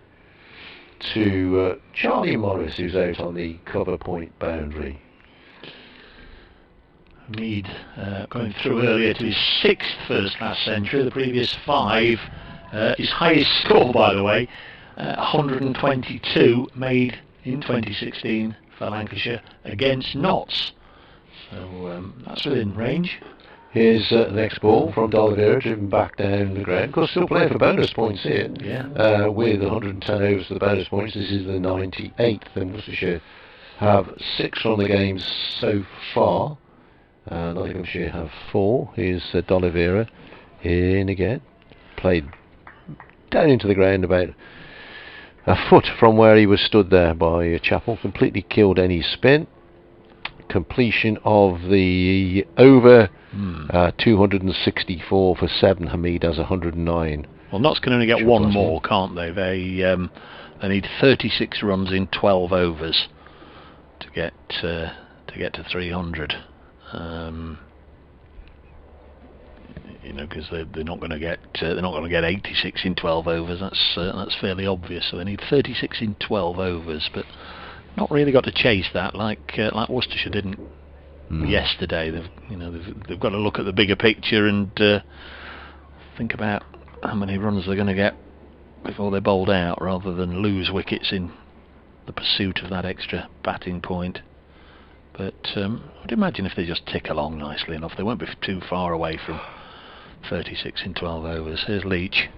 to Charlie Morris, who's out on the cover point boundary. Mead going through earlier to his 6th first-class century. The previous 5, his highest score, by the way, 122, made in 2016 for Lancashire against Notts. So that's within range. Here's the next ball from D'Oliveira, driven back down the ground. Of course, still playing for bonus points here. With 110 overs for the bonus points. This is the 98th, and Worcestershire have 6 on the game so far. Nottinghamshire have 4. Here's D'Oliveira in again. Played down into the ground about a foot from where he was stood there by Chappell. Completely killed any spin. Completion of the over. 264 for 7. Hamid has 109. Well, Notts can only get one more, can't they? They need 36 runs in 12 overs to get to 300. Because they're not going to get 86 in 12 overs. That's fairly obvious. So they need 36 in 12 overs, but not really got to chase that like Worcestershire didn't yesterday. They've got to look at the bigger picture and think about how many runs they're going to get before they're bowled out, rather than lose wickets in the pursuit of that extra batting point. But I'd imagine if they just tick along nicely enough, they won't be too far away from 36 in 12 overs. Here's Leach,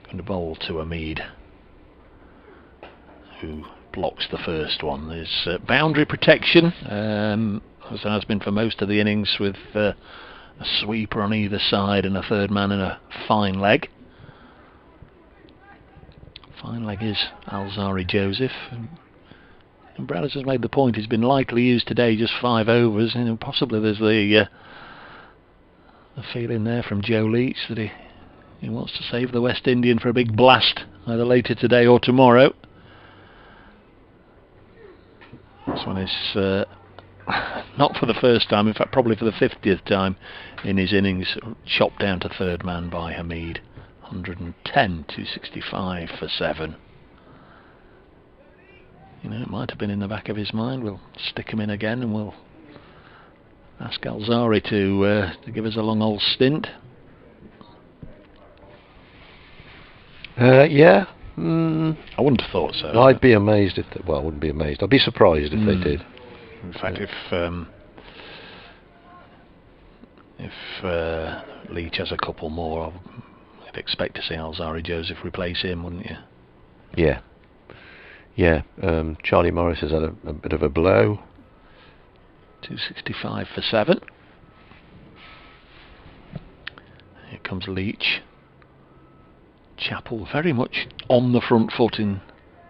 going to bowl to Hamid, who blocks the first one. There's boundary protection, as there has been for most of the innings, with a sweeper on either side and a third man and a fine leg. Fine leg is Alzari Joseph. And Bradders has made the point he's been likely used today, just 5 overs. Possibly there's the feeling there from Joe Leach that he wants to save the West Indian for a big blast either later today or tomorrow. This one is not for the first time, in fact probably for the 50th time in his innings, chopped down to third man by Hamid. 110 to 65 for 7. You know, it might have been in the back of his mind. We'll stick him in again, and we'll ask Alzari to give us a long old stint. Yeah. I wouldn't have thought so. I'd be amazed if well, I wouldn't be amazed. I'd be surprised if they did. In fact, if Leach has a couple more, I'd expect to see Alzari Joseph replace him, wouldn't you? Yeah. Yeah. Charlie Morris has had a bit of a blow. 265 for 7. Here comes Leach. Chappell very much on the front foot in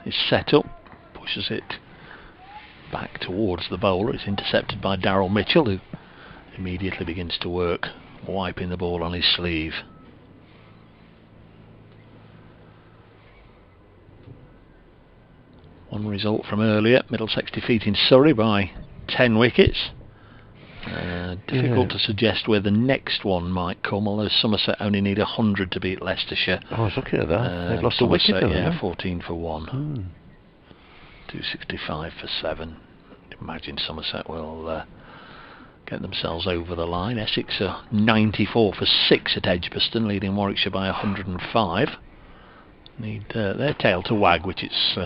his setup, pushes it back towards the bowler. It's intercepted by Darryl Mitchell, who immediately begins to work, wiping the ball on his sleeve. One result from earlier, Middlesex defeating Surrey by 10 wickets. Difficult to suggest where the next one might come, although Somerset only need 100 to beat Leicestershire. I was looking at that. They've lost a wicket, Somerset, haven't they? 14 for 1. 265 for 7. Imagine Somerset will get themselves over the line. Essex are 94 for 6 at Edgbaston, leading Warwickshire by 105. Need their tail to wag, which it's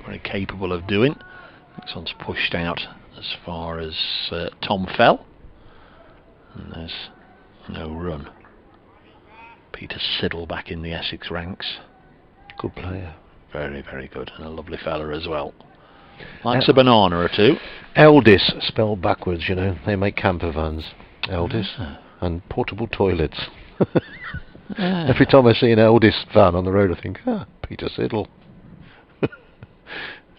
very capable of doing. Next one's pushed out as far as Tom Fell, and there's no run. Peter Siddle back in the Essex ranks. Good player. Very, very good, and a lovely fella as well. Likes a banana or two. Eldis, spelled backwards, you know. They make camper vans. Eldis. And portable toilets. Every time I see an Eldis van on the road, I think, Peter Siddle.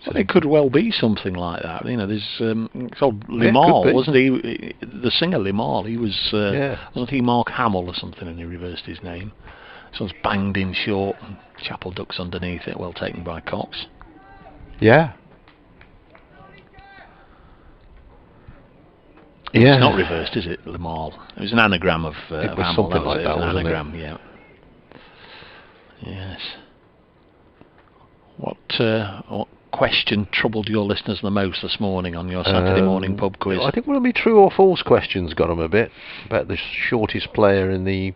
Well, it could well be something like that. You know, there's it's old Limahl, wasn't he? The singer Limahl. He was, wasn't he Mark Hamill or something, and he reversed his name. This one's banged in short, and Chappell ducks underneath it, well taken by Cox. Yeah. Yeah. It's not reversed, is it, Limahl? It was an anagram of it was Hamill. something like that, an wasn't anagram, it? yeah. Yes. What question troubled your listeners the most this morning on your Saturday morning pub quiz? I think one of my true or false questions got them a bit about the shortest player in the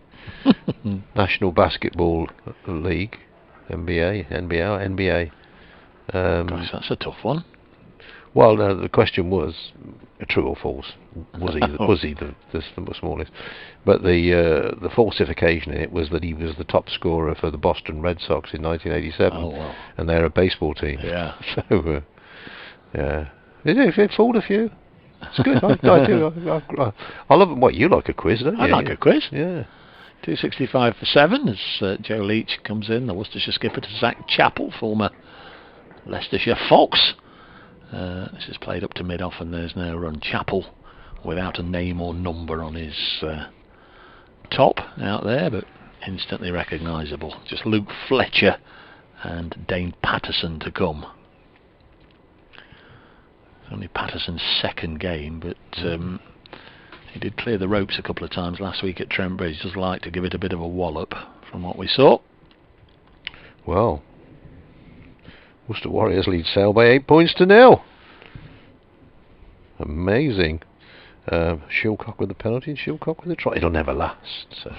National Basketball League, NBA. Gosh, that's a tough one. Well, no, the question was true or false. Was he the smallest? But the falsification in it was that he was the top scorer for the Boston Red Sox in 1987, Oh, well. and they're a baseball team. Yeah. So, yeah, it fooled a few. It's good. I do. I love it. What, you like a quiz, don't you? I like a quiz. Yeah. 265 for 7 as Joe Leach comes in, the Worcestershire skipper, to Zach Chappell, former Leicestershire Fox. This is played up to mid-off and there's no run. Chappell without a name or number on his top out there, but instantly recognisable. Just Luke Fletcher and Dane Patterson to come. It's only Patterson's second game, but he did clear the ropes a couple of times last week at Trent Bridge. Just like to give it a bit of a wallop from what we saw. Well, Worcester Warriors lead Sale by 8 points to 0. Amazing. Shilcock with the penalty and Shilcock with the try. It'll never last. So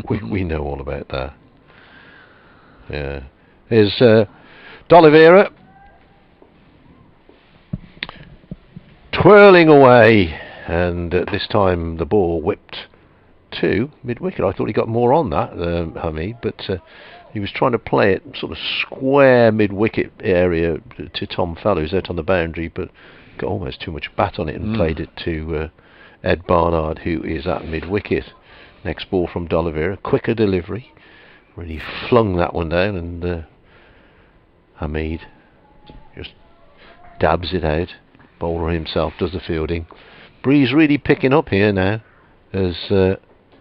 we know all about that. Yeah. Here's D'Oliveira twirling away, and this time the ball whipped to mid-wicket. I thought he got more on that, Hamid, but he was trying to play it sort of square mid-wicket area to Tom Fell, who's out on the boundary, but got almost too much bat on it and played it to Ed Barnard, who is at mid-wicket. Next ball from D'Oliveira, quicker delivery. Really flung that one down, and Hamid just dabs it out. Bowler himself does the fielding. Breeze really picking up here now as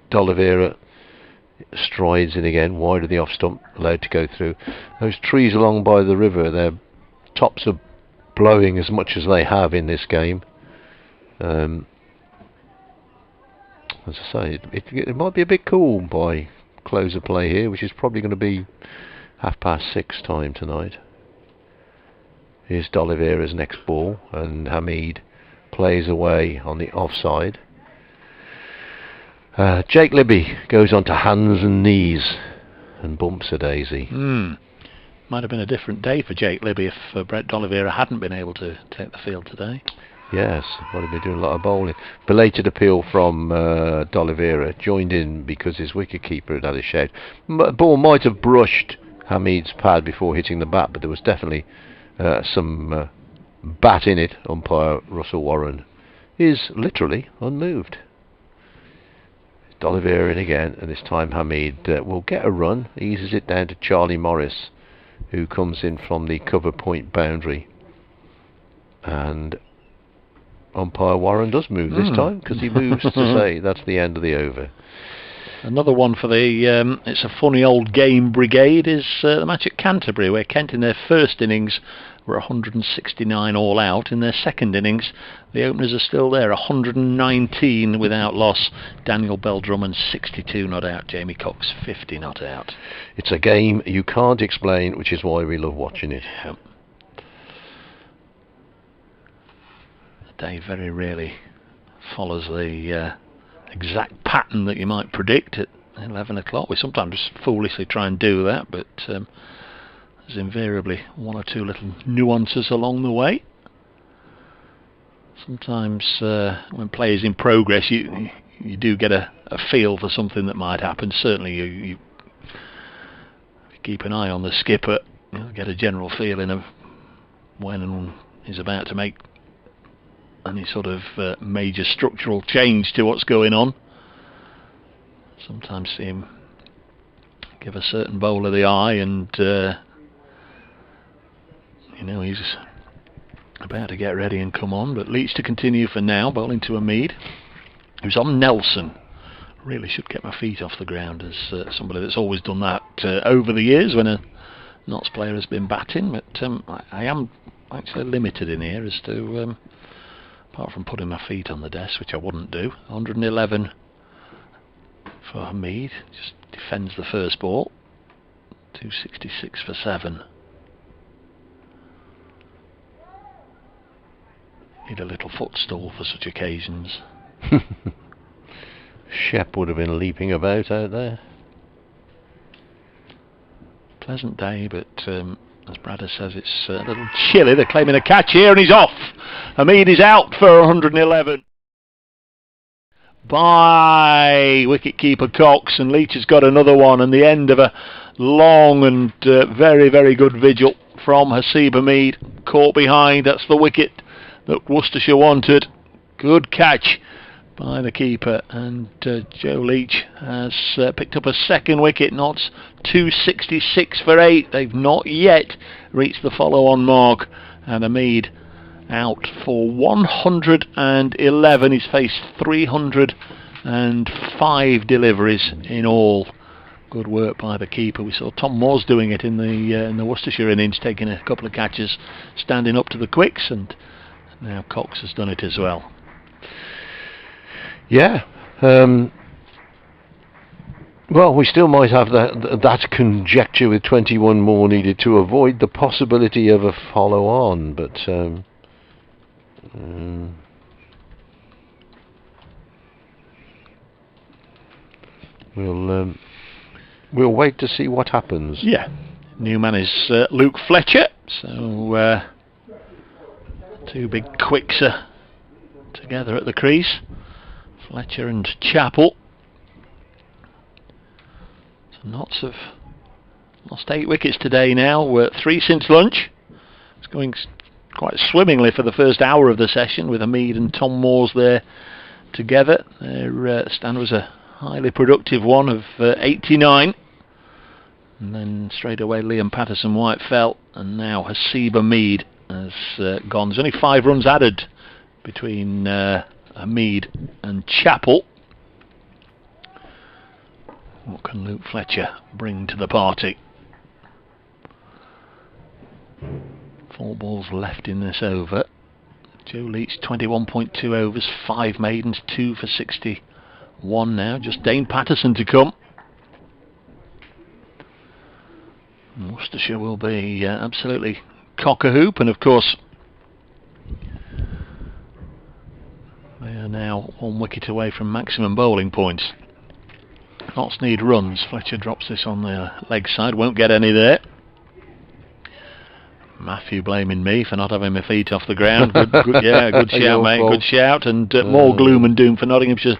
D'Oliveira strides in again, wide of the off stump, allowed to go through. Those trees along by the river, their tops are blowing as much as they have in this game. As I say, it might be a bit cool by close of play here, which is probably going to be 6:30 time tonight. is D'Oliveira's next ball, and Hamid plays away on the offside. Jake Libby goes on to hands and knees and bumps a daisy. Might have been a different day for Jake Libby if Brett D'Oliveira hadn't been able to take the field today. Yes, might have been doing a lot of bowling. Belated appeal from D'Oliveira, joined in because his wicketkeeper had had a shout. Ball might have brushed Hamid's pad before hitting the bat, but there was definitely some bat in it. Umpire Russell Warren is literally unmoved. D'Oliveira in again, and this time Hamid will get a run, eases it down to Charlie Morris, who comes in from the cover point boundary. And umpire Warren does move this time, because he moves to say that's the end of the over. Another one for the It's a Funny Old Game brigade is the match at Canterbury, where Kent in their first innings were 169 all out. In their second innings, the openers are still there, 119 without loss. Daniel Bell-Drummond 62 not out, Jamie Cox 50 not out. It's a game you can't explain, which is why we love watching it. Yep. The day very rarely follows the exact pattern that you might predict at 11 o'clock. We sometimes foolishly try and do that, but there's invariably one or two little nuances along the way. Sometimes when play is in progress, you do get a feel for something that might happen. Certainly you keep an eye on the skipper, you'll get a general feeling of when he's about to make any sort of major structural change to what's going on. Sometimes see him give a certain bowler the eye, and he's about to get ready and come on, but Leach to continue for now, bowling to Hamid, who's on Nelson. Really should get my feet off the ground as somebody that's always done that over the years when a Notts player has been batting, but I am actually limited in here as to apart from putting my feet on the desk, which I wouldn't do. 111 for Hamid, just defends the first ball. 266 for 7. Need a little footstool for such occasions. Shep would have been leaping about out there. Pleasant day, but as Bradder says, it's a little chilly. They're claiming a catch here, and he's off. Hamid is out for 111 by wicketkeeper Cox, and Leach has got another one, and the end of a long and very, very good vigil from Hasib Hamid. Caught behind, that's the wicket that Worcestershire wanted. Good catch by the keeper, and Joe Leach has picked up a second wicket. Notts 266 for 8. They've not yet reached the follow-on mark, and Hamid out for 111. He's faced 305 deliveries in all. Good work by the keeper. We saw Tom Moores doing it in the Worcestershire innings, taking a couple of catches, standing up to the quicks, and now Cox has done it as well. Yeah. Well, we still might have that conjecture with 21 more needed to avoid the possibility of a follow-on, but we'll wait to see what happens. Yeah. New man is Luke Fletcher, so two big quicks together at the crease. Fletcher and Chappell. So Notts have lost 8 wickets today now, 3 since lunch. It's going quite swimmingly for the first hour of the session with Hamid and Tom Moores there together. Their stand was a highly productive one of 89. And then straight away Liam Patterson-White fell, and now Hasib Hamid has gone. There's only 5 runs added between Hamid and Chappell. What can Luke Fletcher bring to the party? 4 balls left in this over. Joe Leach 21.2 overs, 5 maidens, 2 for 61 now. Just Dane Patterson to come. And Worcestershire will be absolutely cock-a-hoop, and of course they are now 1 wicket away from maximum bowling points. Notts need runs. Fletcher drops this on the leg side, won't get any there. Matthew blaming me for not having my feet off the ground. Yeah, good shout, mate. Good shout. And more gloom and doom for Nottinghamshire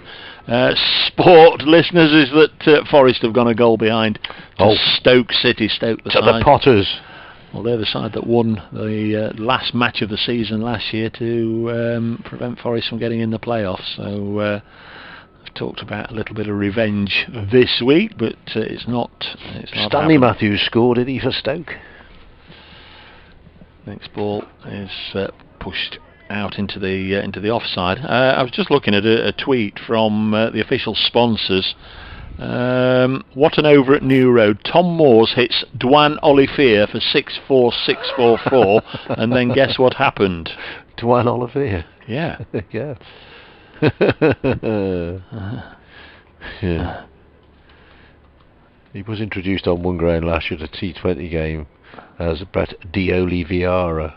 sport listeners is that Forest have gone a goal behind to Stoke City. Stoke the to side. the Potters. Well, they're the side that won the last match of the season last year to prevent Forest from getting in the playoffs. So I've talked about a little bit of revenge this week, but it's not. Stanley happened. Matthews scored, did he, for Stoke? Next ball is pushed out into the offside. I was just looking at a tweet from the official sponsors. What an over at New Road. Tom Moores hits Dwan Olivier for 6-4-6-4-4, and then guess what happened? Dwan Olivier. Yeah. Yeah. Yeah. He was introduced on one ground last year at a T20 game as Brett D'Oliveira.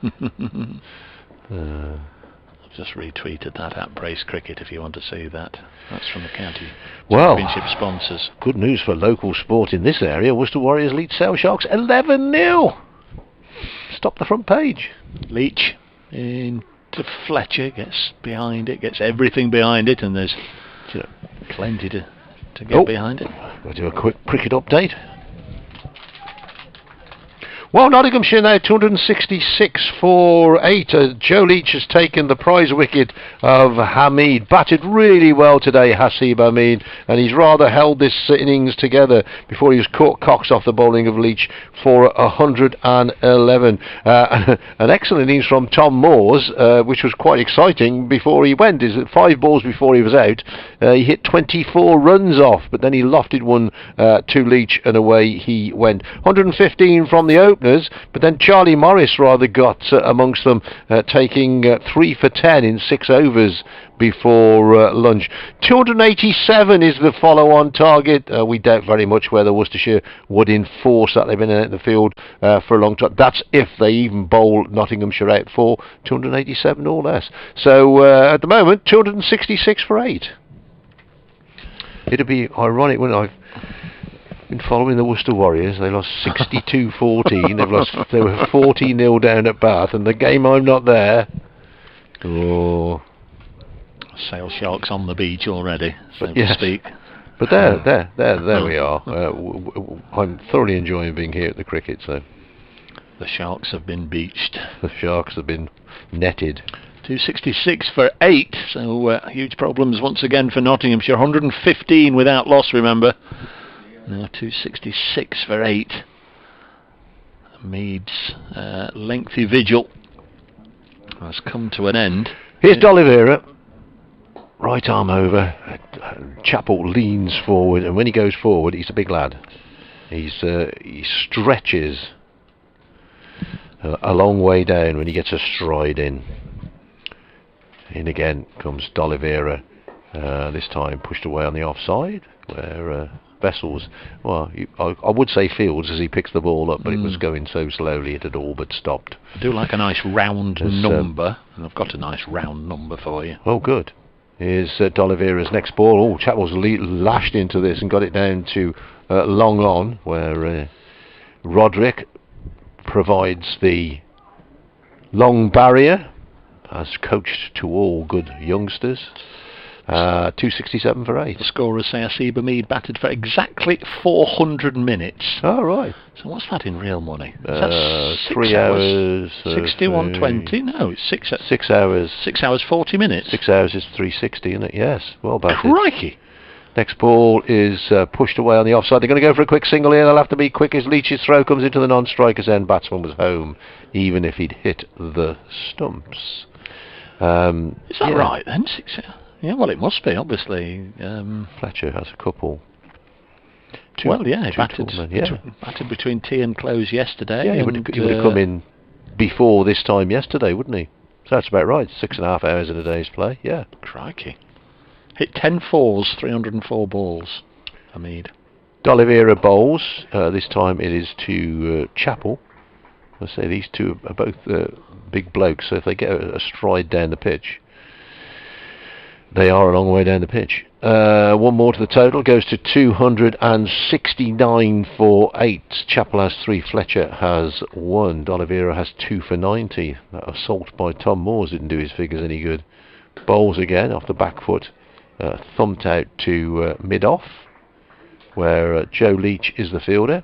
I've just retweeted that at Brace Cricket if you want to see that. That's from the county championship sponsors. Good news for local sport in this area. Worcester Warriors lead Sale Sharks 11-0. Stop the front page. Leach into Fletcher, gets behind it, gets everything behind it, and there's plenty to get behind it. We'll do a quick cricket update. Well, Nottinghamshire now 266 for 8. Joe Leach has taken the prize wicket of Hamid. Batted really well today, Hasib Hamid, and he's rather held this innings together before he was caught Cox off the bowling of Leach for 111. An excellent innings from Tom Moores, which was quite exciting before he went. 5 balls before he was out, he hit 24 runs off, but then he lofted one to Leach and away he went. 115 from the openers, but then Charlie Morris rather got amongst them, taking 3 for 10 in 6 overs before lunch. 287 is the follow-on target. We doubt very much whether Worcestershire would enforce that. They've been out in the field for a long time. That's if they even bowl Nottinghamshire out for 287 or less. So at the moment, 266 for 8. It'd be ironic, wouldn't it? I've been following the Worcester Warriors. They lost 62-14. They were 40-0 down at Bath, and the game I'm not there. Oh, Sale Sharks on the beach already, so to speak. But there we are. I'm thoroughly enjoying being here at the cricket. So the Sharks have been beached. The Sharks have been netted. 266 for 8. So huge problems once again for Nottinghamshire. 115 without loss. Remember. Now 266 for 8. Mead's lengthy vigil has come to an end. Here's D'Oliveira. Right arm over. Chappell leans forward, and when he goes forward, he's a big lad. He stretches a long way down when he gets a stride in. In again comes D'Oliveira. This time pushed away on the offside, where Vessels, well, I would say Fields as he picks the ball up, but it was going so slowly it had all but stopped. I do like a nice round number, and I've got a nice round number for you. Oh, good. Here's D'Oliveira's next ball. Oh, Chappell's lashed into this and got it down to long on, where Roderick provides the long barrier, as coached to all good youngsters. 267 for 8. The scorers say Hasib Mead batted for exactly 400 minutes. Oh, right. So what's that in real money? Is that 3 hours? 61.20? No, it's 6 hours. 6 hours. 6 hours 40 minutes. 6 hours is 360, isn't it? Yes. Well batted. Crikey. Next ball is pushed away on the offside. They're going to go for a quick single here. They'll have to be quick as Leach's throw comes into the non-striker's end. Batsman was home, even if he'd hit the stumps. Is that right then? 6 hours? Yeah, well, it must be, obviously. Fletcher has a couple. He batted between tea and close yesterday. Yeah, he would have come in before this time yesterday, wouldn't he? So that's about right. 6.5 hours in a day's play, yeah. Crikey. Hit 10 fours, 304 balls, Hamid. D'Oliveira bowls. This time it is to Chappell. I say these two are both big blokes, so if they get a stride down the pitch, they are a long way down the pitch. One more to the total, goes to 269 for 8. Chapel has 3, Fletcher has 1, D'Oliveira has 2 for 90. That assault by Tom Moores didn't do his figures any good. Bowls again off the back foot, thumped out to mid-off, where Joe Leach is the fielder.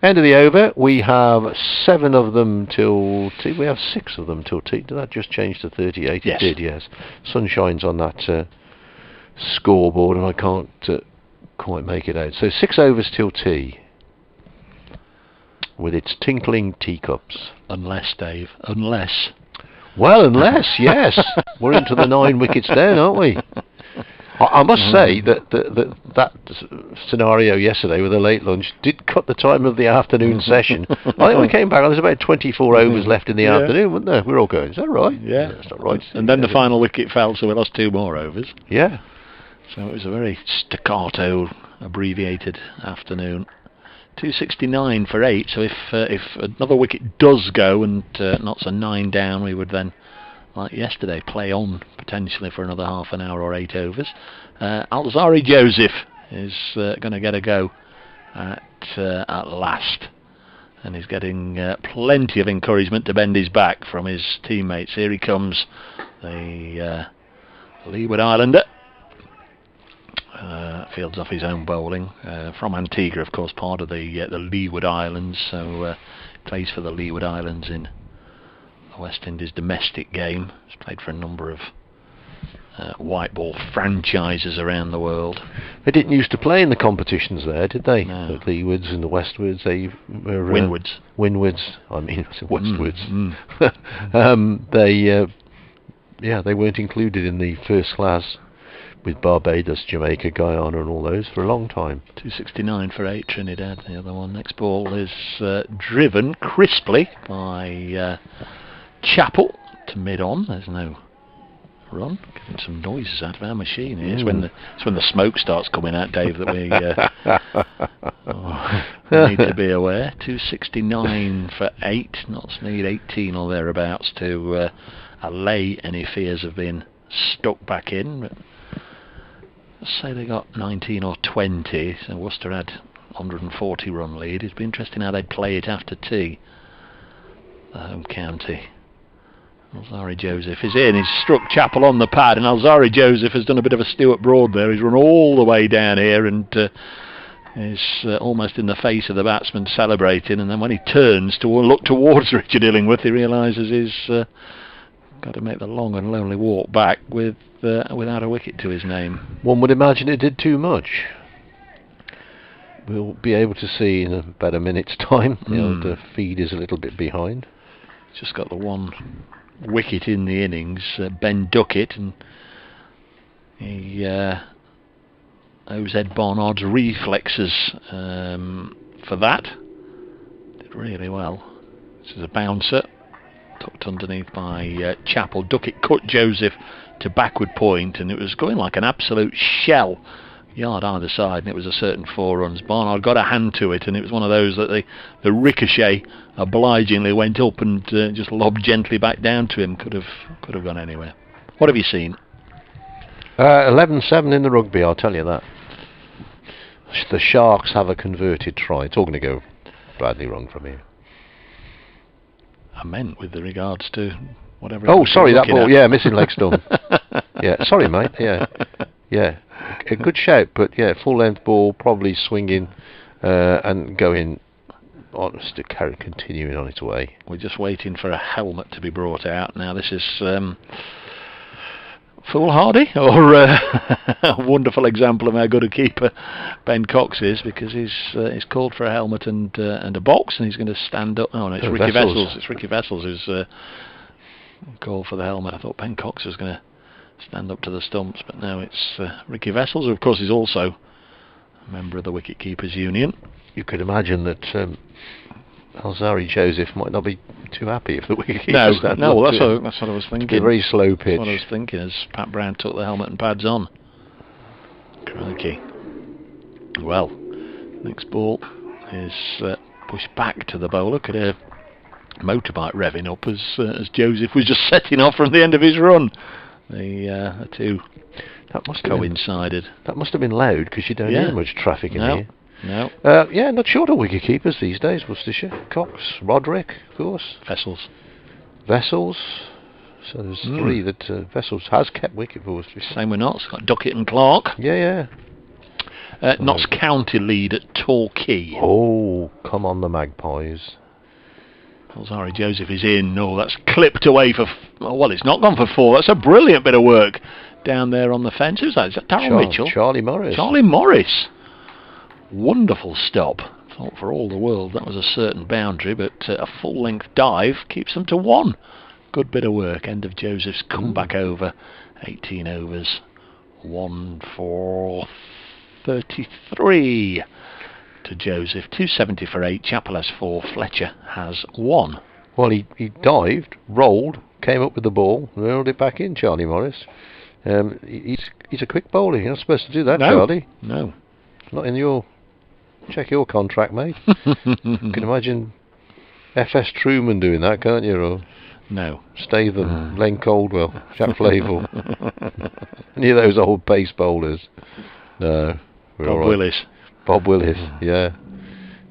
End of the over, we have 7 of them till tea. We have 6 of them till tea. Did that just change to 38? Yes. It did, yes. Sun shines on that scoreboard and I can't quite make it out. So 6 overs till tea, with its tinkling teacups. Unless, Dave, unless. Well, unless, yes. We're into the 9 wickets down, aren't we? I must say that scenario yesterday with a late lunch did cut the time of the afternoon session. I think we came back, there was about 24 overs left in the afternoon, wasn't there? We were all going, is that right? Yeah. That's not right. And then the final wicket fell, so we lost 2 more overs. Yeah. So it was a very staccato, abbreviated afternoon. 269 for 8, so if another wicket does go and knocks a 9 down, we would then, like yesterday, play on potentially for another half an hour or 8 overs. Alzari Joseph is going to get a go at last, and he's getting plenty of encouragement to bend his back from his teammates. Here he comes, the Leeward Islander. Fields off his own bowling, from Antigua, of course, part of the Leeward Islands, so plays for the Leeward Islands in the West Indies domestic game. He's played for a number of white ball franchises around the world. They didn't used to play in the competitions there, did they? No. The Leewards and the Westwards, they were... Windwards. Windwards, I mean, Westwards. They weren't included in the first class with Barbados, Jamaica, Guyana and all those for a long time. 269 for 8, Trinidad, the other one. Next ball is driven crisply by Chappell to mid-on. There's no run. Getting some noises out of our machine here. It's when the smoke starts coming out, Dave, that we need to be aware. 269 for 8. Notts need 18 or thereabouts to allay any fears of being stuck back in. But let's say they got 19 or 20, so Worcester had 140 run lead. It'd be interesting how they'd play it after tea, the home county. Alzari Joseph is in, he's struck Chappell on the pad, and Alzari Joseph has done a bit of a Stuart Broad there. He's run all the way down here and is almost in the face of the batsman celebrating, and then when he turns to look towards Richard Illingworth, he realises he's got to make the long and lonely walk back without a wicket to his name. One would imagine it did too much. We'll be able to see in about a minute's time. The feed is a little bit behind. Just got the one wicket in the innings, Ben Duckett, and he owes Ed Barnard's reflexes for that. Did really well. This is a bouncer, tucked underneath by Chappell. Duckett cut Joseph to backward point, and it was going like an absolute shell, yard either side, and it was a certain 4 runs. Barnard got a hand to it, and it was one of those that the ricochet obligingly went up and just lobbed gently back down to him. Could have gone anywhere. What have you seen? 11-7 in the rugby, I'll tell you that. The Sharks have a converted try. It's all going to go badly wrong from here. I meant with regards to whatever. Oh, sorry, that ball. Yeah, missing leg stump. Yeah, sorry, mate. Yeah. A good shout, but yeah, full length ball, probably swinging and going on, continuing on its way. We're just waiting for a helmet to be brought out. Now this is foolhardy, or a wonderful example of how good a keeper Ben Cox is, because he's called for a helmet and a box, and he's going to stand up. Oh no, it's Ricky Vessels. It's Ricky Vessels who's called for the helmet. I thought Ben Cox was going to stand up to the stumps, but no, it's Ricky Vessels, who of course is also a member of the Wicket Keepers Union. You could imagine that Alzari Joseph might not be too happy if the wicket keeper stand No, up. That's what I was thinking. It's a very slow pitch. That's what I was thinking as Pat Brown took the helmet and pads on. Crikey. Well, next ball is pushed back to the bowler. Could hear motorbike revving up as Joseph was just setting off from the end of his run. The two that must have coincided. That must have been loud, because you don't hear much traffic in here. No. Yeah, not short of wicket keepers these days. Worcestershire, Cox, Roderick, of course. Vessels. So there's three that Vessels has kept wicket for Worcestershire. Same with Notts. Got Duckett and Clark. Yeah. Notts County lead at Torquay. Oh, come on the Magpies. Sorry, Joseph is in. Oh, that's clipped away for... well, it's not gone for 4. That's a brilliant bit of work down there on the fence. Who's that? Is that Darryl Mitchell? Charlie Morris. Charlie Morris. Wonderful stop. Thought for all the world that was a certain boundary, but a full-length dive keeps them to 1. Good bit of work. End of Joseph's comeback over. 18 overs. 1 for 33 to Joseph. 270 for 8. Chappell has 4. Fletcher has 1. Well, he dived, rolled, came up with the ball, and rolled it back in, Charlie Morris. He's a quick bowler. You're not supposed to do that, Charlie. No. Not in your... Check your contract, mate. You can imagine F.S. Truman doing that, can't you? Or no. Statham, Len Caldwell, Jack Flavel. Any of those old pace bowlers. No. Bob Willis, yeah.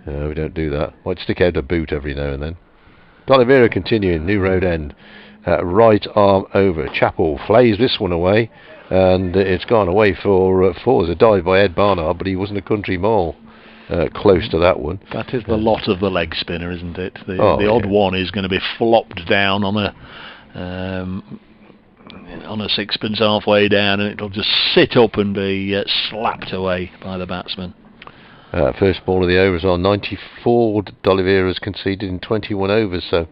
No, we don't do that. Might stick out a boot every now and then. D'Oliveira continuing, New Road End. Right arm over. Chappell flays this one away, and it's gone away for 4. There's a dive by Ed Barnard, but he wasn't a country mole. Close to that one. That is the lot of the leg spinner, isn't it? The odd one is going to be flopped down on a sixpence halfway down, and it'll just sit up and be slapped away by the batsman. First ball of the overs on 94. D'Oliveira's conceded in 21 overs, so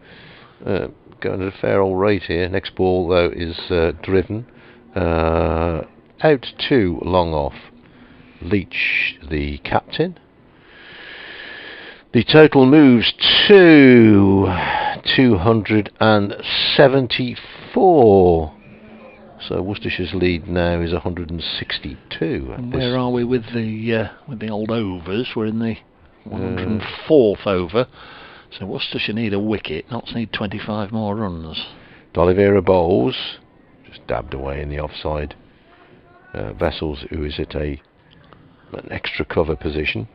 going at a fair old rate here. Next ball though is driven out 2 long off. Leach, the captain. The total moves to 274. So Worcestershire's lead now is 162. And where are we with the old overs? We're in the 104th over. So Worcestershire need a wicket. Notts need 25 more runs. D'Oliveira bowls, just dabbed away in the offside. Vessels, who is at an extra cover position.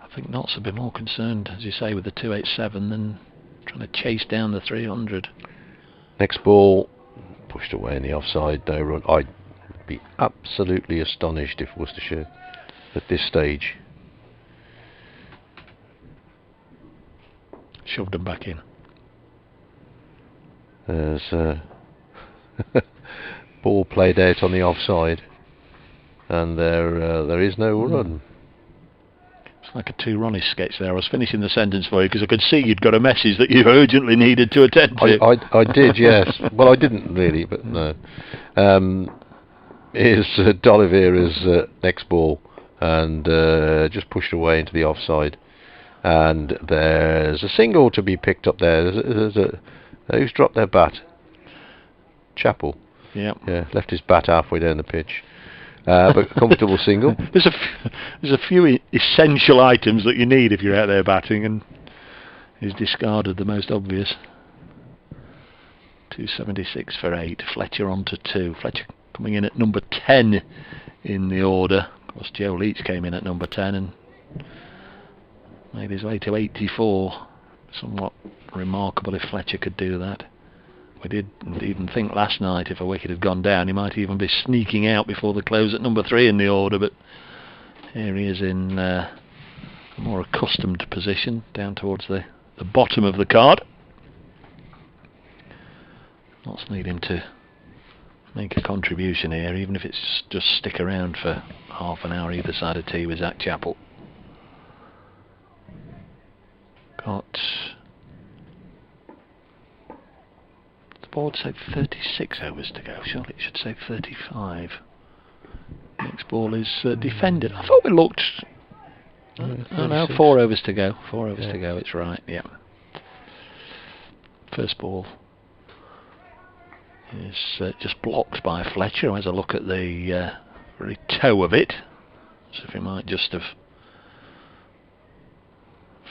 I think Notts would be more concerned, as you say, with the 287 than trying to chase down the 300. Next ball, pushed away in the offside, no run. I'd be absolutely astonished if Worcestershire, at this stage, shoved them back in. There's ball played out on the offside, and there is no run. It's like a 2 Ronnie sketch there. I was finishing the sentence for you because I could see you'd got a message that you urgently needed to attend to. I did, yes. Well, I didn't really, but no. Here's D'Oliveira's next ball, and just pushed away into the offside. And there's a single to be picked up there. Who's dropped their bat? Chappell. Yep. Yeah, left his bat halfway down the pitch. But comfortable single. There's a few essential items that you need if you're out there batting, and he's discarded the most obvious. 276 for 8. Fletcher on to 2. Fletcher coming in at number 10 in the order. Of course, Joe Leach came in at number 10 and made his way to 84. Somewhat remarkable if Fletcher could do that. We did even think last night if a wicket had gone down he might even be sneaking out before the close at number 3 in the order, but here he is in a more accustomed position down towards the bottom of the card. Notts need him to make a contribution here, even if it's just stick around for half an hour either side of tea with Zach Chappell. Got... board said 36 overs to go. Surely it should say 35. Next ball is defended. I thought we looked... Oh no, 4 overs to go. 4 overs to go, it's right, yeah. First ball is just blocked by Fletcher, who has a look at the very toe of it. So if he might just have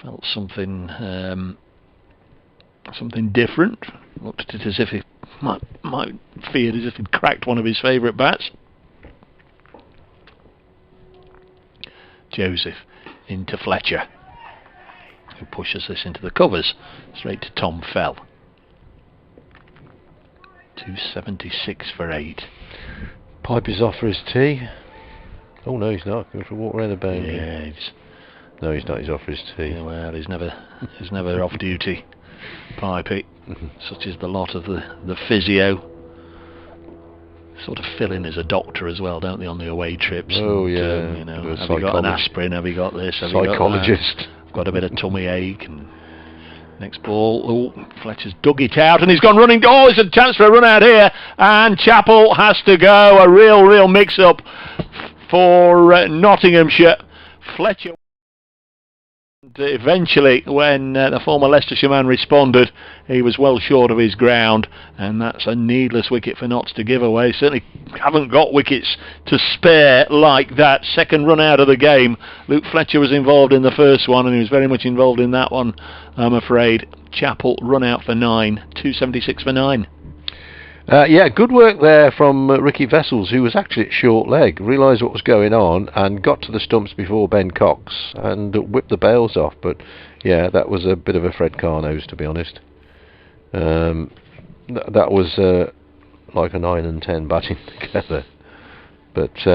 felt something something different. Looked at it as if he might feared as if he'd cracked one of his favourite bats. Joseph into Fletcher, who pushes this into the covers, straight to Tom Fell. 276 for 8. Pipe is off for his tee. Oh no, he's not. Going for a walk around the boundary. Yeah, no, he's not. He's off for his tee. Yeah, well, he's never off duty. Pipey, such is the lot of the physio. Sort of fill in as a doctor as well, don't they, on the away trips? Oh and, yeah. You know, have you got an aspirin? Have you got this? Have Psychologist. You got that? I've got a bit of tummy ache. And next ball, oh, Fletcher's dug it out and he's gone running. Oh, it's a chance for a run out here, and Chappell has to go. A real mix-up for Nottinghamshire. Fletcher. Eventually, when the former Leicestershire man responded, he was well short of his ground, and that's a needless wicket for Notts to give away. Certainly haven't got wickets to spare like that. Second run out of the game. Luke Fletcher was involved in the first one, and he was very much involved in that one, I'm afraid. Chappell run out for 9, 276 for 9. Yeah, good work there from Ricky Vessels, who was actually at short leg, realised what was going on and got to the stumps before Ben Cox and whipped the bails off. But yeah, that was a bit of a Fred Carnose, to be honest. That was like a 9 and 10 batting together. But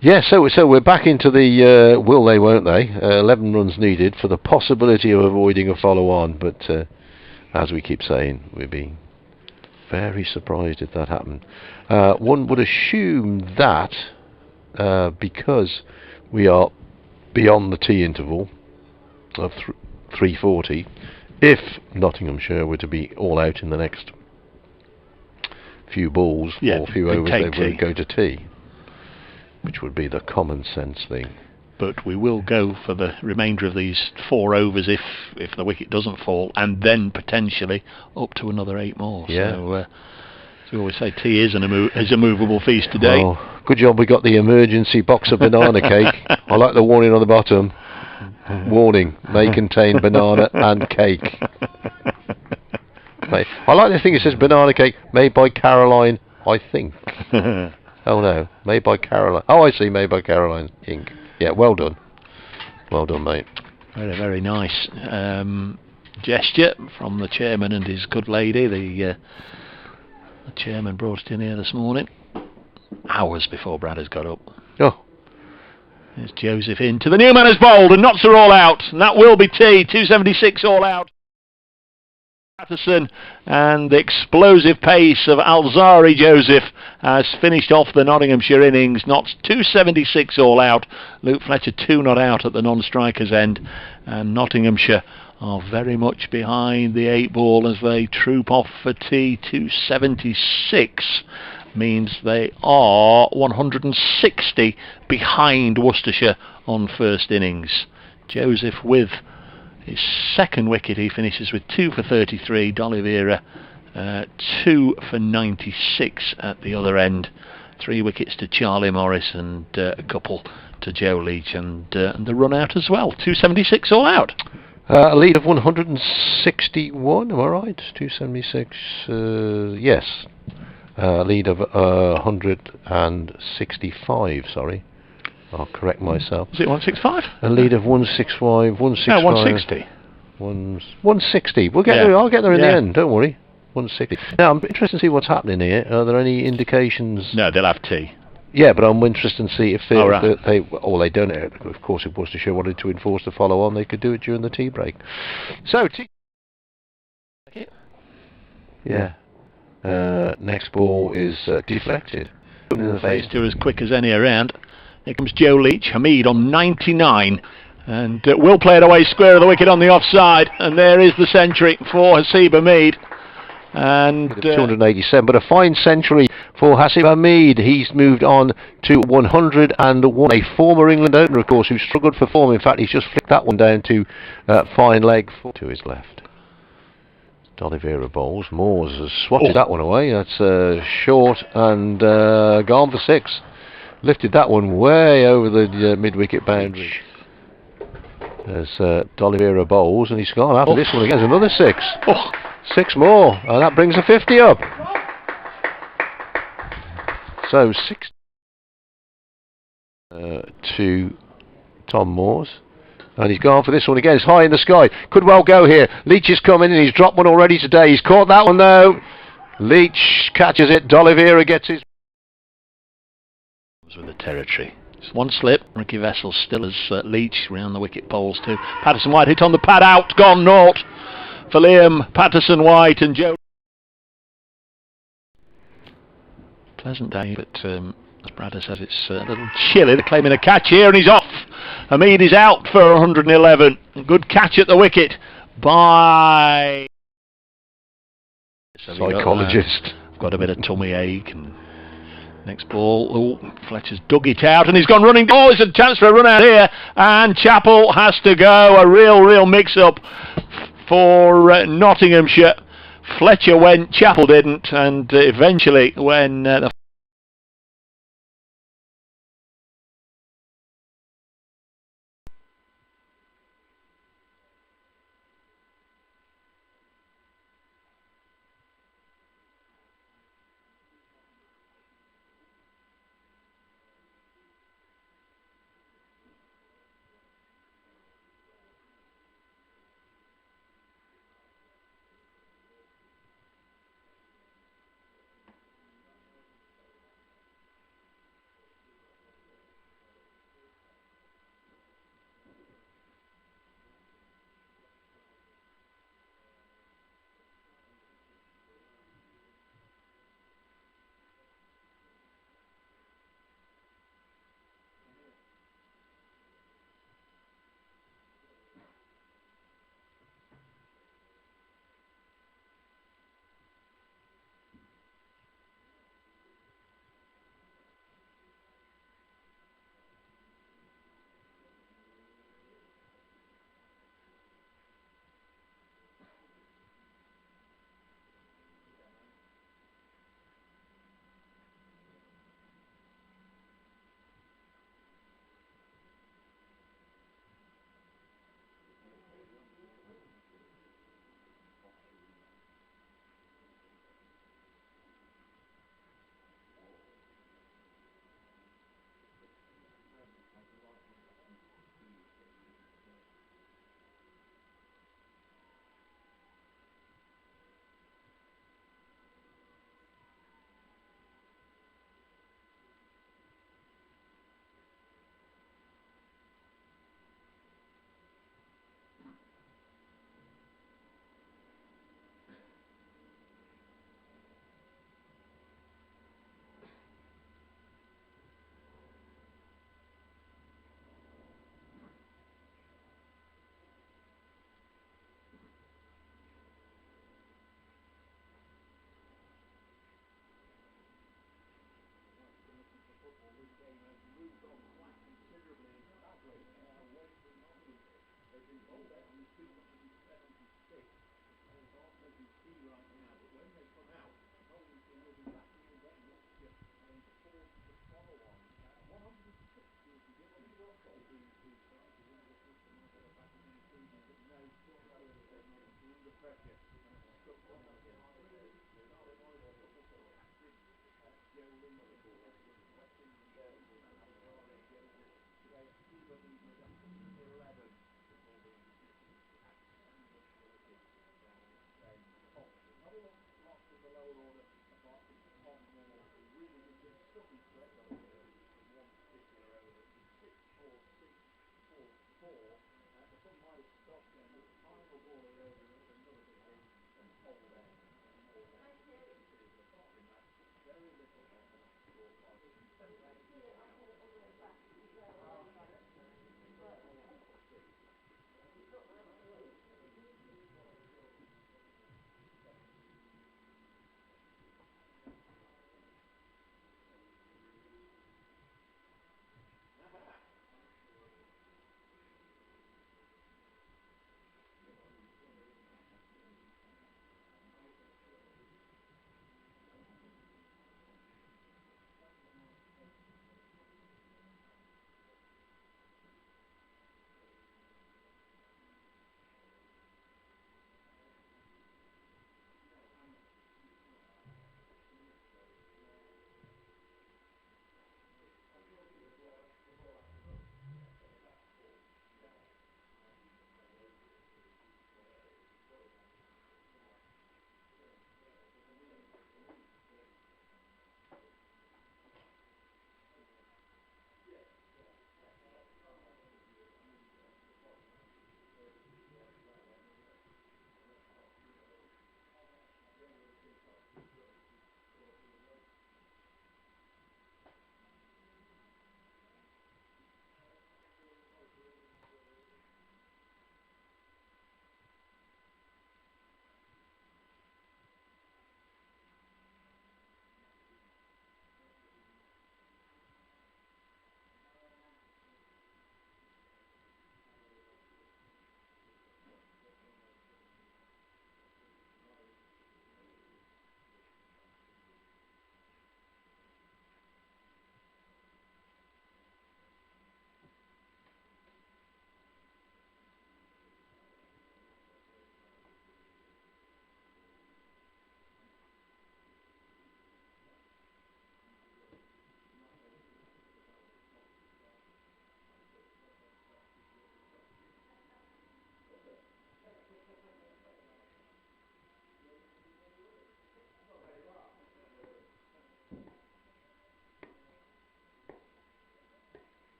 yeah, so we're back into the will they, won't they? 11 runs needed for the possibility of avoiding a follow-on. But as we keep saying, we'd be very surprised if that happened. One would assume that because we are beyond the tea interval of 340, if Nottinghamshire were to be all out in the next few balls or few overs, they would go to tea, which would be the common sense thing. But we will go for the remainder of these 4 overs if the wicket doesn't fall, and then potentially up to another 8 more. Yeah. So, as we always say, tea is a movable feast today. Well, good job we got the emergency box of banana cake. I like the warning on the bottom. Warning, may contain banana and cake. I like the thing it says banana cake made by Caroline, I think. Oh no, made by Caroline. Oh, I see, made by Caroline Inc. Yeah, well done. Well done, mate. Very nice gesture from the chairman and his good lady. The chairman brought it in here this morning, hours before Brad has got up. Oh. There's Joseph into the new man has bowled, and Notts are all out, and that will be tea. 276 all out. Patterson, and the explosive pace of Alzari Joseph has finished off the Nottinghamshire innings. Notts 276 all out. Luke Fletcher 2 not out at the non-strikers end, and Nottinghamshire are very much behind the 8 ball as they troop off for tea. 276 means they are 160 behind Worcestershire on first innings. Joseph with his second wicket, he finishes with 2 for 33. D'Oliveira 2 for 96 at the other end. 3 wickets to Charlie Morris and a couple to Joe Leach, and the run out as well. 276 all out. A lead of 161, am I right? 276, yes. A lead of 165, sorry. I'll correct myself. Is it 165? A lead of 165, 165. No, 160. 160. We'll get there. I'll get there in the end. Don't worry. 160. Now I'm interested to see what's happening here. Are there any indications? No, they'll have tea. Yeah, but I'm interested to see if they they don't. Of course, if Worcestershire wanted to enforce the follow-on, they could do it during the tea break. So tea. Yeah. Next ball is deflected. In the face. To as quick as any around. Here comes Joe Leach, Hamid on 99, and will play it away square of the wicket on the offside, and there is the century for Hasib Hamid. And 287, but a fine century for Hasib Hamid. He's moved on to 101. A former England opener, of course, who struggled for form. In fact, he's just flicked that one down to fine leg to his left. D'Oliveira bowls. Moores has swatted that one away. That's short and gone for 6. Lifted that one way over the mid-wicket boundary. as D'Oliveira bowls, and he's gone after Oh. this one again. Another 6. Oh. 6 more, and that brings the 50 up. So 6 to Tom Moores. And he's gone for this one again. It's high in the sky. Could well go here. Leach is coming in. He's dropped one already today. He's caught that one though. Leach catches it. D'Oliveira gets his. With the territory. Just one slip. Ricky Vessel still as Leach round the wicket poles too. Patterson White hit on the pad out. Gone naught for Liam. Patterson White and Joe. Pleasant day, but as Brad says, it's a little chilly. They're claiming a catch here, and he's off. Hamid is out for 111. Good catch at the wicket by Psychologist. Got a bit of tummy ache. And next ball, oh, Fletcher's dug it out, and he's gone running. Oh, it's a chance for a run out here, and Chappell has to go. A real mix-up for Nottinghamshire. Fletcher went, Chappell didn't, and eventually when the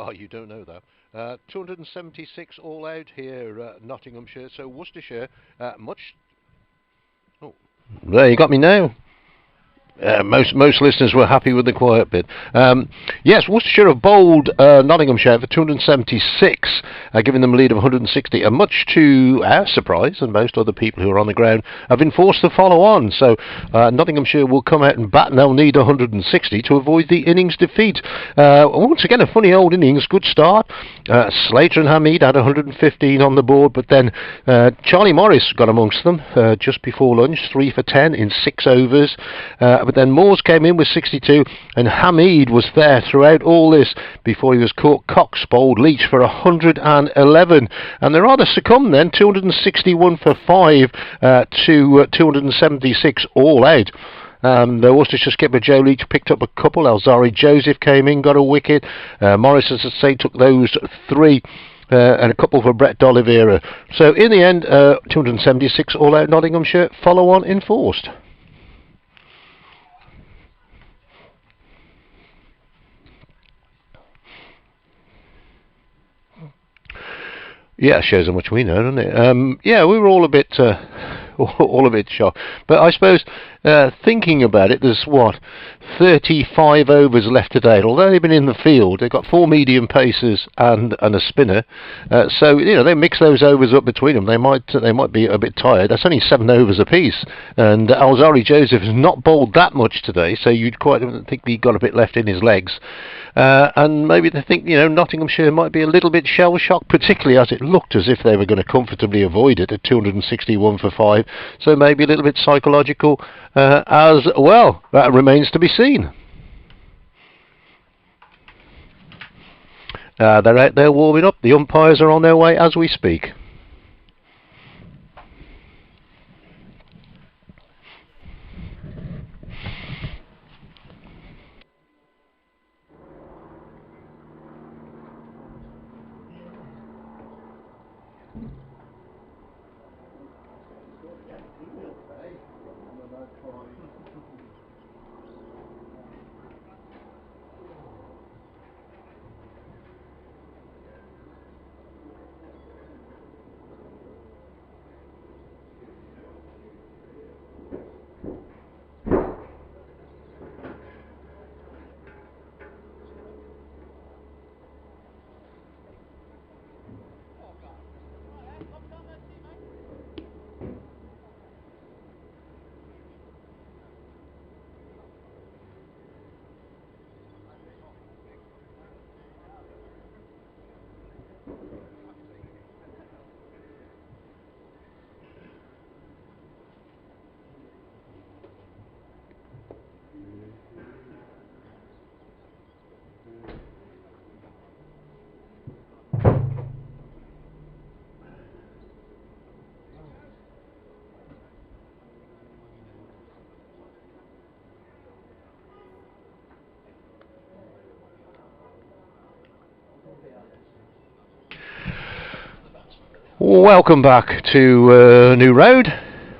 Oh, you don't know that. 276 all out here at Nottinghamshire. So Worcestershire, much... Oh, there, you got me now. Most listeners were happy with the quiet bit. Yes, Worcestershire have bowled Nottinghamshire for 276, giving them a lead of 160. And much to our surprise, and most other people who are on the ground have been forced to follow on. So Nottinghamshire will come out and bat, and they'll need 160 to avoid the innings defeat. Once again, a funny old innings, good start. Slater and Hamid had 115 on the board, but then Charlie Morris got amongst them just before lunch, 3 for 10 in 6 overs. But then Moores came in with 62, and Hamid was there throughout all this before he was caught. Cox bowled Leach for 111, and they rather succumbed then, 261 for 5 to 276 all out. The Worcestershire skipper Joe Leach picked up a couple. Alzari Joseph came in, got a wicket. Morris, as I say, took those 3. And a couple for Brett D'Oliveira. So in the end, 276 all out. Nottinghamshire follow on enforced. Yeah, shows how much we know, doesn't it? Yeah, we were all a bit shocked. But I suppose, thinking about it, there's 35 overs left today. Although they've been in the field, they've got 4 medium pacers and a spinner. So they mix those overs up between them. They might be a bit tired. That's only 7 overs apiece. And Alzari Joseph has not bowled that much today, so you'd quite think he got a bit left in his legs. And maybe they think Nottinghamshire might be a little bit shell shocked, particularly as it looked as if they were going to comfortably avoid it at 261 for 5. So maybe a little bit psychological as well. That remains to be seen. They're out there warming up. The umpires are on their way as we speak. Welcome back to New Road,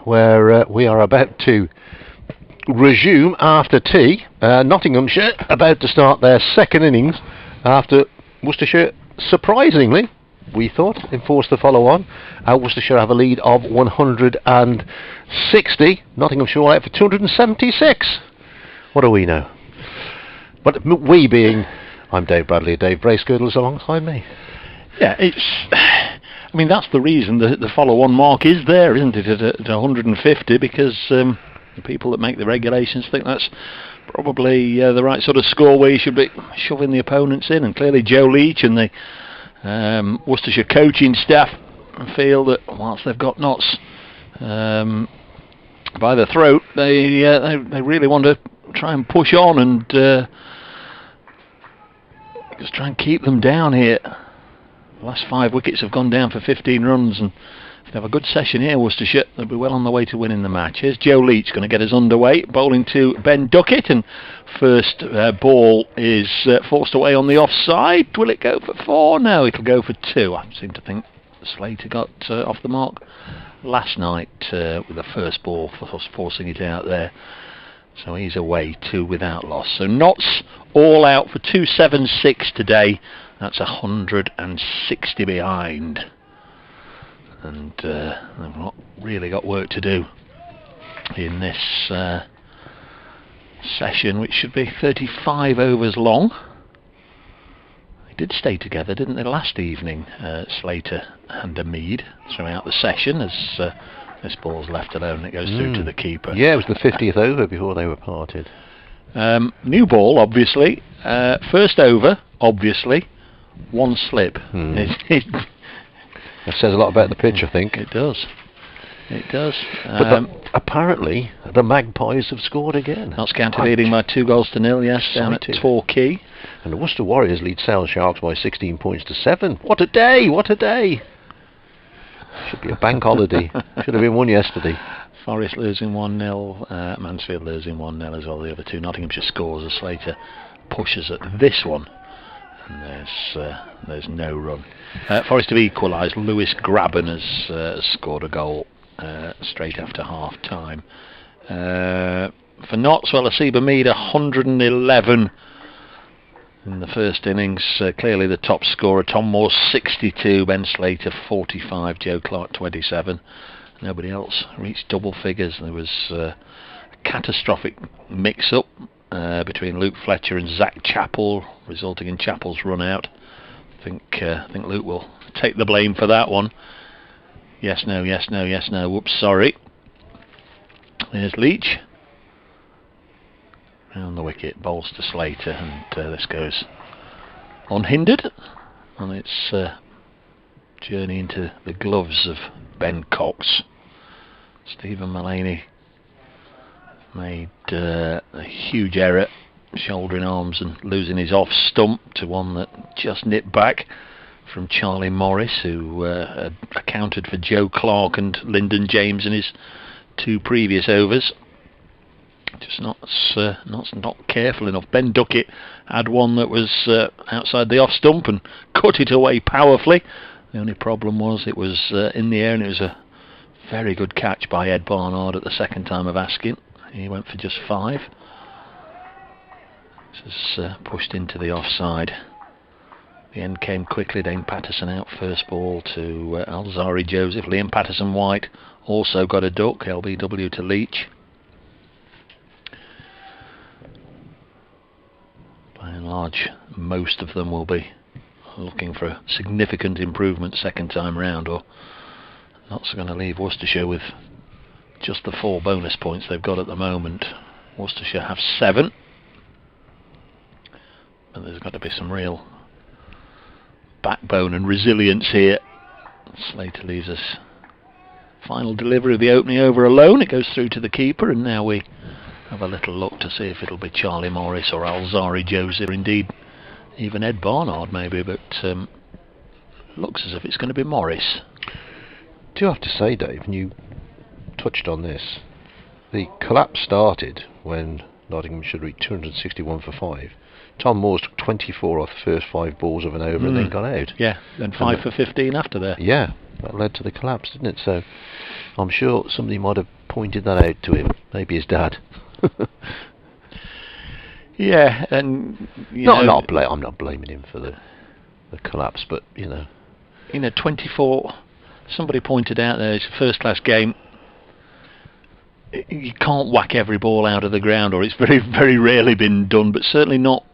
where we are about to resume after tea. Nottinghamshire about to start their second innings after Worcestershire, surprisingly, we thought, enforced the follow-on. Worcestershire have a lead of 160. Nottinghamshire out for 276. What do we know? But we being, I'm Dave Bradley, Dave Bracegirdle is alongside me. Yeah, I mean, that's the reason the follow-on mark is there, isn't it, at 150, because the people that make the regulations think that's probably the right sort of score where you should be shoving the opponents in. And clearly Joe Leach and the Worcestershire coaching staff feel that whilst they've got Notts by the throat, they really want to try and push on and just try and keep them down here. The last 5 wickets have gone down for 15 runs, and if they have a good session here, Worcestershire, they'll be well on the way to winning the match. Here's Joe Leach going to get us underway, bowling to Ben Duckett, and first ball is forced away on the offside. Will it go for 4? No, it'll go for 2. I seem to think Slater got off the mark last night with the first ball, forcing it out there. So he's away 2 without loss. So Notts all out for 276 today. That's 160 behind. And they've not really got work to do in this session, which should be 35 overs long. They did stay together, didn't they, last evening, Slater and Mead, throughout the session, as this ball's left alone. It goes through to the keeper. Yeah, it was the 50th over before they were parted. New ball, obviously. First over, obviously. 1 slip. That says a lot about the pitch, I think. It does. It does. But apparently, the Magpies have scored again. Notts County leading by 2-0, yes, down at Torquay. And the Worcester Warriors lead Sale Sharks by 16 points to 7. What a day! What a day! Should be a bank holiday. Should have been won yesterday. Forest losing 1-0. Mansfield losing 1-0 as well. The other 2 Nottinghamshire scores as Slater pushes at this one. And there's no run. Forest have equalised. Lewis Graben has scored a goal straight after half time. For Notts, well, Asiba Mead 111 in the first innings. Clearly the top scorer. Tom Moore 62, Ben Slater 45, Joe Clark 27. Nobody else reached double figures. There was a catastrophic mix-up between Luke Fletcher and Zach Chappell, resulting in Chappell's run out. I think Luke will take the blame for that one. Yes, no, yes, no, yes, no. Whoops, sorry. There's Leach. Round the wicket, bowls to Slater, and this goes unhindered on its journey into the gloves of Ben Cox. Stephen Mullaney made a huge error, shouldering arms and losing his off stump to one that just nipped back from Charlie Morris, who had accounted for Joe Clark and Lyndon James in his 2 previous overs. Just not careful enough. Ben Duckett had one that was outside the off stump and cut it away powerfully. The only problem was it was in the air, and it was a very good catch by Ed Barnard at the second time of asking. He went for just 5. This is pushed into the offside. The end came quickly. Dane Patterson out first ball to Alzari Joseph. Liam Patterson-White also got a duck. LBW to Leach. By and large, most of them will be looking for a significant improvement second time round, or Notts are going to leave Worcestershire with just the 4 bonus points they've got at the moment. Worcestershire have 7, but there's got to be some real backbone and resilience here. Slater leaves us final delivery of the opening over alone. It goes through to the keeper, and now we have a little look to see if it'll be Charlie Morris or Alzari Joseph, or indeed even Ed Barnard maybe, but looks as if it's going to be Morris. Do you have to say, Dave, and you touched on this, the collapse started when Nottingham should reach 261 for 5. Tom Moores took 24 off the first 5 balls of an over and then got out. Yeah, and 5 for 15 after that. Yeah, that led to the collapse, didn't it? So I'm sure somebody might have pointed that out to him. Maybe his dad. Yeah, and I'm not blaming him for the collapse, but you know, 24. Somebody pointed out there, it's a first-class game. You can't whack every ball out of the ground, or it's very, very rarely been done. But certainly not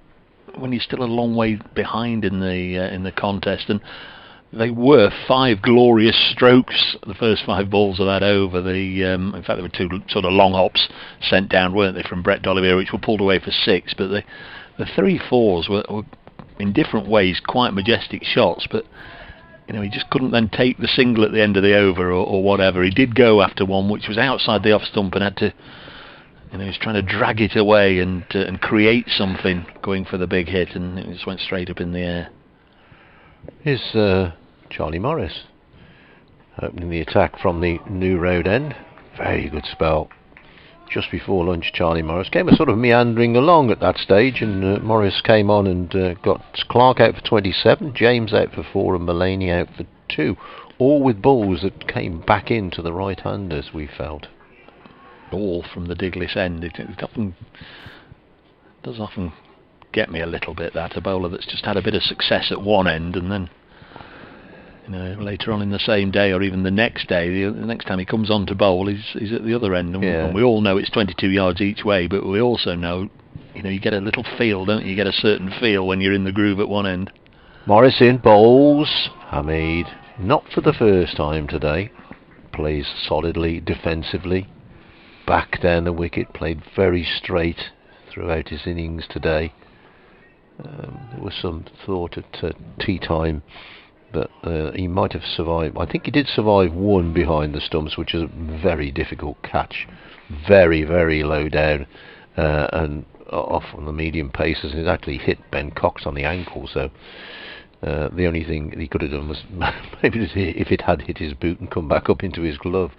when you're still a long way behind in the contest. And they were 5 glorious strokes, the first 5 balls of that over. In fact, there were 2 sort of long hops sent down, weren't they, from Brett D'Oliveira, which were pulled away for 6. But the 3 fours were in different ways quite majestic shots. But he just couldn't then take the single at the end of the over or whatever. He did go after one which was outside the off stump and had to, he was trying to drag it away and create something going for the big hit, and it just went straight up in the air. Here's Charlie Morris opening the attack from the New Road end. Very good spell. Just before lunch, Charlie Morris came sort of meandering along at that stage, and Morris came on and got Clark out for 27, James out for 4 and Mullaney out for 2, all with balls that came back into the right-handers, we felt. ball from the Diglis end. It does often get me a little bit, that a bowler that's just had a bit of success at one end and then, you know, later on in the same day or even the next day, the next time he comes on to bowl, he's at the other end, and we all know it's 22 yards each way, but we also know, you know, you get a little feel, don't you? You get a certain feel when you're in the groove at one end. Morris in, bowls. Hamid, not for the first time today, plays solidly defensively, back down the wicket, played very straight throughout his innings today. There was some thought at tea time that he might have survived. I think he did survive one behind the stumps, which is a very difficult catch, very, very low down, and off on the medium paces. It actually hit Ben Cox on the ankle, so the only thing he could have done was maybe if it had hit his boot and come back up into his glove.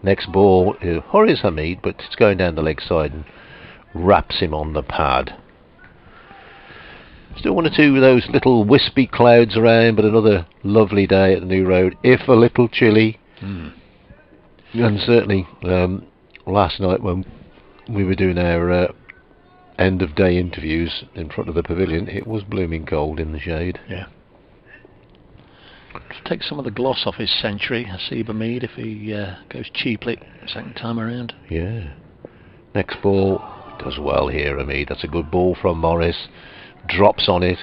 Next ball, Horace Hamid, but it's going down the leg side and wraps him on the pad. Still one or two of those little wispy clouds around, but another lovely day at the New Road, if a little chilly. And certainly last night when we were doing our end of day interviews in front of the pavilion, it was blooming cold in the shade. Yeah. Take some of the gloss off his century, Hasib Hamid, if he goes cheaply second time around. Yeah. Next ball, does well here, Hamid. That's a good ball from Morris. Drops on it.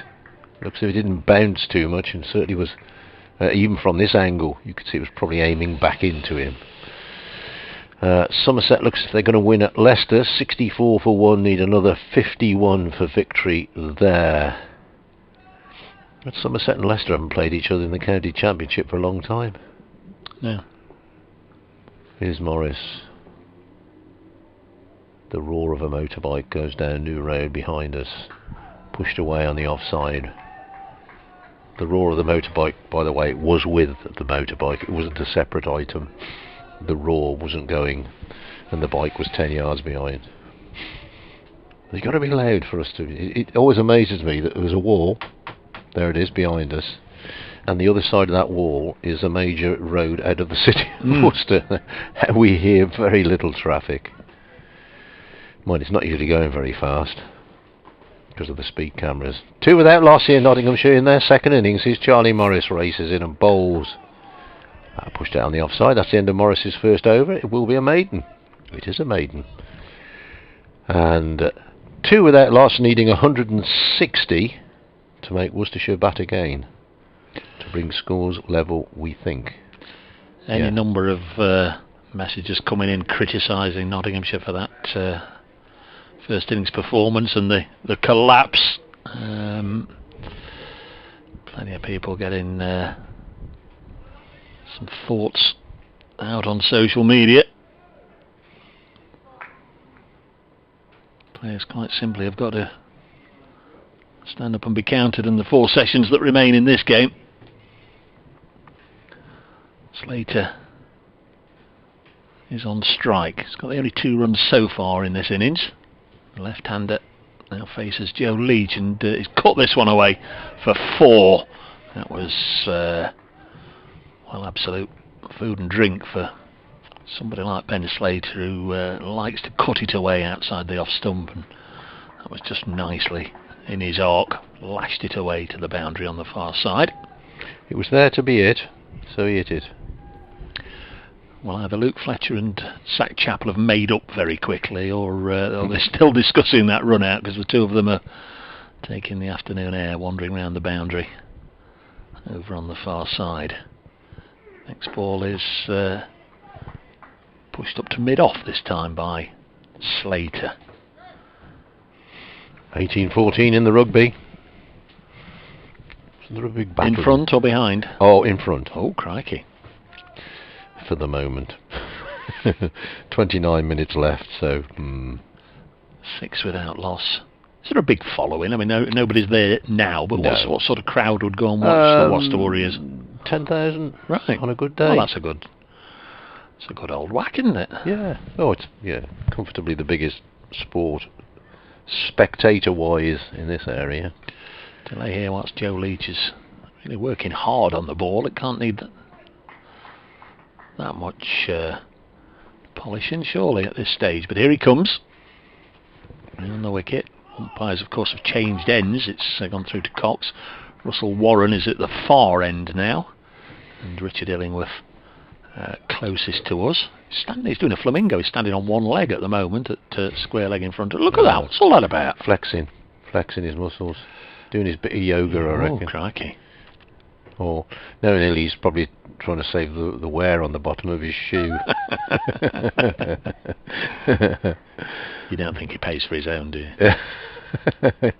Looks as if it didn't bounce too much, and certainly was, even from this angle, you could see it was probably aiming back into him. Somerset looks as if they're going to win at Leicester. 64 for 1, need another 51 for victory there. But Somerset and Leicester haven't played each other in the county championship for a long time. No. Here's Morris. The roar of a motorbike goes down New Road behind us. Pushed away on the offside. The roar of the motorbike, by the way, was with the motorbike. It wasn't a separate item. The roar wasn't going, and the bike was 10 yards behind. You've got to be loud for us to... It always amazes me that there's a wall. There it is behind us. And the other side of that wall is a major road out of the city of Worcester. We hear very little traffic. Mind, it's not usually going very fast because of the speed cameras. 2 without loss here, Nottinghamshire in their second innings. Here's Charlie Morris, races in and bowls. Pushed out on the offside. That's the end of Morris's first over. It will be a maiden. It is a maiden. And 2 without loss, needing 160 to make Worcestershire bat again, to bring scores level, we think. Any number of messages coming in criticising Nottinghamshire for that first innings performance and the collapse. Plenty of people getting some thoughts out on social media. Players quite simply have got to stand up and be counted in the 4 sessions that remain in this game. Slater is on strike. He's got the only 2 runs so far in this innings. The left-hander now faces Joe Leach, and he's cut this one away for 4. That was well, absolute food and drink for somebody like Ben Slater, who likes to cut it away outside the off stump, and that was just nicely in his arc, lashed it away to the boundary on the far side. It was there to be hit, so he hit it. Well, either Luke Fletcher and Sack Chappell have made up very quickly, or they're still discussing that run out, because the 2 of them are taking the afternoon air, wandering around the boundary over on the far side. Next ball is pushed up to mid-off this time by Slater. 18-14 in the rugby. There a big battle? In front or behind? Oh, in front. Oh, crikey. For the moment. 29 minutes left, so... 6 without loss. Is there a big following? I mean, nobody's there now, but no. What sort of crowd would go and watch the Warriors? 10,000 right. on a good day. Well, that's a good old whack, isn't it? Yeah. Oh, it's comfortably the biggest sport, spectator-wise, in this area. Delay here whilst Joe Leach is really working hard on the ball. It can't need that much polishing surely at this stage, but here he comes on the wicket. Umpires of course have changed ends. It's gone through to Cox. Russell Warren is at the far end now, and Richard Illingworth closest to us. He's doing a flamingo. He's standing on one leg at the moment at square leg in front. Look at that. What's all that about? Flexing his muscles, doing his bit of yoga, I reckon. Oh, crikey. Or no, nearly he's probably trying to save the wear on the bottom of his shoe. You don't think he pays for his own, do you?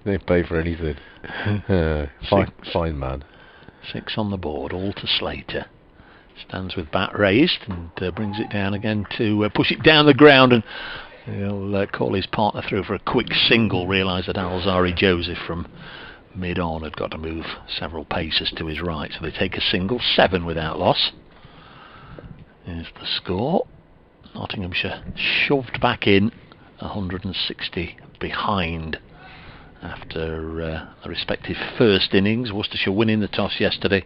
They pay for anything. Fine man. 6 on the board, all to Slater. Stands with bat raised and brings it down again to push it down the ground, and he'll call his partner through for a quick single. Realise that Alzari Joseph from mid-on had got to move several paces to his right, so they take a single. 7 without loss. Here's the score. Nottinghamshire shoved back in, 160 behind after the respective first innings. Worcestershire winning the toss yesterday,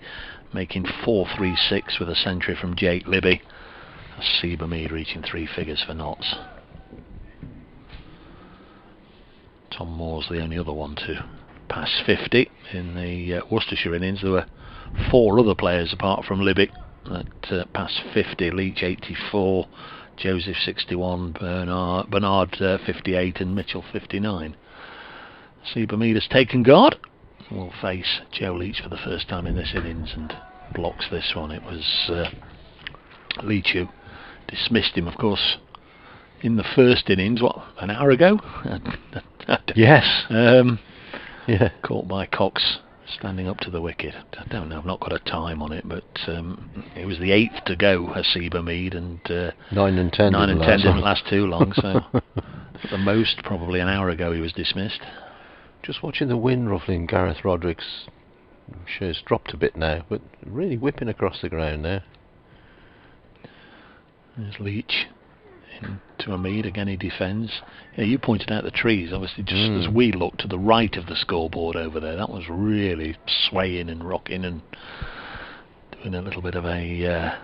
making 4-3-6 with a century from Jake Libby. Seba Mead reaching 3 figures for Notts. Tom Moore's the only other one to pass 50 in the Worcestershire innings. There were 4 other players apart from Libby that passed 50. Leach 84, Joseph 61, Bernard 58 and Mitchell 59. Seba Mead has taken guard. Will face Joe Leach for the first time in this innings and blocks this one. It was Leach who dismissed him, of course, in the first innings, an hour ago? Yes. Yeah. Caught by Cox standing up to the wicket. I don't know, I've not got a time on it, but it was the 8th to go, Seba Mead, and 9 and 10 didn't last too long, so at the most probably an hour ago he was dismissed. Just watching the wind ruffling Gareth Roderick's, I'm sure it's dropped a bit now, but really whipping across the ground now. There's Leach into a Mead, again he defends. You pointed out the trees, obviously just as we look to the right of the scoreboard over there, that was really swaying and rocking and doing a little bit of a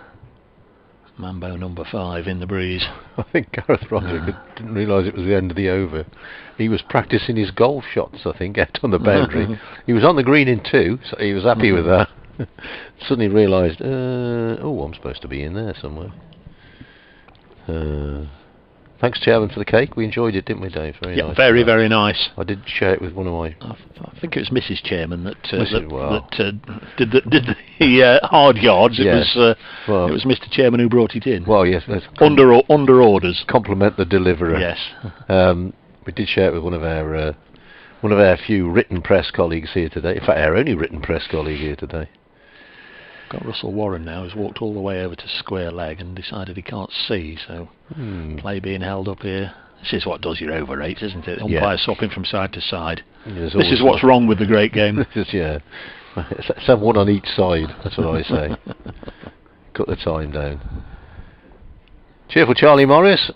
Mambo number 5 in the breeze. I think Gareth Roderick didn't realise it was the end of the over. He was practising his golf shots, I think, out on the boundary. He was on the green in 2, so he was happy with that. Suddenly realised, I'm supposed to be in there somewhere. Thanks, Chairman, for the cake. We enjoyed it, didn't we, Dave? Very nice. Very, very nice. I did share it with one of my... I think it was Mrs. Chairman that did the hard yards. It was Mr. Chairman who brought it in. Well, yes. Under orders. Compliment the deliverer. Yes. We did share it with one of our few written press colleagues here today. In fact, our only written press colleague here today. Got Russell Warren now, who's walked all the way over to square leg and decided he can't see, so play being held up here. This is what does your over 8s, isn't it? Umpires swapping from side to side. This is what's wrong with the great game. Yeah. Let's have one on each side, that's what I say. Cut the time down. Cheerful Charlie Morris.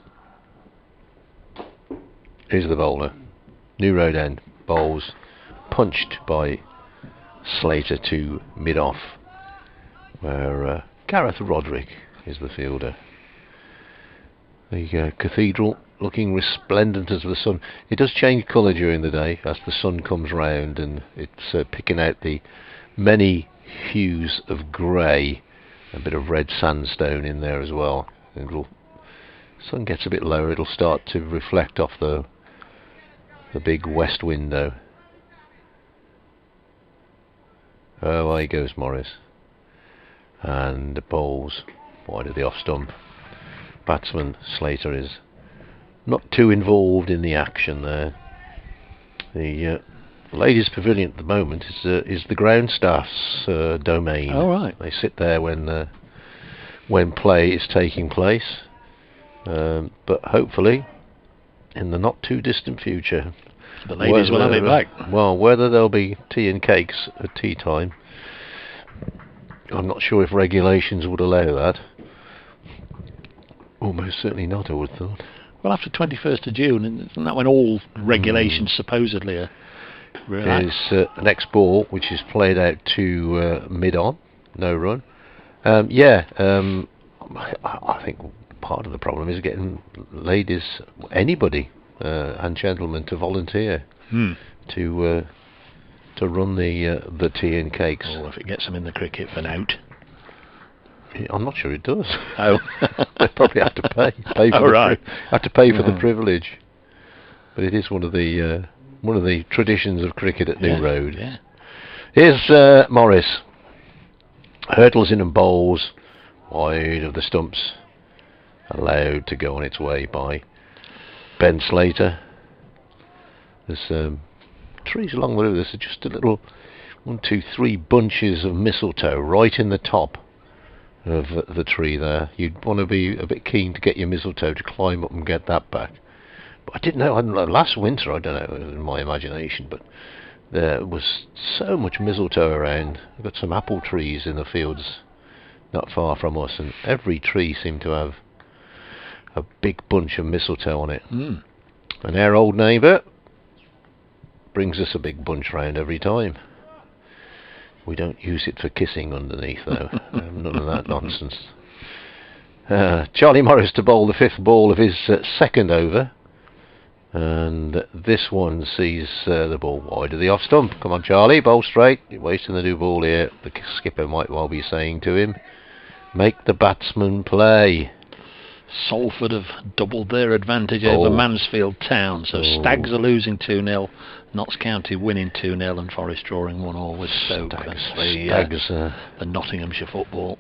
Here's the bowler. New Road End bowls, punched by Slater to mid-off, where Gareth Roderick is the fielder. The cathedral looking resplendent as the sun. It does change colour during the day as the sun comes round, and it's picking out the many hues of grey, a bit of red sandstone in there as well. And sun gets a bit lower, it'll start to reflect off the big west window. Oh, away goes Morris. And the bowls wide of the off stump. Batsman Slater is not too involved in the action there. The ladies' pavilion at the moment is the ground staff's domain. Oh, right. They sit there when play is taking place. But hopefully, in the not too distant future, the ladies will have it back. Well, whether there'll be tea and cakes at tea time, I'm not sure if regulations would allow that. Almost certainly not, I would have thought. Well, after 21st of June, isn't that when all regulations supposedly are relaxed? There's an next ball which is played out to mid-on, no run. I think part of the problem is getting ladies, anybody, and gentlemen to volunteer to run the tea and cakes. Or if it gets them in the cricket for nout. I'm not sure it does. Oh, they probably have to pay for the privilege. But it is one of the traditions of cricket at New Road. Yeah. Here's Morris. Hurdles in and bowls wide of the stumps, allowed to go on its way by Ben Slater. There's trees along the road. There's just a little 1, 2, 3 bunches of mistletoe right in the top of the tree there. You'd want to be a bit keen to get your mistletoe to climb up and get that back. But I don't know, last winter, I don't know, in my imagination, but there was so much mistletoe around. We've got some apple trees in the fields not far from us, and every tree seemed to have a big bunch of mistletoe on it. And our old neighbour brings us a big bunch round every time. We don't use it for kissing underneath, though. None of that nonsense. Charlie Morris to bowl the 5th ball of his 2nd over. And this one sees the ball wide of the off stump. Come on, Charlie, bowl straight. You're wasting the new ball here. The skipper might well be saying to him, make the batsman play. Salford have doubled their advantage over Mansfield Town. So Stags are losing 2-0. Notts County winning 2-0 and Forest drawing 1-1 with Stoke. Stags, the Nottinghamshire football.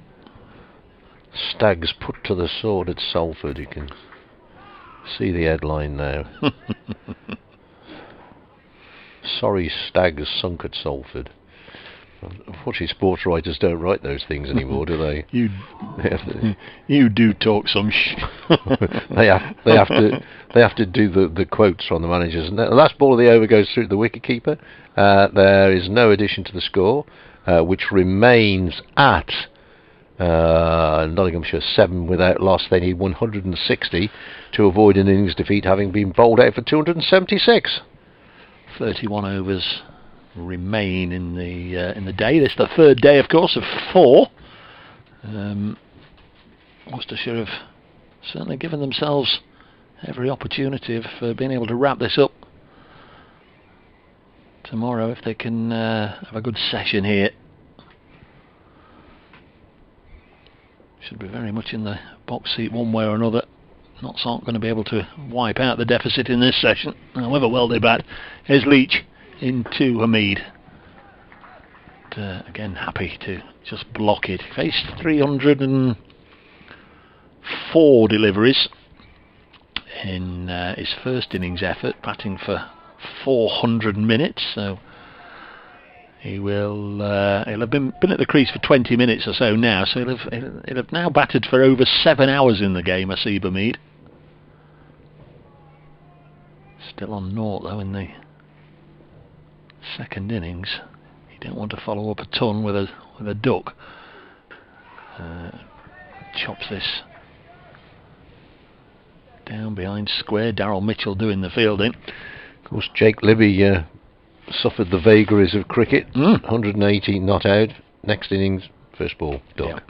Stags put to the sword at Salford. You can see the headline now. Sorry, Stags sunk at Salford. Unfortunately, sports writers don't write those things anymore, do they? You do talk some they have to do the quotes from the managers. And the last ball of the over goes through the wicketkeeper. There is no addition to the score, which remains at Nottinghamshire 7 without loss. They need 160 to avoid an innings defeat, having been bowled out for 276. 31 overs remain in the day. This is the 3rd day, of course, of 4. Worcestershire have certainly given themselves every opportunity of being able to wrap this up tomorrow if they can have a good session here. Should be very much in the box seat one way or another. Notts aren't going to be able to wipe out the deficit in this session, however well they bat. Here's Leach into Hamid. Again, happy to just block it. Faced 304 deliveries in his first innings effort, batting for 400 minutes. So he will he'll have been at the crease for 20 minutes or so now. So he'll have now batted for over 7 hours in the game. Asib Hamid still on 0 though in the 2nd innings. You don't want to follow up a ton with a duck. Chops this down behind square. Darryl Mitchell doing the fielding. Of course, Jake Libby suffered the vagaries of cricket. 180 not out. Next innings, first ball, duck.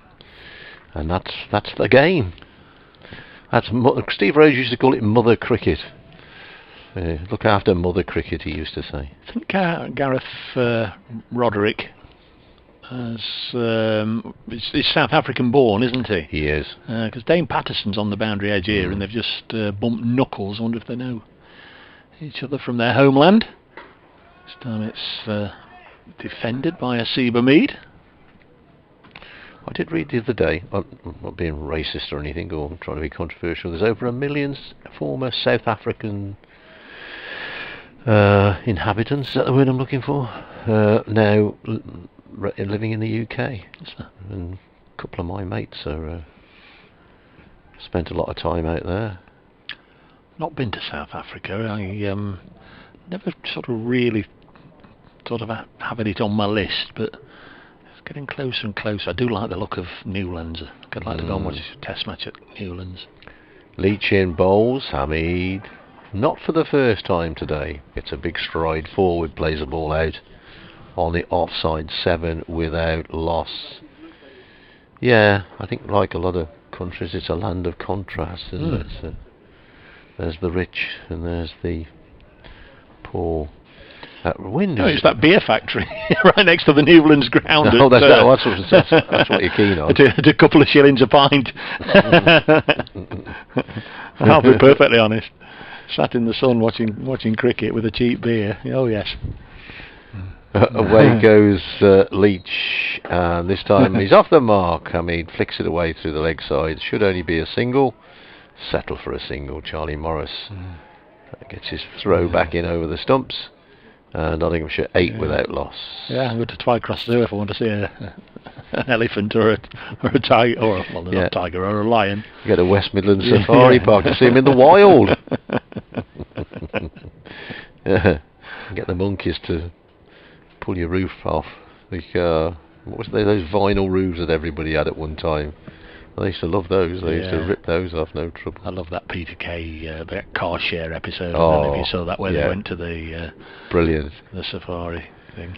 And that's the game. Steve Rhodes used to call it mother cricket. Look after mother cricket, he used to say. I think Gareth Roderick is South African born, isn't he? He is. Because Dane Patterson's on the boundary edge here, and they've just bumped knuckles. I wonder if they know each other from their homeland. This time it's defended by Asib Hamid. I did read the other day, I'm not being racist or anything or trying to be controversial, there's over 1 million former South African inhabitants, is that the word I'm looking for, now living in the UK. And a couple of my mates are spent a lot of time out there. Not been to South Africa. I never sort of really having it on my list, but it's getting closer and closer. I do like the look of Newlands. I'd like to go and watch a test match at Newlands. Leach in bowls, Hamid. Not for the first time today. Gets a big stride forward, plays the ball out on the offside 7 without loss. Yeah, I think like a lot of countries, it's a land of contrast, isn't it? So there's the rich and there's the poor. That wind. No, it's that beer factory right next to the Newlands ground. Oh, that's what you're keen on. At a couple of shillings a pint. I'll be perfectly honest. Sat in the sun watching cricket with a cheap beer. Oh yes. Away goes Leach, and this time he's off the mark. I mean, flicks it away through the leg side. Should only be a single. Settle for a single. Charlie Morris gets his throw back in over the stumps. Nottinghamshire 8 without loss. Yeah, I'm going to Twycross Zoo if I want to see an elephant or a tiger, or not a tiger, or a lion. You go to West Midlands Safari Park to see him in the wild. Get the monkeys to pull your roof off. What was those vinyl roofs that everybody had at one time? I used to love those. They used to rip those off, no trouble. I love that Peter Kay, that car share episode. I don't know if you saw that, where they went to the brilliant the safari thing.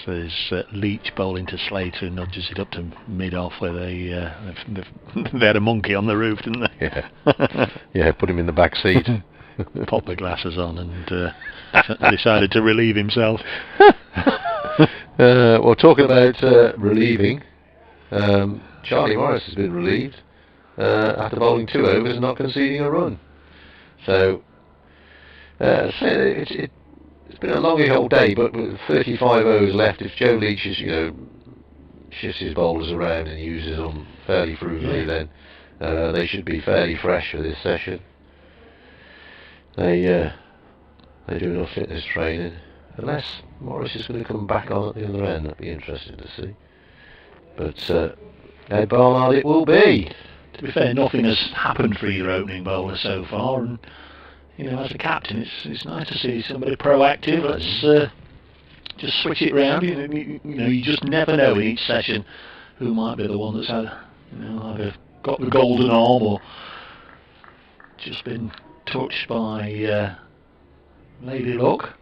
So there's Leach bowling to Slater, who nudges it up to mid-off, where they had a monkey on the roof, didn't they? Yeah, put him in the back seat. Popped the glasses on and decided to relieve himself. Well, talking about relieving, Charlie Morris has been relieved after bowling 2 overs and not conceding a run. So it's been a longish old day, but with 35 overs left, if Joe Leach is, shifts his bowlers around and uses them fairly frugally, then they should be fairly fresh for this session. They do enough fitness training, unless Morris is going to come back on at the other end. That'd be interesting to see. But Ed Barnard it will be. To be fair, nothing has happened for your opening bowler so far, and as a captain, it's nice to see somebody proactive. Let's just switch it round. You just never know in each session who might be the one that's had, either got the golden arm or just been touched by Lady Luck.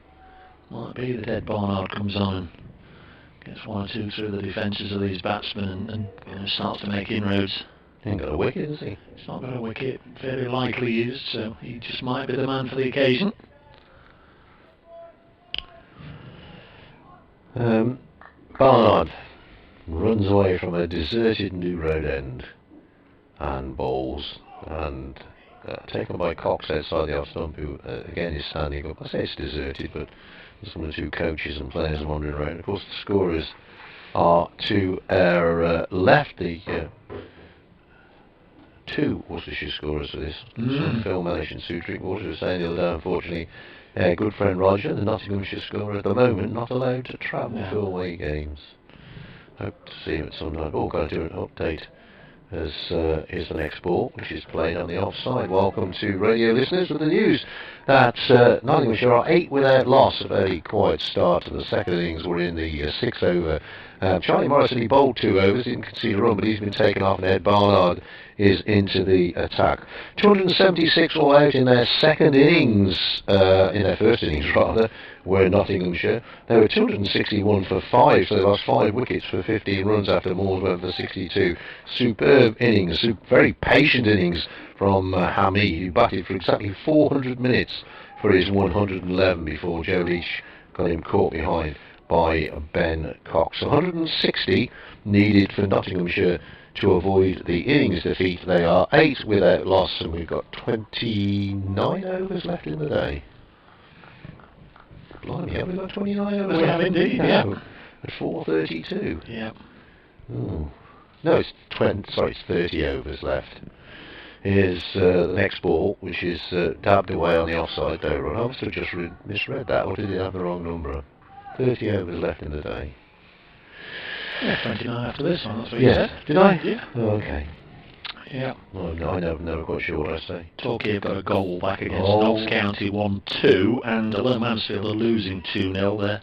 Might be that Ed Barnard comes on and gets 1 or 2 through the defences of these batsmen and starts to make inroads. He ain't got a wicket, has he? He's not got a wicket, very likely used, so he just might be the man for the occasion. Barnard runs away from a deserted New Road end and bowls, and taken by Cox outside the off stump, who again is standing up. I say it's deserted, but there's 1 or 2 coaches and players wandering around. Of course, the scorers are to our left. The 2 Worcestershire scorers for this. So Phil Mellish and Sue Drinkwater was saying the other day, unfortunately, good friend Roger, the Nottinghamshire scorer at the moment, not allowed to travel to away games. Hope to see him at some time. Got to do an update. As here's the next ball, which is played on the offside. Welcome to radio listeners with the news that Nottinghamshire are 8 without loss. A very quiet start to the second innings. We're in the 6th over. Charlie Morris, he bowled 2 overs, didn't concede a run, but he's been taken off, and Ed Barnard is into the attack. 276 all out in their second innings, in their first innings rather, were Nottinghamshire. They were 261 for 5, so they lost 5 wickets for 15 runs after Moore's went for 62. Superb innings, very patient innings from Hamid, who batted for exactly 400 minutes for his 111 before Joe Leach got him caught behind by Ben Cox. 160 needed for Nottinghamshire to avoid the innings defeat. They are 8 without loss, and we've got 29 overs left in the day. Blimey, have we got 29 overs left? We have indeed, yeah. At 4:32. Yeah. Ooh. No, it's 30 overs left. Here's the next ball, which is dabbed away on the offside don't run. I must have just misread that, or did it have the wrong number? 30 overs left in the day. Yeah, 29 after this one, that's what you said. Did I? Yeah. Oh, okay. Yeah. Well, no, I'm never quite sure what I say. Torquay have got a goal back against Notts County 1-2, and although Mansfield are losing 2-0, they're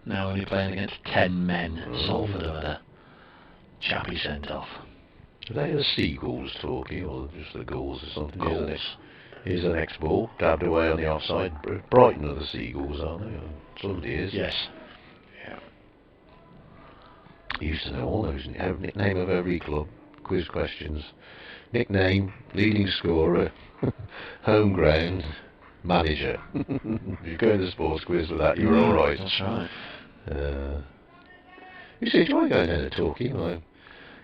now only playing against 10 men. Salford have had a chappy sent off. Are they the Seagulls, Torquay, or just the Gulls or something? Gulls. Here's the next ball, dabbed away on the offside. Brighton are the Seagulls, aren't they? Somebody is. Yes. Yeah. You used to know all those, name of every club. quiz questions. Nickname, leading scorer, home ground, manager. If you go in the sports quiz with that, you're all right. That's right. Used to enjoy going down to Torquay. I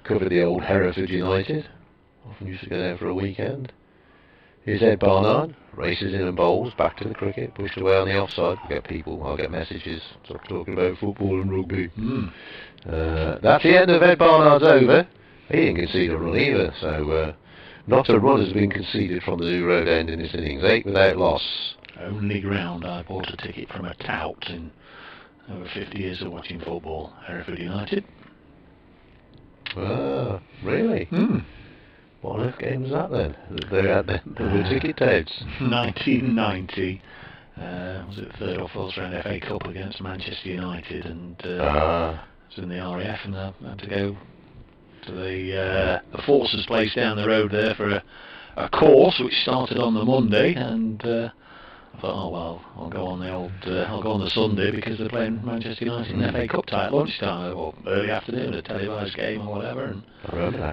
covered the old Hereford United. Often used to go there for a weekend. Here's Ed Barnard, races in and bowls, back to the cricket, pushed away on the offside. I'll get messages talking about football and rugby. That's the end of Ed Barnard's over. He didn't concede a run either, so not a run has been conceded from the New Road end in this innings. 8 without loss. Only ground I bought a ticket from a tout in over 50 years of watching football. Hereford United. Ah, really? What on earth game was that then? They were ticket touts. 1990. Was it the third or fourth round FA Cup against Manchester United, and it was in the RAF, and I had to go to the Forces place down the road there for a course which started on the Monday, and I thought, oh well, I'll go on the Sunday because they're playing Manchester United in the FA Cup tie at lunchtime or early afternoon, a televised game or whatever, and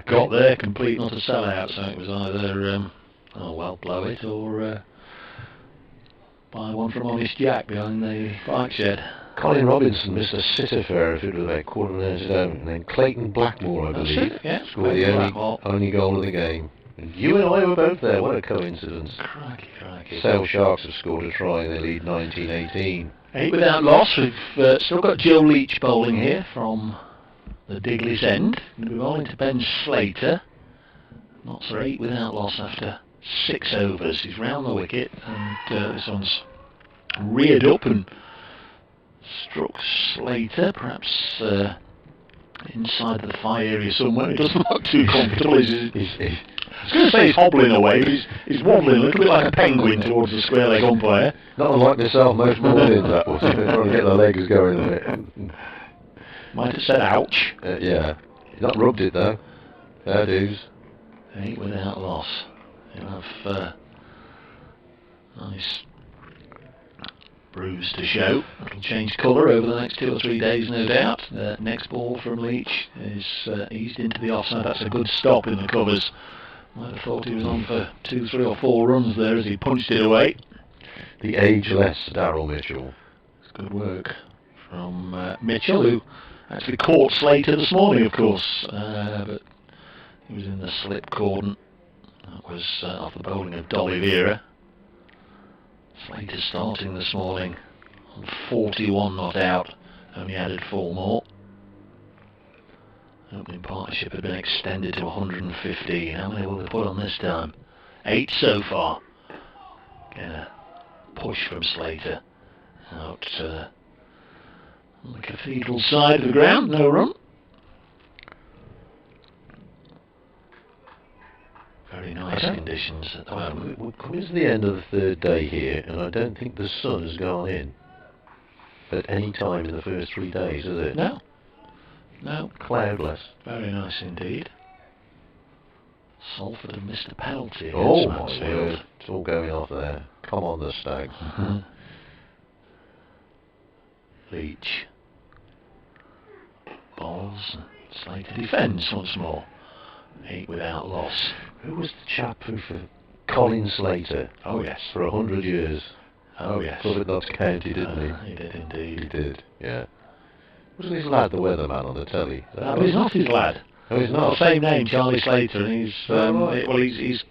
got there complete not a sellout, so it was either oh well, blow it, or buy one from Honest Jack behind the bike shed. Colin Robinson missed a sitter for Hereford with about quarter of an hour to go, and then Clayton Blackmore, I believe, scored the only goal of the game. And you and I were both there. What a coincidence. Crikey. Sale Sharks have scored a try in their lead 19-18. 8 without loss. We've still got Joe Leach bowling here from the Diglis end. We're bowling to Ben Slater. Not for 8 without loss after 6 overs. He's round the wicket, and this one's reared up and struck Slater, perhaps inside the thigh area somewhere. He doesn't look too comfortable. I was going to say he's hobbling away, but he's waddling a little bit like a penguin towards the square leg umpire. Not unlike myself most mornings, that was. Trying to get the legs going a bit. Might have said ouch. Yeah. He's not rubbed it though. Fair dues. 8 without loss. He'll have nice bruise to show. It'll change colour over the next 2 or 3 days, no doubt. Next ball from Leach is eased into the offside. That's a good stop in the covers. Might have thought he was on for 2, 3 or 4 runs there as he punched it away. The ageless Darryl Mitchell. It's good work from Mitchell, who actually caught Slater this morning, of course, but he was in the slip cordon. That was off the bowling of D'Oliveira. Slater starting this morning on 41 not out, only added 4 more. Opening partnership had been extended to 115. How many will they put on this time? 8 so far. Again, a push from Slater out on the cathedral side of the ground. No run. Very nice conditions at the moment. We're coming to the end of the 3rd day here, and I don't think the sun has gone in at any time in the first 3 days, has it? No. Cloudless. Very nice indeed. Salford have missed a penalty. Oh my word. It's all going off there. Come on, the Stags. Leach. Balls. Slater defends once more. 8 without loss. Who was the chap who for Colin Slater? Oh yes. For 100 years. Oh yes. Covered Notts County, didn't he? He did indeed. He did, yeah. Wasn't his lad the weatherman on the telly? No, he's not his lad. Oh, he's not. The same name, Charlie Slater, and he's he's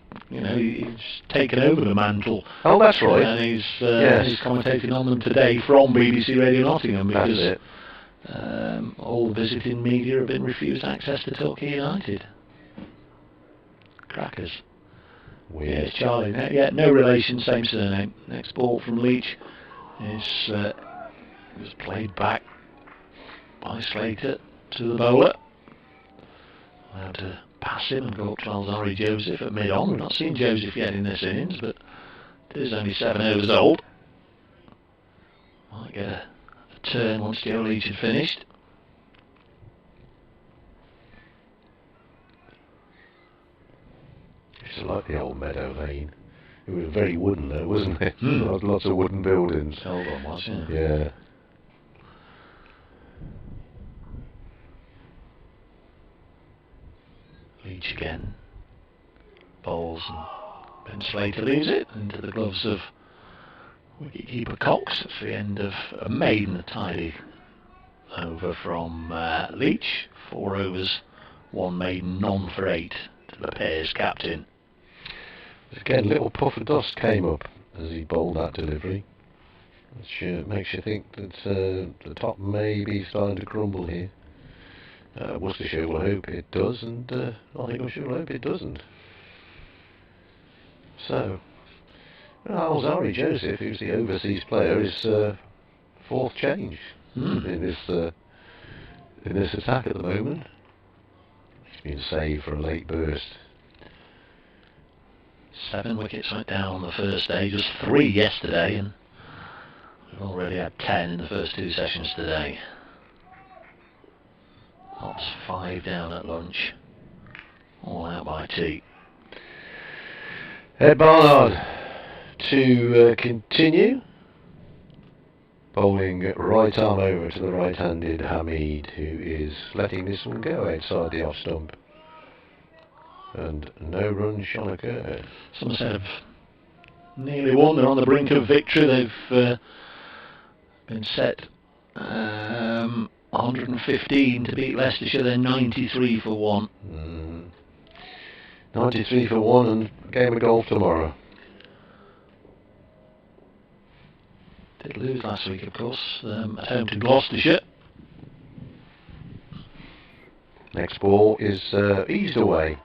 taken over the mantle. Oh, that's right. And he's commentating on them today from BBC Radio Nottingham because all the visiting media have been refused access to Torquay United. Crackers. Weird. Yeah, it's Charlie. Yeah, no relation, same surname. Next ball from Leach was played back by Slater to the bowler. Allowed to pass him and go up to Alzari Joseph at mid-on. We've not seen Joseph yet in this innings, but it is only 7 overs old. Might get a turn once Joe Leach had finished. Used to like the old Meadow Lane. It was very wooden though, wasn't it? Lots of wooden buildings. Old one was, yeah. Yeah. Leach again bowls, and Ben Slater leaves it into the gloves of wicketkeeper Cox. That's the end of a maiden, a tidy over from Leach. 4 overs, 1 maiden, none for 8 to the pair's captain. Again, little puff of dust came up as he bowled that delivery, which makes you think that the top may be starting to crumble here. Worcestershire will hope it does, and Nottinghamshire will hope it doesn't. So, Alzari Joseph, who's the overseas player, is 4th change in this attack at the moment. He's been saved for a late burst. 7 wickets went down on the first day, just 3 yesterday, and we've already had 10 in the first 2 sessions today. Hops 5 down at lunch, all out by tea. Ed Barnard to continue, bowling right arm over to the right-handed Hamid, who is letting this one go outside the off stump, and no run shall occur. Somerset have nearly won. They're on the brink of victory. They've been set 115 to beat Leicestershire. They're 93 for 1. 93 for 1 and game of golf tomorrow. Did lose last week, of course, at home to Gloucestershire. Next ball is eased away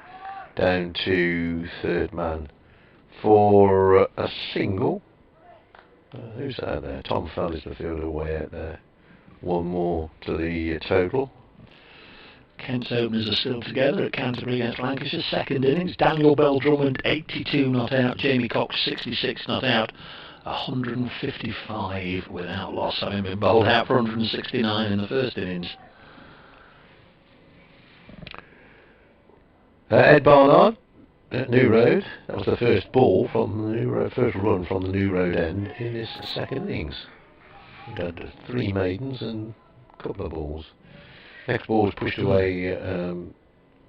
down to 3rd man for a single. Who's out there? Tom Fell is the fielder way out there. 1 more to the total. Kent's openers are still together at Canterbury against Lancashire. 2nd innings, Daniel Bell-Drummond 82 not out, Jamie Cox 66 not out, 155 without loss, having been bowled out for 169 in the first innings. Ed Barnard at New Road. That was the first ball from the New Road, first run from the New Road end in this 2nd innings. He had 3 maidens and a couple of balls. Next ball was pushed away.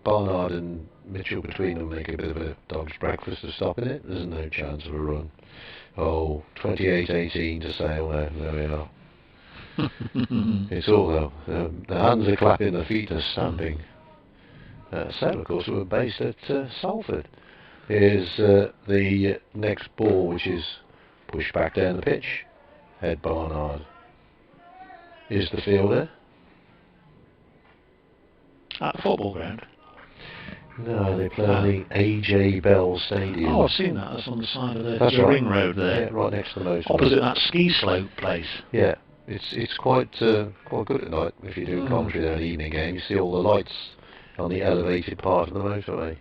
Barnard and Mitchell between them make a bit of a dog's breakfast of stopping it. There's no chance of a run. Oh, 28-18 to Sale now. There we are. It's all though. The hands are clapping, the feet are stamping. Sale, of course, were based at Salford. Here's the next ball, which is pushed back down the pitch. Ed Barnard is the fielder. At the football ground? No, they play on the A.J. Bell Stadium. Oh, I've seen that. That's on the side of the ring right. road there. Yeah, right next to the motorway. Opposite that ski slope place. Yeah, it's quite good at night if you're doing commentary there in the evening game. You see all the lights on the elevated part of the motorway.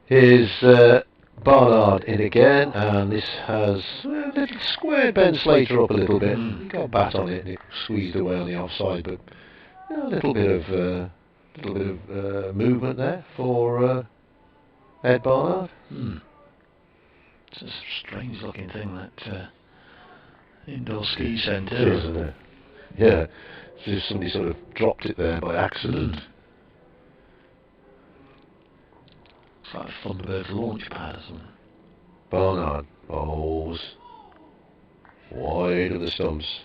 Here's Barnard in again, and this has a little squared Ben Slater up a little bit. He got a bat on it and it squeezed away on the offside, but a little bit of movement there for Ed Barnard. It's a strange looking thing, that indoor ski centre, isn't it? Yeah, it's just somebody sort of dropped it there by accident. It's like a Thunderbird's launch pad or something. Barnard bowls wide of the stumps.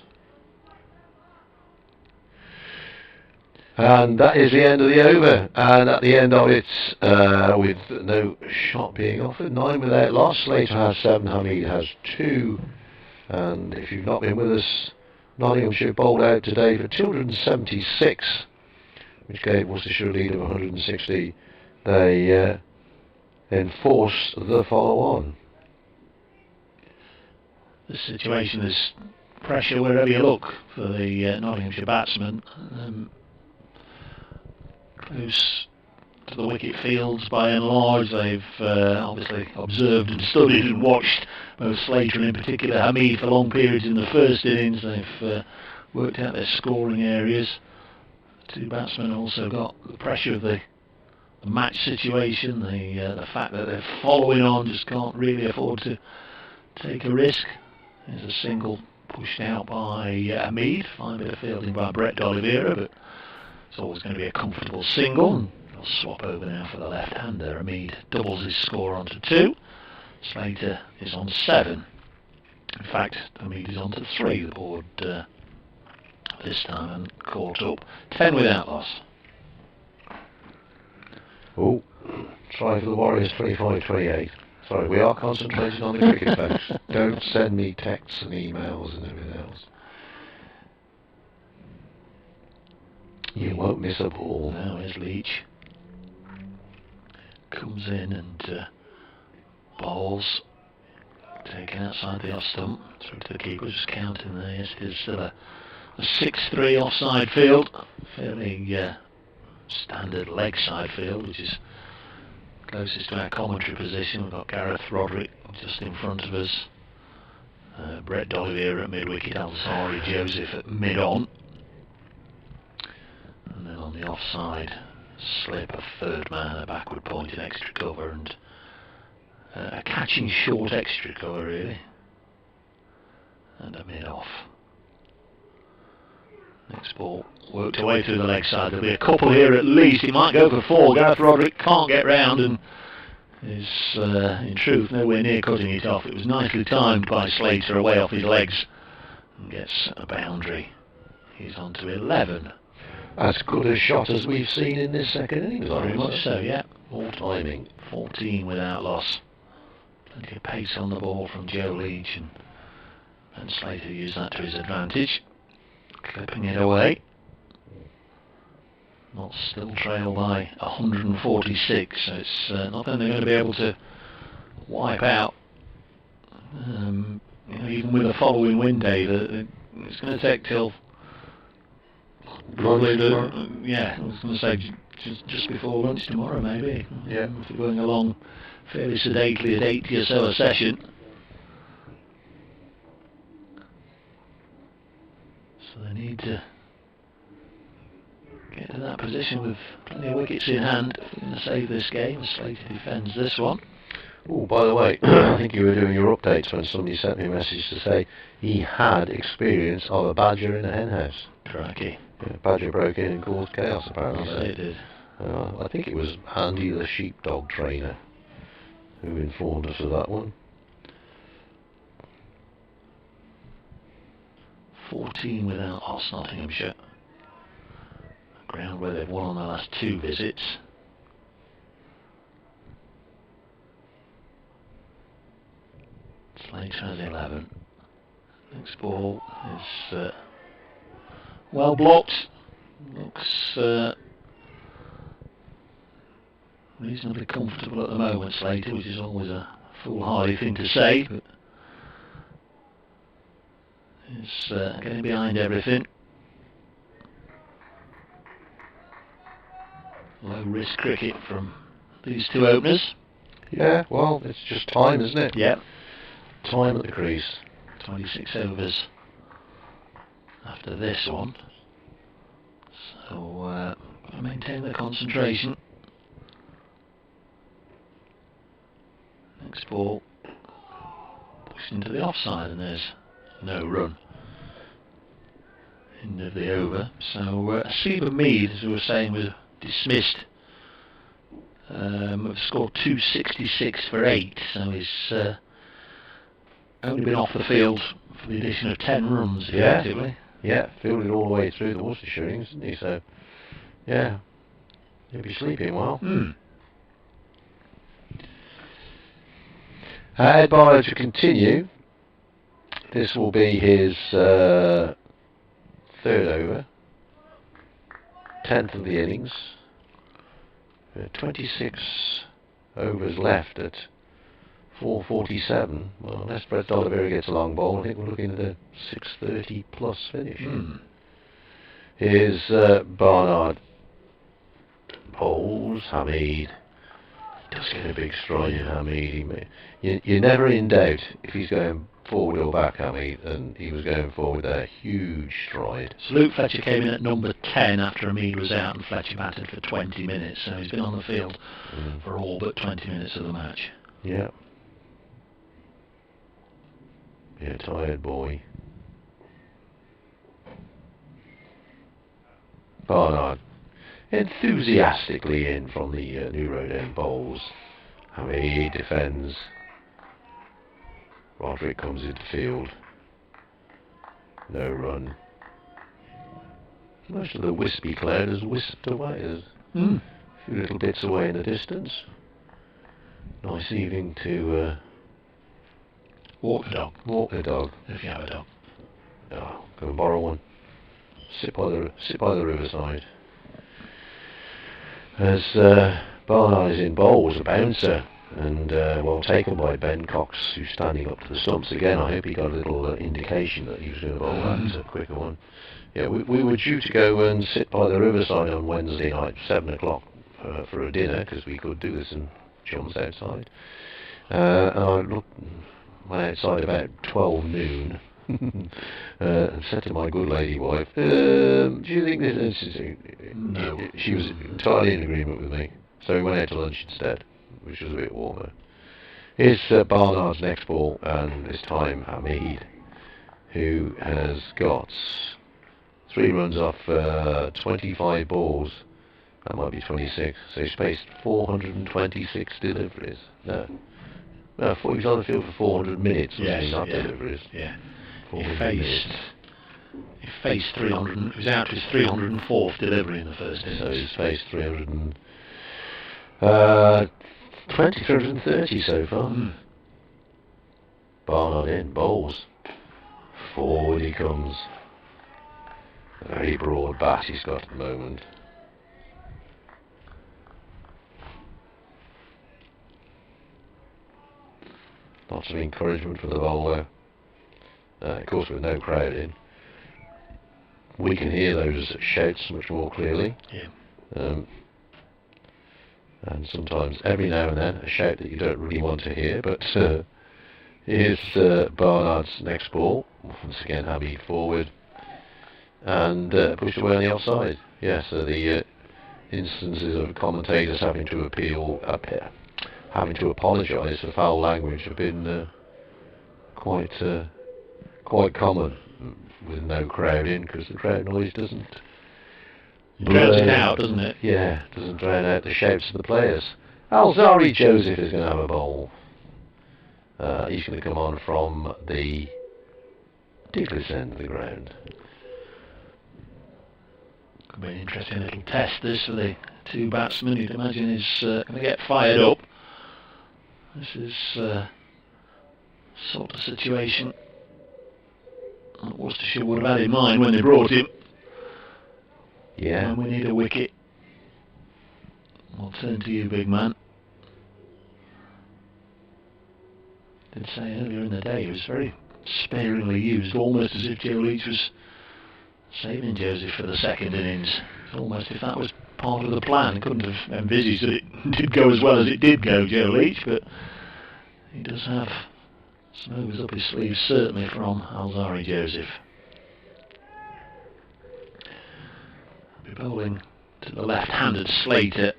And that is the end of the over, and at the end of it, with no shot being offered, 9 without loss. Slater has 7, Hamid has 2, and if you've not been with us, Nottinghamshire bowled out today for 276, which gave Worcestershire a lead of 160. They enforce the follow-on. The situation is pressure wherever you look for the Nottinghamshire batsmen. Close to the wicket fields by and large. They've obviously observed and studied and watched both Slater and in particular Hamid for long periods in the first innings. They've worked out their scoring areas. The 2 batsmen also got the pressure of the match situation, the fact that they're following on, just can't really afford to take a risk. There's a single pushed out by Hamid, fine bit of fielding by Brett D'Oliveira, but it's always going to be a comfortable single. He'll swap over now for the left-hander. Hamid doubles his score onto 2. Slater is on 7. In fact, Hamid is on to 3. The board this time and caught up. 10 without loss. Oh, try for the Warriors 25-28. Sorry, we are concentrating on the cricket, folks. Don't send me texts and emails and everything else. You won't miss a ball. Now here's Leach. Comes in and bowls. Taken outside the off stump. Through to the keeper, just counting there. Yes, it is still a 6-3 offside field. Fairly standard leg side field, which is closest to our commentary position. We've got Gareth Roderick just in front of us. Brett Dollivier at mid-wicket. Al-Zahari Joseph at mid-on. And then on the offside slip, a third man, a backward pointed extra cover, and a catching short extra cover really, and a mid-off. Next ball worked away through the leg side. There'll be a couple here at least. He might go for 4. Gareth Roderick can't get round and is in truth nowhere near cutting it off. It was nicely timed by Slater away off his legs and gets a boundary. He's on to 11. As good a shot as we've seen in this second innings. Very much so, yeah. All timing. 14 without loss. Plenty of pace on the ball from Joe Leach, and Slater used that to his advantage, clipping it away. Not still trail by 146, so it's nothing they're going to be able to wipe out. Even with the following wind day, it's going to take till probably I was going to say just before lunch tomorrow, maybe. Yeah. If they're going along fairly sedately at 80 or so a session. So they need to get to that position with plenty of wickets in hand if they're going to save this game. Slater defends this one. Oh, by the way, I think you were doing your updates when somebody sent me a message to say he had experience of a badger in a hen house. Crikey. Yeah, badger broke in and caused chaos, apparently. So it did. I think it was Andy the sheepdog trainer who informed us of that one. 14 without loss, Nottinghamshire. A ground where they've won on their last 2 visits. Slater has 11. Next ball is well blocked. Looks reasonably comfortable at the moment, Slater, which is always a foolhardy thing to say, but is getting behind everything. Low risk cricket from these 2 openers. Yeah, well, it's just time, isn't it? Yeah. Time at the crease. 26 overs after this one. So maintain the concentration. Next ball pushed into the offside, and there's no run. End of the over. So Stephen Mead, as we were saying, was dismissed. Have scored 266 for 8, so he's only been off the field for the addition of 10 runs, effectively. Yeah, fielded all the way through the Worcestershire innings, didn't he? So, yeah, he'll be sleeping well. Head bowler to continue. This will be his 3rd over, 10th of the innings. 26 overs left at 4:47. Well, unless Brett Dollivier gets a long ball, I think we're looking at a 6:30 plus finish. Here's Barnard. Bowls Hamid. He does get a big stride in Hamid. You're never in doubt if he's going forward or back, Hamid, and he was going forward with a huge stride. So Luke Fletcher came in at number 10 after Hamid was out, and Fletcher batted for 20 minutes, so he's been on the field for all but 20 minutes of the match. Yeah. Yeah, tired boy. Barnard. enthusiastically in from the New Road End bowls. Hamid defends. Roderick comes into field. No run. Most of the wispy cloud has whisked away. There's a few little bits away in the distance. Nice evening to walk the dog. Walk the dog. If you have a dog. Oh, go and borrow one. Sit by the riverside. As Barnard is in bowl was a bouncer, and well taken by Ben Cox, who's standing up to the stumps again. I hope he got a little indication that he was going to bowl that quicker one. Yeah, we were due to go and sit by the riverside on Wednesday night, 7 o'clock, for a dinner, because we could do this in chums outside. And I went outside about 12 noon. And said to my good lady wife, do you think this is... No. She was entirely in agreement with me, so we went out to lunch instead, which was a bit warmer. Here's Barnard's next ball, and this time Hamid, who has got 3 runs off 25 balls. That might be 26, so he's faced 426 deliveries. No, he's on the field for 400 minutes, not deliveries. Yeah. He faced 300. He was out to his 304th delivery in the first innings. So he's faced 330 so far. Barnard in, bowls. Forward he comes. A very broad bat he's got at the moment. Lots of encouragement for the bowler. Of course, with no crowd in, we can hear those shouts much more clearly. Yeah. And sometimes, every now and then, a shout that you don't really want to hear. But here's Barnard's next ball. Once again, Hamid forward and pushed away on the offside. Yeah. So the instances of commentators having to apologise for foul language have been quite common with no crowd in, because the crowd noise doesn't drowns it out, doesn't it? Yeah, doesn't drown out the shouts of the players. Alzari Joseph is going to have a bowl. He's going to come on from the Digless end of the ground. Could be an interesting little test this for the 2 batsmen. You'd imagine is going to get fired up. This is sort of situation that Worcestershire would have had in mind when they brought him. Yeah. When we need a wicket, I'll turn to you, big man. Did say earlier in the day he was very sparingly used, almost as if Joe Leach was saving Joseph for the second innings. Almost if that was part of the plan. Couldn't have envisaged that it did go as well as it did go, Joe Leach, but he does have some overs up his sleeve, certainly from Alzari Joseph. Be bowling to the left-handed Slater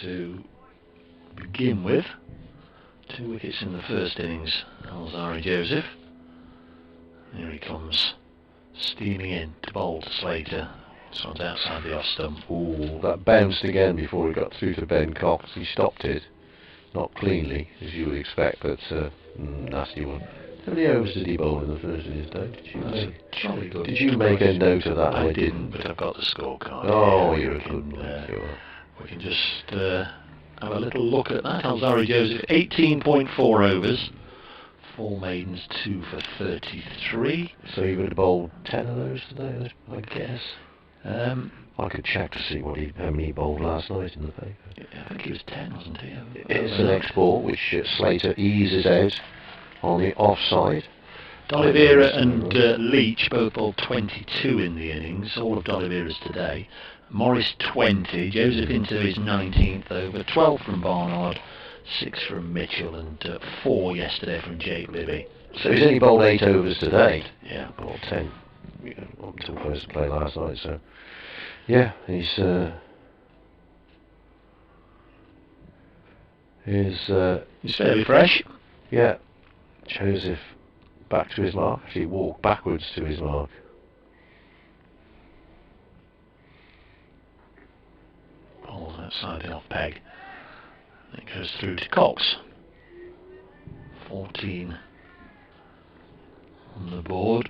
to begin with. 2 wickets in the first innings, Alzari Joseph. Here he comes, steaming in to bowl to Slater. This one's outside the off stump. Ooh, that bounced again before he got through to Ben Cox. He stopped it. Not cleanly, as you would expect, but nasty one. How many overs did he bowl in the first innings, Dave? Did you make a note of that? I didn't, but I've got the scorecard. Oh, you're a good one. We can just have a little look at that. Alzari Joseph, 18.4 overs. 4 maidens, 2 for 33. So he would have bowled 10 of those today, I guess. I could check to see how many he bowled last night in the paper. I think he was 10, wasn't he? It's the next ball, which Slater eases out on the offside. D'Oliveira and Leach both bowled 22 in the innings, all of D'Oliveira's today. Morris 20, Joseph into his 19th over, 12 from Barnard, 6 from Mitchell, and 4 yesterday from Jake Libby. So he's only bowled 8 overs today. Yeah. Bowled 10 until first play last night, so yeah, he's fairly fresh. Yeah. Joseph back to his mark. He walked backwards to his mark. slightly off peg. It goes through to Cox. 14 on the board.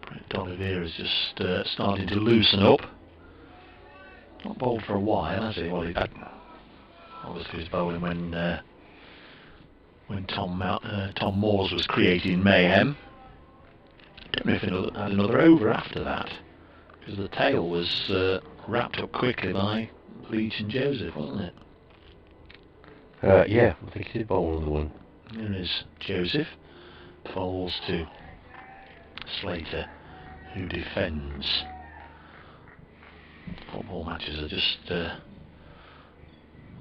Brett Oliveira is just starting to loosen up. Not bowled for a while, has he? Well, he had, obviously was bowling when Tom Moores was creating mayhem. Don't know if he had another over after that, because the tail was wrapped up quickly by Leach and Joseph, wasn't it? Yeah, I think he did bowl another one. There is Joseph. Falls to Slater, who defends. Football matches are just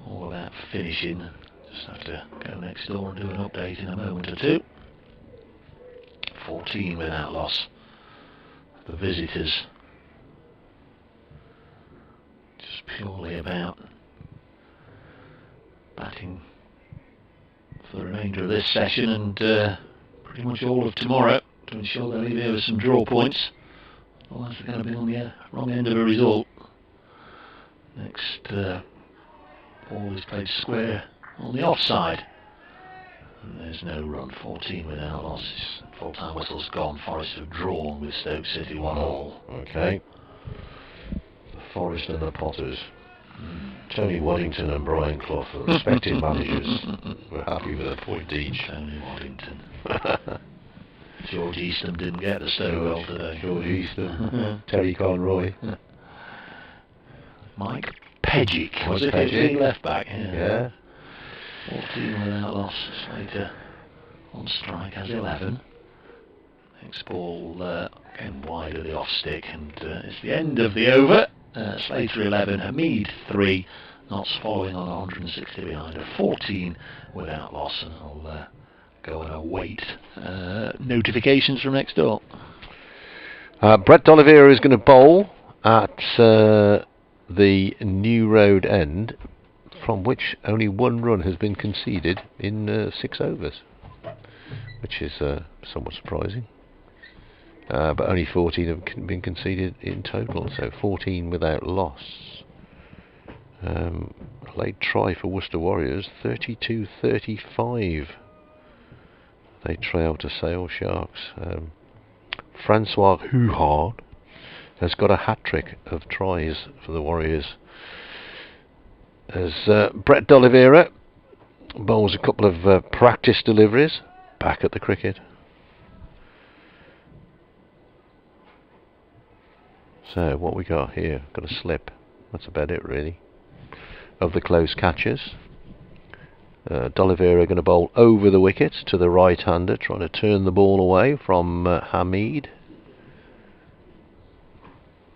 all about finishing. Just have to go next door and do an update in a moment or two. 14 without loss. The visitors. Just purely about batting for the remainder of this session and pretty much all of tomorrow to ensure they leave here with some draw points. Otherwise they're going to be on the wrong end of a result. Next ball is played square on the offside. And there's no run. 14 without losses. Full-time whistle's gone. Forest have drawn with Stoke City 1-all. Okay. The Forest and the Potters. Tony Waddington and Brian Clough, the respective managers, were happy with a point each. Tony Waddington. George Eastham didn't get the Stoke goal today. George Eastham. Terry Conroy. Mike Pedgick was it? He left back. Yeah. 14 without loss. Slater on strike has 11. Next ball again wide of the off stick, and it's the end of the over. Slater 11, Hamid 3, Notts following on 160 behind a 14 without loss, and I'll go and await notifications from next door. Brett Oliveira is going to bowl at the New Road end, from which only one run has been conceded in 6 overs, which is somewhat surprising. But only 14 have been conceded in total, so 14 without loss. Late try for Worcester Warriors, 32-35. They trail to Sale Sharks. Francois Huhard has got a hat-trick of tries for the Warriors, as Brett Oliveira bowls a couple of practice deliveries back at the cricket. So what we got here, got a slip, that's about it really, of the close catches. D'Oliveira going to bowl over the wicket to the right-hander, trying to turn the ball away from Hamid.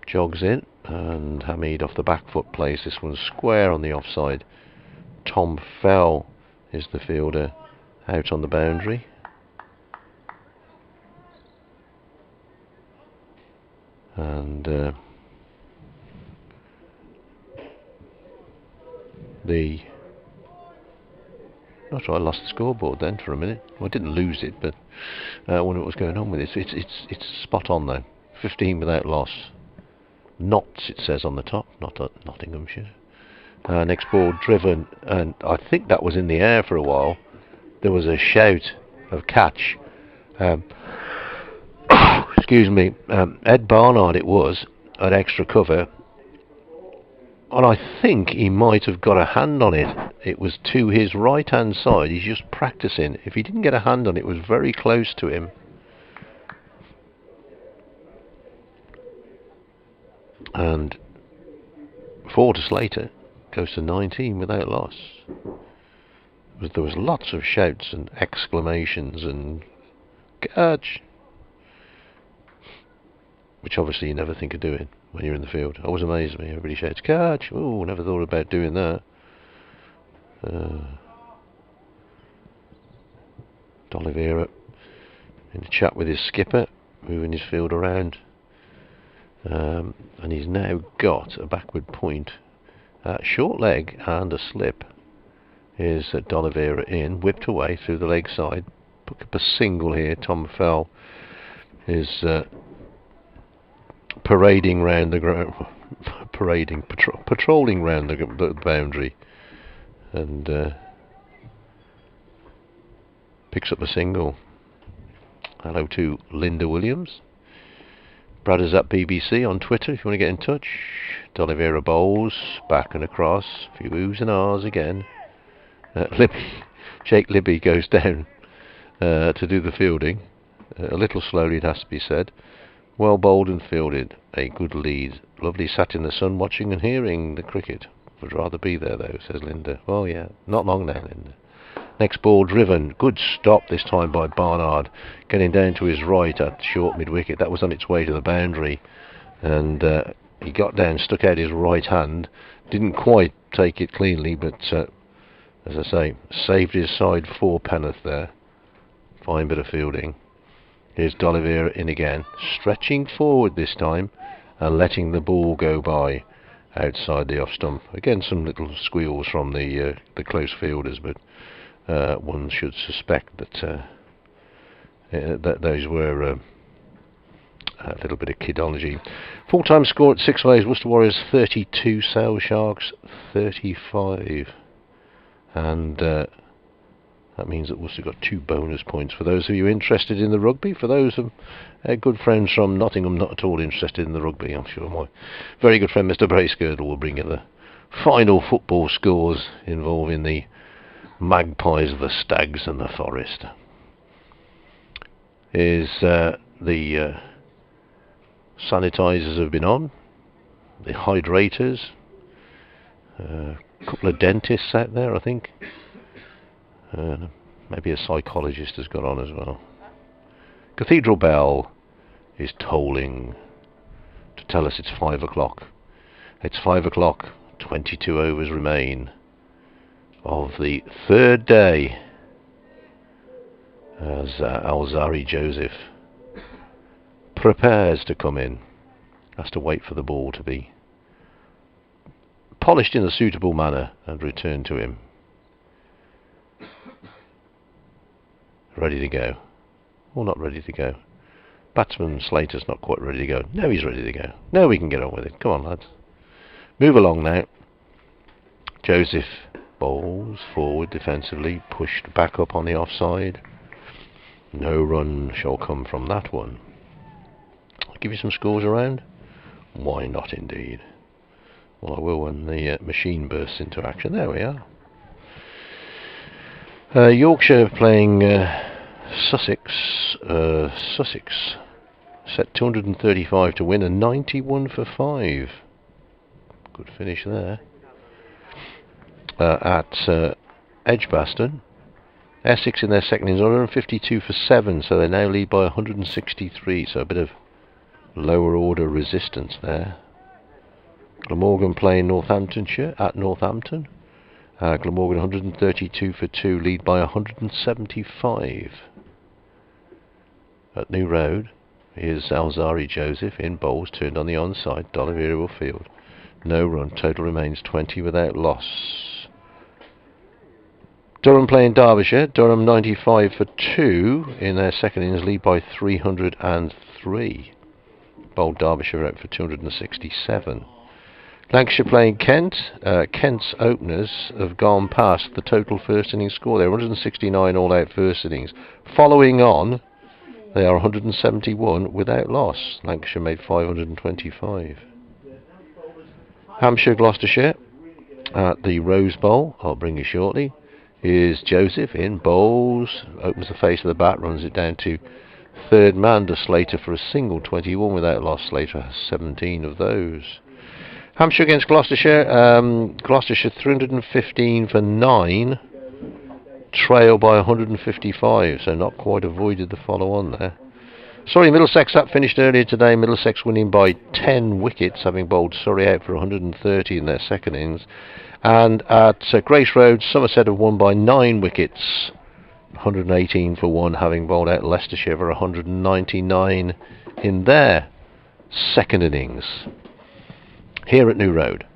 Jogs in, and Hamid off the back foot plays this one square on the offside. Tom Fell is the fielder out on the boundary. And not sure, I lost the scoreboard then for a minute. Well, I didn't lose it, but I wonder what was going on with it. It's spot on though. 15 without loss. Notts it says on the top, not at Nottinghamshire. Next ball driven, and I think that was in the air for a while. There was a shout of catch. Excuse me, Ed Barnard it was, at extra cover, and I think he might have got a hand on it. It was to his right hand side, he's just practicing. If he didn't get a hand on it, it was very close to him. And 4 to Slater, goes to 19 without loss. There was lots of shouts and exclamations and catch, which obviously you never think of doing when you're in the field. Always amazed me. Everybody shouts catch. Oh, never thought about doing that. D'Oliveira in the chat with his skipper, moving his field around, and he's now got a backward point, short leg and a slip. Here's D'Oliveira in, whipped away through the leg side, put up a single here. Tom Fell is parading round the patrolling round the boundary, and picks up a single. Hello to Linda Williams. Brad is at BBC on Twitter if you want to get in touch. D'Oliveira bowls back and across, a few oohs and ahs again. Jake Libby goes down to do the fielding, a little slowly it has to be said. Well bowled and fielded, a good lead. Lovely sat in the sun watching and hearing the cricket. Would rather be there though, says Linda. Well, yeah, not long now, Linda. Next ball driven, good stop this time by Barnard, getting down to his right at short mid-wicket. That was on its way to the boundary, and he got down, stuck out his right hand, didn't quite take it cleanly, but as I say, saved his side 4 penneth there. Fine bit of fielding. Here's D'Oliveira in again, stretching forward this time and letting the ball go by outside the off stump. Again, some little squeals from the close fielders, but one should suspect that that those were a little bit of kidology. Full-time score at 6 overs, Worcester Warriors 32, Sale Sharks 35, and that means that Worcester got 2 bonus points. For those of you interested in the rugby, for those of good friends from Nottingham not at all interested in the rugby, I'm sure my very good friend Mr. Bracegirdle will bring you the final football scores involving the Magpies, the Stags and the Forest. Is the sanitisers have been on, the hydrators, a couple of dentists out there I think, maybe a psychologist has got on as well. Cathedral bell is tolling to tell us it's 5 o'clock. It's 5 o'clock, 22 overs remain of the 3rd day, as Alzari Joseph prepares to come in. Has to wait for the ball to be polished in a suitable manner and return to him. Ready to go. Well, not ready to go. Batsman Slater's not quite ready to go. No, he's ready to go. No, we can get on with it. Come on, lads. Move along now. Joseph bowls forward defensively, pushed back up on the offside. No run shall come from that one. I'll give you some scores around. Why not, indeed? Well, I will when the machine bursts into action. There we are. Yorkshire playing Sussex. Sussex set 235 to win and 91 for 5. Good finish there. At Edgbaston, Essex in their second innings 152 for 7, so they now lead by 163, so a bit of lower order resistance there. Glamorgan playing Northamptonshire at Northampton. Glamorgan 132 for 2, lead by 175. At New Road, here's Alzari Joseph in bowls, turned on the onside. D'Oliveira will field. No run, total remains 20 without loss. Durham playing Derbyshire. Durham 95 for 2 in their second innings, lead by 303. Bowled Derbyshire out for 267. Lancashire playing Kent. Kent's openers have gone past the total first innings score. They're 169 all out first innings. Following on, they are 171 without loss. Lancashire made 525. Hampshire Gloucestershire at the Rose Bowl. I'll bring you shortly. Here's Joseph in bowls, opens the face of the bat, runs it down to third man to Slater for a single, 21 without loss. Slater has 17 of those. Hampshire against Gloucestershire. Gloucestershire 315 for 9, trail by 155, so not quite avoided the follow on there. Sorry, Middlesex, that finished earlier today. Middlesex winning by 10 wickets, having bowled Surrey out for 130 in their second innings. And at Grace Road, Somerset have won by 9 wickets, 118 for 1, having bowled out Leicestershire for 199 in their second innings. Here at New Road,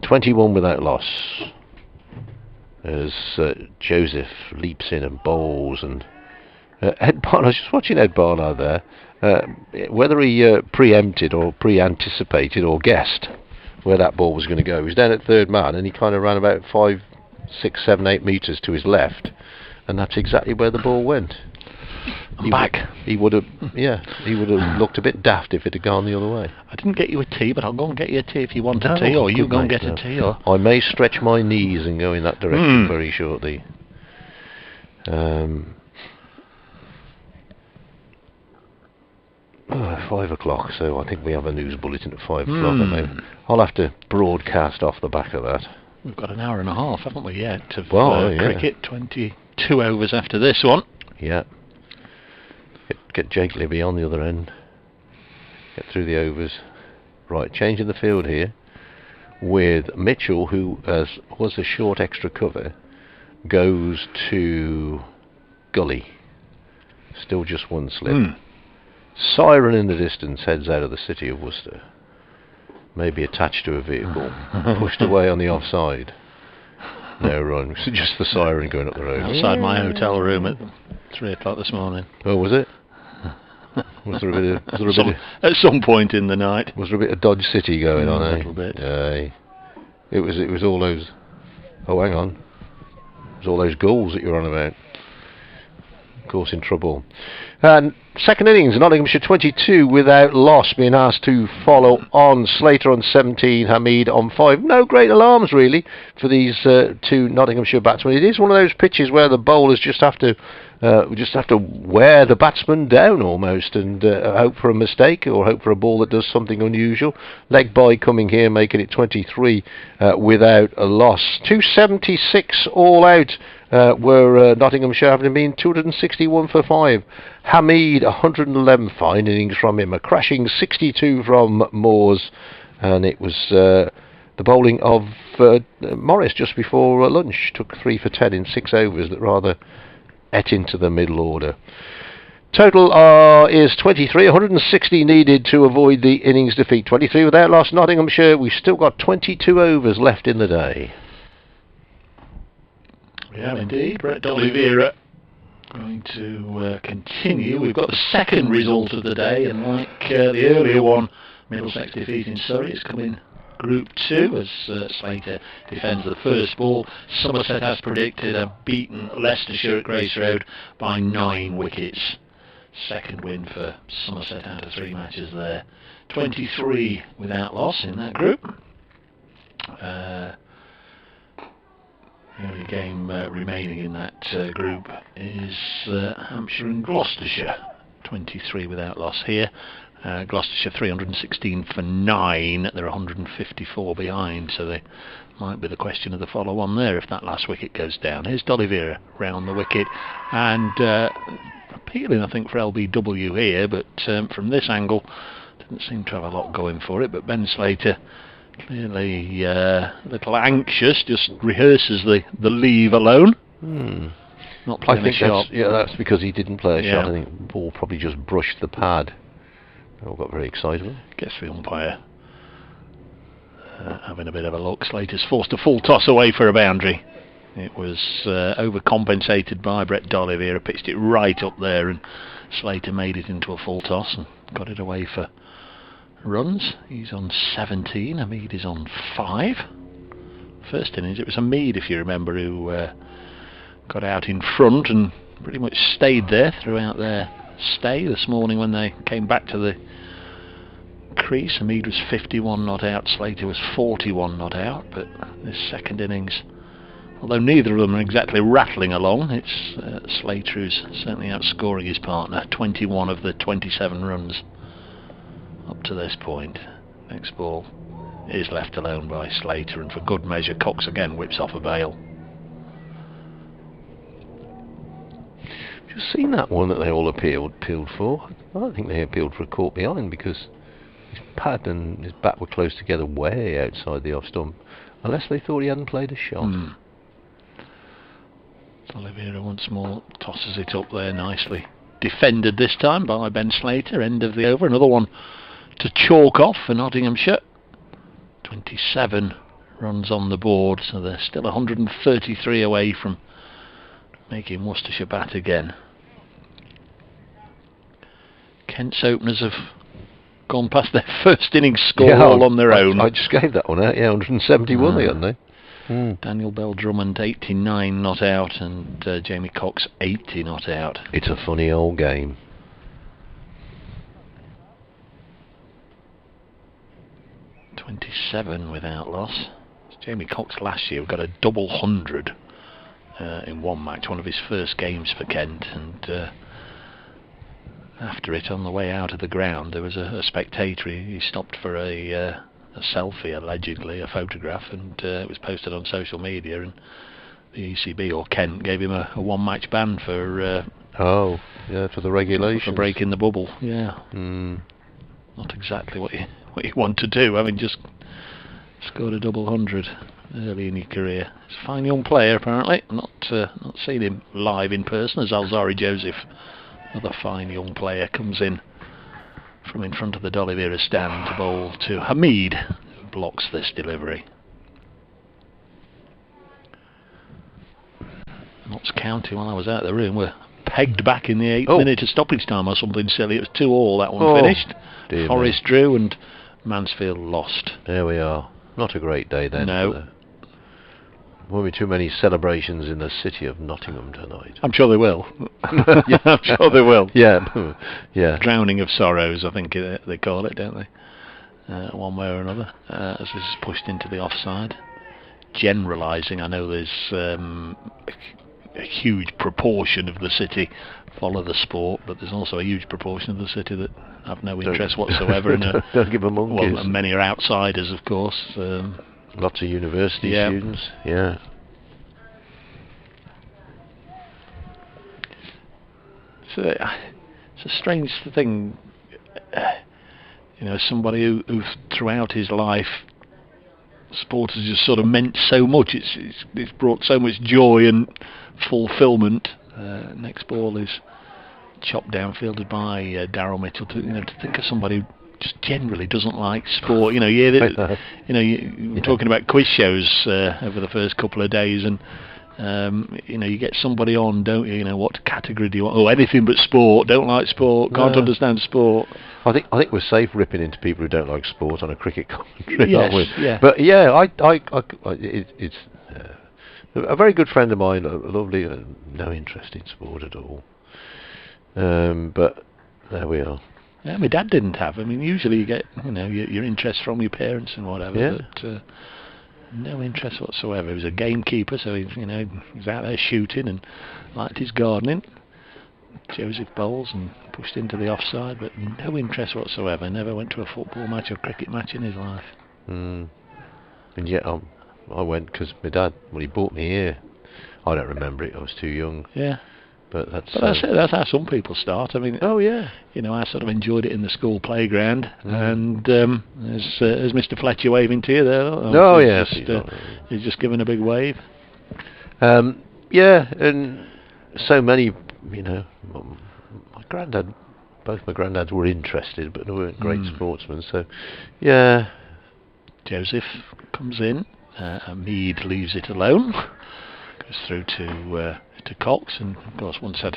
21 without loss, as Joseph leaps in and bowls, and Ed Barnard, I was just watching Ed Barnard there, whether he preempted or pre-anticipated or guessed where that ball was going to go. He was down at third man and he kind of ran about 5, 6, 7, 8 metres to his left, and that's exactly where the ball went. I'm back. He would have, yeah, he would have looked a bit daft if it had gone the other way. I didn't get you a tea, but I'll go and get you a tea if you want a tea, or you go and get a tea. Or I may stretch my knees and go in that direction very shortly. 5 o'clock, so I think we have a news bulletin at 5 o'clock. I'll have to broadcast off the back of that. We've got an hour and a half, haven't we, yet, of cricket. 22 overs after this one. Yeah. Get Jake Libby on the other end. Get through the overs. Right, changing the field here with Mitchell, who was a short extra cover, goes to Gully. Still just one slip. Siren in the distance heads out of the city of Worcester. Maybe attached to a vehicle. Pushed away on the offside. No run. Just the siren going up the road. Outside my hotel room at 3 o'clock this morning. Oh, was it? Was there a bit of, at some point in the night. Was there a bit of Dodge City going on? A little bit. It was all those. Oh, hang on. It was all those goals that you're on about. Of course, in trouble. And second innings, Nottinghamshire 22 without loss, being asked to follow on. Slater on 17, Hamid on 5. No great alarms really for these two Nottinghamshire batsmen. It is one of those pitches where the bowlers just have to wear the batsman down almost, and hope for a mistake or hope for a ball that does something unusual. Leg by coming here, making it 23 without a loss. 276 all out. Were Nottinghamshire, having been 261 for 5. Hamid 111, fine innings from him. A crashing 62 from Moores, and it was the bowling of Morris just before lunch. Took 3 for 10 in 6 overs that rather ate into the middle order. Total is 23, 160 needed to avoid the innings defeat. 23 without loss. Nottinghamshire, we've still got 22 overs left in the day. We have indeed. Brett D'Oliveira going to continue. We've got the second result of the day, and like the earlier one, Middlesex defeating Surrey, it's come in Group 2 as Slater defends the first ball. Somerset, as predicted, have beaten Leicestershire at Grace Road by 9 wickets. Second win for Somerset out of 3 matches there. 23 without loss in that group. The only game remaining in that group is Hampshire and Gloucestershire. 23 without loss here. Gloucestershire 316 for 9. They're 154 behind, so they might be the question of the follow-on there if that last wicket goes down. Here's D'Oliveira round the wicket, and appealing I think for LBW here, but from this angle didn't seem to have a lot going for it. But Ben Slater, clearly a little anxious, just rehearses the leave alone. Not playing a shot. That's because he didn't play a shot. I think the ball probably just brushed the pad. They all got very excited. Guess the umpire having a bit of a look. Slater's forced a full toss away for a boundary. It was overcompensated by Brett D'Oliveira, pitched it right up there, and Slater made it into a full toss and got it away for runs. He's on 17, Hamid is on 5. First innings, it was Hamid, if you remember, who got out in front and pretty much stayed there throughout their stay this morning when they came back to the crease. Hamid was 51 not out, Slater was 41 not out, but this second innings, although neither of them are exactly rattling along, it's Slater who's certainly outscoring his partner. 21 of the 27 runs up to this point. Next ball is left alone by Slater, and for good measure Cox again whips off a bail. Just seen that one that they all appealed for. I don't think they appealed for a caught behind, because his pad and his bat were close together way outside the off stump, unless they thought he hadn't played a shot. Oliveira once more tosses it up there nicely. Defended this time by Ben Slater. End of the over. Another one to chalk off for Nottinghamshire. 27 runs on the board, so they're still 133 away from making Worcestershire bat again. Kent's openers have gone past their first innings score all on their own. I just gave that one out. Yeah, 171 they got, they. Daniel Bell Drummond 89 not out, and Jamie Cox 80 not out. It's a funny old game. 27 without loss. Jamie Cox last year got a double 100 in one match, one of his first games for Kent, and after it, on the way out of the ground, there was a spectator. He stopped for a selfie, allegedly, a photograph, and it was posted on social media, and the ECB or Kent gave him a one-match ban for for the regulations, for breaking the bubble. Not exactly what you want to do, having just scored a double 100 early in your career. He's a fine young player, apparently. Not seen him live in person, as Alzari Joseph, another fine young player, comes in from in front of the D'Oliveira stand to bowl to Hamid, who blocks this delivery. Notts County, while I was out of the room, were pegged back in the 8th minute of stoppage time or something silly. It was 2-2, that one finished. Forrest drew and Mansfield lost. There we are. Not a great day then. No. Won't be too many celebrations in the city of Nottingham tonight. I'm sure they will. I'm sure they will. Yeah, yeah. Drowning of sorrows, I think they call it, don't they? One way or another. As this is pushed into the offside. Generalising, I know there's a huge proportion of the city follow the sport, but there's also a huge proportion of the city that have no interest whatsoever. Don't give a monkeys. Well, and many are outsiders, of course. Lots of university students. Yeah. So it's a strange thing. Somebody who throughout his life, sport has just sort of meant so much. It's brought so much joy and fulfilment. Next ball is chopped down, fielded by Daryl Mitchell. To think of somebody who just generally doesn't like sport. You're talking about quiz shows over the first couple of days, and you get somebody on, don't you? What category do you want? Oh, anything but sport. Don't like sport. Can't understand sport. I think we're safe ripping into people who don't like sport on a cricket commentary, yes, aren't we? Yeah. But yeah, it's a very good friend of mine, lovely, no interest in sport at all. But there we are. Yeah, my dad didn't have. I mean, usually you get your interest from your parents and whatever, but no interest whatsoever. He was a gamekeeper, so he was out there shooting and liked his gardening. Joseph bowls and pushed into the offside, but no interest whatsoever. Never went to a football match or cricket match in his life. And yet I went because my dad, when he brought me here, I don't remember it. I was too young. Yeah. But that's how some people start. I mean, I sort of enjoyed it in the school playground, and as Mr. Fletcher waving to you there. Yes, he's just given a big wave. Yeah, and so many, my granddad, both my granddads were interested, but they weren't great sportsmen. So, yeah. Joseph comes in. Mead leaves it alone. Goes through to Cox, and of course once had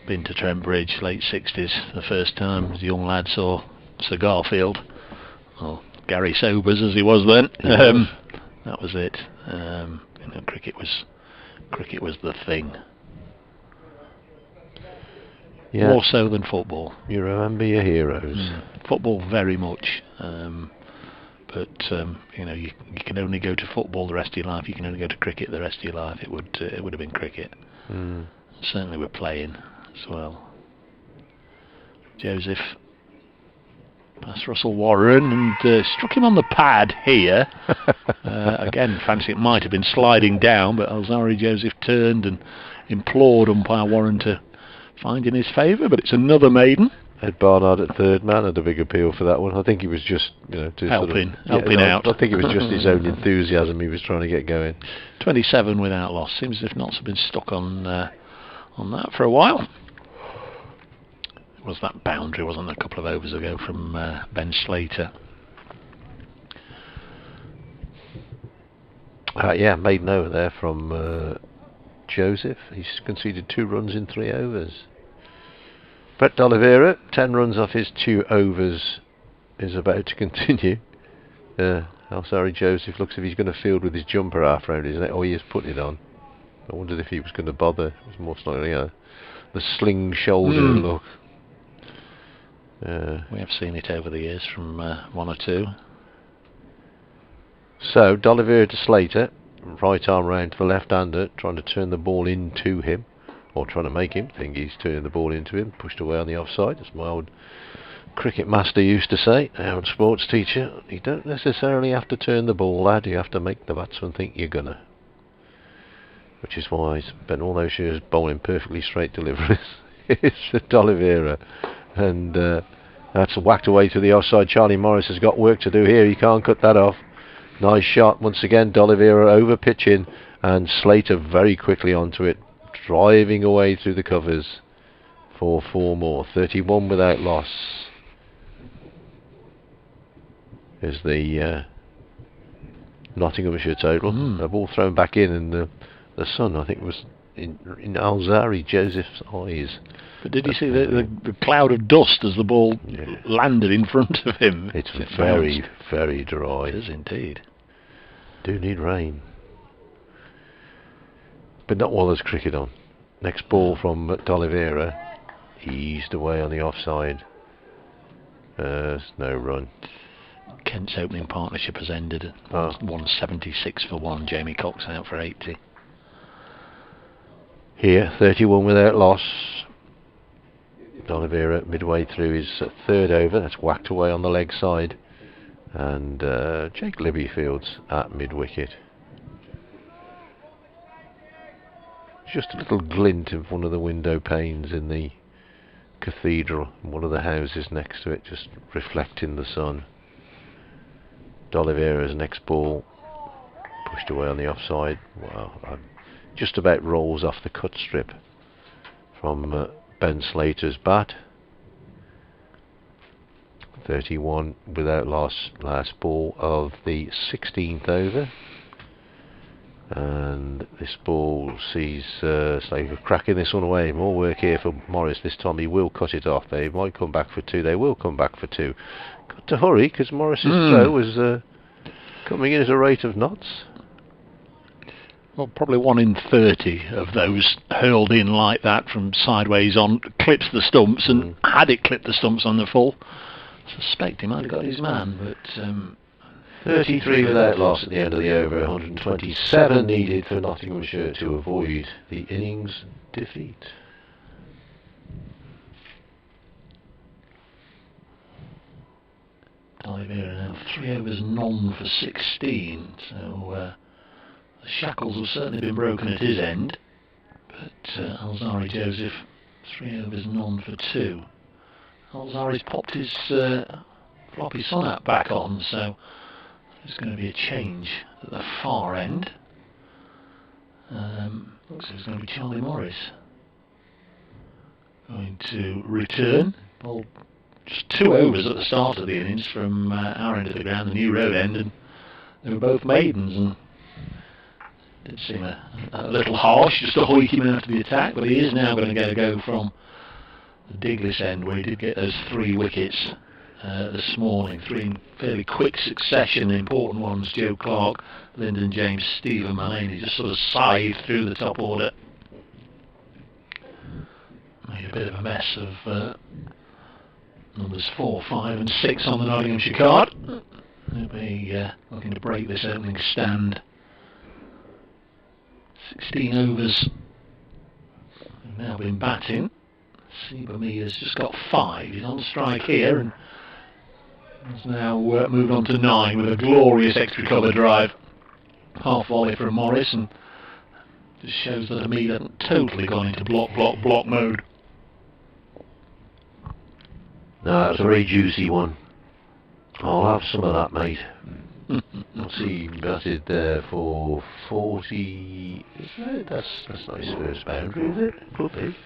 been to Trent Bridge, late 60s, the first time as a young lad saw Sir Garfield, or Gary Sobers as he was then. That was it. Cricket was the thing. Yeah. More so than football. You remember your heroes. Football very much. But you can only go to football the rest of your life. You can only go to cricket the rest of your life. It would have been cricket. Certainly with playing as well. Joseph past Russell Warren and struck him on the pad here. Again, fancy it might have been sliding down, but Alzari Joseph turned and implored umpire Warren to find in his favour. But it's another maiden. Ed Barnard at third man had a big appeal for that one. I think he was just, helping out. I think it was just his own enthusiasm he was trying to get going. 27 without loss. Seems as if Notts have been stuck on that for a while. It was that boundary, wasn't it, a couple of overs ago from Ben Slater. Maiden over there from Joseph. He's conceded 2 runs in 3 overs. Brett D'Oliveira, 10 runs off his 2 overs, is about to continue. Alzari Joseph looks as if he's going to field with his jumper half round, isn't it? Oh, he has put it on. I wondered if he was going to bother. It was most likely the sling shoulder look. We have seen it over the years from 1 or 2. So, D'Oliveira to Slater, right arm round to the left-hander, trying to turn the ball into him, or trying to make him think he's turning the ball into him, pushed away on the offside, as my old cricket master used to say, our sports teacher. You don't necessarily have to turn the ball, lad, you have to make the batsman think you're gonna. Which is why he's spent all those years bowling perfectly straight deliveries. It's D'Oliveira, and that's whacked away to the offside. Charlie Morris has got work to do here, he can't cut that off. Nice shot once again, D'Oliveira over pitching, and Slater very quickly onto it, driving away through the covers for 4 more. 31 without loss is the Nottinghamshire total. They've all thrown back in the sun, I think, was in Alzari Joseph's eyes. But did you see the cloud of dust as the ball landed in front of him? It's very, very dry. It is indeed. Do need rain. But not while there's cricket on. Next ball from D'Oliveira, eased away on the offside. There's no run. Kent's opening partnership has ended at 176 for 1. Jamie Cox out for 80. Here, 31 without loss. D'Oliveira midway through his 3rd over. That's whacked away on the leg side. And Jake Libby fields at mid-wicket. Just a little glint of one of the window panes in the cathedral, one of the houses next to it, just reflecting the sun. D'Oliveira's next ball pushed away on the offside. Wow, just about rolls off the cut strip from Ben Slater's bat. 31 without loss, last ball of the 16th over. And this ball sees Slater cracking this one away. More work here for Morris. This time he will cut it off. They might come back for 2. They will come back for 2. Got to hurry because Morris's throw was coming in at a rate of knots. Well, probably 1 in 30 of those hurled in like that from sideways on clips the stumps, and had it clipped the stumps on the full, I suspect he might have got his man, but 33 without loss at the end of the over. 127 needed for Nottinghamshire to avoid the innings defeat. D'Oliveira now 3 overs none for 16, so the shackles have certainly been broken at his end, but Alzari Joseph 3 overs none for 2. Alzari's popped his floppy sonat back on, so there's going to be a change at the far end. Looks like it's going to be Charlie Morris going to return. Bowled just 2 overs at the start of the innings from our end of the ground, the New Road end, and they were both maidens, and it did seem a little harsh just to hoik him out of the attack, but he is now going to get a go from the Diglis end, where he did get those 3 wickets this morning, 3 in fairly quick succession, important ones. Joe Clark, Lyndon James, Stephen Mullaney just sort of scythed through the top order. Made a bit of a mess of numbers 4, 5 and 6 on the Nottinghamshire card. They'll be looking to break this opening stand. 16 overs have now been batting. Sibami has just got 5. He's on strike here and has now moved on to 9 with a glorious extra cover drive. Half volley from Morris, and just shows that Hamid hasn't totally gone into block mode. No, it's a very juicy one. I'll have some of that, mate. Let's see, batted there for 40. That's not his first boundary, is it? Could be.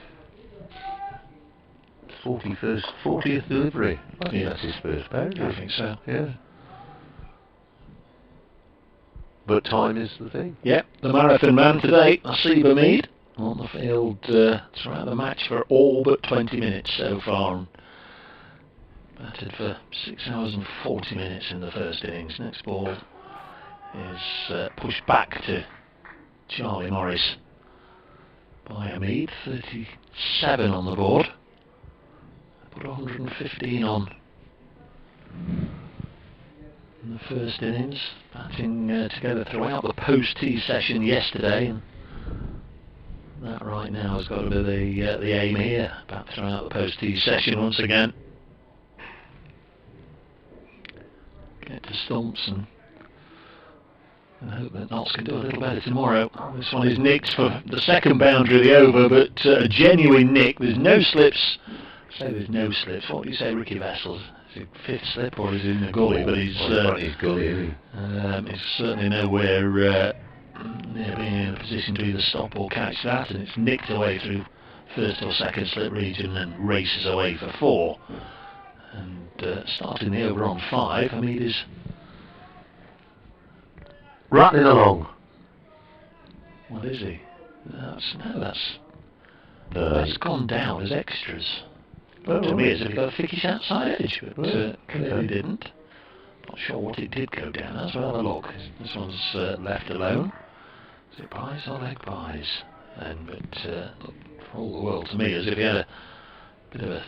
40th delivery. I think that's his first boundary. I think so. Yeah. But time is the thing. Yep, the marathon man today, Nasib Hamid. on the field throughout the match for all but 20 minutes so far. Batted for 6 hours and 40 minutes in the first innings. Next ball is pushed back to Charlie Morris by Hamid. 37 on the board. Put 115 on in the first innings. Batting together throughout the post-tea session yesterday. And that right now has got to be the aim here. Bat throughout the post-tea session once again. Get to Stumps and hope that Notts can do a little better tomorrow. This one is nicked for the second boundary of the over, but a genuine nick. There's no slips. Say there's no slips. What do you say, Ricky Vessels? Is it fifth slip or is he in the gully? But he's gully, isn't he? He's certainly nowhere near being in a position to either stop or catch that, and it's nicked away through first or second slip region and races away for 4. And starting the over on 5, Hamid is rattling along. What is he? That's gone down as extras. Well, to me, as if he got a thickish outside edge, but clearly didn't. Not sure what it did go down as. Well, have a look. This one's left alone. Is it buys or leg buys? But look, for all the world to me, as if he had a bit of a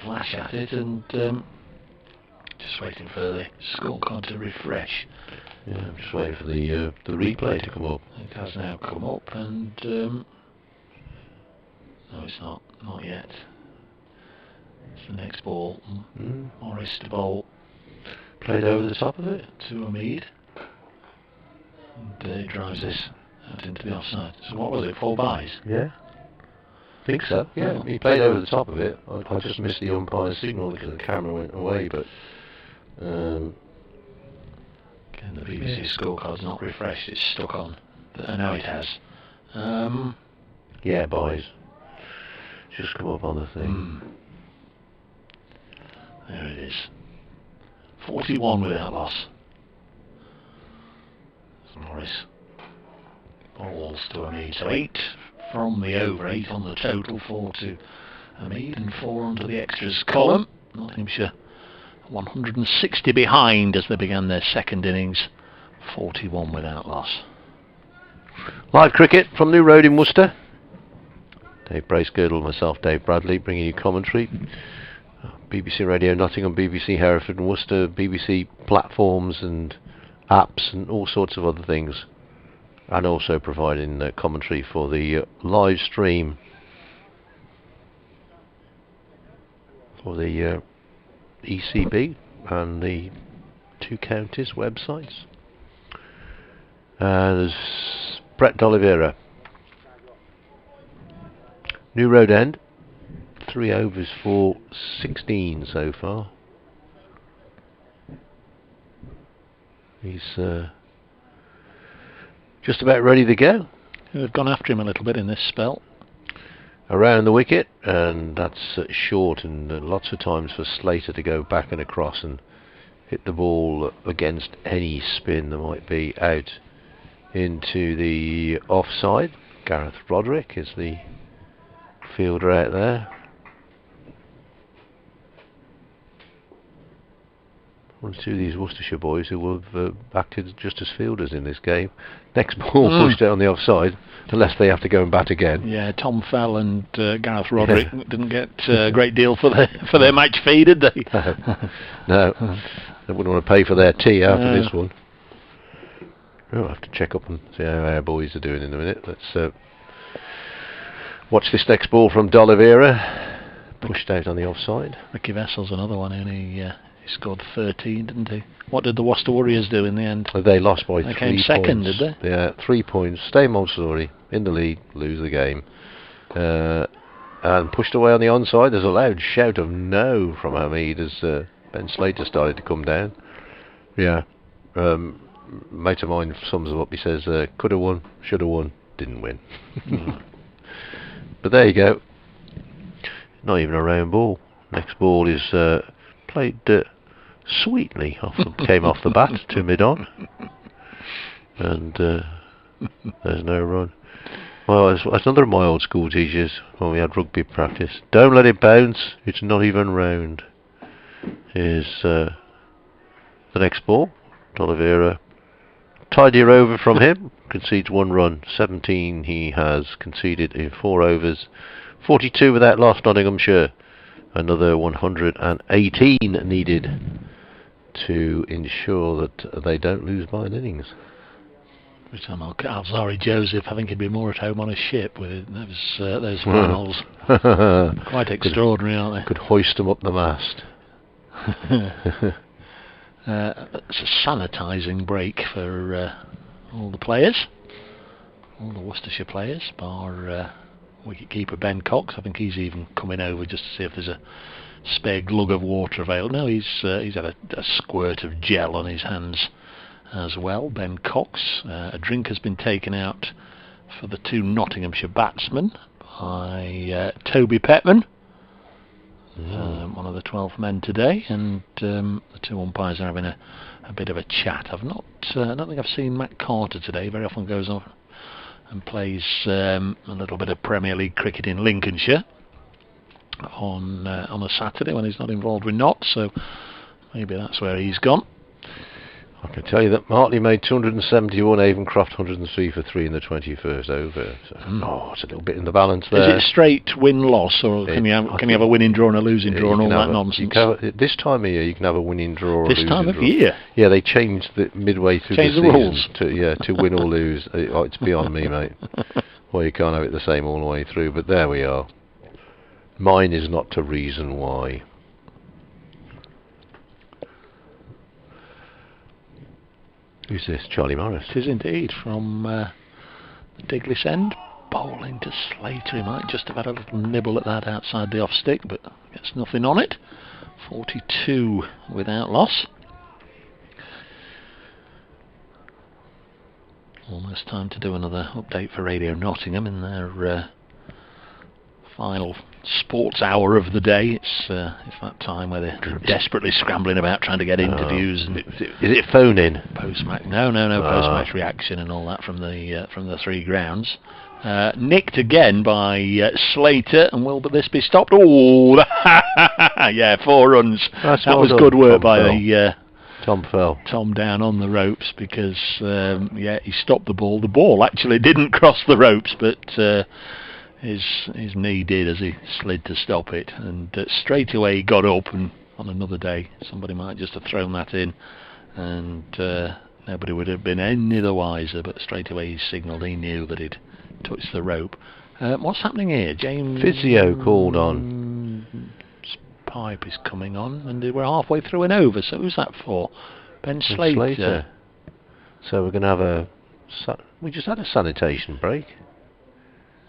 flash at it, and just waiting for the scorecard to refresh. Yeah, I'm just waiting for the replay to come up. It has now come up, and no, it's not yet. It's the next ball. Morris to bowl. Played over the top of it to Hamid, and he drives this out into the offside. So what was it? 4 byes? Yeah. Think so. Yeah, he played over the top of it. I just missed the umpire's signal because the camera went away, but again, the BBC scorecard's not refreshed, it's stuck on. But I know it has. Yeah, boys. Just come up on the thing. There it is. 41 without loss. Morris balls to Hamid. So 8 from the over, 8 on the total, 4 to Hamid and 4 onto the extras column. Nottinghamshire 160 behind as they began their second innings, 41 without loss. Live cricket from New Road in Worcester. Dave Bracegirdle, myself, Dave Bradley, bringing you commentary. BBC Radio Nottingham, BBC Hereford and Worcester, BBC platforms and apps and all sorts of other things. And also providing commentary for the live stream for the ECB and the 2 counties websites. There's Brett D'Oliveira. New Road End, 3 overs for 16 so far. He's just about ready to go. They've gone after him a little bit in this spell. Around the wicket, and that's short, and lots of times for Slater to go back and across and hit the ball against any spin that might be out into the offside. Gareth Roderick is the fielder out there. One or two of these Worcestershire boys who have acted just as fielders in this game. Next ball pushed out on the offside, unless they have to go and bat again. Yeah, Tom Fell and Gareth Roderick didn't get a great deal for their match fee, did they? No, they wouldn't want to pay for their tea after this one. I'll have to check up and see how our boys are doing in a minute. Let's watch this next ball from D'Oliveira, pushed out on the offside. Ricky Vessel's another one, and he scored 13, didn't he? What did the Worcester Warriors do in the end? They lost by 3 points. They came second, did they? Yeah, 3 points. Same old story. In the lead, lose the game. And pushed away on the onside. There's a loud shout of no from Hamid as Ben Slater started to come down. Yeah. Mate of mine sums it up. He says, could have won, should have won, didn't win. But there you go. Not even a round ball. Next ball is played sweetly. Came off the bat to mid-on. And there's no run. Well, it's another of my old school teachers when we had rugby practice. Don't let it bounce. It's not even round. Here's the next ball. D'Oliveira. Tidier over from him. Concedes 1 run. 17 he has conceded in 4 overs. 42 without loss, Nottinghamshire. Another 118 needed to ensure that they don't lose by an innings. Every time Alzari Joseph, I think he'd be more at home on a ship with those flannels. Quite extraordinary, aren't they? Could hoist them up the mast. It's a sanitising break for all the players, all the Worcestershire players, bar wicket-keeper Ben Cox. I think he's even coming over just to see if there's a spare glug of water available. No, he's had a squirt of gel on his hands as well. Ben Cox. A drink has been taken out for the 2 Nottinghamshire batsmen by Toby Petman. One of the 12 men today, and the 2 umpires are having a bit of a chat. I don't think I've seen Matt Carter today. Very often goes off and plays a little bit of Premier League cricket in Lincolnshire on a Saturday when he's not involved with Nott, so maybe that's where he's gone. I can tell you that Martley made 271, Avencroft 103 for 3 in the 21st over. So, it's a little bit in the balance there. Is it straight win-loss, or can you have a winning draw and a losing draw and all that nonsense? This time of year you can have a winning draw or a losing draw. This time of year? Yeah, they changed midway through the season rules to win or lose. It's beyond me, mate. Well, you can't have it the same all the way through, but there we are. Mine is not to reason why. Who's this? Charlie Morris. It is indeed, from the Diglis end. Bowling to Slater. He might just have had a little nibble at that outside the off stick, but gets nothing on it. 42 without loss. Almost time to do another update for Radio Nottingham in their final sports hour of the day. It's that time where they're desperately scrambling about trying to get interviews. And is it phone in? Post-match? No. Post-match reaction and all that from the 3 grounds. Nicked again by Slater, and will this be stopped? Oh, yeah, 4 runs. That was good work by Tom Fell. Tom down on the ropes, because he stopped the ball. The ball actually didn't cross the ropes, but his knee did as he slid to stop it, and straight away he got up, and on another day somebody might just have thrown that in, and nobody would have been any the wiser, but straight away he signalled he knew that he'd touched the rope. What's happening here? James Physio called on. Pipe is coming on, and we're halfway through an over, so who's that for? Ben Slater. So we're going to have we just had a sanitation break.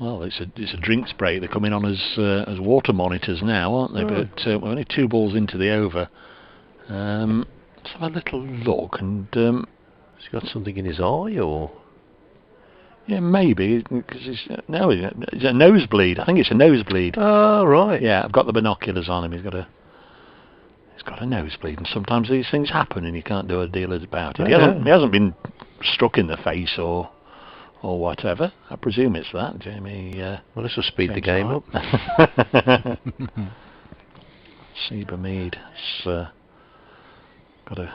Well, it's a drinks break. They're coming on as water monitors now, aren't they? But we're only 2 balls into the over. Let's have a little look. And has he got something in his eye, or? Yeah, maybe, because it's a nosebleed. I think it's a nosebleed. Oh, right. Yeah, I've got the binoculars on him. He's got a nosebleed, and sometimes these things happen, and you can't do a deal about it. He hasn't been struck in the face or whatever. I presume it's that, Jamie. Well, this will speed the game up. Seba Mead has got a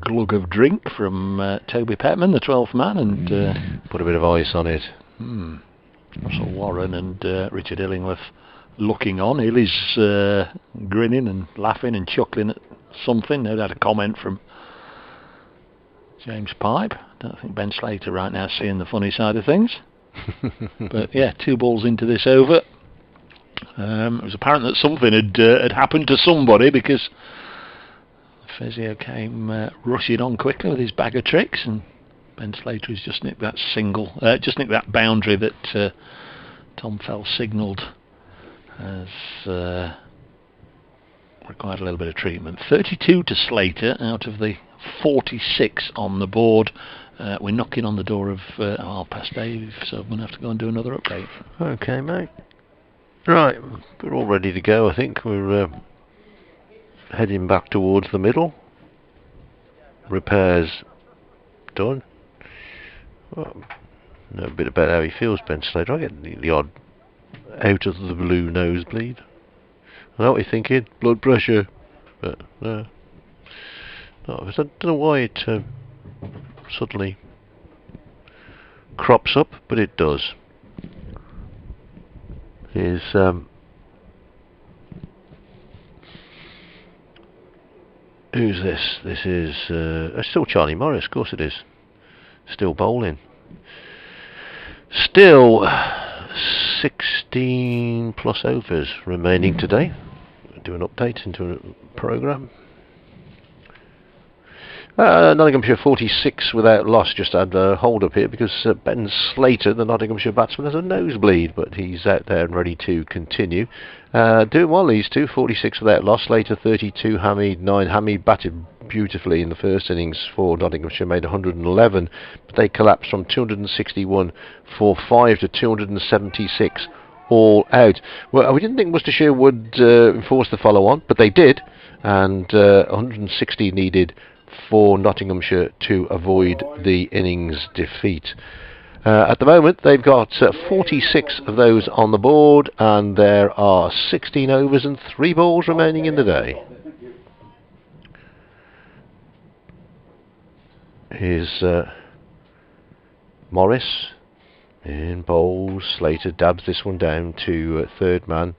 glug of drink from Toby Petman, the 12th man, and put a bit of ice on it. Russell Warren and Richard Illingworth looking on. Illy's grinning and laughing and chuckling at something. No doubt a comment from James Pipe. Don't think Ben Slater right now seeing the funny side of things. But yeah, 2 balls into this over. It was apparent that something had happened to somebody, because Physio came rushing on quickly with his bag of tricks, and Ben Slater has just nicked that boundary that Tom Fell signalled as required a little bit of treatment. 32 to Slater out of the 46 on the board. We're knocking on the door of 8:30, so I'm going to have to go and do another update. Okay, mate. Right, we're all ready to go. I think we're heading back towards the middle. Repairs done. Well, know a bit about how he feels, Ben Slater. I get the odd out of the blue nosebleed. I know what you're thinking, blood pressure, but no. I don't know why it suddenly crops up, but it does. Who's this? This is still Charlie Morris, of course it is. Still bowling. Still 16 plus overs remaining today. Do an update into a programme. Nottinghamshire 46 without loss. Just had a hold up here because Ben Slater, the Nottinghamshire batsman, has a nosebleed, but he's out there and ready to continue. Doing well, these two. 46 without loss. Slater 32, Hamid 9. Hamid batted beautifully in the first innings for Nottinghamshire, made 111, but they collapsed from 261 for 5 to 276 all out. Well, we didn't think Worcestershire would enforce the follow-on, but they did, and 160 needed for Nottinghamshire to avoid the innings defeat. At the moment they've got 46 of those on the board, and there are 16 overs and 3 balls remaining in the day. Here's Morris in bowls. Slater dabs this one down to third man.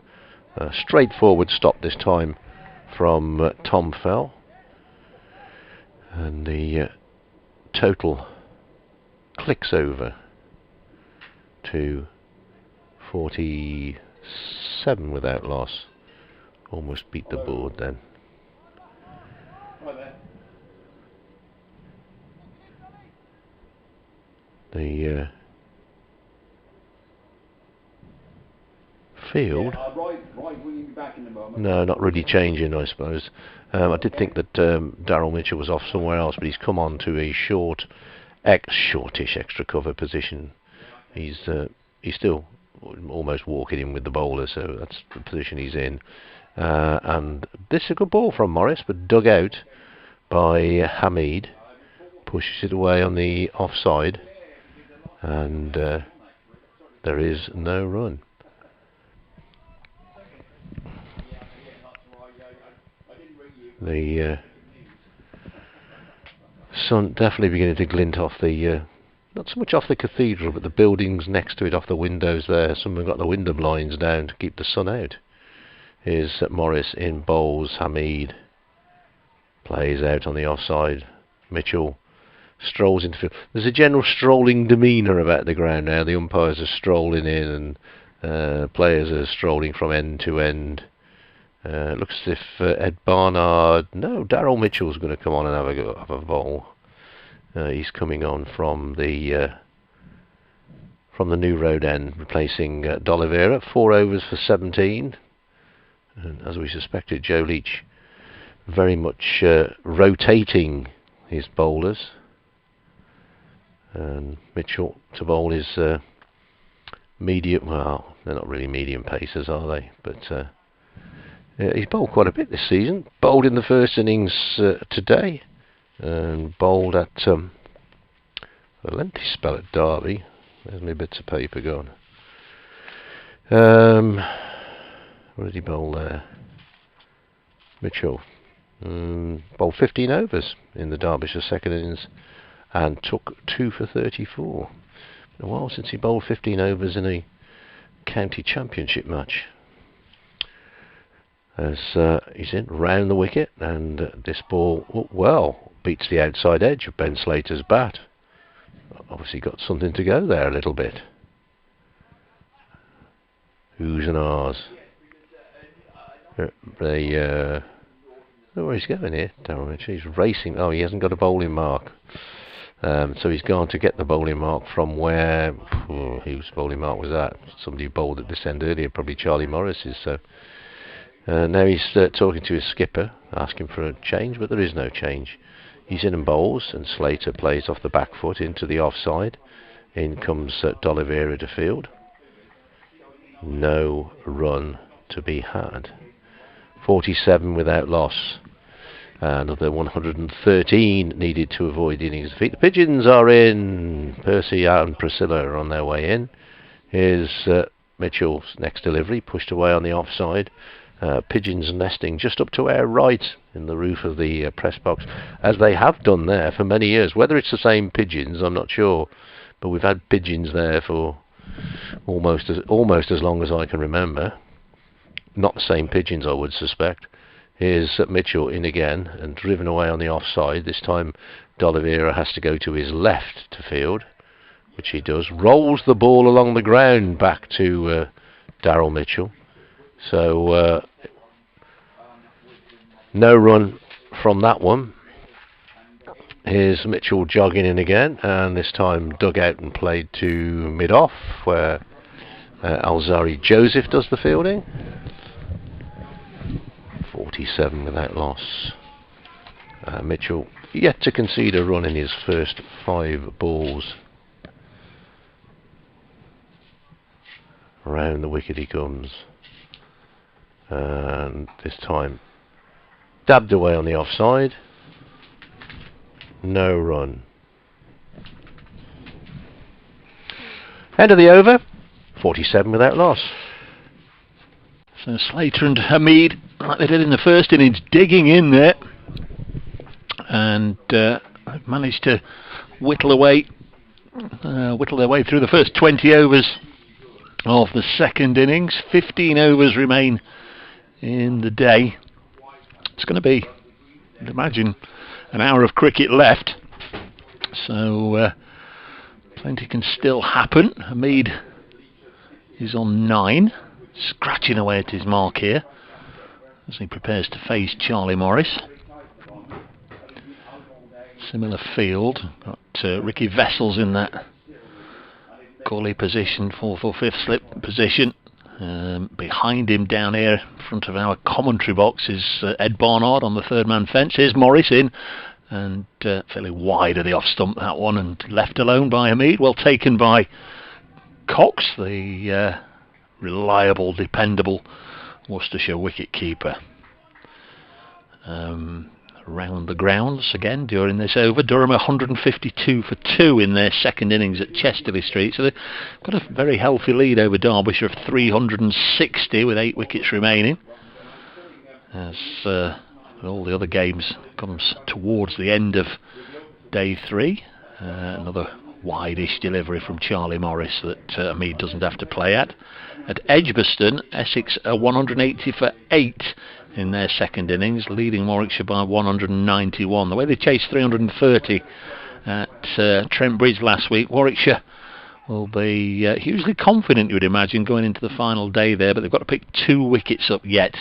Straightforward stop this time from Tom Fell. And the total clicks over to 47 without loss. Almost beat the board then. The field. No, not really changing, I suppose. I did think that Daryl Mitchell was off somewhere else, but he's come on to a shortish extra cover position. He's still almost walking in with the bowler, so that's the position he's in. And this is a good ball from Morris, but dug out by Hamid. Pushes it away on the offside, and there is no run. The sun definitely beginning to glint off the, not so much off the cathedral, but the buildings next to it, off the windows there. Some have got the window blinds down to keep the sun out. Here's Morris in bowls. Hamid plays out on the offside. Mitchell strolls into field. There's a general strolling demeanour about the ground now. The umpires are strolling in, and players are strolling from end to end. Looks as if Ed Barnard, no, Daryl Mitchell's going to come on and have a bowl. He's coming on from the New Road end, replacing D'Oliveira. 4 overs for 17. And as we suspected, Joe Leach very much rotating his bowlers. And Mitchell to bowl is medium. Well, they're not really medium pacers, are they? But he's bowled quite a bit this season. Bowled in the first innings today, and bowled at a lengthy spell at Derby. There's my bits of paper gone. What did he bowl there? Mitchell bowled 15 overs in the Derbyshire second innings and took 2 for 34. Been a while since he bowled 15 overs in a county championship match. As he's in round the wicket, and this ball, well, beats the outside edge of Ben Slater's bat. Obviously got something to go there a little bit. Who's and ahs. Where he's going here, Darryl Mitchell. He's racing. Oh, he hasn't got a bowling mark. So he's gone to get the bowling mark from where... whose bowling mark was that? Somebody bowled at this end earlier, probably Charlie Morris's. So now he's talking to his skipper, asking for a change, but there is no change. He's in and bowls, and Slater plays off the back foot into the offside. In comes D'Oliveira to field. No run to be had. 47 without loss. Another 113 needed to avoid the innings defeat. The Pigeons are in. Percy and Priscilla are on their way in. Here's Mitchell's next delivery, pushed away on the offside. Pigeons nesting just up to our right in the roof of the press box, as they have done there for many years. Whether it's the same pigeons, I'm not sure, but we've had pigeons there for almost as long as I can remember. Not the same pigeons, I would suspect. Here's Mitchell in again and driven away on the offside. This time D'Oliveira has to go to his left to field, which he does. Rolls the ball along the ground back to Daryl Mitchell. So no run from that one. Here's Mitchell jogging in again, and this time dug out and played to mid-off, where Alzari Joseph does the fielding. 47 without loss. Mitchell yet to concede a run in his first 5 balls. Round the wicket he comes. And this time dabbed away on the offside. No run. End of the over. 47 without loss. So Slater and Hamid, like they did in the first innings, digging in there, and managed to whittle their way through the first 20 overs of the second innings. 15 overs remain in the day. It's going to be, I'd imagine, an hour of cricket left, so plenty can still happen. Hamid is on 9. Scratching away at his mark here as he prepares to face Charlie Morris. Similar field. Got Ricky Vessels in that goalie position, 4th or 5th slip position. Behind him down here in front of our commentary box is Ed Barnard on the 3rd man fence. Here's Morris in, and fairly wide of the off stump that one, and left alone by Hamid. Well taken by Cox, the reliable, dependable Worcestershire wicket-keeper. Around the grounds again during this over. Durham 152 for 2 in their second innings at Chesterley Street, so they've got a very healthy lead over Derbyshire of 360 with 8 wickets remaining, as all the other games comes towards the end of day 3. Another wide-ish delivery from Charlie Morris that Hamid doesn't have to play at. At Edgbaston, Essex are 180 for 8 in their second innings, leading Warwickshire by 191. The way they chased 330 at Trent Bridge last week, Warwickshire will be hugely confident, you would imagine, going into the final day there, but they've got to pick 2 wickets up yet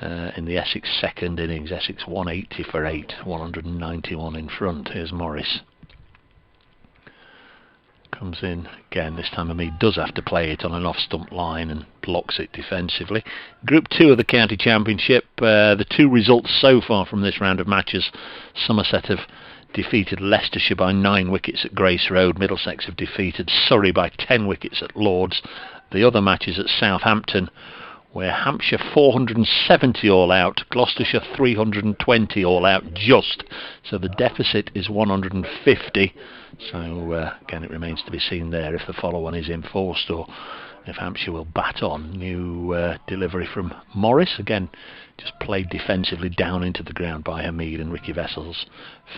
in the Essex second innings. Essex 180 for 8, 191 in front. Here's Morris. Comes in again. This time Hamid does have to play it on an off-stump line and blocks it defensively. Group 2 of the County Championship. The 2 results so far from this round of matches. Somerset have defeated Leicestershire by 9 wickets at Grace Road. Middlesex have defeated Surrey by 10 wickets at Lords. The other matches at Southampton, where Hampshire 470 all out, Gloucestershire 320 all out just. So the deficit is 150. So again, it remains to be seen there if the follow-on is enforced or if Hampshire will bat on. New delivery from Morris, again just played defensively down into the ground by Hamid and Ricky Vessels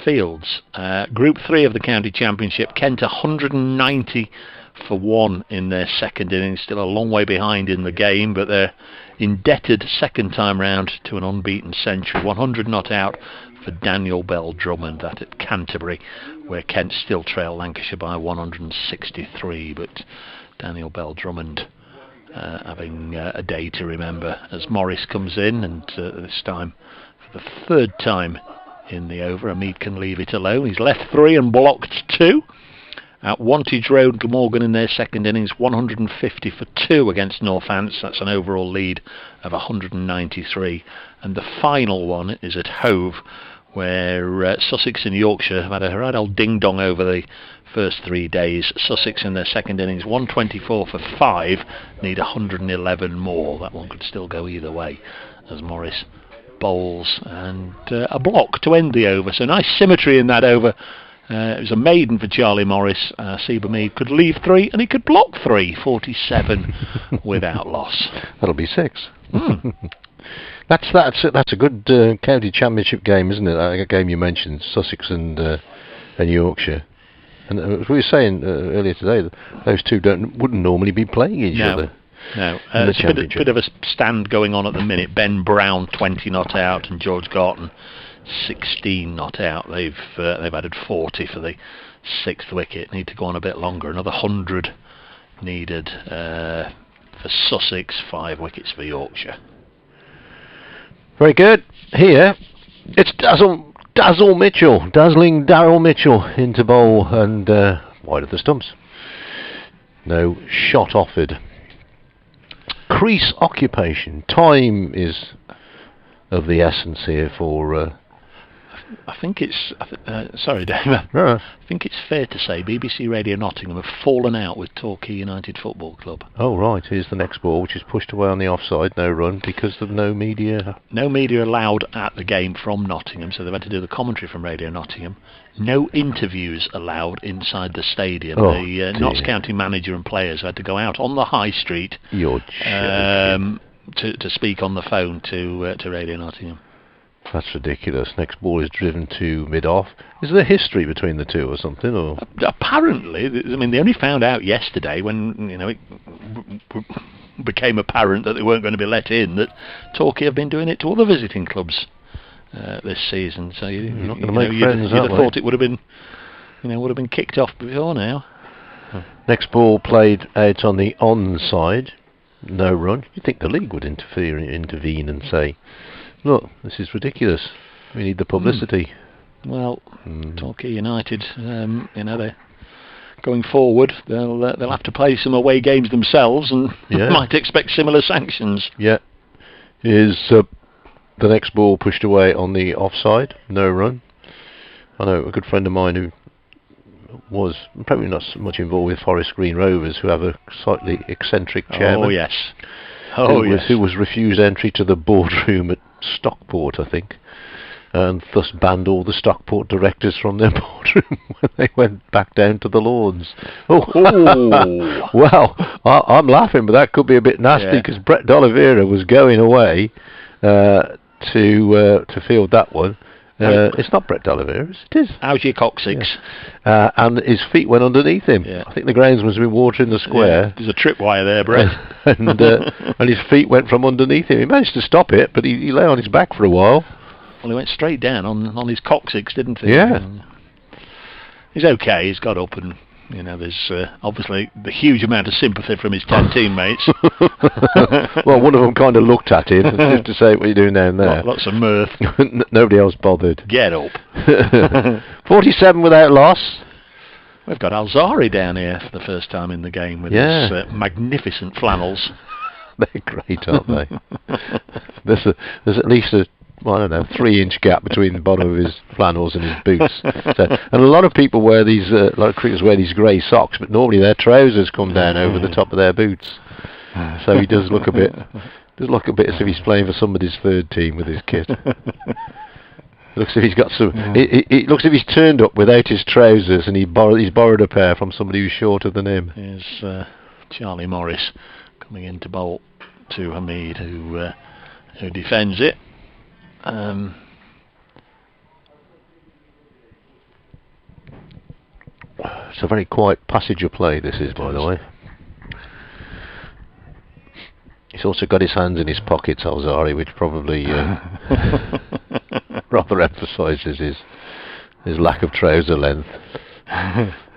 fields. Group 3 of the County Championship, Kent 190 for 1 in their second innings, still a long way behind in the game, but they're indebted second time round to an unbeaten century. 100 not out for Daniel Bell Drummond, that at Canterbury, where Kent still trail Lancashire by 163, but Daniel Bell Drummond having a day to remember as Morris comes in, and this time for the 3rd time in the over. Hamid can leave it alone. He's left 3 and blocked 2. At Wantage Road, Glamorgan in their second innings, 150 for 2 against Northants. That's an overall lead of 193. And the final one is at Hove, where Sussex and Yorkshire have had a right old ding-dong over the first 3 days. Sussex in their second innings, 124 for 5, need 111 more. That one could still go either way, as Morris bowls and a block to end the over. So nice symmetry in that over. It was a maiden for Charlie Morris. Seba Mead could leave 3 and he could block 3, 47 without loss. That'll be 6. That's a good county championship game, isn't it? That game you mentioned, Sussex and Yorkshire. And as we were saying earlier today, those two wouldn't normally be playing each other. No, there's a bit of a stand going on at the minute. Ben Brown 20 not out and George Garton 16 not out. They've added 40 for the 6th wicket. Need to go on a bit longer. Another 100 needed for Sussex. 5 wickets for Yorkshire. Very good. Here, it's Dazzle Mitchell, dazzling Daryl Mitchell into bowl and wide of the stumps. No shot offered. Crease occupation. Time is of the essence here for... I think it's... sorry, Dave. No. I think it's fair to say BBC Radio Nottingham have fallen out with Torquay United Football Club. Oh, right. Here's the next ball, which is pushed away on the offside. No run because of no media. No media allowed at the game from Nottingham, so they've had to do the commentary from Radio Nottingham. No interviews allowed inside the stadium. Oh, the Notts County manager and players had to go out on the high street to speak on the phone to Radio Nottingham. That's ridiculous. Next ball is driven to mid-off. Is there history between the two or something? Or apparently, I mean, they only found out yesterday when it became apparent that they weren't going to be let in. That Torquay have been doing it to other visiting clubs this season. So you'd have thought it would have been kicked off before now. Next ball played out on the onside. No run. You'd think the league would intervene and say, look, this is ridiculous. We need the publicity. Well, Torquay United, they're going forward. They'll have to play some away games themselves, and might expect similar sanctions. Yeah. Is the next ball pushed away on the offside? No run. I know a good friend of mine who was probably not so much involved with Forest Green Rovers, who have a slightly eccentric chairman. Oh yes. Who was refused entry to the boardroom at Stockport, I think, and thus banned all the Stockport directors from their boardroom when they went back down to the Lawns. Well, I'm laughing, but that could be a bit nasty because Brett D'Oliveira was going away to field that one. It's not Brett D'Oliveira, it is. How's your coccyx? And his feet went underneath him. Yeah. I think the groundsman's been watering the square. Yeah, there's a tripwire there, Brett. and his feet went from underneath him. He managed to stop it, but he lay on his back for a while. Well, he went straight down on his coccyx, didn't he? Yeah. He's okay. He's got up and... there's obviously the huge amount of sympathy from his 10 teammates. Well, one of them kind of looked at him just to say, what are you doing down there? Lots of mirth. Nobody else bothered. Get up. 47 without loss. We've got Alzari down here for the first time in the game with his magnificent flannels. They're great, aren't they? There's at least a 3-inch gap between the bottom of his flannels and his boots. And a lot of people wear these, a lot of cricketers wear these grey socks, but normally their trousers come down over the top of their boots. So he does look a bit as if he's playing for somebody's third team with his kit. Looks as if he's got some. It looks as if he's turned up without his trousers, and he's borrowed a pair from somebody who's shorter than him. Here's Charlie Morris coming in to bowl to Hamid, who defends it. It's a very quiet passage of play, this is, by the way. He's also got his hands in his pockets, Alzari, which probably rather emphasises his lack of trouser length.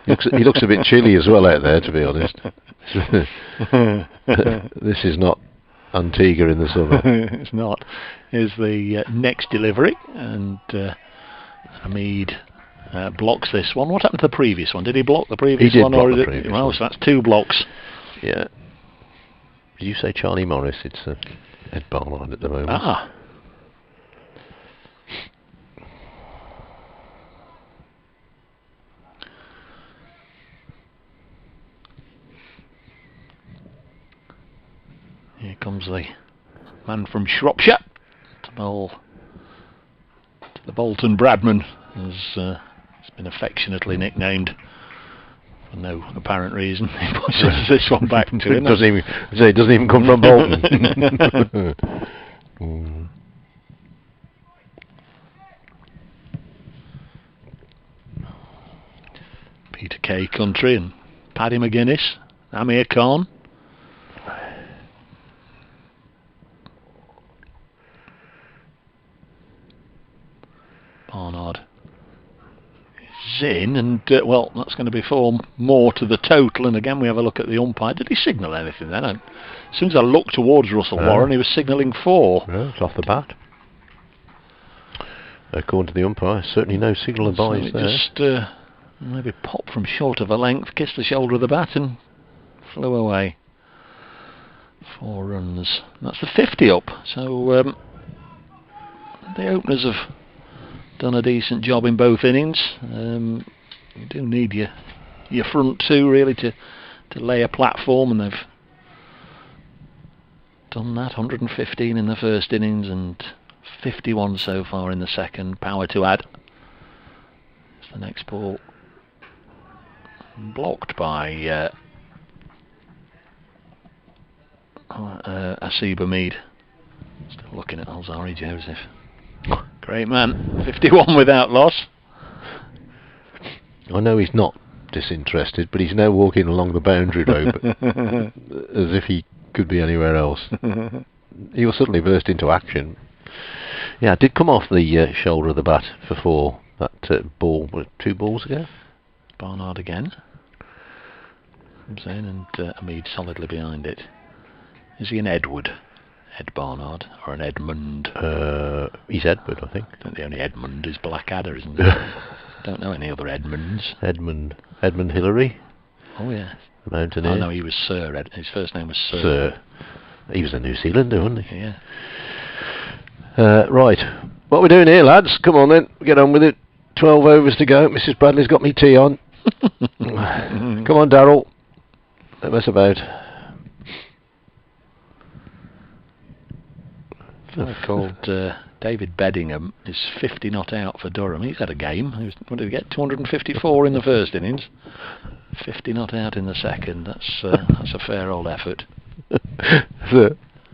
He looks a bit chilly as well out there, to be honest. This is not Antigua in the summer. It's not. Here's the next delivery, and Hamid blocks this one. What happened to the previous one? Did he block the previous one? Block the previous one. So that's 2 blocks. Yeah. Did you say Charlie Morris? It's Ed Barnard at the moment. Ah. Here comes the man from Shropshire to bowl The Bolton Bradman, as it's been affectionately nicknamed for no apparent reason. He pushes this one back to him. It doesn't even come from Bolton. Peter Kay Country and Paddy McGuinness, Amir Khan. Barnard is in, and well, that's going to be 4 more to the total. And again, we have a look at the umpire. Did he signal anything then? As soon as I looked towards Russell Warren, he was signalling 4. Yeah, it's off the bat. According to the umpire, certainly no signal advised there. Just maybe popped from short of a length, kissed the shoulder of the bat, and flew away. 4 runs. That's the 50 up. So the openers have done a decent job in both innings. You do need your front 2 really to lay a platform, and they've done that. 115 in the first innings and 51 so far in the second. Power to add. It's the next ball. Blocked by Asiba Mead. Still looking at Alzari Joseph. Great man. 51 without loss. I know he's not disinterested, but he's now walking along the boundary rope as if he could be anywhere else. He will suddenly burst into action. Yeah, it did come off the shoulder of the bat for 4. That ball, 2 balls ago. Barnard again. Comes in, and Mead solidly behind it. Is he an Edward? Ed Barnard, or an Edmund? He's Edward, I think. I think the only Edmund is Blackadder, isn't it? Don't know any other Edmunds. Edmund Hillary. Oh yeah. The mountaineer. Oh no, he was Sir. His first name was Sir. Sir. He was a New Zealander, wasn't he? Yeah. Right. What we're doing here, lads? Come on then, get on with it. 12 overs to go. Mrs. Bradley's got me tea on. Come on, Darryl. Don't mess about. Called David Beddingham is 50 not out for Durham. He's had a game. What did he get? 254 in the first innings. 50 not out in the second. That's a fair old effort.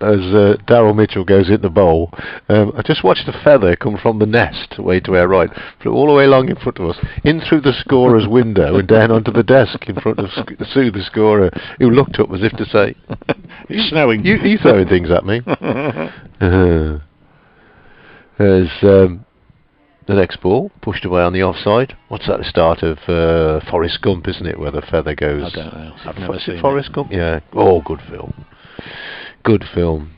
As Darryl Mitchell goes in the bowl, I just watched a feather come from the nest way to our right, flew all the way along in front of us, in through the scorer's window and down onto the desk in front of Sue, the scorer, who looked up as if to say, "It's snowing. You throwing things at me." There's the next ball pushed away on the offside. What's that? The start of Forrest Gump, isn't it? Where the feather goes. I don't know. I've never seen Forrest Gump. Yeah. Oh, good film. Good film.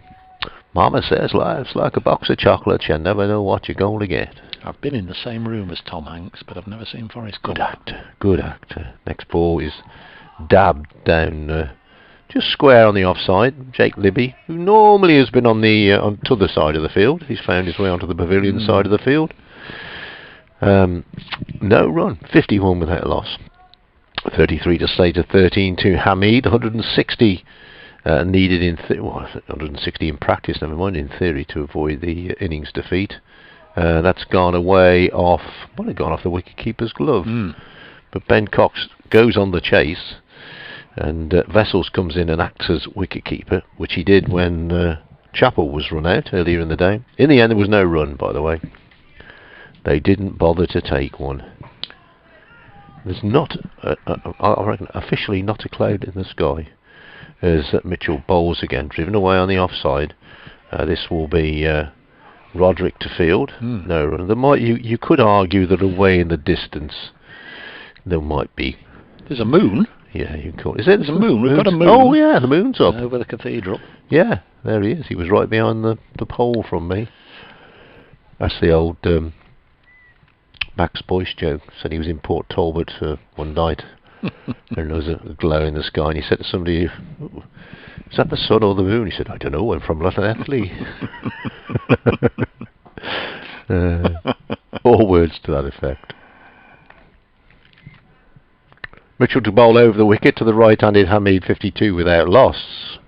Mama says life's like a box of chocolates. You never know what you're going to get. I've been in the same room as Tom Hanks, but I've never seen Forrest Gump. Good actor. Good actor. Next ball is dabbed down just square on the offside. Jake Libby, who normally has been on the other side of the field. He's found his way onto the pavilion side of the field. No run. 51 without a loss. 33 to Slater, 13 to Hamid. 160 needed in 160 in practice, never mind in theory, to avoid the innings defeat. That's gone away off. Might have gone off the wicketkeeper's glove. But Ben Cox goes on the chase, and Vessels comes in and acts as wicketkeeper, which he did when Chappell was run out earlier in the day. In the end, there was no run, by the way. They didn't bother to take one. There's not, I reckon, officially not a cloud in the sky. As Mitchell bowls again, driven away on the offside. This will be Roderick to field. No run. There might, you could argue that away in the distance there might be. There's a moon. Yeah, you can call it. There's a moon. We've got a moon. Oh yeah, the moon's up over the cathedral. Yeah, there he is. He was right behind the pole from me. That's the old Max Boyce joke. Said he was in Port Talbot one night and there was a glow in the sky, and he said to somebody, "Is that the sun or the moon?" He said, "I don't know, I'm from Llanelli." All words to that effect. Mitchell to bowl over the wicket to the right-handed Hamid, 52 without loss.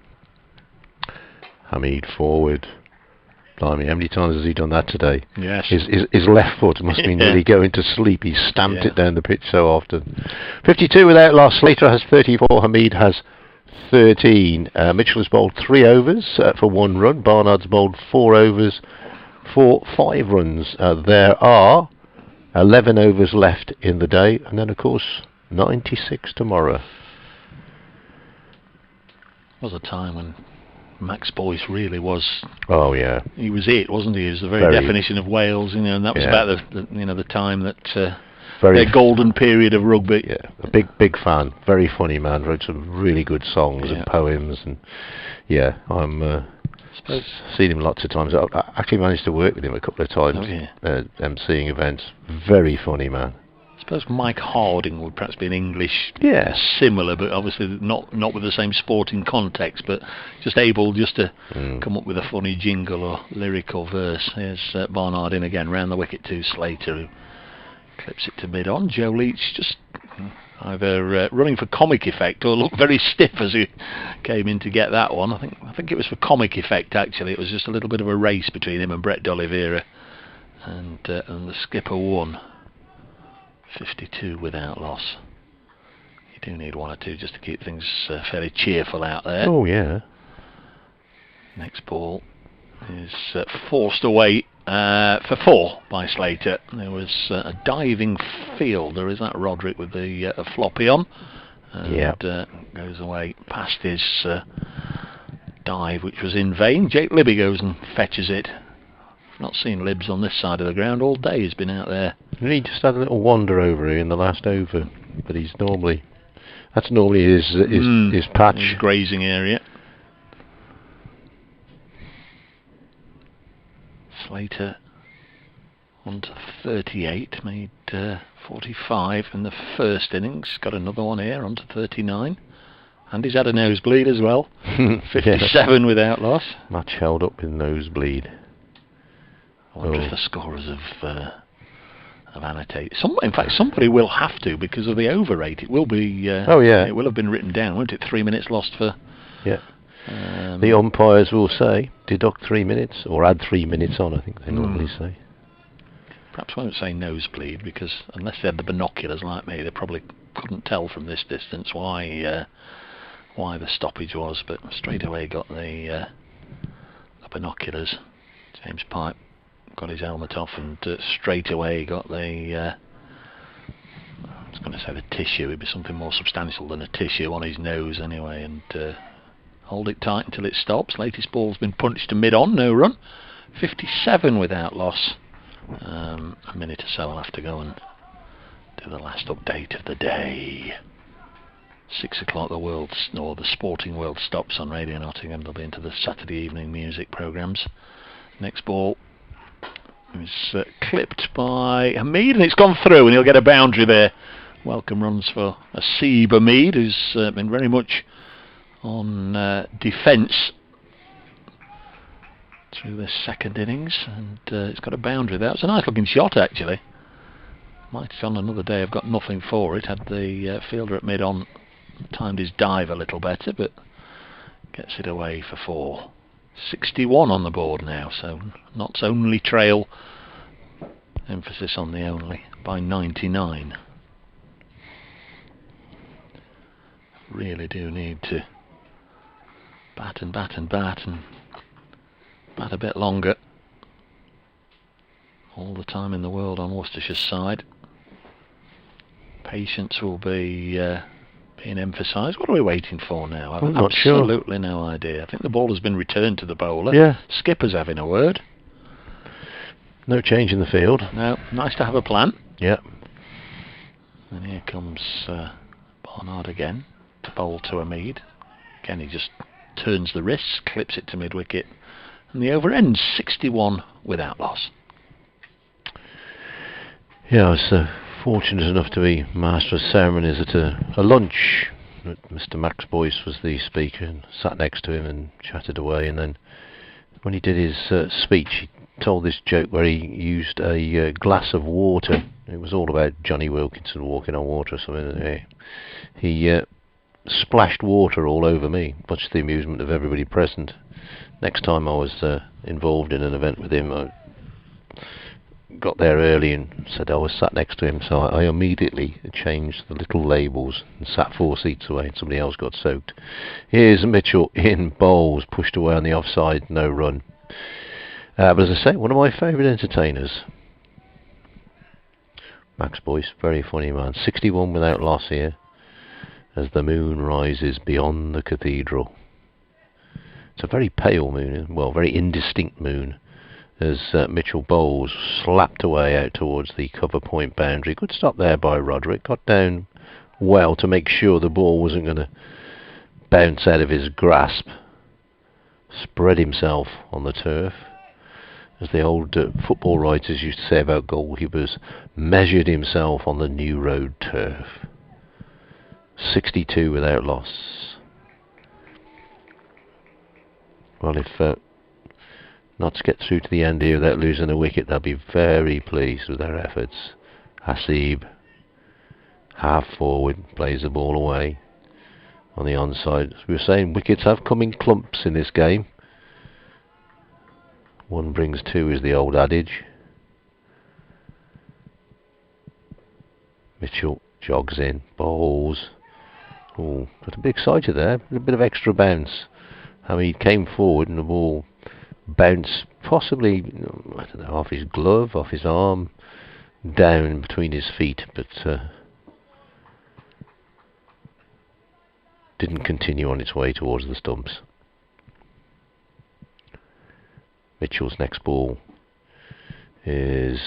Hamid forward. Blimey, how many times has he done that today? Yes. His left foot must have been Yeah. really going to sleep. He stamped it down the pitch so often. 52 without loss. Slater has 34. Hamid has 13. Mitchell has bowled 3 overs for 1 run. Barnard's bowled 4 overs for 5 runs. There are 11 overs left in the day, and then of course 96 tomorrow. Was a time when Max Boyce really was. Oh yeah, he was it, wasn't he? He was the very definition of Wales, and that was about the time that their golden period of rugby. Yeah, a big fan, very funny man. Wrote some really good songs and poems, and I'm seen him lots of times. I actually managed to work with him a couple of times, emceeing events. Very funny man. I suppose Mike Harding would perhaps be an English similar, but obviously not with the same sporting context, but just able to come up with a funny jingle or lyric or verse. Here's Barnard in again, round the wicket to Slater, who clips it to mid-on. Joe Leach just either running for comic effect or looked very stiff as he came in to get that one. I think it was for comic effect, actually. It was just a little bit of a race between him and Brett D'Oliveira, and the skipper won. 52 without loss. You do need 1 or 2 just to keep things fairly cheerful out there. Oh yeah. Next ball is forced away for 4 by Slater. There was a diving fielder, is that Roderick, with the floppy on, and goes away past his dive, which was in vain. Jake Libby goes and fetches it. Not seen Libs on this side of the ground all day. He's been out there. He just had a little wander over here in the last over, but that's normally his patch, his grazing area. Slater on to 38, made 45 in the first innings. Got another one here on to 39, and he's had a nosebleed as well. 57 without loss. Match held up with nosebleed. I wonder if the scorers have annotated. In fact, somebody will have to, because of the over rate. It will be. It will have been written down, won't it? 3 minutes lost for. Yeah. The umpires will say deduct 3 minutes or add 3 minutes on. I think they normally say. Perhaps won't say nosebleed, because unless they had the binoculars like me, they probably couldn't tell from this distance why the stoppage was. But straight away got the binoculars. James Pipe got his helmet off, and straight away got the I was going to say the tissue. It'd be something more substantial than a tissue on his nose anyway, and hold it tight until it stops. Latest ball's been punched to mid-on, no run. 57 without loss. A minute or so I'll have to go and do the last update of the day. 6 o'clock the Sporting World stops on Radio Nottingham. They'll be into the Saturday evening music programmes. Next ball is clipped by Hamid, and it's gone through, and he'll get a boundary there. Welcome runs for Asib Hamid, who's been very much on defence through this second innings, and it's got a boundary there. It's a nice looking shot, actually. Might on another day have got nothing for it, had the fielder at mid-on timed his dive a little better, but gets it away for 4. 61 on the board now, so Notts only trail, emphasis on the only, by 99. Really do need to bat and bat and bat and bat a bit longer. All the time in the world on Worcestershire's side. Patience will be being emphasised. What are we waiting for now? I've absolutely no idea. I think the ball has been returned to the bowler. Yeah. Skipper's having a word. No change in the field. No, nice to have a plan. Yeah. And here comes Barnard again to bowl to Hamid. Again, he just turns the wrists, clips it to mid-wicket, and the over ends 61 without loss. Yeah, I was fortunate enough to be master of ceremonies at a lunch. Mr. Max Boyce was the speaker, and sat next to him and chatted away, and then when he did his speech, he told this joke where he used a glass of water. It was all about Johnny Wilkinson walking on water or something. He splashed water all over me, much to the amusement of everybody present. Next time I was involved in an event with him, I got there early and said I was sat next to him, so I immediately changed the little labels and sat 4 seats away, and somebody else got soaked. Here's Mitchell in bowls, pushed away on the offside, no run. But as I say, one of my favourite entertainers, Max Boyce, very funny man. 61 without loss here, as the moon rises beyond the cathedral. It's a very pale moon, well, very indistinct moon, as Mitchell bowls, slapped away out towards the cover point boundary. Good stop there by Roderick. Got down well to make sure the ball wasn't going to bounce out of his grasp. Spread himself on the turf. As the old football writers used to say about goalkeepers, measured himself on the new road turf. 62 without loss. Well, if not to get through to the end here without losing a wicket, they'll be very pleased with their efforts. Hasib, half forward, plays the ball away on the onside. As we were saying, wickets have come in clumps in this game. 1 brings 2 is the old adage. Mitchell jogs in, bowls. Oh, got a bit excited there, a bit of extra bounce. He came forward and the ball bounced possibly, I don't know, off his glove, off his arm, down between his feet, but didn't continue on its way towards the stumps. Mitchell's next ball is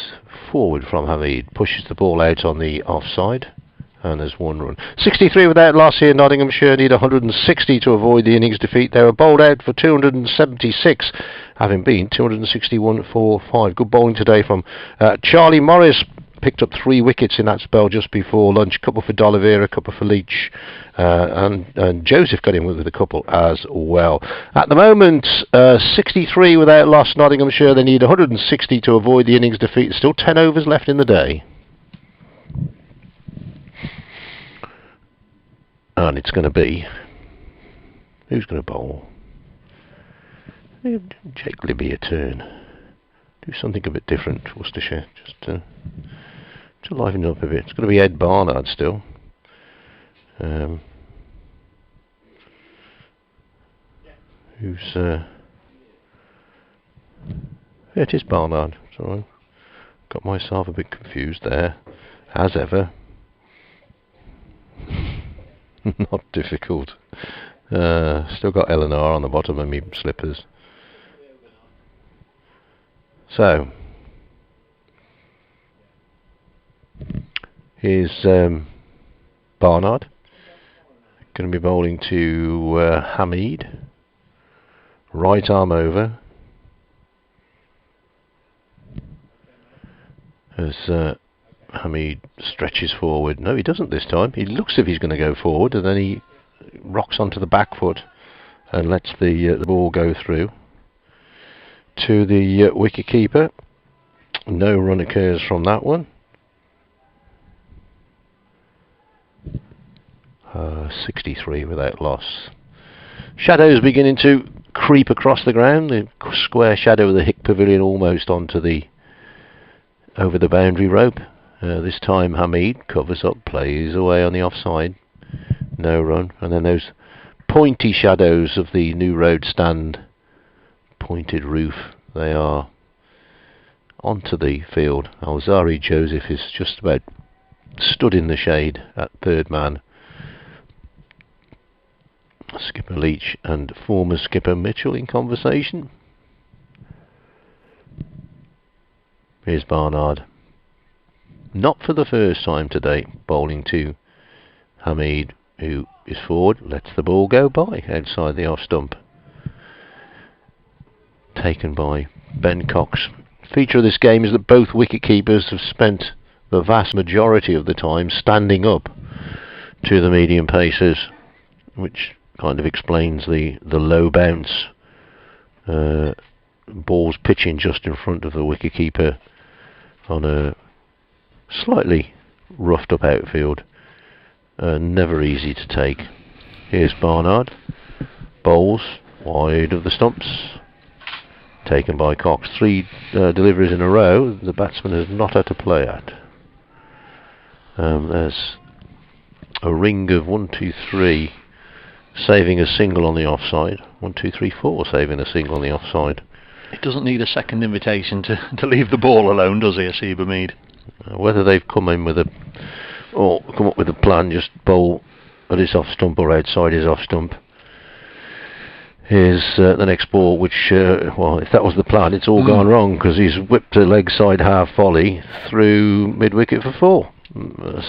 forward from Hamid, pushes the ball out on the offside, and there's 1 run. 63 without loss here. Nottinghamshire need 160 to avoid the innings defeat. They were bowled out for 276, having been 261 for 5. Good bowling today from Charlie Morris. Picked up 3 wickets in that spell just before lunch. Couple for D'Oliveira, couple for Leach, and Joseph got in with a couple as well. At the moment, 63 without loss. Nottinghamshire, they need 160 to avoid the innings defeat. Still 10 overs left in the day. And it's going to be, who's going to bowl? Jake Libby a turn. Do something a bit different, Worcestershire, just to liven it up a bit. It's going to be Ed Barnard still. It is Barnard. So I got myself a bit confused there, as ever. Not difficult. Still got Eleanor on the bottom of me slippers. So here's Barnard. Going to be bowling to Hamid. Right arm over. As Hamid stretches forward. No, he doesn't this time. He looks as if he's going to go forward, and then he rocks onto the back foot and lets the ball go through to the wicket keeper. No run occurs from that one. 63 without loss. Shadows beginning to creep across the ground. The square shadow of the Hick Pavilion almost onto over the boundary rope. This time Hamid covers up, plays away on the offside. No run. And then those pointy shadows of the New Road Stand pointed roof, they are onto the field. Alzari Joseph is just about stood in the shade at third man. Skipper Leach and former skipper Mitchell in conversation. Here's Barnard. Not for the first time today, bowling to Hamid, who is forward, lets the ball go by outside the off stump. Taken by Ben Cox. Feature of this game is that both wicket keepers have spent the vast majority of the time standing up to the medium pacers, which kind of explains the low bounce. Balls pitching just in front of the wicketkeeper on a slightly roughed up outfield. Never easy to take. Here's Barnard. Bowls wide of the stumps. Taken by Cox. 3 deliveries in a row. The batsman has not had to play at. There's a ring of 1, 2, 3, saving a single on the offside. 1, 2, 3, 4, saving a single on the offside. He doesn't need a second invitation to leave the ball alone, does he, Asiba Mead? Whether they've come in with come up with a plan, just bowl at his off stump or outside his off stump. Here's the next ball, which, well, if that was the plan, it's all gone wrong, because he's whipped a leg side half volley through mid wicket for 4.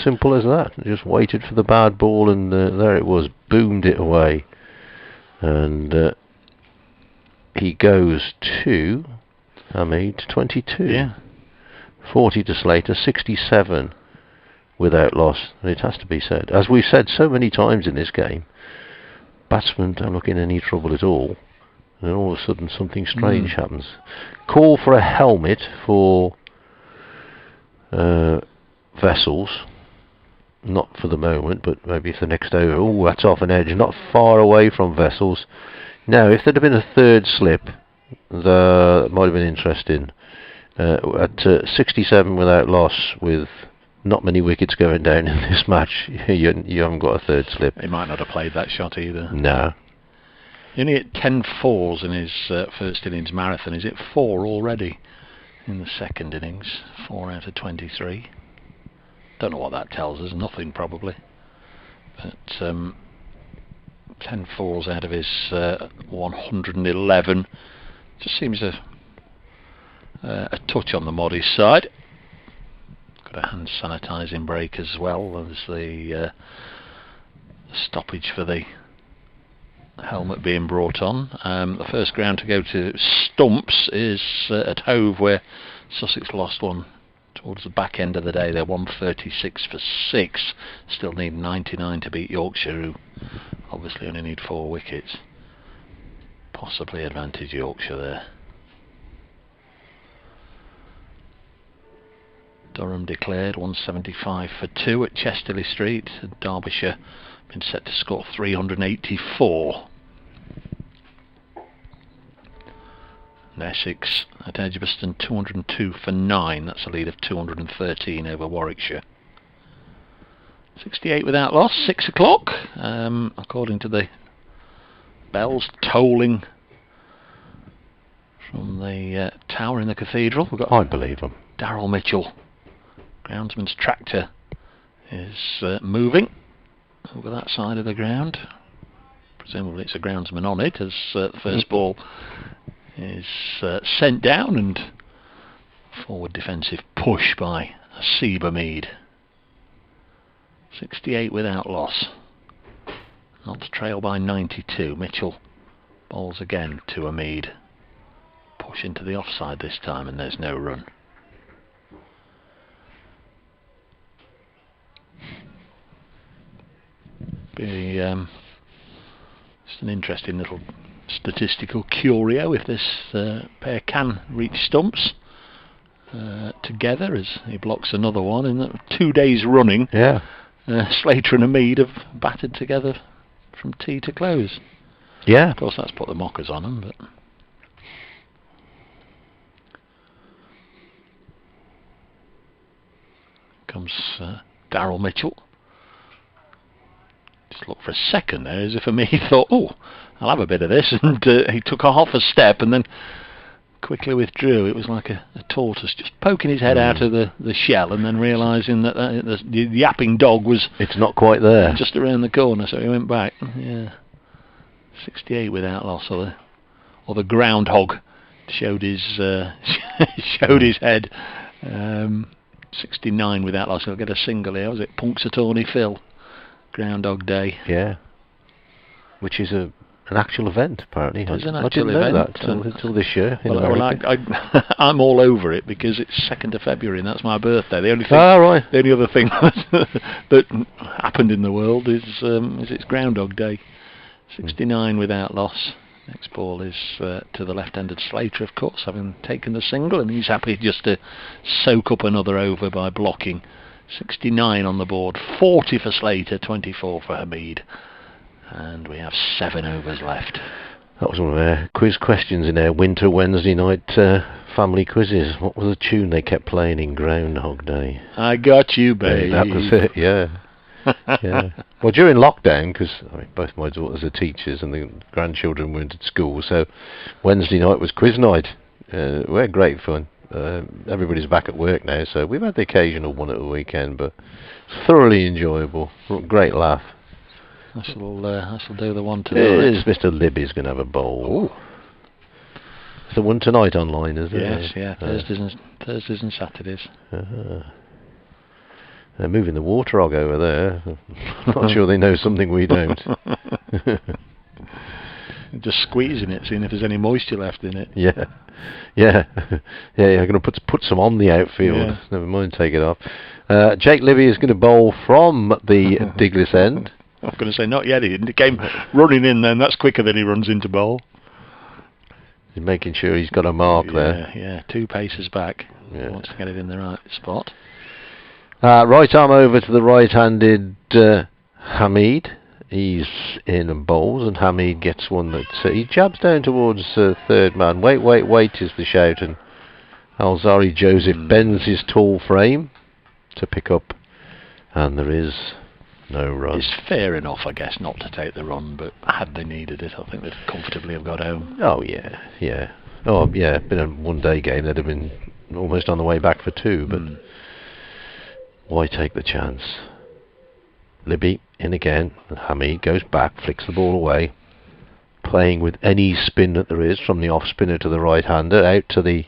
Simple as that. Just waited for the bad ball, and there it was, boomed it away. And he goes to Hamid, 22. Yeah. 40 to Slater, 67 without loss. And it has to be said, as we've said so many times in this game, batsmen don't look in any trouble at all, and all of a sudden something strange happens. Call for a helmet for Vessels, not for the moment, but maybe for the next over. Oh, that's off an edge, not far away from Vessels. Now, if there'd have been a third slip, that might have been interesting. At 67 without loss, with not many wickets going down in this match, you haven't got a third slip. He might not have played that shot either. No. He only hit 10 fours in his first innings marathon. He's hit 4 already in the second innings. 4 out of 23. Don't know what that tells us. Nothing, probably. But 10 fours out of his 111 just seems a touch on the modest side. Got a hand sanitising break as well as the stoppage for the helmet being brought on. The first ground to go to Stumps is at Hove, where Sussex lost one towards the back end of the day. They're 136 for 6. Still need 99 to beat Yorkshire, who obviously only need 4 wickets. Possibly advantage Yorkshire there. Durham declared 175 for 2 at Chesterley Street. Derbyshire been set to score 384. And Essex at Edgbaston 202 for 9. That's a lead of 213 over Warwickshire. 68 without loss. 6 o'clock. According to the bells tolling from the tower in the cathedral, we've got, I believe him, Daryl Mitchell. Groundsman's tractor is moving over that side of the ground. Presumably it's a groundsman on it, as the first ball is sent down, and forward defensive push by Asiba Mead. 68 without loss. Not to trail by 92. Mitchell bowls again to a Mead. Push into the offside this time, and there's no run. Be just an interesting little statistical curio if this pair can reach Stumps together, as he blocks another one in the 2 days running. Yeah. Slater and Mead have batted together from tee to close. Yeah. Of course, that's put the mockers on them, but comes Daryl Mitchell. Just looked for a second there, as if he thought, oh, I'll have a bit of this, and he took off a step and then quickly withdrew. It was like a tortoise just poking his head out of the shell, and then realising that the yapping dog was, it's not quite there, just around the corner, so he went back. Yeah, 68 without loss, or the groundhog showed his showed his head. 69 without loss. He'll get a single here. Was it Punxsutawney Phil? Groundhog Day. Yeah. Which is an actual event, apparently. It's an I actual didn't know event. that until this year. I'm all over it because it's 2nd of February and that's my birthday. The only thing, right. the only other thing that happened in the world is it's Groundhog Day. 69 without loss. Next ball is to the left-handed Slater, of course, having taken the single, and he's happy just to soak up another over by blocking. 69 on the board, 40 for Slater, 24 for Hamid. and we have 7 overs left. That was one of our quiz questions in our winter Wednesday night family quizzes. What was the tune they kept playing in Groundhog Day? I got you, babe. That was it, yeah. Yeah. Well, during lockdown, because both my daughters are teachers and the grandchildren went to school, so Wednesday night was quiz night. We had great fun. Everybody's back at work now, so we've had the occasional one at the weekend, but thoroughly enjoyable. Great laugh. I shall do the one tonight. Is Mr. Libby's going to have a bowl? It's the one tonight online, isn't it? Yes, yeah. Thursdays and Saturdays. They're moving the water hog over there. Not sure they know something we don't. Just squeezing it, seeing if there's any moisture left in it. Yeah. I'm going to put some on the outfield. Yeah. Never mind, take it off. Jake Libby is going to bowl from the Diglis end. I was going to say, not yet. He didn't. He came running in then. That's quicker than he runs into bowl. He's making sure he's got a mark there. Yeah, 2 paces back. Yeah. Wants to get it in the right spot. Right arm over to the right-handed Hamid. He's in and bowls, and Hamid gets one that he jabs down towards third man. Wait is the shout, and Alzari Joseph bends his tall frame to pick up, and there is no run. It's fair enough, I guess, not to take the run, but had they needed it, I think they'd comfortably have got home. Oh, yeah. Oh, yeah, been a one-day game, they'd have been almost on the way back for 2, but why take the chance? Libby in again, and Hamid goes back, flicks the ball away, playing with any spin that there is, from the off-spinner to the right-hander, out to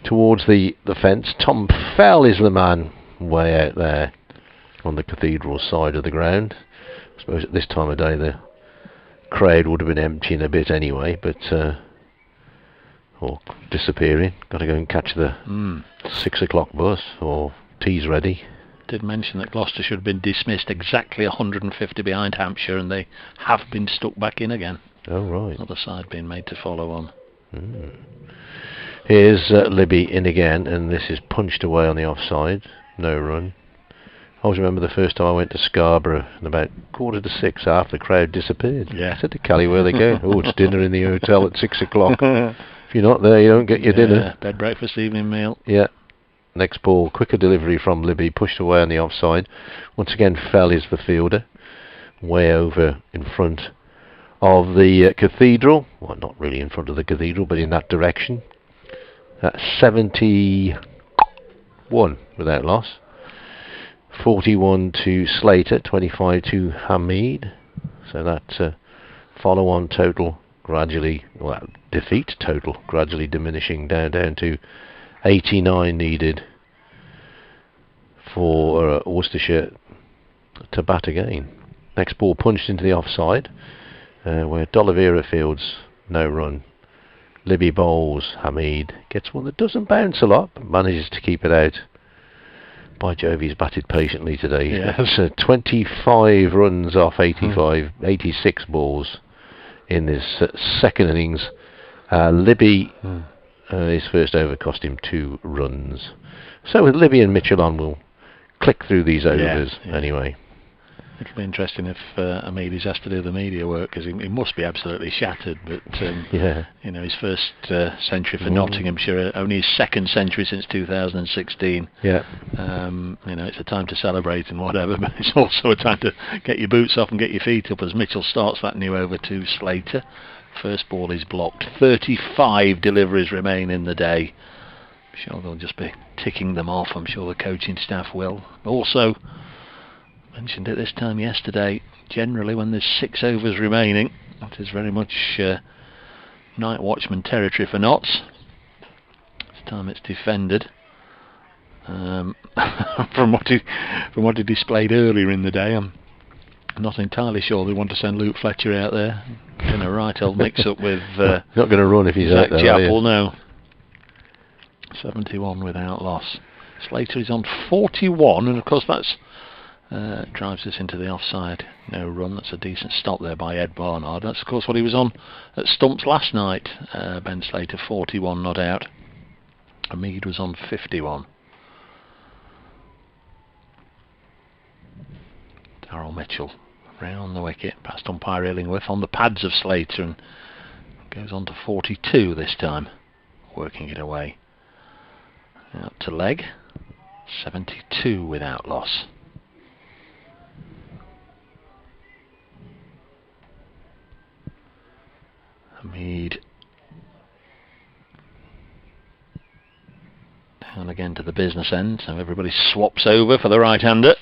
towards the fence. Tom Fell is the man way out there on the cathedral side of the ground. I suppose at this time of day the crowd would have been emptying a bit anyway, but or disappearing. Got to go and catch the 6 o'clock bus, or tea's ready. Did mention that Gloucester should have been dismissed exactly 150 behind Hampshire, and they have been stuck back in again. Oh, right. Other side being made to follow on. Here's Libby in again, and this is punched away on the offside. No run. I always remember the first time I went to Scarborough, and about 5:45, half the crowd disappeared. Yeah. I said to Callie, where they go? Oh, it's dinner in the hotel at 6 o'clock. If you're not there, you don't get your dinner. Bed, breakfast, evening meal. Yeah. Next ball, quicker delivery from Libby, pushed away on the offside. Once again, Fell is the fielder, way over in front of the cathedral. Well, not really in front of the cathedral, but in that direction. That's 71 without loss. 41 to Slater, 25 to Hamid. So that follow-on total gradually, well, defeat total gradually diminishing down to 89 needed for Worcestershire to bat again. Next ball punched into the offside, where D'Oliveira fields no run. Libby bowls, Hamid gets one that doesn't bounce a lot, but manages to keep it out. By Jove, he's batted patiently today. Yes. 25 runs off 86 balls in this second innings. Libby, his first over cost him 2 runs. So with Libby and Mitchell on, we'll click through these overs anyway. It'll be interesting if Amides has to do the media work, because he must be absolutely shattered. But you know, his first century for Nottinghamshire, only his second century since 2016. Yeah. You know, it's a time to celebrate and whatever, but it's also a time to get your boots off and get your feet up as Mitchell starts that new over to Slater. First ball is blocked. 35 deliveries remain in the day. I'm sure they'll just be ticking them off. I'm sure the coaching staff will. Also, mentioned it this time yesterday, generally when there's 6 overs remaining, it is very much night watchman territory for Notts. This time it's defended. From what he displayed earlier in the day, I'm not entirely sure they want to send Luke Fletcher out there in a right old mix-up with not going to run if he's Zach out there. Chapel, no. 71 without loss. Slater is on 41, and of course that's drives us into the offside. No run. That's a decent stop there by Ed Barnard. That's of course what he was on at Stumps last night. Ben Slater 41 not out. Hamid was on 51. Darryl Mitchell, I round the wicket, past umpire Illingworth, on the pads of Slater, and goes on to 42 this time, working it away. Out to leg, 72 without loss. Hamid down again to the business end, so everybody swaps over for the right-hander.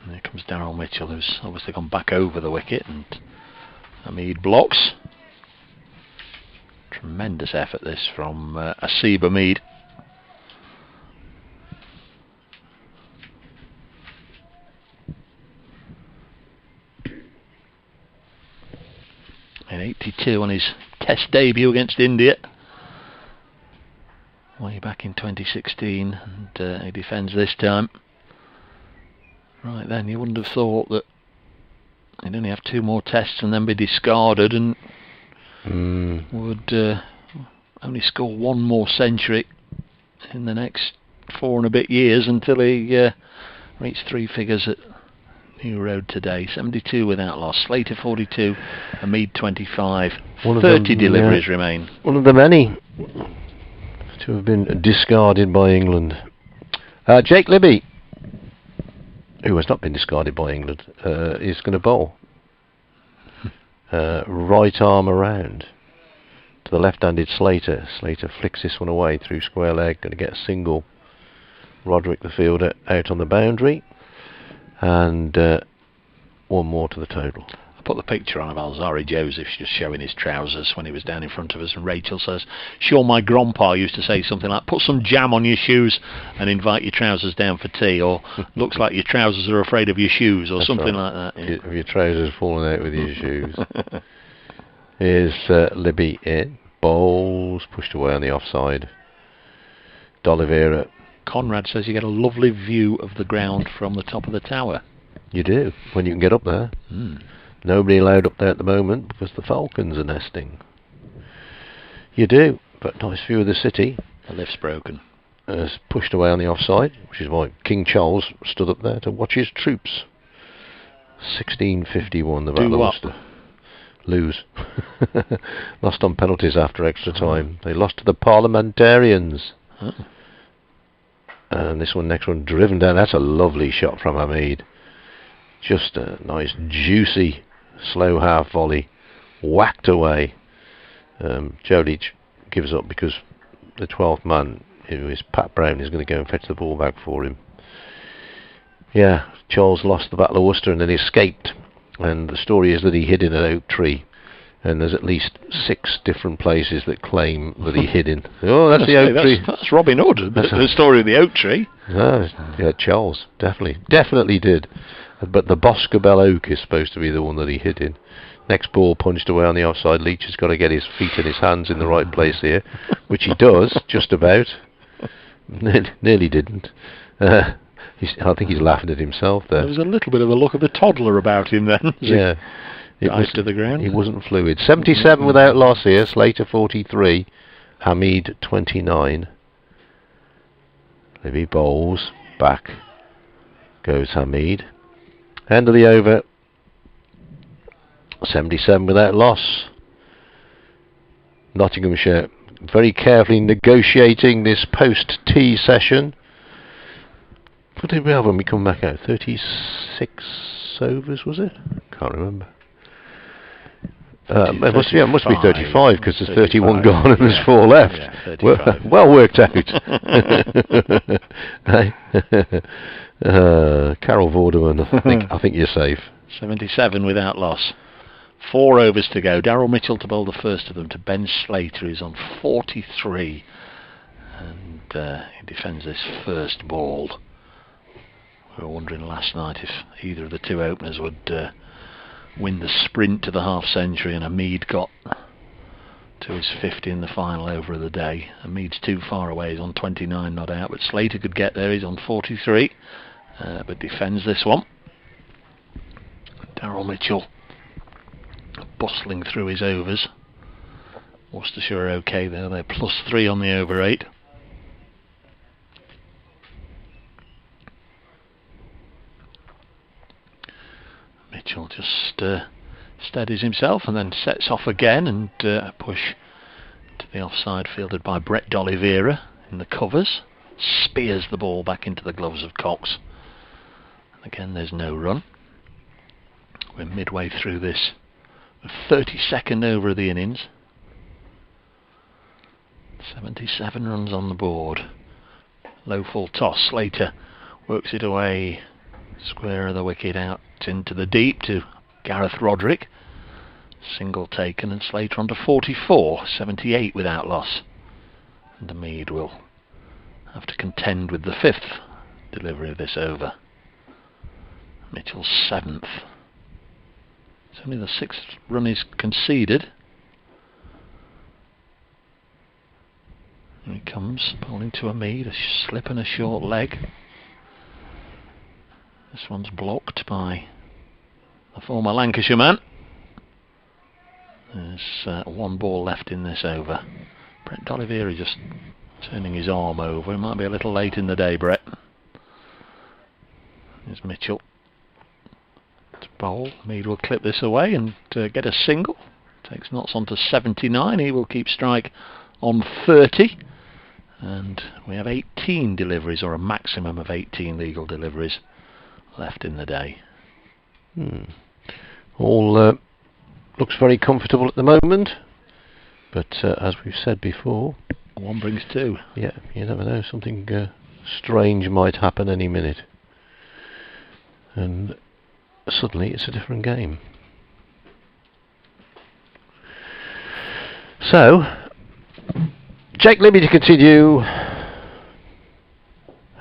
And there comes Daryl Mitchell, who's obviously gone back over the wicket, and Hamid blocks. Tremendous effort this from Asib Hamid. In 82 on his Test debut against India way back in 2016, and he defends this time. Right then, you wouldn't have thought that he'd only have 2 more tests and then be discarded, and would only score 1 more century in the next 4 and a bit years until he reached 3 figures at New Road today. 72 without loss. Slater 42, Hamid 25. 30 deliveries remain. One of the many to have been discarded by England. Jake Libby, who has not been discarded by England, is going to bowl. Right arm around to the left-handed Slater. Slater flicks this one away through square leg. Going to get a single. Roderick, the fielder, out on the boundary. And 1 more to the total. I put the picture on of Alzari Joseph just showing his trousers when he was down in front of us, and Rachel says, sure, my grandpa used to say something like, put some jam on your shoes and invite your trousers down for tea, or looks like your trousers are afraid of your shoes, or something like that. Yeah. Have your trousers fallen out with your shoes? Here's Libby in. Bowls, pushed away on the offside. D'Oliveira. Conrad says you get a lovely view of the ground from the top of the tower. You do, when you can get up there. Nobody allowed up there at the moment because the falcons are nesting. You do, but nice view of the city. The lift's broken. It's pushed away on the offside, which is why King Charles stood up there to watch his troops. 1651, the Battle of Worcester. Lose. Lost on penalties after extra time. They lost to the Parliamentarians. And this one, next one, driven down. That's a lovely shot from Hamid. Just a nice, juicy, slow half volley. Whacked away. Joe Leach gives up because the 12th man, who is Pat Brown, is going to go and fetch the ball back for him. Yeah, Charles lost the Battle of Worcester and then escaped. And the story is that he hid in an oak tree. And there's at least 6 different places that claim that he hid in. Oh, that's the oak tree. That's Robin Hood, the story of the oak tree. Yeah, Charles, definitely did. But the Boscobel oak is supposed to be the one that he hid in. Next ball punched away on the offside. Leach has got to get his feet and his hands in the right place here, which he does, just about. Nearly didn't. I think he's laughing at himself there. There was a little bit of a look of a toddler about him then. Yeah. Dive to the ground. He wasn't fluid. 77 without loss here. Slater 43. Hamid 29. Libby bowls. Back goes Hamid. End of the over. 77 without loss. Nottinghamshire very carefully negotiating this post-tea session. What did we have when we come back out? 36 overs, was it? Can't remember. It must be 35 because there's 31 gone and there's 4 left. Yeah, well worked out. Carol Vorderman, I think you're safe. 77 without loss. 4 overs to go. Daryl Mitchell to bowl the first of them to Ben Slater, who's on 43, and he defends this first ball. We were wondering last night if either of the 2 openers would win the sprint to the half century, and Hamid got to his 50 in the final over of the day. Hamid's too far away, he's on 29 not out, but Slater could get there, he's on 43, but defends this one. Daryl Mitchell bustling through his overs. Worcestershire are okay there, they're +3 on the over 8. just steadies himself and then sets off again, and a push to the offside fielded by Brett D'Oliveira in the covers. Spears the ball back into the gloves of Cox. And again, there's no run. We're midway through this 32nd over of the innings. 77 runs on the board. Low full toss. Slater works it away square of the wicket out into the deep to Gareth Roderick. Single taken, and Slater on to 44. 78 without loss. And Mead will have to contend with the 5th delivery of this over. Mitchell's 7th. It's only the 6th run is conceded. Here he comes, bowling to a Mead, a slip and a short leg. This one's blocked by the former Lancashire man. There's one ball left in this over. Brett D'Oliveira just turning his arm over. It might be a little late in the day, Brett. Here's Mitchell to bowl. Mead will clip this away and get a single. Takes Notts on to 79. He will keep strike on 30. And we have 18 deliveries, or a maximum of 18 legal deliveries left in the day. All looks very comfortable at the moment, but as we've said before, one brings two. Yeah, you never know, something strange might happen any minute, and suddenly it's a different game. So, Jake Libby to continue.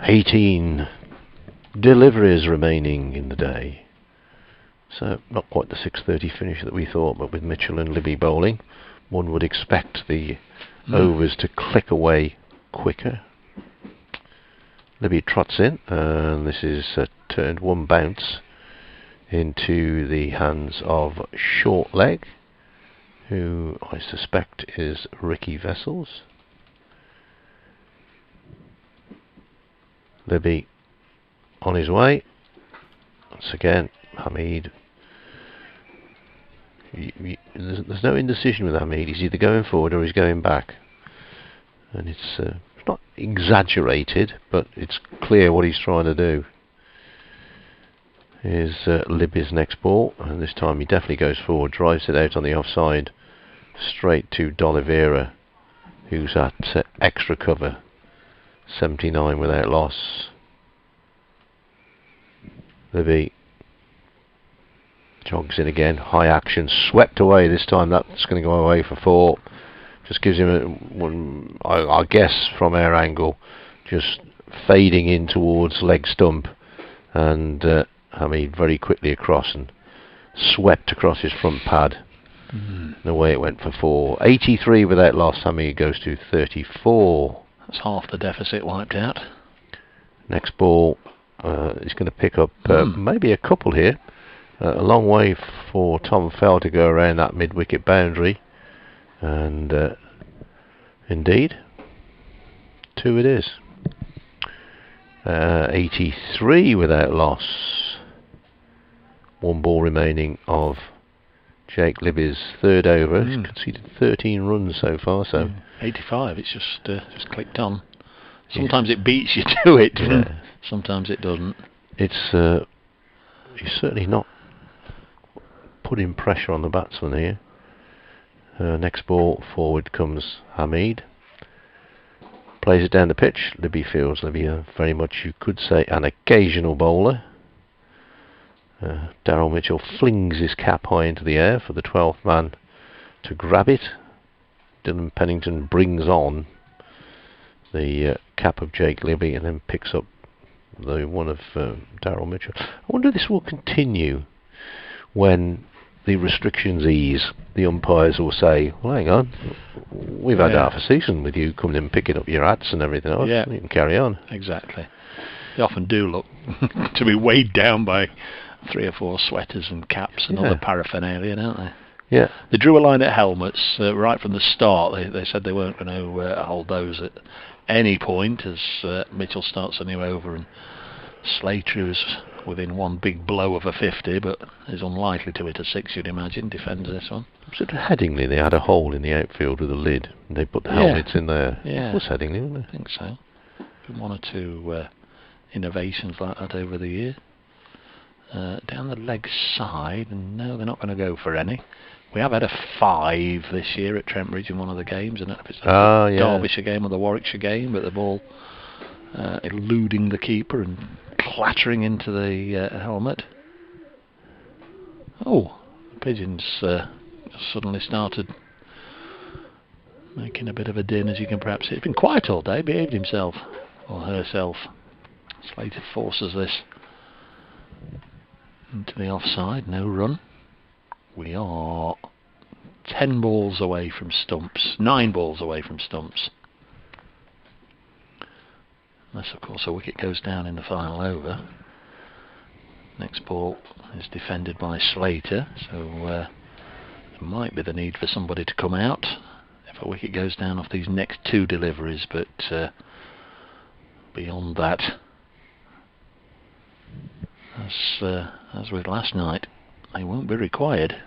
18 deliveries remaining in the day. So not quite the 6:30 finish that we thought, but with Mitchell and Libby bowling, one would expect the overs to click away quicker. Libby trots in, and this is turned one bounce into the hands of Shortleg, who I suspect is Ricky Vessels. Libby on his way. Once again, Hamid. There's no indecision with Hamid. He's either going forward or he's going back. And it's not exaggerated, but it's clear what he's trying to do. Here's Libby's next ball, and this time he definitely goes forward, drives it out on the offside, straight to D'Oliveira, who's at extra cover. 79 without loss. Libby jogs in again, high action, swept away this time. That's going to go away for 4. Just gives him one, I guess from our angle, just fading in towards leg stump, and Hamid very quickly across and swept across his front pad. And away it went for 4. 83 without loss. Hamid goes to 34. That's half the deficit wiped out. Next ball is going to pick up maybe a couple here. A long way for Tom Fell to go around that mid-wicket boundary. And indeed, 2 it is. 83 without loss. 1 ball remaining of Jake Libby's 3rd over. He's conceded 13 runs so far. So 85. It's just clicked on. Sometimes it beats you to it. Yeah. Sometimes it doesn't. It's he's certainly not putting pressure on the batsman here. Next ball forward comes Hamid. Plays it down the pitch. Libby feels Libby very much, you could say, an occasional bowler. Daryl Mitchell flings his cap high into the air for the 12th man to grab it. Dylan Pennington brings on the cap of Jake Libby and then picks up the one of Daryl Mitchell. I wonder if this will continue when the restrictions ease. The umpires will say, well, hang on, we've had half a season with you coming in picking up your hats and everything else. Yeah. You can carry on. Exactly. They often do look to be weighed down by 3 or 4 sweaters and caps and other paraphernalia, don't they? Yeah. They drew a line at helmets right from the start. They said they weren't going to hold those at any point as Mitchell starts a new over, and Slater, who's within one big blow of a 50, but is unlikely to hit a 6, you'd imagine, defends this one. Was it Headingley? They had a hole in the outfield with a lid, and they put the helmets in there. Yeah. It was Headingley, wasn't it? I think so. Been one or two innovations like that over the year. Down the leg side, and no, they're not going to go for any. We have had a 5 this year at Trent Bridge in one of the games. I don't know if it's the Derbyshire game or the Warwickshire game, but the ball eluding the keeper and clattering into the helmet. Oh, the pigeons suddenly started making a bit of a din, as you can perhaps see. It's been quiet all day, behaved himself or herself. Slater forces this into the offside, no run. We are 10 balls away from Stumps, 9 balls away from Stumps. Unless, of course, a wicket goes down in the final over. Next ball is defended by Slater, so there might be the need for somebody to come out if a wicket goes down off these next 2 deliveries, but beyond that, as with last night, they won't be required.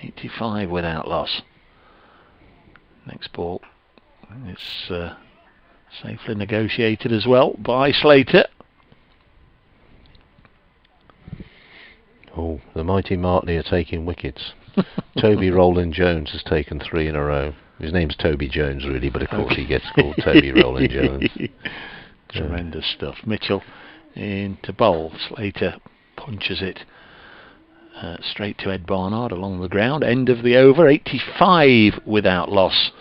85 without loss. Next ball is safely negotiated as well by Slater. Oh, the mighty Martley are taking wickets. Toby Rowland Jones has taken 3 in a row. His name's Toby Jones, really, but of course he gets called Toby Rowland Jones. Tremendous stuff. Mitchell into bowl. Slater punches it straight to Ed Barnard along the ground. End of the over. 85 without loss.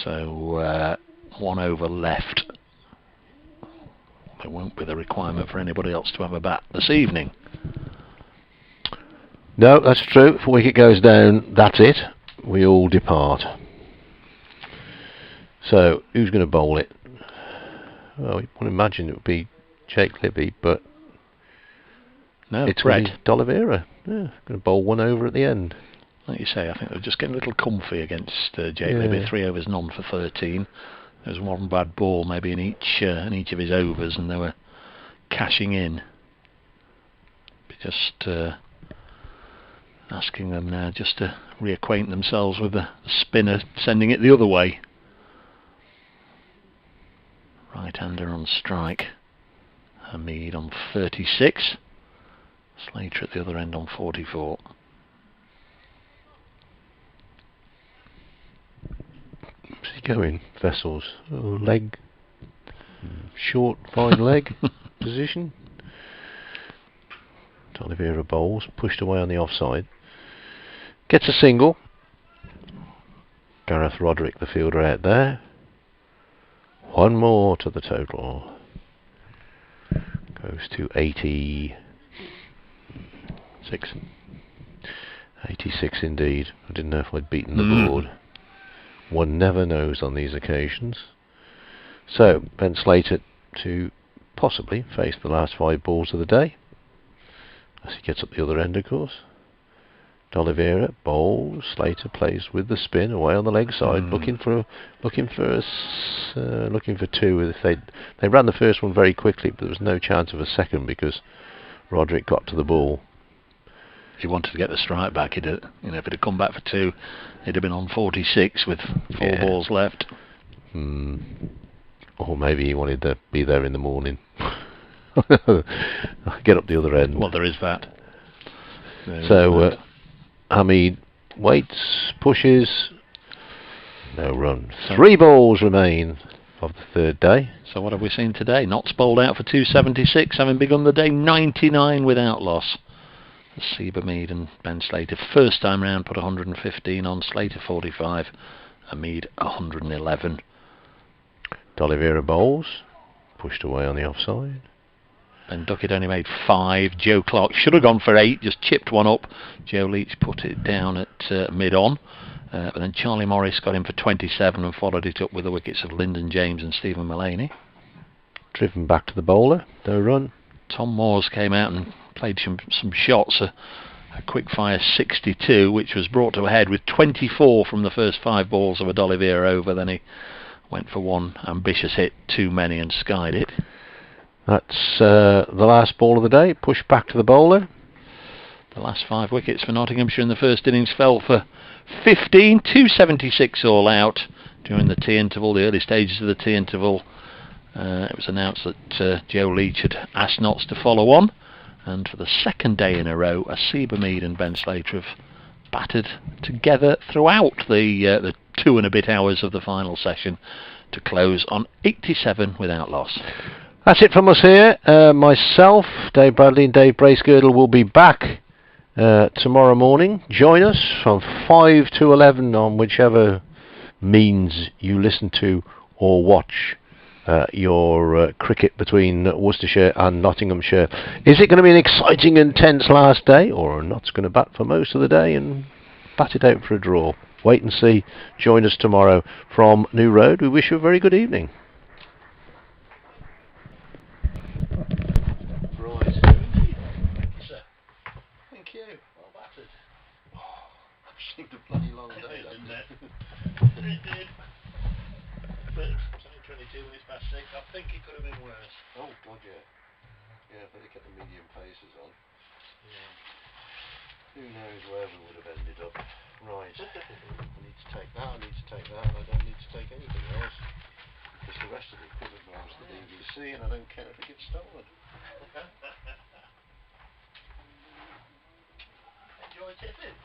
So 1 over left. There won't be the requirement for anybody else to have a bat this evening. No, that's true. If a wicket goes down, that's it. We all depart. So, who's going to bowl it? Well, you would imagine it would be Jake Libby, but no, it's Brett D'Oliveira. Yeah, going to bowl 1 over at the end. Like you say, I think they're just getting a little comfy against Jake Libby. 3 overs, none for 13. There was 1 bad ball maybe in each of his overs, and they were cashing in. Just asking them now just to reacquaint themselves with the spinner sending it the other way. Right-hander on strike. Hamid on 36. Slater at the other end on 44. Where's he going? Vessels. Oh, leg. Short, fine leg position. D'Oliveira bowls, pushed away on the offside. Gets a single. Gareth Roderick, the fielder, out there. 1 more to the total. Goes to 86. 86 indeed. I didn't know if I'd beaten the board. One never knows on these occasions. So, Ben Slater to possibly face the last 5 balls of the day. As he gets up the other end, of course. D'Oliveira bowls. Slater plays with the spin away on the leg side, looking for 2. If they ran the first one very quickly, but there was no chance of a second because Roderick got to the ball. If he wanted to get the strike back, if it had come back for 2, he'd have been on 46 with 4 balls left. Or maybe he wanted to be there in the morning. Get up the other end. Well, there is that. So Hamid waits, pushes, no run. 3 balls remain of the 3rd day. So what have we seen today? Notts bowled out for 276, having begun the day 99 without loss. Seba Mead and Ben Slater first time round put 115 on. Slater 45, Hamid 111. D'Oliveira bowls, pushed away on the offside. Ben Duckett only made 5. Joe Clark should have gone for 8, just chipped 1 up. Joe Leach put it down at mid-on. But then Charlie Morris got in for 27 and followed it up with the wickets of Lyndon James and Stephen Mullaney. Driven back to the bowler, no run. Tom Moores came out and played some shots. A quick-fire 62, which was brought to a head with 24 from the first 5 balls of a D'Oliveira over. Then he went for 1 ambitious hit, too many, and skied it. That's the last ball of the day. Push back to the bowler. The last 5 wickets for Nottinghamshire in the first innings fell for 15, 276 all out during the tea interval, the early stages of the tea interval. It was announced that Joe Leach had asked Notts to follow on, and for the second day in a row, Asiba Mead and Ben Slater have battered together throughout the 2 and a bit hours of the final session to close on 87 without loss. That's it from us here. Myself, Dave Bradley and Dave Bracegirdle will be back tomorrow morning. Join us from 5 to 11 on whichever means you listen to or watch your cricket between Worcestershire and Nottinghamshire. Is it going to be an exciting and tense last day, or are Notts going to bat for most of the day and bat it out for a draw? Wait and see. Join us tomorrow from New Road. We wish you a very good evening. Right. Thank you, sir. Thank you. Well battered. Oh, that seemed a bloody long day, didn't that. it? It did. But it's only 22 minutes past 6. I think it could have been worse. Oh, God, yeah. Yeah, but they kept the medium paces on. Yeah. Who knows where we would have ended up. Right. I need to take that, I need to take that, and I don't need to take anything else. Because the rest of it could have belongs to the BBC, and I don't care if it gets stolen. Enjoy tipping.